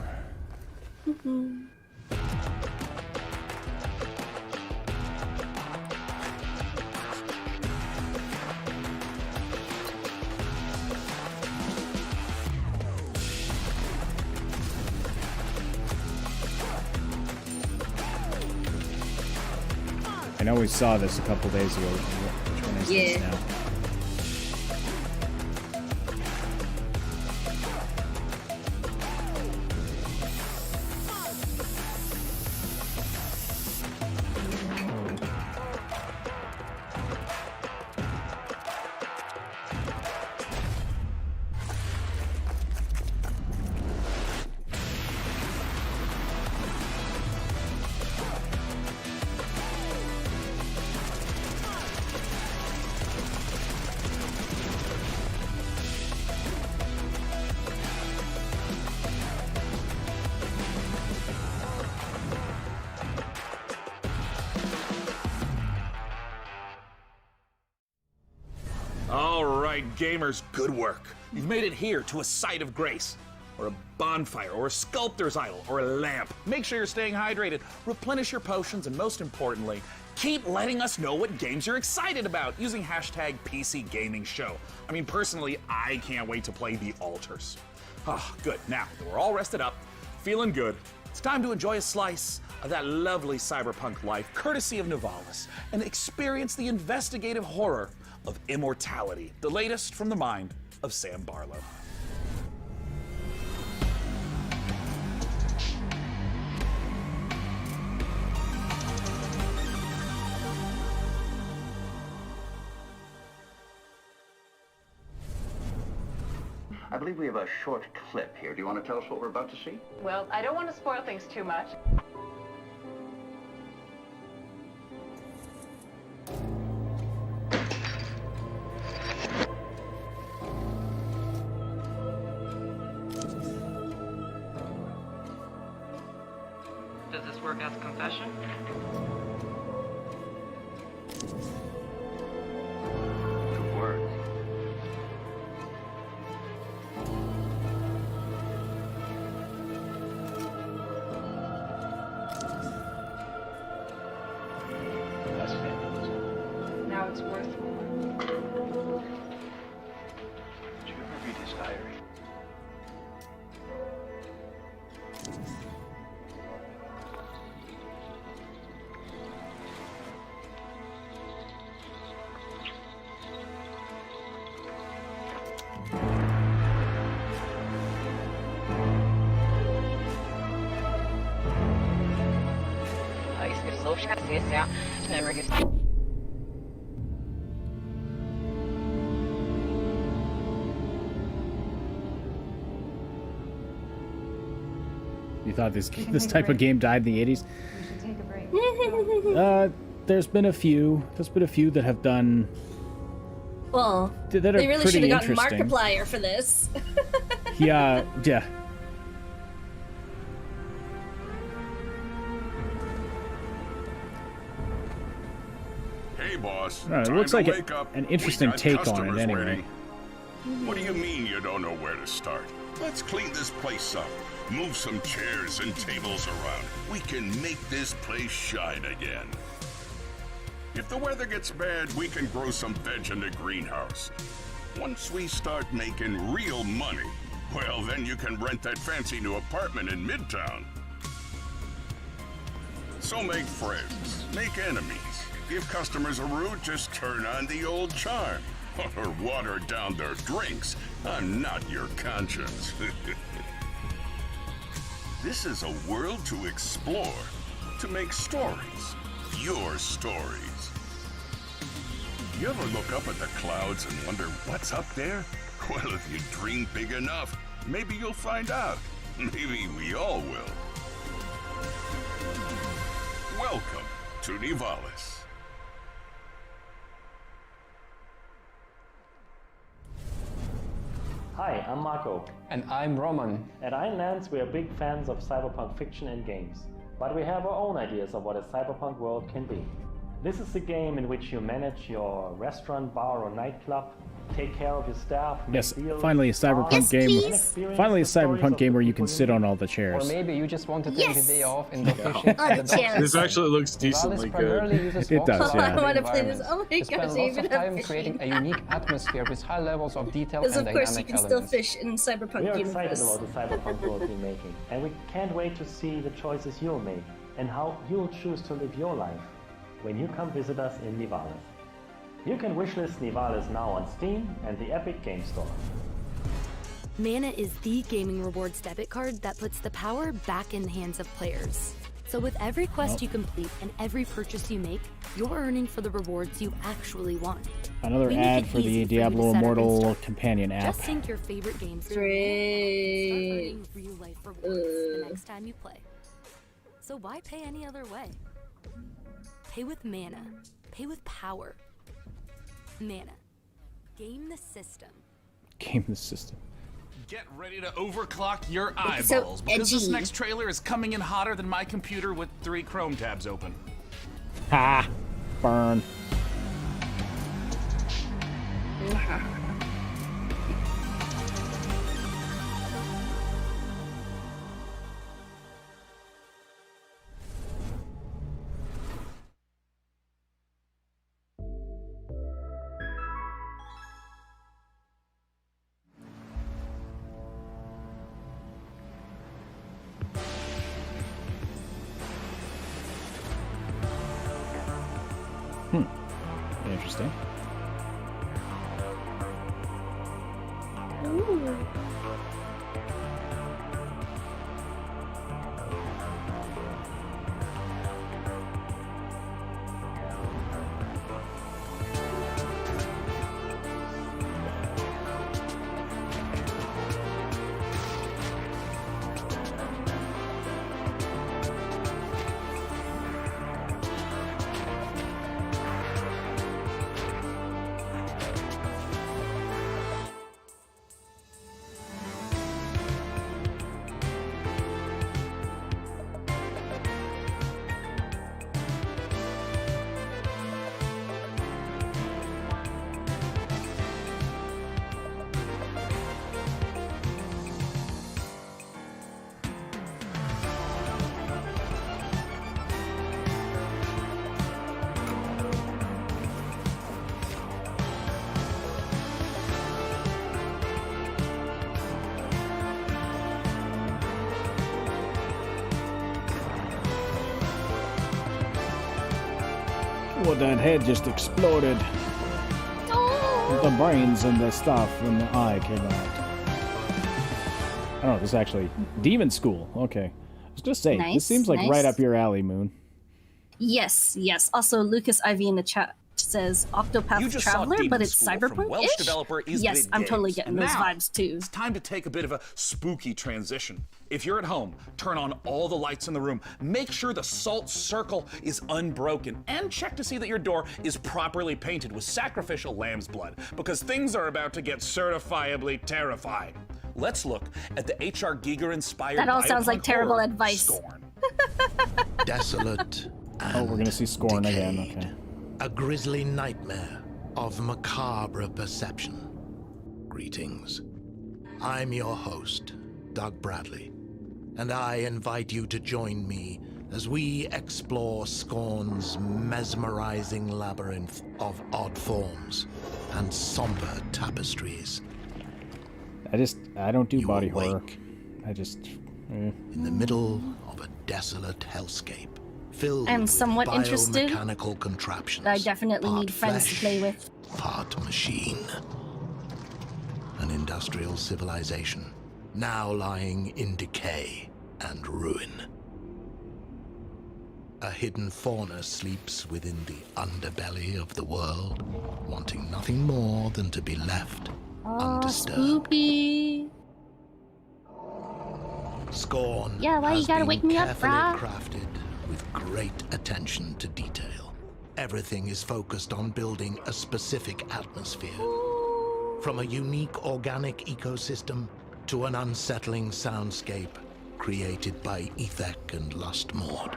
I know we saw this a couple days ago. Which one is this now? All right, gamers, good work. You've made it here to a site of grace, or a bonfire, or a sculptor's idol, or a lamp. Make sure you're staying hydrated, replenish your potions, and most importantly, keep letting us know what games you're excited about using hashtag PCGamingShow. I mean, personally, I can't wait to play The Altars. Ah, good. Now that we're all rested up, feeling good, it's time to enjoy a slice of that lovely cyberpunk life, courtesy of Nivalis, and experience the investigative horror of Immortality, the latest from the mind of Sam Barlow. I believe we have a short clip here. Do you want to tell us what we're about to see? Well, I don't want to spoil things too much. Does this work as a confession? Good words. You thought this type of game died in the 80s? We should take a break. There's been a few that have done. Well, that are they really pretty should have gotten interesting. Markiplier for this. Yeah. Hey, boss. All right, it time looks to like wake up. an interesting We got take on it customers anyway. waiting. What do you mean you don't know where to start? Let's clean this place up. Move some chairs and tables around. We can make this place shine again. If the weather gets bad, we can grow some veg in the greenhouse. Once we start making real money, well, then you can rent that fancy new apartment in Midtown. So make friends, make enemies. If customers are rude, just turn on the old charm. Or water down their drinks. I'm not your conscience. This is a world to explore, to make stories. Your stories. You ever look up at the clouds and wonder what's up there? Well, if you dream big enough, maybe you'll find out. Maybe we all will. Welcome to Nivalis. Hi, I'm Marco. And I'm Roman. At Ironlands, we are big fans of cyberpunk fiction and games, but we have our own ideas of what a cyberpunk world can be. This is a game in which you manage your restaurant, bar, or nightclub, take care of your staff. Yes, finally a cyberpunk game. Finally a cyberpunk game where you can sit on all the chairs. Or maybe you just want to take the day off and go fishing. This actually looks decently good. It does, yeah. I want to play this. Oh my You spend gosh, lots even of time creating a unique atmosphere with high levels of detail Because and of course you dynamic can elements. still fish in Cyberpunk We are excited universe. about the cyberpunk world we're making, and we can't wait to see the choices you'll make and how you'll choose to live your life when you come visit us in Nivalis. You can wishlist Nivalis now on Steam and the Epic Game Store. Mana is the gaming rewards debit card that puts the power back in the hands of players. So with every quest you complete and every purchase you make, you're earning for the rewards you actually want. Another We make ad it for easy the for you to Diablo set up and Immortal start. companion app. Just sync your favorite games to your Mana and start earning real-life rewards the next time you play. So why pay any other way? Pay with Mana. Pay with power. Mana. Game the system. Game the system. Get ready to overclock your It's so eyeballs because this edgy. next trailer is coming in hotter than my computer with 3 Chrome tabs open. Ha! Burn. Interesting. Ooh. Well, that head just exploded. The brains and the stuff and the eye came out. I don't know, this is actually Demon School. Okay. I was just saying, this Nice, seems like nice. right up your alley, Moon. Yes. Also, Lucas Ivy in the chat says Octopath Traveler, but it's cyberpunk-ish. Yes, I'm totally getting those vibes too. It's time to take a bit of a spooky transition. If you're at home, turn on all the lights in the room. Make sure the salt circle is unbroken, and check to see that your door is properly painted with sacrificial lamb's blood, because things are about to get certifiably terrifying. Let's look at the H.R. Giger-inspired. That all sounds like terrible advice. Scorn. Desolate. Oh, we're gonna see Scorn again. Okay. A grisly nightmare of macabre perception. Greetings. I'm your host, Doug Bradley, and I invite you to join me as we explore Scorn's mesmerizing labyrinth of odd forms and somber tapestries. I don't do body horror. In the middle of a desolate hellscape, filled I'm somewhat with interested. biomechanical contraptions. I definitely part need friends flesh, to play with. Part machine. An industrial civilization now lying in decay and ruin. A hidden fauna sleeps within the underbelly of the world, wanting nothing more than to be left undisturbed. Spooky. Scorn Yeah, why you has gotta been wake me up, carefully brah? crafted with great attention to detail. Everything is focused on building a specific atmosphere. From a unique organic ecosystem to an unsettling soundscape created by Ethek and Lustmord.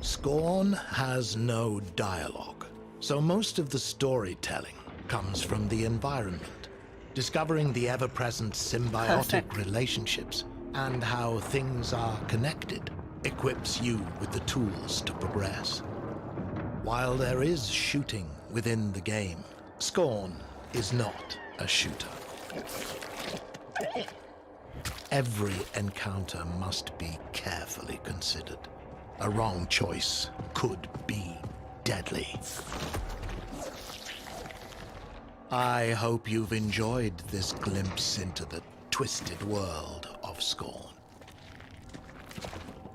Scorn has no dialogue, so most of the storytelling comes from the environment, discovering the ever-present symbiotic relationships and how things are connected equips you with the tools to progress. While there is shooting within the game, Scorn is not a shooter. Every encounter must be carefully considered. A wrong choice could be deadly. I hope you've enjoyed this glimpse into the twisted world of Scorn.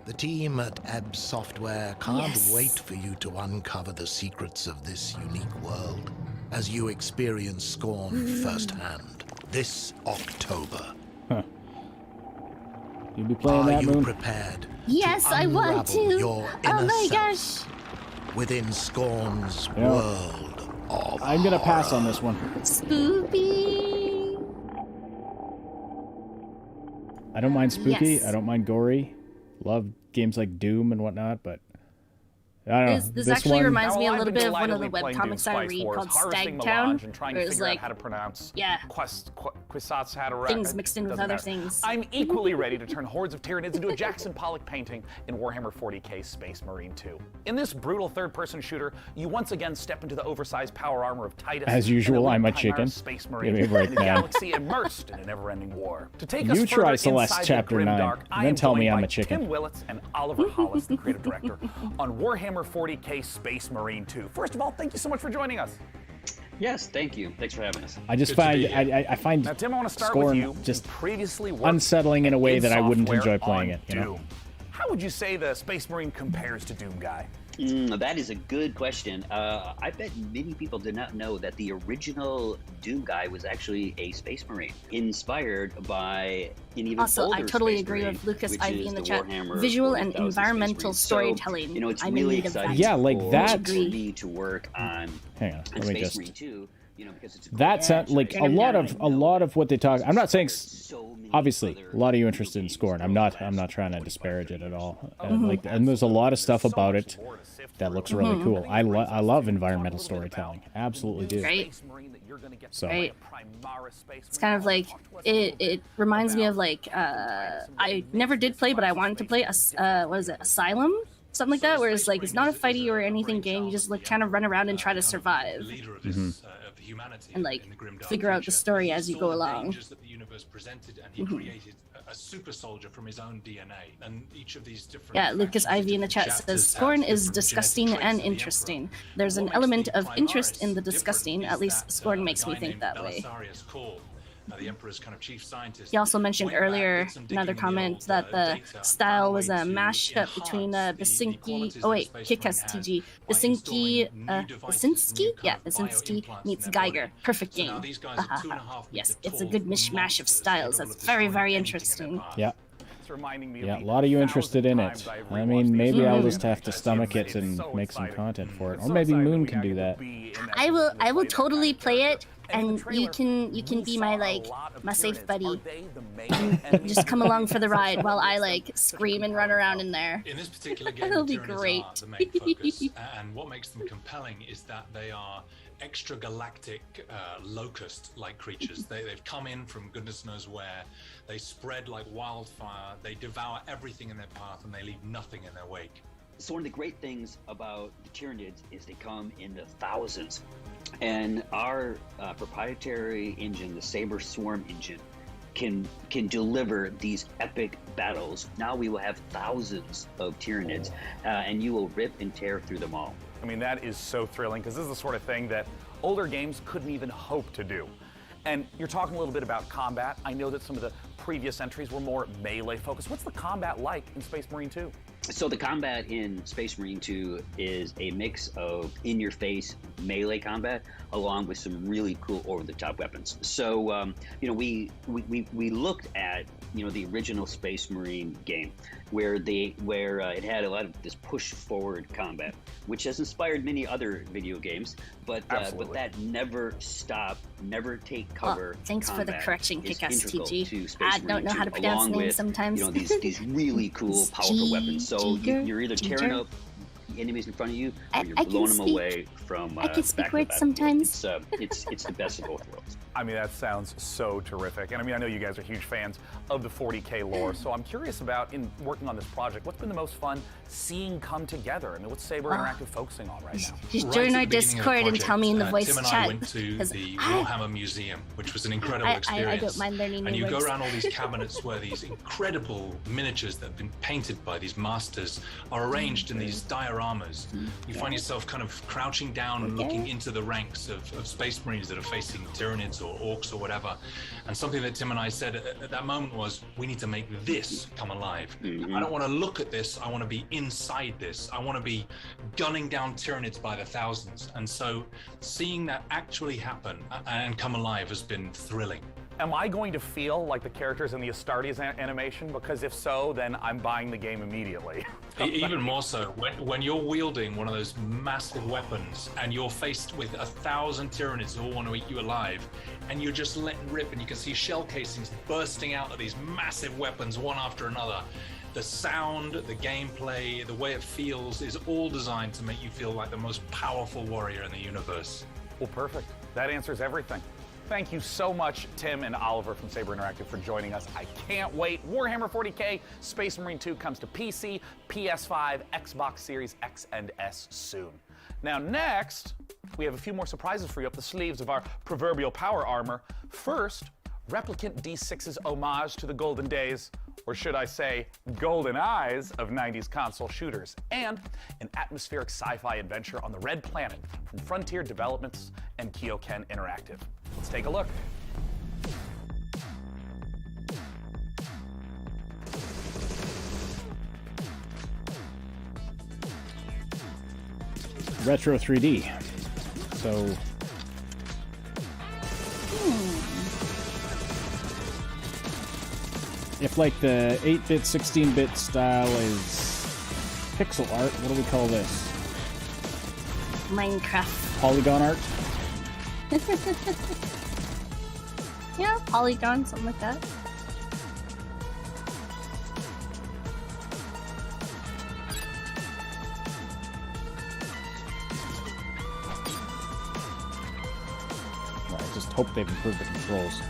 The team at Ebb Software can't wait for you to uncover the secrets of this unique world as you experience Scorn firsthand this October. You'll be playing Are that, you Moon? prepared? Yes, I want to. Your Oh inner my self gosh. within Scorn's You know, world of I'm gonna pass on this one. Spooky. I don't mind spooky. Yes. I don't mind gory. Love games like Doom and whatnot, but I don't know. This actually one, reminds me a I've little been bit of one of the delightedly playing webcomics Doom I Spice read Wars, called harvesting Stagtown. melange and trying where to it's figure like, out how to pronounce yeah, Quisatz had a things mixed in with other things. I'm equally ready to turn hordes of Tyranids into a Jackson Pollock painting in Warhammer 40k Space Marine 2. In this brutal third-person shooter, you once again step into the oversized power armor of Titus. As usual, an elite I'm a Chimera chicken. Space Marine Give me a break, in a man. galaxy immersed in a never-ending war. To take You us try further Celeste inside Chapter the 9, grimdark, and I then am tell me joined I'm by a chicken. Tim Willits and Oliver Hollis, the creative director, on Warhammer 40k Space Marine 2. First of all, thank you so much for joining us. Yes, thank you. Thanks for having us. I just find I find Now, Tim, I want to start Scorn with you. just Previously worked unsettling in a way in that I wouldn't software enjoy playing on it. You know? Doom. How would you say the Space Marine compares to Doom Guy? That is a good question. I bet many people did not know that the original Doom Guy was actually a Space Marine, inspired by an even Also, older I totally Space agree Marine, with Lucas which Ivy is in the chat. Warhammer Visual and 40,000 Space environmental Marines. storytelling. So, you know, it's I'm really in need of exciting. that. Yeah, like for that- me to work on, Hang on, let me Space just. Marine 2. You know, because it's a That's like a lot of what they talk. I'm not saying obviously a lot of you interested in Scorn. I'm not trying to disparage it at all. And there's a lot of stuff about it that looks really cool. I love environmental storytelling. Absolutely do. Right. So Right. It's kind of like it reminds me of like I never did play, but I wanted to play what is it, Asylum? Something like that, where it's like it's not a fighty or anything game. You just like kind of run around and try to survive, and like figure out the story as you go along. A super soldier from his own DNA, and each of these different. Yeah, Lucas Ivy in the chat says Scorn is disgusting and interesting. There's an element of interest in the disgusting. At least Scorn makes me think that way. the Emperor's kind of chief scientist. He also mentioned went back, earlier did some in another digging in the comment old, that the data, style found a was way a to mashup between enhance Basinski. Oh wait, Kick-Ass TG. Basinski, Basinski? Yeah, Basinski meets Geiger. Perfect game. Yes, it's a good mishmash of styles. That's very, very interesting. Yeah. Yeah, a lot of you interested in it. I mean, maybe I'll just have to stomach it and make some content for it, or maybe Moon can do that. I will totally play it, and you can be my safe buddy. And just come along for the ride while I like scream and run around in there. In this particular game, That'll be Tyranids great. are the main focus, and what makes them compelling is that they are extragalactic locust-like creatures. They've come in from goodness knows where. They spread like wildfire. They devour everything in their path, and they leave nothing in their wake. So one of the great things about the Tyranids is they come in the thousands, and our proprietary engine, the Saber Swarm engine, can deliver these epic battles. Now we will have thousands of Tyranids, and you will rip and tear through them all. I mean, that is so thrilling, because this is the sort of thing that older games couldn't even hope to do. And you're talking a little bit about combat. I know that some of the previous entries were more melee focused. What's the combat like in Space Marine 2? So the combat in Space Marine 2 is a mix of in-your-face melee combat along with some really cool over-the-top weapons. So we looked at the original Space Marine game where it had a lot of this push-forward combat, which has inspired many other video games, but that never stop, never take cover. Oh, thanks for the correction, Kick-Ass TG. I don't know how to pronounce along names with, sometimes. these really cool, powerful weapons. So you're either tearing up enemies in front of you, or you're blowing them away from I can speak back words to back. sometimes. It's the best of both worlds. I mean, that sounds so terrific. And I mean, I know you guys are huge fans of the 40K lore, so I'm curious about, in working on this project, what's been the most fun seeing come together? I mean, what's Saber Interactive focusing on right now? Just join our Discord and tell me in the voice Tim and chat. I went to the Warhammer Museum, which was an incredible experience. I don't mind learning and new you go words. around all these cabinets where these incredible miniatures that have been painted by these masters are arranged in these dioramas. You find yourself kind of crouching down and looking into the ranks of Space Marines that are facing Tyranids or Orcs or whatever. And something that Tim and I said at that moment was, we need to make this come alive. I don't want to look at this, I want to be inside this. I want to be gunning down Tyranids by the thousands. And so seeing that actually happen and come alive has been thrilling. Am I going to feel like the characters in the Astartes animation? Because if so, then I'm buying the game immediately. Even more so, when you're wielding one of those massive weapons and you're faced with 1,000 Tyranids who all want to eat you alive, and you're just letting rip and you can see shell casings bursting out of these massive weapons one after another. The sound, the gameplay, the way it feels is all designed to make you feel like the most powerful warrior in the universe. Well, perfect. That answers everything. Thank you so much, Tim and Oliver from Saber Interactive, for joining us. I can't wait. Warhammer 40K Space Marine 2 comes to PC, PS5, Xbox Series X and S soon. Now, next, we have a few more surprises for you up the sleeves of our proverbial power armor. First, Replicant D6's homage to the golden days, or should I say, golden eyes of 90s console shooters, and an atmospheric sci-fi adventure on the Red Planet from Frontier Developments and Kyoken Interactive. Let's take a look. Retro 3D. So if like the 8-bit, 16-bit style is pixel art, what do we call this? Minecraft. Polygon art? Yeah, polygon, something like that. I just hope they've improved the controls.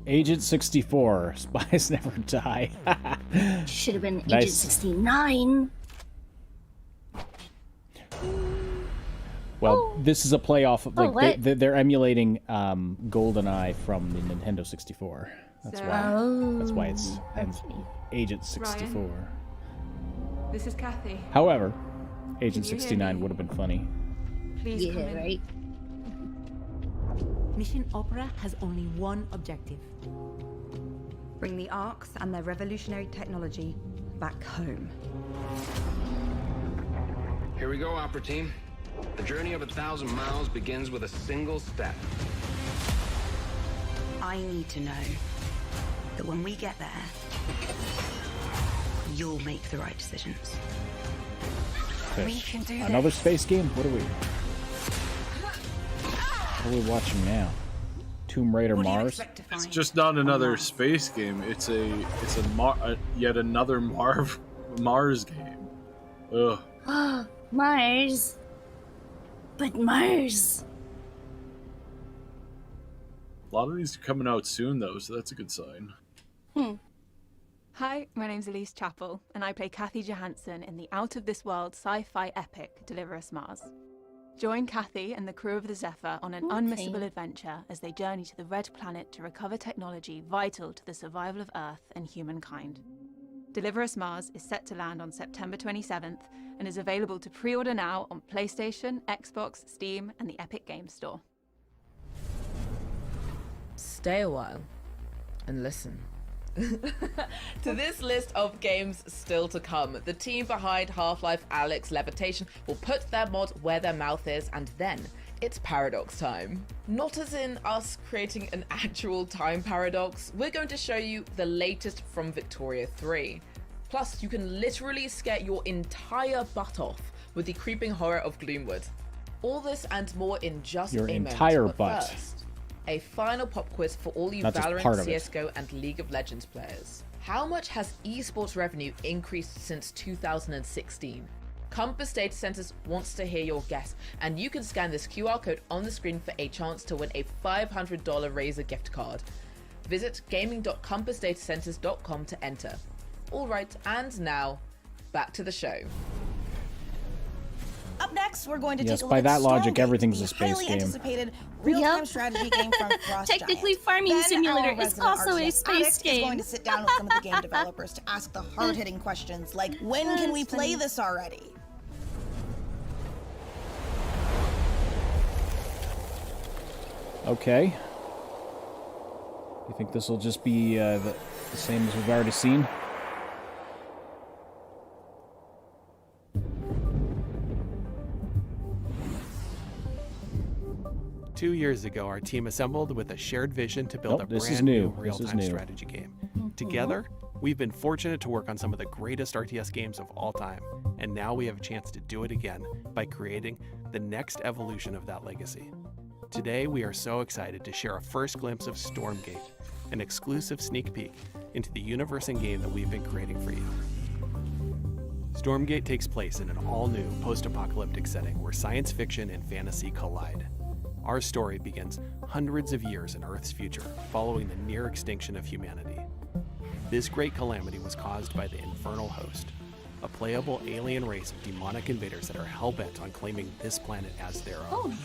Agent 64. Spies never die. Should have been Nice. Agent 69. Well, this is a playoff. Like what? they're emulating GoldenEye from the Nintendo 64. That's why. That's why it's Agent 64. Ryan, this is Kathy. However, Agent Can you hear 69 me? would have been funny. Please come in. right. Mission Opera has only one objective. Bring the Arks and their revolutionary technology back home. Here we go, Opera Team. The journey of 1,000 miles begins with a single step. I need to know that when we get there, you'll make the right decisions. We can do Another this. space game? What are we watching now? Tomb Raider Mars? It's just not another space game. It's yet another Mars game. Ugh. Mars. But Mars. A lot of these are coming out soon, though, so that's a good sign. Hi, my name's Elise Chappell, and I play Kathy Johansson in the out-of-this-world sci-fi epic Deliver Us Mars. Join Kathy and the crew of the Zephyr on an unmissable adventure as they journey to the Red Planet to recover technology vital to the survival of Earth and humankind. Deliver Us Mars is set to land on September 27th and is available to pre-order now on PlayStation, Xbox, Steam, and the Epic Games Store. Stay a while and listen. To this list of games still to come, the team behind Half-Life Alyx Levitation will put their mod where their mouth is, and then it's paradox time. Not as in us creating an actual time paradox, we're going to show you the latest from Victoria 3. Plus, you can literally scare your entire butt off with the creeping horror of Gloomwood. All this and more in just Your a moment. entire But butt. first, a final pop quiz for all you Not just Valorant, part of it. CSGO, and League of Legends players. How much has esports revenue increased since 2016? Compass Data Centers wants to hear your guess, and you can scan this QR code on the screen for a chance to win a $500 Razer gift card. Visit gaming.compassdatacenters.com to enter. Alright, and now, back to the show. Up next, we're going to Yes, take a look by at that logic, Stormgate, everything's the a space highly game. anticipated real-time strategy game from Frost Technically, Giant. Farming Ben, Simulator our is resident also a RTS space addict, is game. going to sit down with some of the game developers to ask the hard-hitting questions like, when can we play this already? Okay. You think this will just be the same as we've already seen? Two years ago, our team assembled with a shared vision to build Nope, a this is brand new. new This is real-time new. strategy game. Together, we've been fortunate to work on some of the greatest RTS games of all time, and now we have a chance to do it again by creating the next evolution of that legacy. Today, we are so excited to share a first glimpse of Stormgate, an exclusive sneak peek into the universe and game that we've been creating for you. Stormgate takes place in an all-new post-apocalyptic setting where science fiction and fantasy collide. Our story begins hundreds of years in Earth's future, following the near extinction of humanity. This great calamity was caused by the Infernal Host, a playable alien race of demonic invaders that are hell-bent on claiming this planet as their own.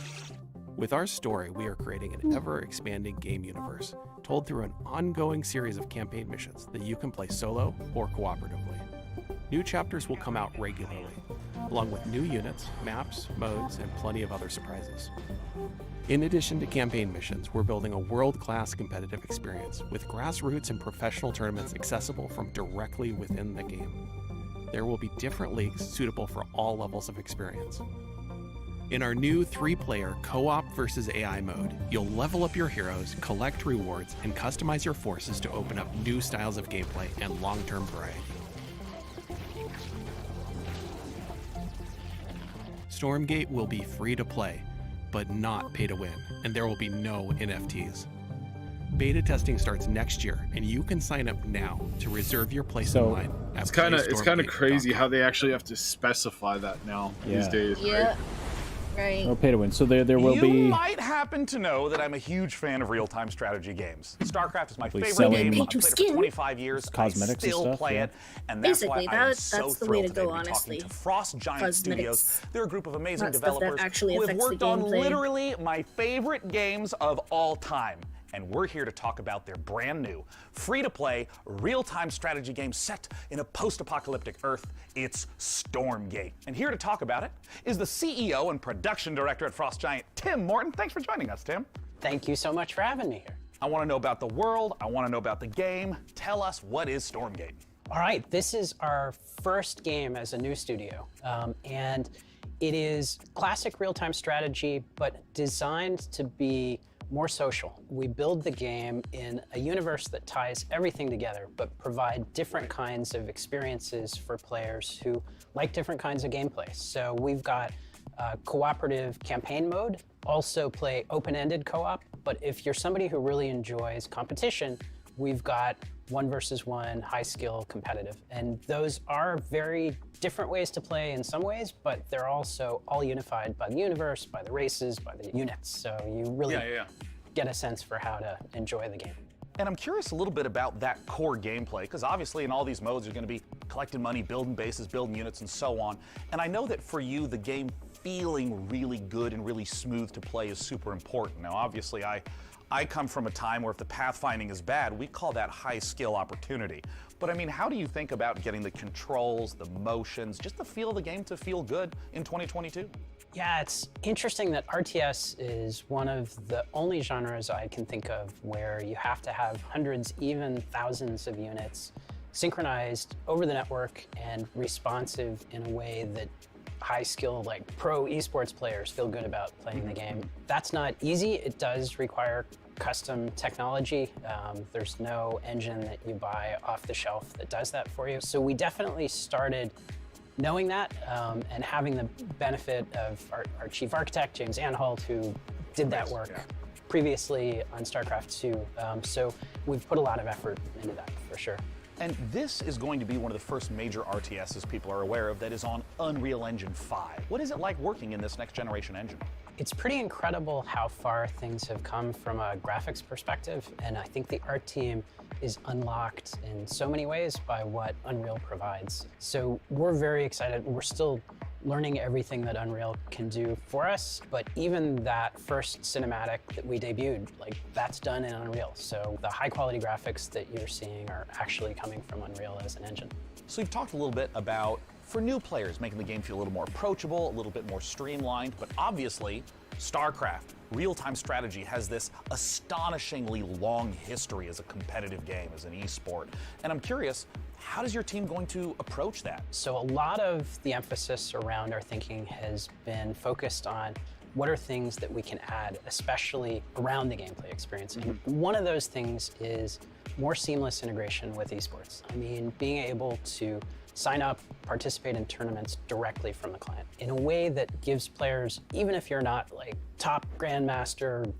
With our story, we are creating an ever-expanding game universe, told through an ongoing series of campaign missions that you can play solo or cooperatively. New chapters will come out regularly, along with new units, maps, modes, and plenty of other surprises. In addition to campaign missions, we're building a world-class competitive experience with grassroots and professional tournaments accessible from directly within the game. There will be different leagues suitable for all levels of experience. In our new 3-player co-op versus AI mode, you'll level up your heroes, collect rewards, and customize your forces to open up new styles of gameplay and long-term variety. Stormgate will be free to play, but not pay to win, and there will be no NFTs. Beta testing starts next year, and you can sign up now to reserve your place in line. It's kind of crazy how they actually have to specify that now these days. Yeah. Right? Right. No pay to win. So there will be. You might happen to know that I'm a huge fan of real-time strategy games. StarCraft is my favorite selling game. pay I've to played it skin. for 25 years. Cosmetics I and still stuff, play yeah. it, and that's Basically, why I am that's so the way thrilled to today go, be honestly. talking to Frost Giant Cosmetics. Studios. They're a group of amazing Not stuff that developers actually who have affects the worked on gameplay. literally my favorite games of all time. And we're here to talk about their brand new, free-to-play, real-time strategy game set in a post-apocalyptic Earth. It's Stormgate. And here to talk about it is the CEO and production director at Frost Giant, Tim Morton. Thanks for joining us, Tim. Thank you so much for having me here. I want to know about the world. I want to know about the game. Tell us, what is Stormgate? All right, this is our first game as a new studio, and it is classic real-time strategy, but designed to be more social. We build the game in a universe that ties everything together, but provide different kinds of experiences for players who like different kinds of gameplay. So we've got cooperative campaign mode, also play open-ended co-op, but if you're somebody who really enjoys competition, we've got 1 versus 1, high skill, competitive. And those are very different ways to play in some ways, but they're also all unified by the universe, by the races, by the units. So you really get a sense for how to enjoy the game. And I'm curious a little bit about that core gameplay, because obviously in all these modes you're going to be collecting money, building bases, building units, and so on. And I know that for you, the game feeling really good and really smooth to play is super important. Now, obviously, I come from a time where if the pathfinding is bad, we call that high skill opportunity. But I mean, how do you think about getting the controls, the motions, just the feel of the game to feel good in 2022? Yeah, it's interesting that RTS is one of the only genres I can think of where you have to have hundreds, even thousands of units synchronized over the network and responsive in a way that high skill, like pro esports players feel good about playing the game. That's not easy. It does require custom technology. There's no engine that you buy off the shelf that does that for you. So we definitely started knowing that and having the benefit of our chief architect, James Anhalt, who did that work previously on StarCraft 2. So we've put a lot of effort into that for sure. And this is going to be one of the first major RTSs people are aware of that is on Unreal Engine 5. What is it like working in this next generation engine? It's pretty incredible how far things have come from a graphics perspective, and I think the art team is unlocked in so many ways by what Unreal provides. So we're very excited. We're still learning everything that Unreal can do for us, but even that first cinematic that we debuted, like that's done in Unreal. So the high quality graphics that you're seeing are actually coming from Unreal as an engine. So you've talked a little bit about, for new players, making the game feel a little more approachable, a little bit more streamlined, but obviously StarCraft, real-time strategy, has this astonishingly long history as a competitive game, as an esport. And I'm curious, how is your team going to approach that? So a lot of the emphasis around our thinking has been focused on what are things that we can add, especially around the gameplay experience. And one of those things is more seamless integration with esports. I mean, being able to sign up, participate in tournaments directly from the client in a way that gives players, even if you're not like top grandmaster,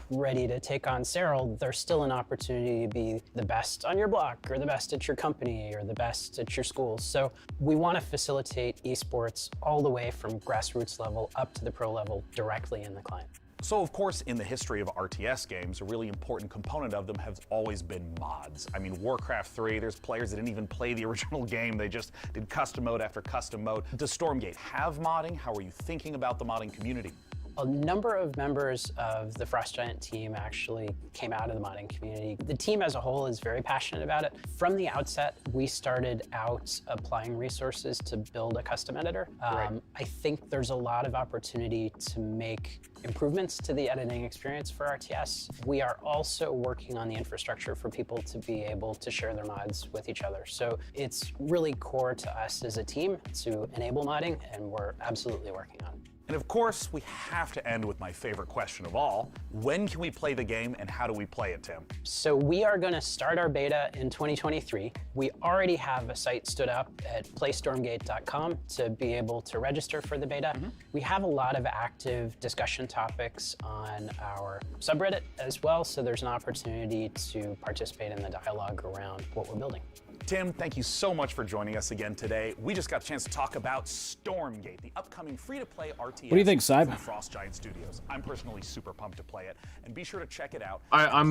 ready to take on Cyril, there's still an opportunity to be the best on your block or the best at your company or the best at your school. So we want to facilitate esports all the way from grassroots level up to the pro level directly in the client. So, of course, in the history of RTS games, a really important component of them has always been mods. I mean, Warcraft 3, there's players that didn't even play the original game. They just did custom mode after custom mode. Does Stormgate have modding? How are you thinking about the modding community? A number of members of the Frost Giant team actually came out of the modding community. The team as a whole is very passionate about it. From the outset, we started out applying resources to build a custom editor. I think there's a lot of opportunity to make improvements to the editing experience for RTS. We are also working on the infrastructure for people to be able to share their mods with each other. So it's really core to us as a team to enable modding, and we're absolutely working on it. And of course, we have to end with my favorite question of all. When can we play the game and how do we play it, Tim? So we are going to start our beta in 2023. We already have a site stood up at playstormgate.com to be able to register for the beta. We have a lot of active discussion topics on our subreddit as well, so there's an opportunity to participate in the dialogue around what we're building. Tim, thank you so much for joining us again today. We just got a chance to talk about Stormgate, the upcoming free-to-play RTS. What do you think, Syb? From Frost Giant Studios. I'm personally super pumped to play it, and be sure to check it out. I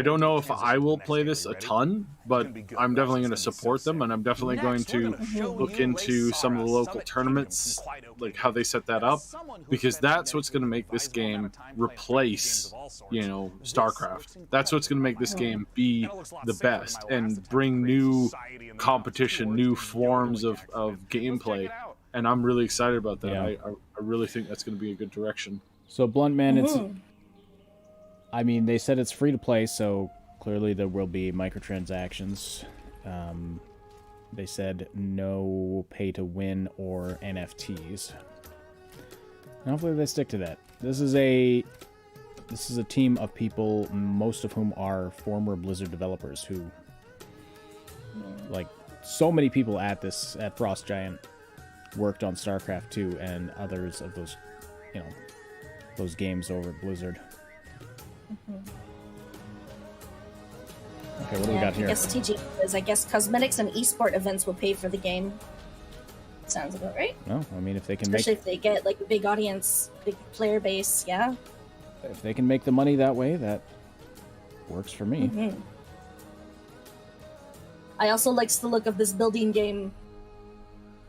don't know if I will play this a ton, but I'm definitely going to support them, and I'm definitely going to look into some of the local tournaments, like how they set that up, because that's what's going to make this game replace, StarCraft. That's what's going to make this game be the best and bring new competition, new forms of gameplay, and I'm really excited about that. I really think that's going to be a good direction. So Blunt Man, they said it's free to play, so clearly there will be microtransactions. They said no pay to win or NFTs. And hopefully they stick to that. This is a team of people, most of whom are former Blizzard developers who, like, so many people at Frost Giant worked on StarCraft 2 and others of those, those games over at Blizzard. Okay, what do we got here? I guess TG is, cosmetics and esport events will pay for the game. Sounds about right. No, if they can Especially if they get, like, a big audience, big player base, yeah. If they can make the money that way, that works for me. I also likes the look of this building game.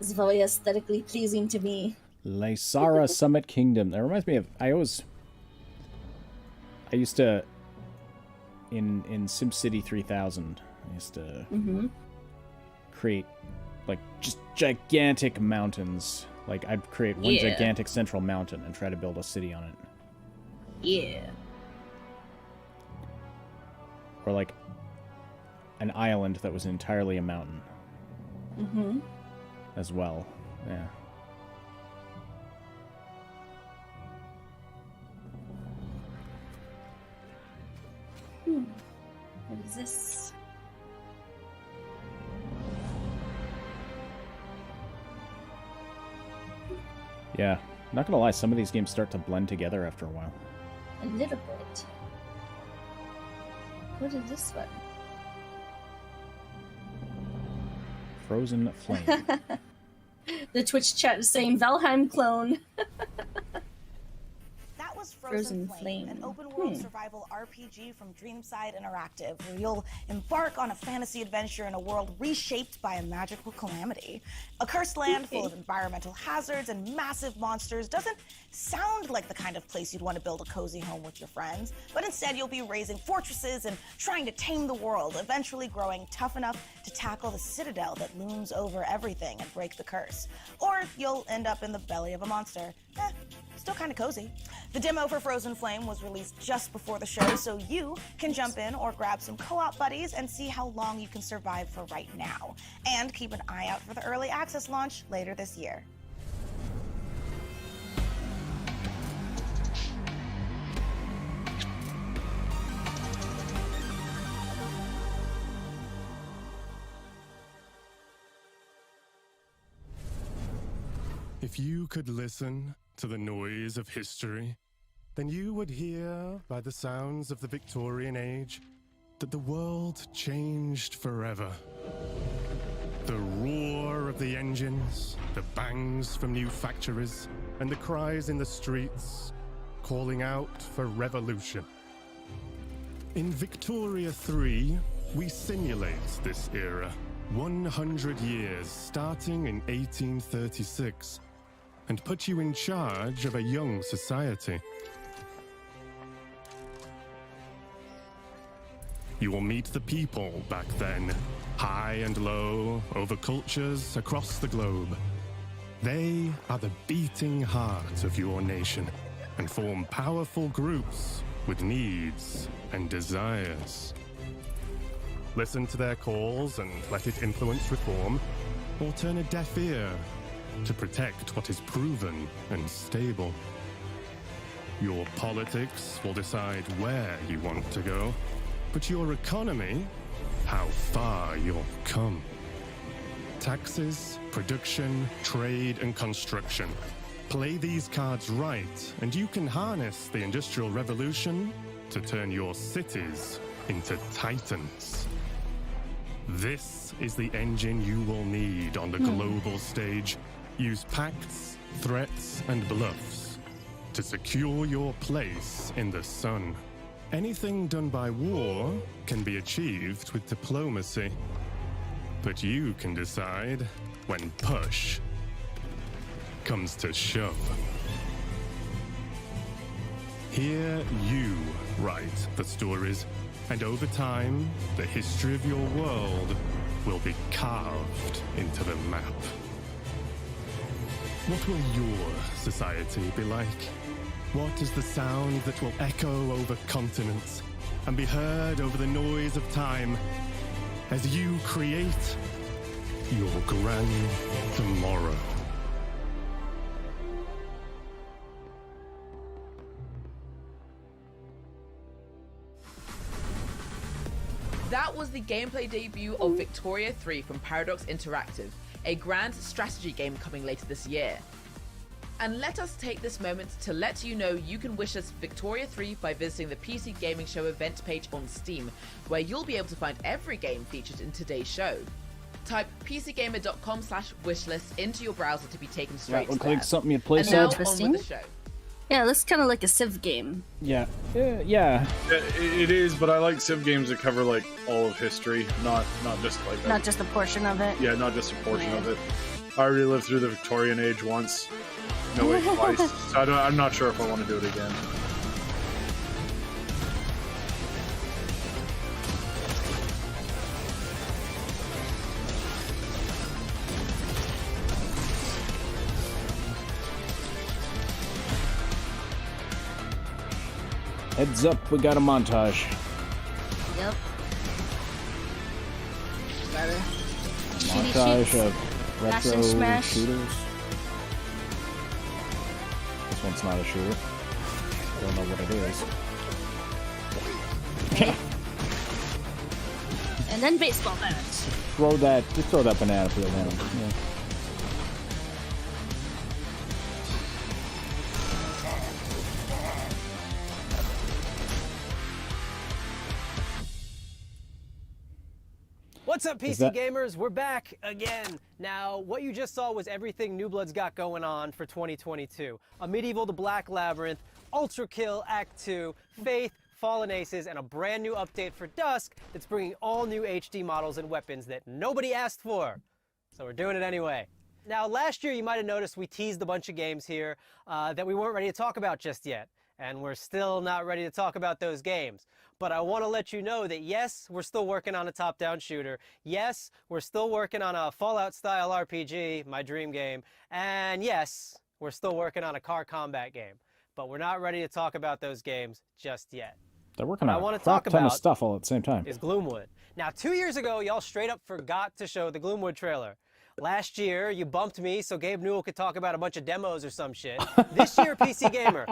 It's very aesthetically pleasing to me. Lysara Summit Kingdom. That reminds me of I used to in SimCity 3000. I used to create like just gigantic mountains. Like I'd create one gigantic central mountain and try to build a city on it. Yeah. Or like an island that was entirely a mountain. As well. Yeah. What is this? Yeah. Not gonna lie, some of these games start to blend together after a while. A little bit. What is this one? Frozen Flame. The Twitch chat is saying Valheim clone. That was Frozen Flame, an open-world survival RPG from Dreamside Interactive, where you'll embark on a fantasy adventure in a world reshaped by a magical calamity. A cursed land full of environmental hazards and massive monsters doesn't sound like the kind of place you'd want to build a cozy home with your friends, but instead you'll be raising fortresses and trying to tame the world, eventually growing tough enough to tackle the citadel that looms over everything and break the curse. Or you'll end up in the belly of a monster. Still kind of cozy. The demo for Frozen Flame was released just before the show, so you can jump in or grab some co-op buddies and see how long you can survive for right now. And keep an eye out for the early access launch later this year. If you could listen to the noise of history, then you would hear by the sounds of the Victorian age that the world changed forever. The roar of the engines, the bangs from new factories, and the cries in the streets calling out for revolution. In Victoria 3, we simulate this era, 100 years starting in 1836, and put you in charge of a young society. You will meet the people back then, high and low, over cultures across the globe. They are the beating heart of your nation and form powerful groups with needs and desires. Listen to their calls and let it influence reform, or turn a deaf ear to protect what is proven and stable. Your politics will decide where you want to go, but your economy, how far you'll come. Taxes, production, trade, and construction. Play these cards right, and you can harness the Industrial Revolution to turn your cities into titans. This is the engine you will need on the global stage. Use pacts, threats, and bluffs to secure your place in the sun. Anything done by war can be achieved with diplomacy. But you can decide when push comes to shove. Here you write the stories, and over time, the history of your world will be carved into the map. What will your society be like? What is the sound that will echo over continents and be heard over the noise of time as you create your grand tomorrow? That was the gameplay debut of Victoria 3 from Paradox Interactive, a grand strategy game coming later this year. And let us take this moment to let you know you can wish us Victoria 3 by visiting the PC Gaming Show event page on Steam, where you'll be able to find every game featured in today's show. Type pcgamer.com/wishlist into your browser to be taken straight to Look there. like something you'd play. And now Interesting. on with the show. Yeah, it looks kind of like a Civ game. Yeah. It is, but I like Civ games that cover like all of history, not just like Not just a portion of it. Yeah, not just a portion of it. I already lived through the Victorian age once. No, wait, twice. So I'm not sure if I want to do it again. Heads up, we got a montage. Yep. Got it. Montage of Smash retro and smash. shooters. This one's not a shooter. I don't know what it is. And then baseball bats. Just throw that banana peel down. Yeah. What's up, PC gamers? We're back again. Now, what you just saw was everything New Blood's got going on for 2022. A Medieval the Black Labyrinth, Ultra Kill Act 2, Faith, Fallen Aces, and a brand new update for Dusk that's bringing all new HD models and weapons that nobody asked for. So we're doing it anyway. Now, last year you might have noticed we teased a bunch of games here that we weren't ready to talk about just yet. And we're still not ready to talk about those games. But I want to let you know that yes, we're still working on a top-down shooter. Yes, we're still working on a Fallout-style RPG, my dream game. And yes, we're still working on a car combat game. But we're not ready to talk about those games just yet. They're working What I on wanna a crap talk ton of about stuff all at the same time. Is Gloomwood. Now, 2 years ago, y'all straight up forgot to show the Gloomwood trailer. Last year, you bumped me so Gabe Newell could talk about a bunch of demos or some shit. This year, PC Gamer,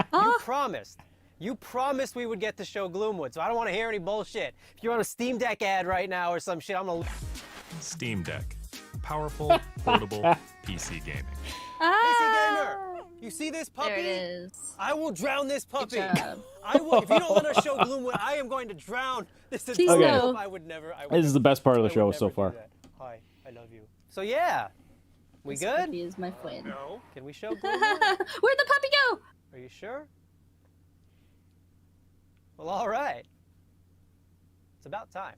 you promised we would get to show Gloomwood, so I don't want to hear any bullshit. If you're on a Steam Deck ad right now or some shit, I'm gonna... Steam Deck. Powerful, portable, PC gaming. PC Gamer, you see this puppy? There it is. I will drown this puppy. Good job. I will. If you don't let us show Gloomwood, I am going to drown. This is Please no. I would never. This is the best part of the show so far. Hi, I love you. So yeah, we This good? puppy is my friend. No. Can we show Gloomwood? Where'd the puppy go? Are you sure? Well, all right. It's about time.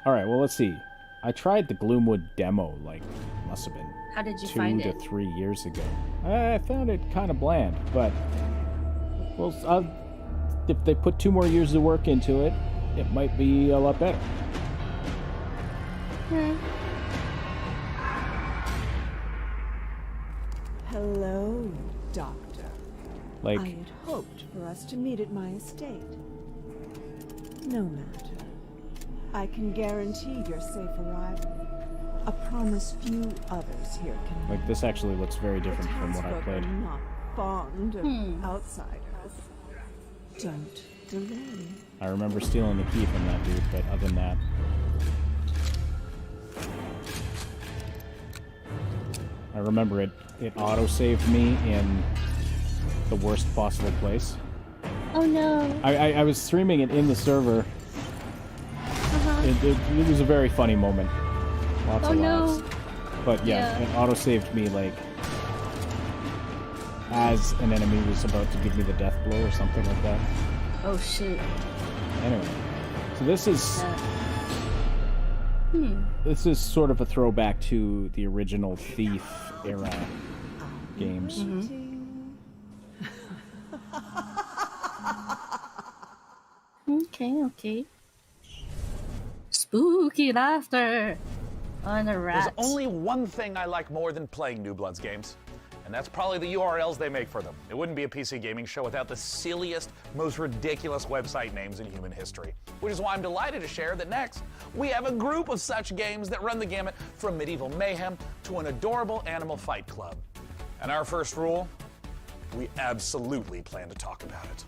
All right, well, let's see. I tried the Gloomwood demo, must have been How did you 2 find to it? 3 years ago. I found it kind of bland, but if they put 2 more years of work into it, it might be a lot better. Hello, Doctor. I had hoped for us to meet at my estate. No matter. I can guarantee your safe arrival. A promise few others here can. This actually looks very different from what I Townsfolk played. are not fond of outsiders. Don't delay. I remember stealing the key from that dude, but other than that... I remember it auto-saved me in the worst possible place. Oh no. I was streaming it in the server it was a very funny moment. Lots Oh, of no. laughs. But yeah, it auto-saved me, like, as an enemy was about to give me the death blow or something like that. Oh shit. Anyway, so this is... This is sort of a throwback to the original Thief era games. Okay. Spooky laughter on a rat. There's only one thing I like more than playing New Bloods games, and that's probably the URLs they make for them. It wouldn't be a PC gaming show without the silliest, most ridiculous website names in human history. Which is why I'm delighted to share that next, we have a group of such games that run the gamut from medieval mayhem to an adorable animal fight club. And our first rule, we absolutely plan to talk about it.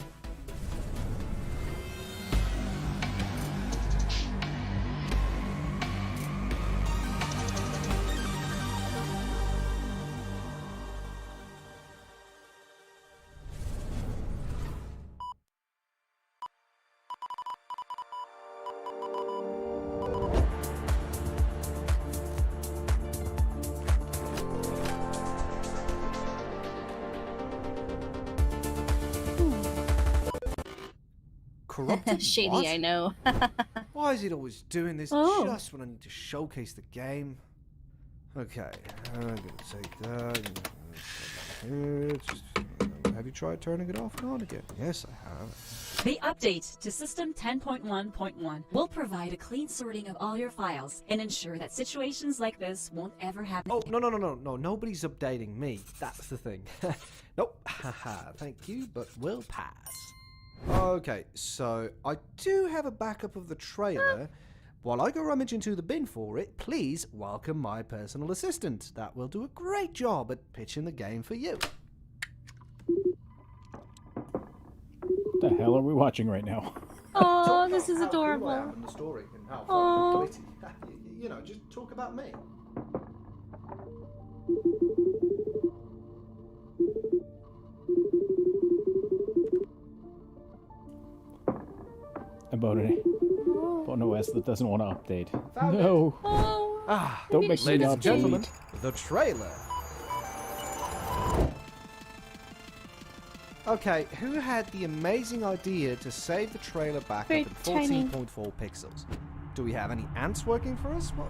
Corrupted Shady, what? I know. Why is it always doing this Oh. just when I need to showcase the game? Okay, I'm gonna take that. Have you tried turning it off and on again? Yes, I have. The update to System 10.1.1 will provide a clean sorting of all your files and ensure that situations like this won't ever happen. Oh, no, nobody's updating me. That's the thing. Nope, haha, thank you, but we'll pass. Okay, so I do have a backup of the trailer. While I go rummage into the bin for it, please welcome my personal assistant. That will do a great job at pitching the game for you. What the hell are we watching right now? Oh, this is How cool I am adorable. in the story and how Aw. fun and witty. You know, just talk about me. About an OS that doesn't want to update. Found No. Ah, Don't make me ladies not and gentlemen, cheat. the trailer. Okay, who had the amazing idea to save the trailer back Very up in tiny. 14.4 pixels? Do we have any ants working for us? What?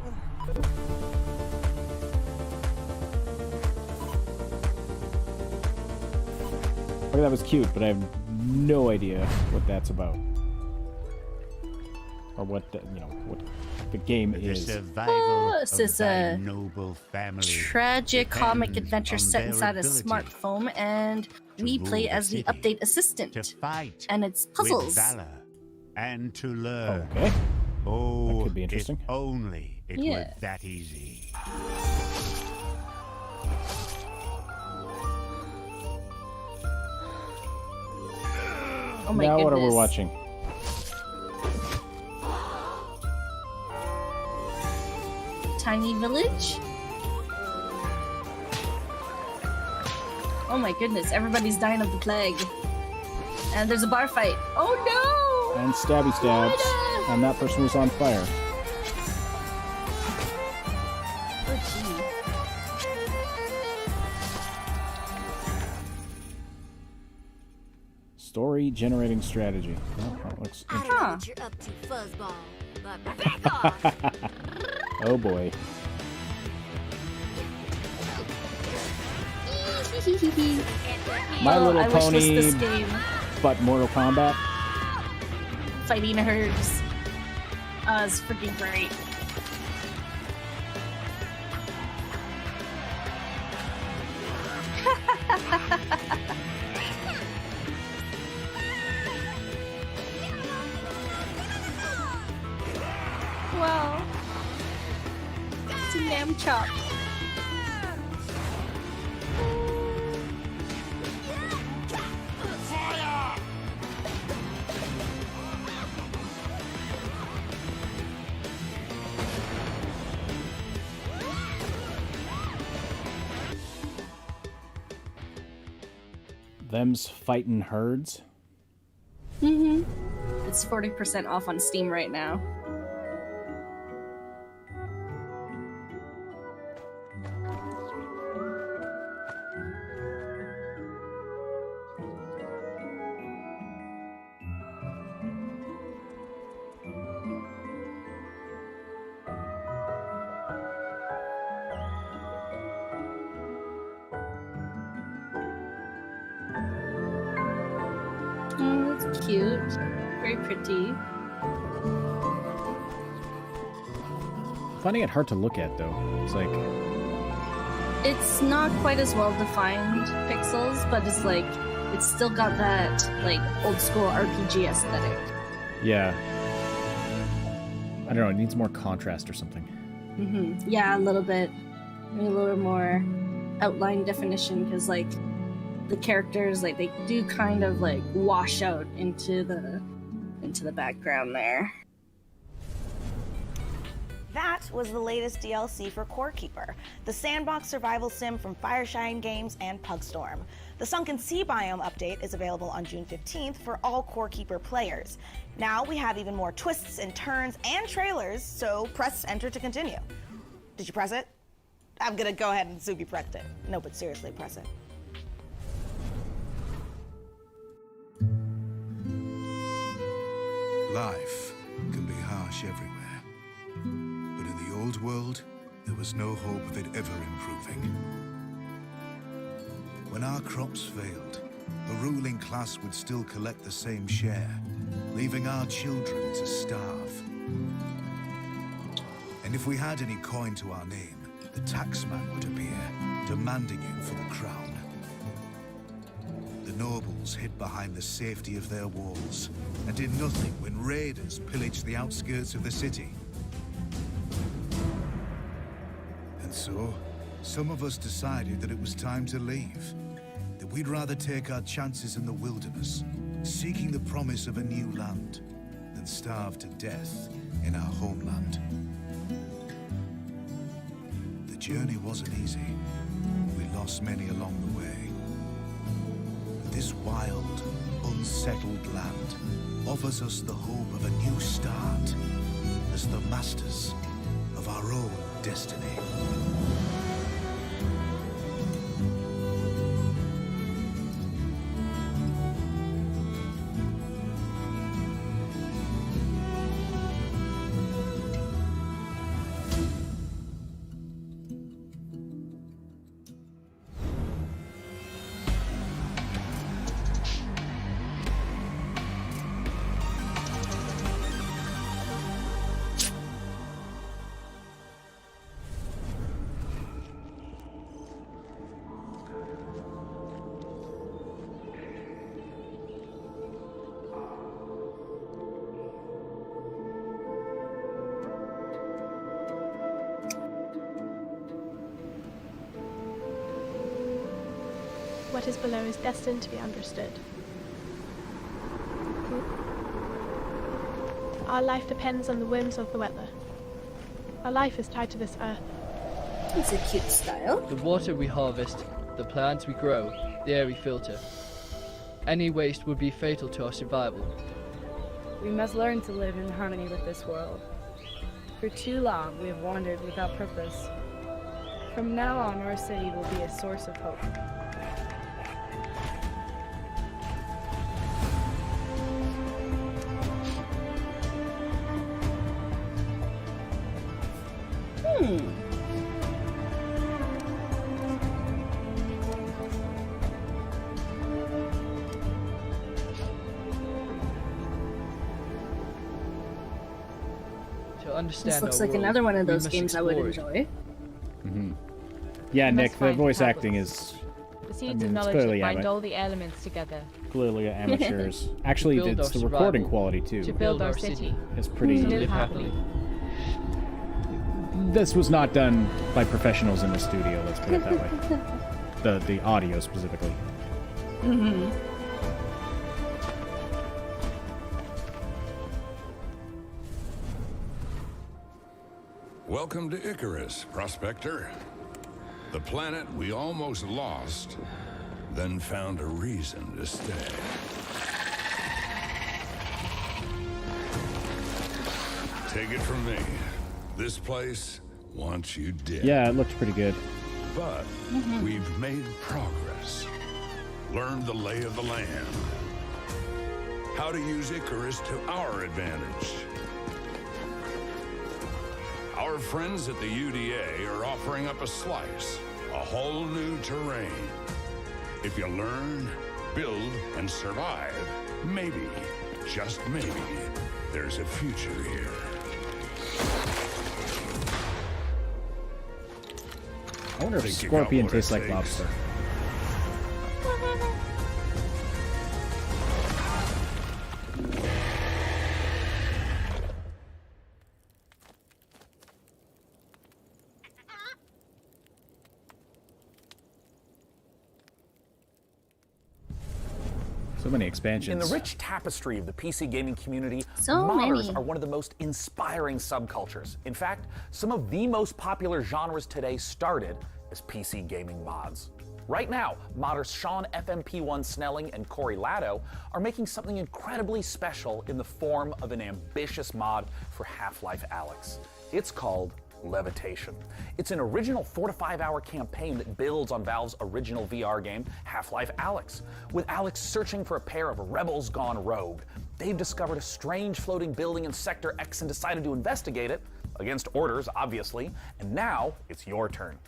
Okay, that was cute, but I have no idea what that's about. Or what what the game is. This is a noble family tragic comic depends adventure on set their inside a ability smartphone, and we play rule as the the city, update assistant. to fight And it's with puzzles. valor and to learn. Okay. Oh, That could be interesting. if only it Yeah. were that easy. Oh my now goodness. what are we watching? Tiny village? Oh my goodness, everybody's dying of the plague. And there's a bar fight. Oh no! And stabby stabs. What? And that person was on fire. Oh Story generating strategy. Well, that looks I don't know what you're up to, fuzzball, but back off! Oh boy. gee. My Little I wish Pony, this game. but Mortal Kombat. Fighting herds. It's freaking great. Wow. It's a lamb chop. Them's fighting herds. Mm-hmm. It's 40% off on Steam right now. cute, very pretty. Finding it hard to look at though. It's like It's not quite as well defined pixels, but it's like it's still got that like old school RPG aesthetic. yeah. I don't know. It needs more contrast or something. Yeah, a little bit, maybe a little more outline definition, because like the characters, like they do kind of like wash out into the background there. That was the latest DLC for Core Keeper, the sandbox survival sim from Fireshine Games and Pugstorm. The Sunken Sea biome update is available on June 15th for all Core Keeper players. Now we have even more twists and turns and trailers, so press enter to continue. Did you press it? I'm gonna go ahead and assume you pressed it. No, but seriously, press it. Life can be harsh everywhere. But in the old world, there was no hope of it ever improving. When our crops failed, the ruling class would still collect the same share, leaving our children to starve. And if we had any coin to our name, the taxman would appear, demanding it for the crown. The nobles hid behind the safety of their walls and did nothing when raiders pillaged the outskirts of the city. And so, some of us decided that it was time to leave, that we'd rather take our chances in the wilderness, seeking the promise of a new land, than starve to death in our homeland. The journey wasn't easy. We lost many along the way. But this wild, unsettled land offers us the hope of a new start as the masters of our own destiny. What is below is destined to be understood. Our life depends on the whims of the weather. Our life is tied to this earth. It's a cute style. The water we harvest, the plants we grow, the air we filter. Any waste would be fatal to our survival. We must learn to live in harmony with this world. For too long, we have wandered without purpose. From now on, our city will be a source of hope. To understand This looks our like world, another one of we those must games I would explore it. enjoy. Yeah, We Nick, must the find voice tablets. acting is The seeds I mean, of it's knowledge clearly that bind all the elements together. clearly amateurs. Actually, build it's our the survival, recording quality too. To build our city. It's pretty. To live happily. This was not done by professionals in the studio. Let's put it that way. The audio specifically. Welcome to Icarus, Prospector. The planet we almost lost, then found a reason to stay. Take it from me. This place wants you dead. Yeah, it looked pretty good. But we've made progress. Learned the lay of the land. How to use Icarus to our advantage. Our friends at the UDA are offering up a slice, a whole new terrain. If you learn, build, and survive, maybe just maybe, there's a future here. I wonder if Think you got scorpion what it tastes like takes? lobster. So many expansions. In the rich tapestry of the PC gaming community, So modders many. are one of the most inspiring subcultures. In fact, some of the most popular genres today started as PC gaming mods. Right now, modders Sean FMP1 Snelling and Corey Latto are making something incredibly special in the form of an ambitious mod for Half-Life Alyx. It's called Levitation. It's an original 4 to 5 hour campaign that builds on Valve's original VR game, Half-Life Alyx. With Alyx searching for a pair of rebels gone rogue, they've discovered a strange floating building in Sector X and decided to investigate it, against orders, obviously, and now it's your turn.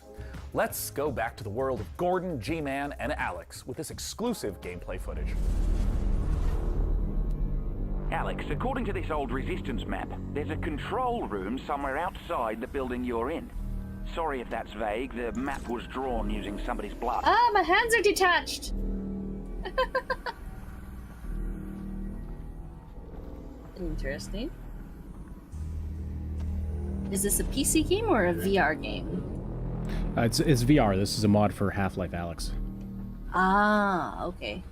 Let's go back to the world of Gordon, G-Man, and Alyx with this exclusive gameplay footage. Alex, according to this old Resistance map, there's a control room somewhere outside the building you're in. Sorry if that's vague, the map was drawn using somebody's blood. Ah, my hands are detached. Interesting. Is this a PC game or a VR game? It's VR. This is a mod for Half-Life Alyx. Ah, okay.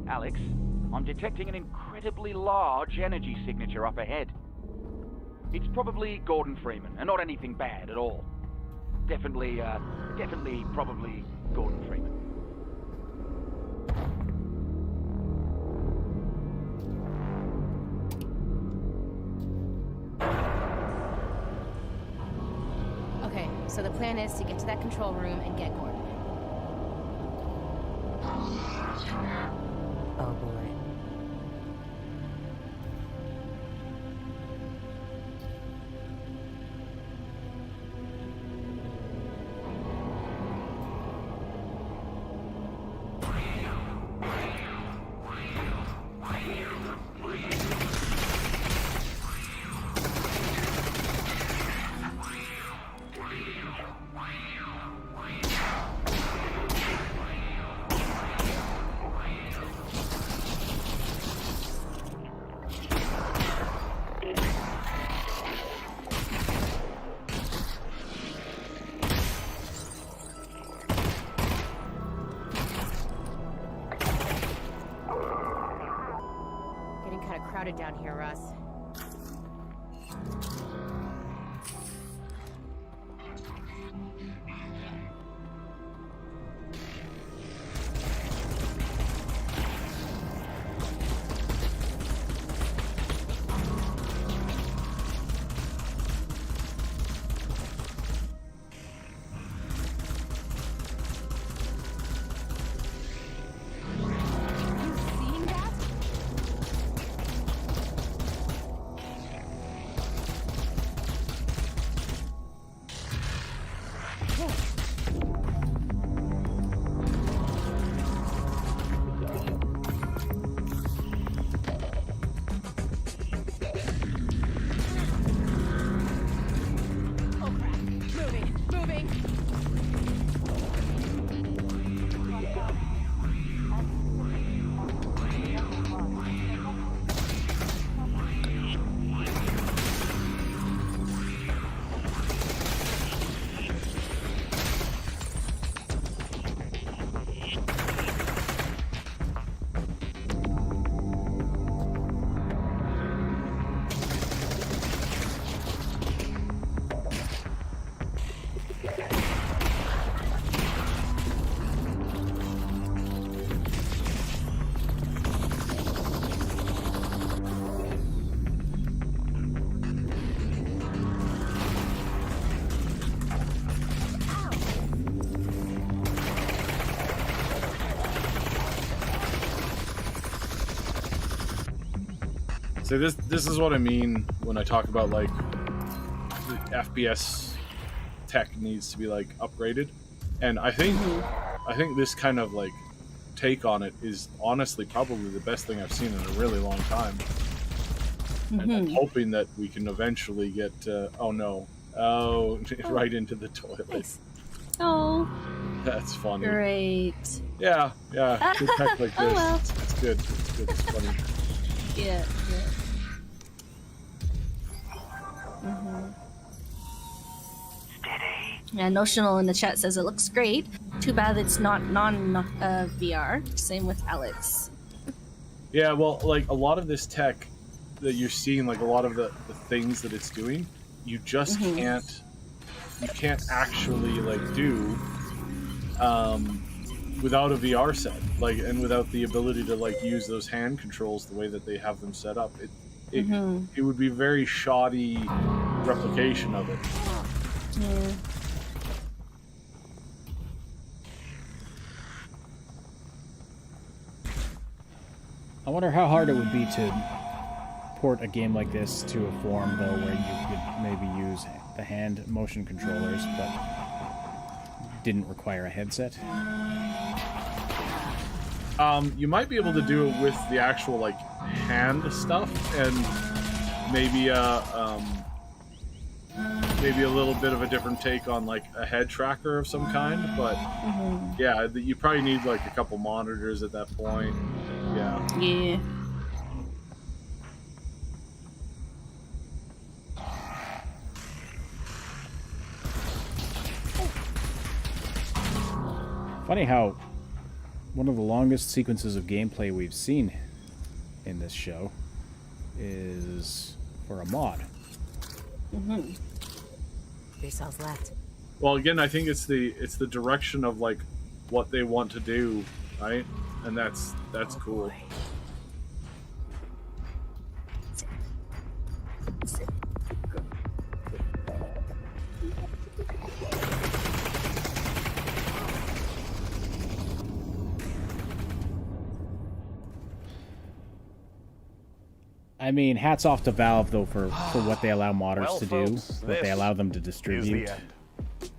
Alex, I'm detecting an incredibly large energy signature up ahead. It's probably Gordon Freeman, and not anything bad at all. Definitely, probably Gordon Freeman. Okay, so the plan is to get to that control room and get Gordon. Oh boy. Crowded down here, Russ. So this is what I mean when I talk about like the FPS tech needs to be like upgraded, and I think this kind of like take on it is honestly probably the best thing I've seen in a really long time. And I'm hoping that we can eventually get right into the toilet. Nice. Oh, that's funny. Great. Yeah. Good tech like this. Oh, well. It's good. It's funny. Yeah. Yeah, Notional in the chat says it looks great. Too bad it's not VR. Same with Alex. Yeah, well, like a lot of this tech that you're seeing, like a lot of the things that it's doing, you just can't actually like do without a VR set, like, and without the ability to like use those hand controls the way that they have them set up. It would be very shoddy replication of it. Yeah. I wonder how hard it would be to port a game like this to a form, though, where you could maybe use the hand motion controllers, but didn't require a headset. You might be able to do it with the actual like hand stuff, and maybe a little bit of a different take on like a head tracker of some kind. But yeah, you probably need like a couple monitors at that point. Yeah. Funny how one of the longest sequences of gameplay we've seen in this show is for a mod. 3 cells left. Well, again, I think it's the direction of like what they want to do, right? And that's cool. I mean, hats off to Valve, though, for what they allow modders to do, what they allow them to distribute.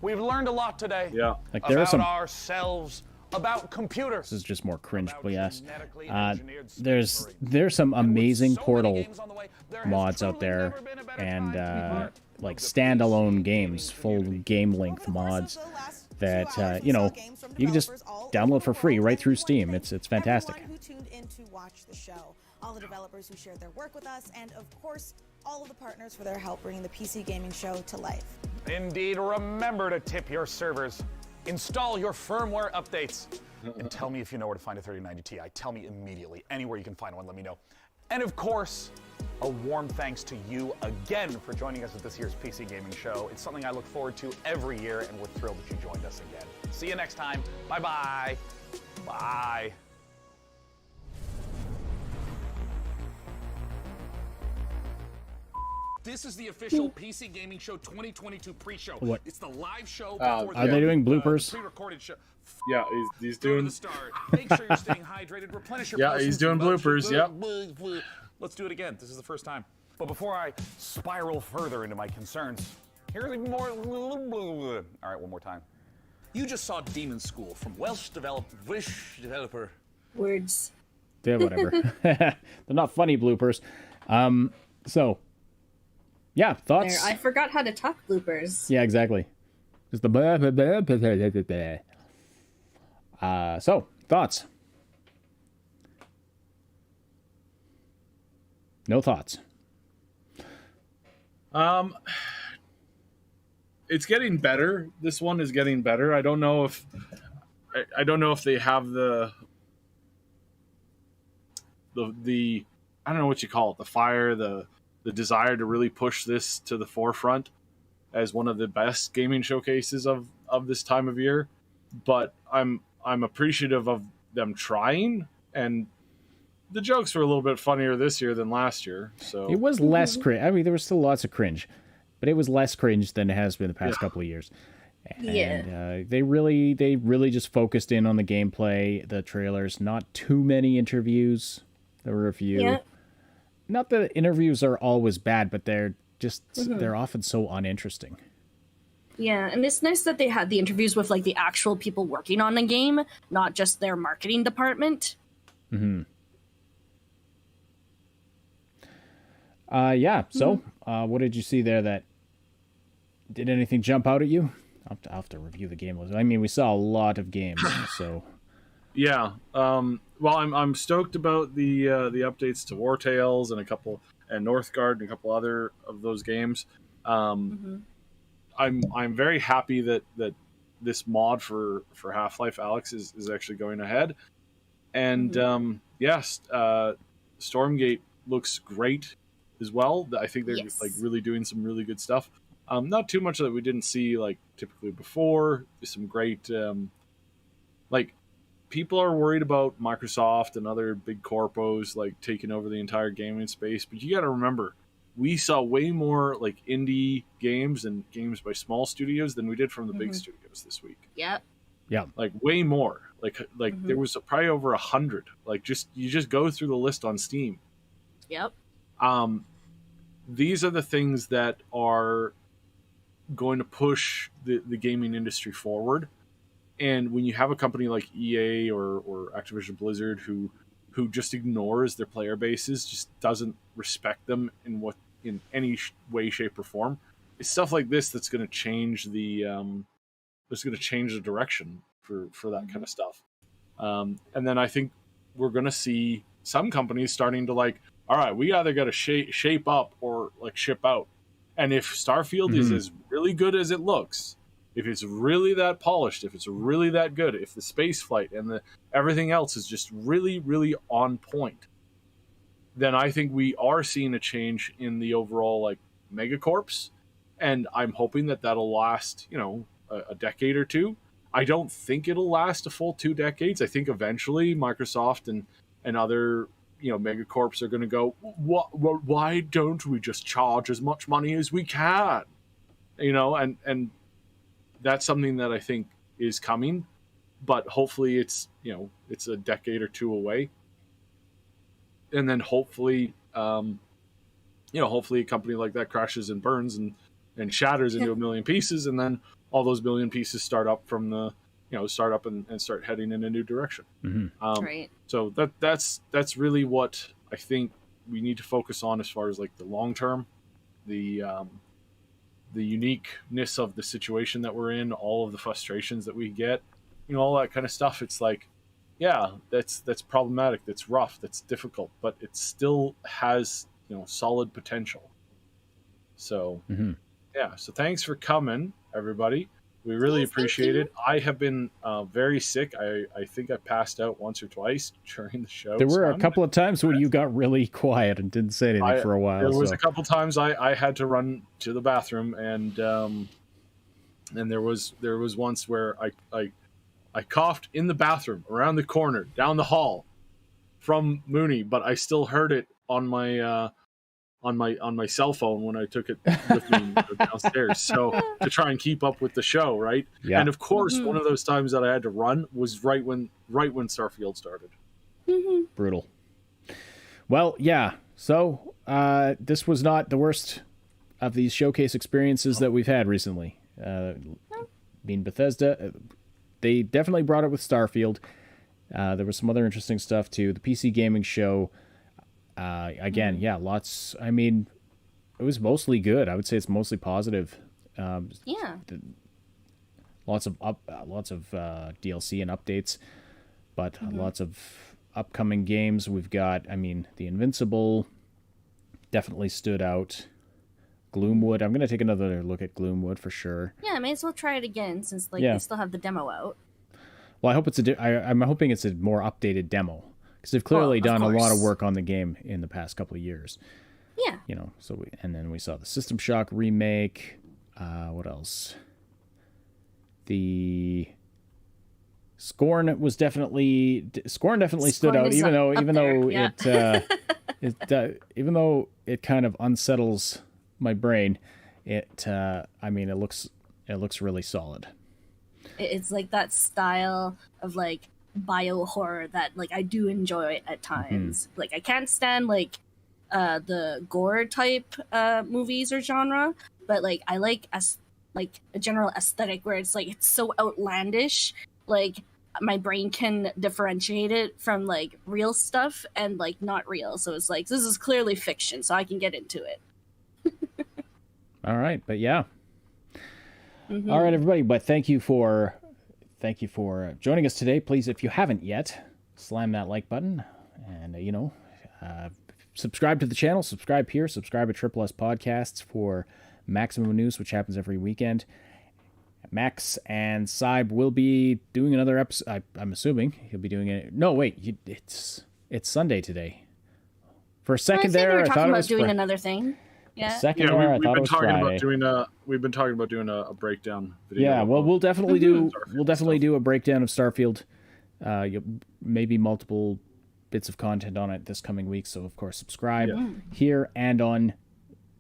We've learned a lot today. Yeah. Like, there are about some... ourselves, about computers. This is just more cringe, but yes. There's some amazing Portal mods out there, and like standalone games, full game-length mods that you know, you can just download for free right through Steam. It's fantastic. Who tuned in to watch the show, all the developers who shared their work with us, and of course, all of the partners for their help bringing the PC gaming show to life. Indeed, remember to tip your servers. Install your firmware updates. And tell me if you know where to find a 3090 Ti. Tell me immediately. Anywhere you can find one, let me know. And of course, a warm thanks to you again for joining us at this year's PC Gaming Show. It's something I look forward to every year, and we're thrilled that you joined us again. See you next time. Bye-bye. Bye. This is the official PC Gaming Show 2022 pre-show. What? It's the live show before are they doing bloopers? Pre-recorded show. Yeah, he's doing. The start. Make sure you're staying hydrated. Replenish your. Yeah, he's doing bloopers. Yep. Let's do it again. This is the first time. But before I spiral further into my concerns, here's more. All right, one more time. You just saw Demon School from Welsh developer. Words. Yeah, whatever. They're not funny bloopers. So. Yeah, thoughts? There, I forgot how to talk bloopers. Yeah, exactly. Just the blah, blah, blah, blah, blah, blah, blah. So, thoughts? No thoughts. It's getting better. This one is getting better. I don't know if they have the I don't know what you call it, the fire, the desire to really push this to the forefront as one of the best gaming showcases of this time of year. But I'm appreciative of them trying, and the jokes were a little bit funnier this year than last year. So it was less cringe. I mean, there was still lots of cringe, but it was less cringe than it has been the past couple of years. And they really just focused in on the gameplay, the trailers, not too many interviews. There were a few. not that interviews are always bad, but they're just Mhm. they're often so uninteresting. Yeah, and it's nice that they had the interviews with like the actual people working on the game, not just their marketing department. Mm-hmm. Yeah. So, what did you see there that did anything jump out at you? I'll have to review the game list. I mean, we saw a lot of games, so. Yeah. Well, I'm stoked about the updates to War Tales and Northgard and a couple other of those games. I'm very happy that this mod for Half-Life Alyx is actually going ahead. And yes, Stormgate looks great as well. I think they're like really doing some really good stuff. Not too much that we didn't see like typically before. There's some great like people are worried about Microsoft and other big corpos like taking over the entire gaming space, but you got to remember we saw way more like indie games and games by small studios than we did from the big studios this week. Yep. Yeah. Like way more. Like there was probably over 100. Like you just go through the list on Steam. Yep. These are the things that are going to push the gaming industry forward. And when you have a company like EA or Activision Blizzard who just ignores their player bases, just doesn't respect them in any way, shape, or form, it's stuff like this that's going to change the direction for that kind of stuff. And then I think we're going to see some companies starting to like, all right, we either got to shape up or like ship out. And if Starfield is as really good as it looks, if it's really that polished, if it's really that good, if the space flight and everything else is just really, really on point, then I think we are seeing a change in the overall like megacorps, and I'm hoping that that'll last, a decade or two. I don't think it'll last a full 2 decades. I think eventually Microsoft and other megacorps are going to go, why don't we just charge as much money as we can? And that's something that I think is coming, but hopefully it's a decade or two away. And then hopefully a company like that crashes and burns and shatters into a million pieces, and then all those million pieces start up from the start up and start heading in a new direction. Right. So that's really what I think we need to focus on as far as like the long term, the uniqueness of the situation that we're in, all of the frustrations that we get, all that kind of stuff. It's like, yeah, that's problematic, that's rough, that's difficult, but it still has solid potential. So yeah, so thanks for coming, everybody. We really appreciate it. I have been very sick. I think I passed out once or twice during the show. There were a couple of times when you got really quiet and didn't say anything for a while. There was a couple times I had to run to the bathroom, and there was once where I coughed in the bathroom around the corner down the hall from Mooney, but I still heard it on my cell phone when I took it with me downstairs. So to try and keep up with the show, right? Yeah. And of course, one of those times that I had to run was right when Starfield started. Brutal. Well, yeah. So this was not the worst of these showcase experiences that we've had recently. Being Bethesda, they definitely brought it with Starfield. There was some other interesting stuff too. The PC gaming show. Again, yeah, lots. I mean, it was mostly good. I would say it's mostly positive. Lots of DLC and updates, but lots of upcoming games. We've got, The Invincible definitely stood out. Gloomwood. I'm gonna take another look at Gloomwood for sure. Yeah, I may as well try it again since they still have the demo out. Well, I hope I'm hoping it's a more updated demo. Because they've clearly done a lot of work on the game in the past couple of years. Yeah. Then we saw the System Shock remake. What else? The Scorn definitely stood out, even though it kind of unsettles my brain. It looks really solid. It's like that style of like bio horror that like I do enjoy at times. Like I can't stand like the gore type movies or genre, but like I like like a general aesthetic where it's like it's so outlandish, like my brain can differentiate it from like real stuff and like not real. So it's like this is clearly fiction, so I can get into it. All right, but yeah. All right, everybody. But thank you for joining us today. Please, if you haven't yet, slam that like button, and subscribe to the channel. Subscribe here. Subscribe at Triple S Podcasts for maximum news, which happens every weekend. Max and Syb will be doing another episode. I'm assuming he'll be doing it. No, wait, it's Sunday today. For a second there, I thought talking it about was doing another thing. Yeah. We've been talking about doing a breakdown video. Yeah, well, we'll definitely do a breakdown of Starfield. Maybe multiple bits of content on it this coming week. So of course, subscribe here and on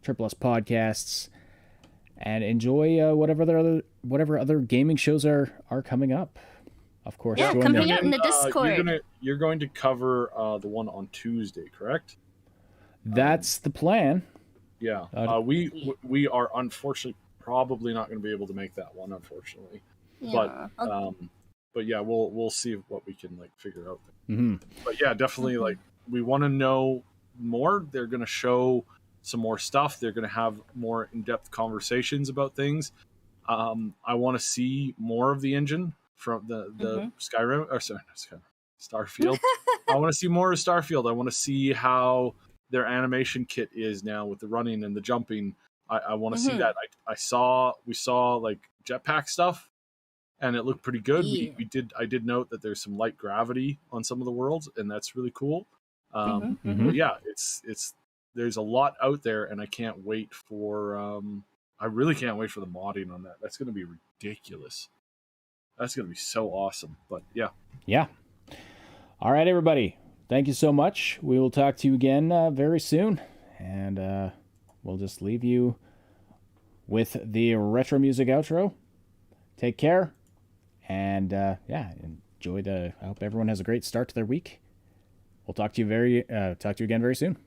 Triple S Podcasts, and enjoy whatever other gaming shows are coming up. Of course, yeah, come hang out in the Discord. You're going to cover the one on Tuesday, correct? That's the plan. Yeah, we are unfortunately probably not going to be able to make that one, unfortunately. Yeah. But yeah, we'll see what we can like figure out. Mm-hmm. But yeah, definitely like we want to know more. They're going to show some more stuff. They're going to have more in-depth conversations about things. I want to see more of the engine from the Skyrim, or sorry, not Skyrim, Starfield. I want to see more of Starfield. I want to see how their animation kit is now with the running and the jumping. I want to see that. We saw like jetpack stuff, and it looked pretty good. Yeah. I did note that there's some light gravity on some of the worlds, and that's really cool. But yeah, it's there's a lot out there, and I can't wait for I really can't wait for the modding on that. That's going to be ridiculous. That's going to be so awesome. But yeah. All right, everybody. Thank you so much. We will talk to you again very soon, and we'll just leave you with the retro music outro. Take care, and enjoy I hope everyone has a great start to their week. We'll talk to you again very soon.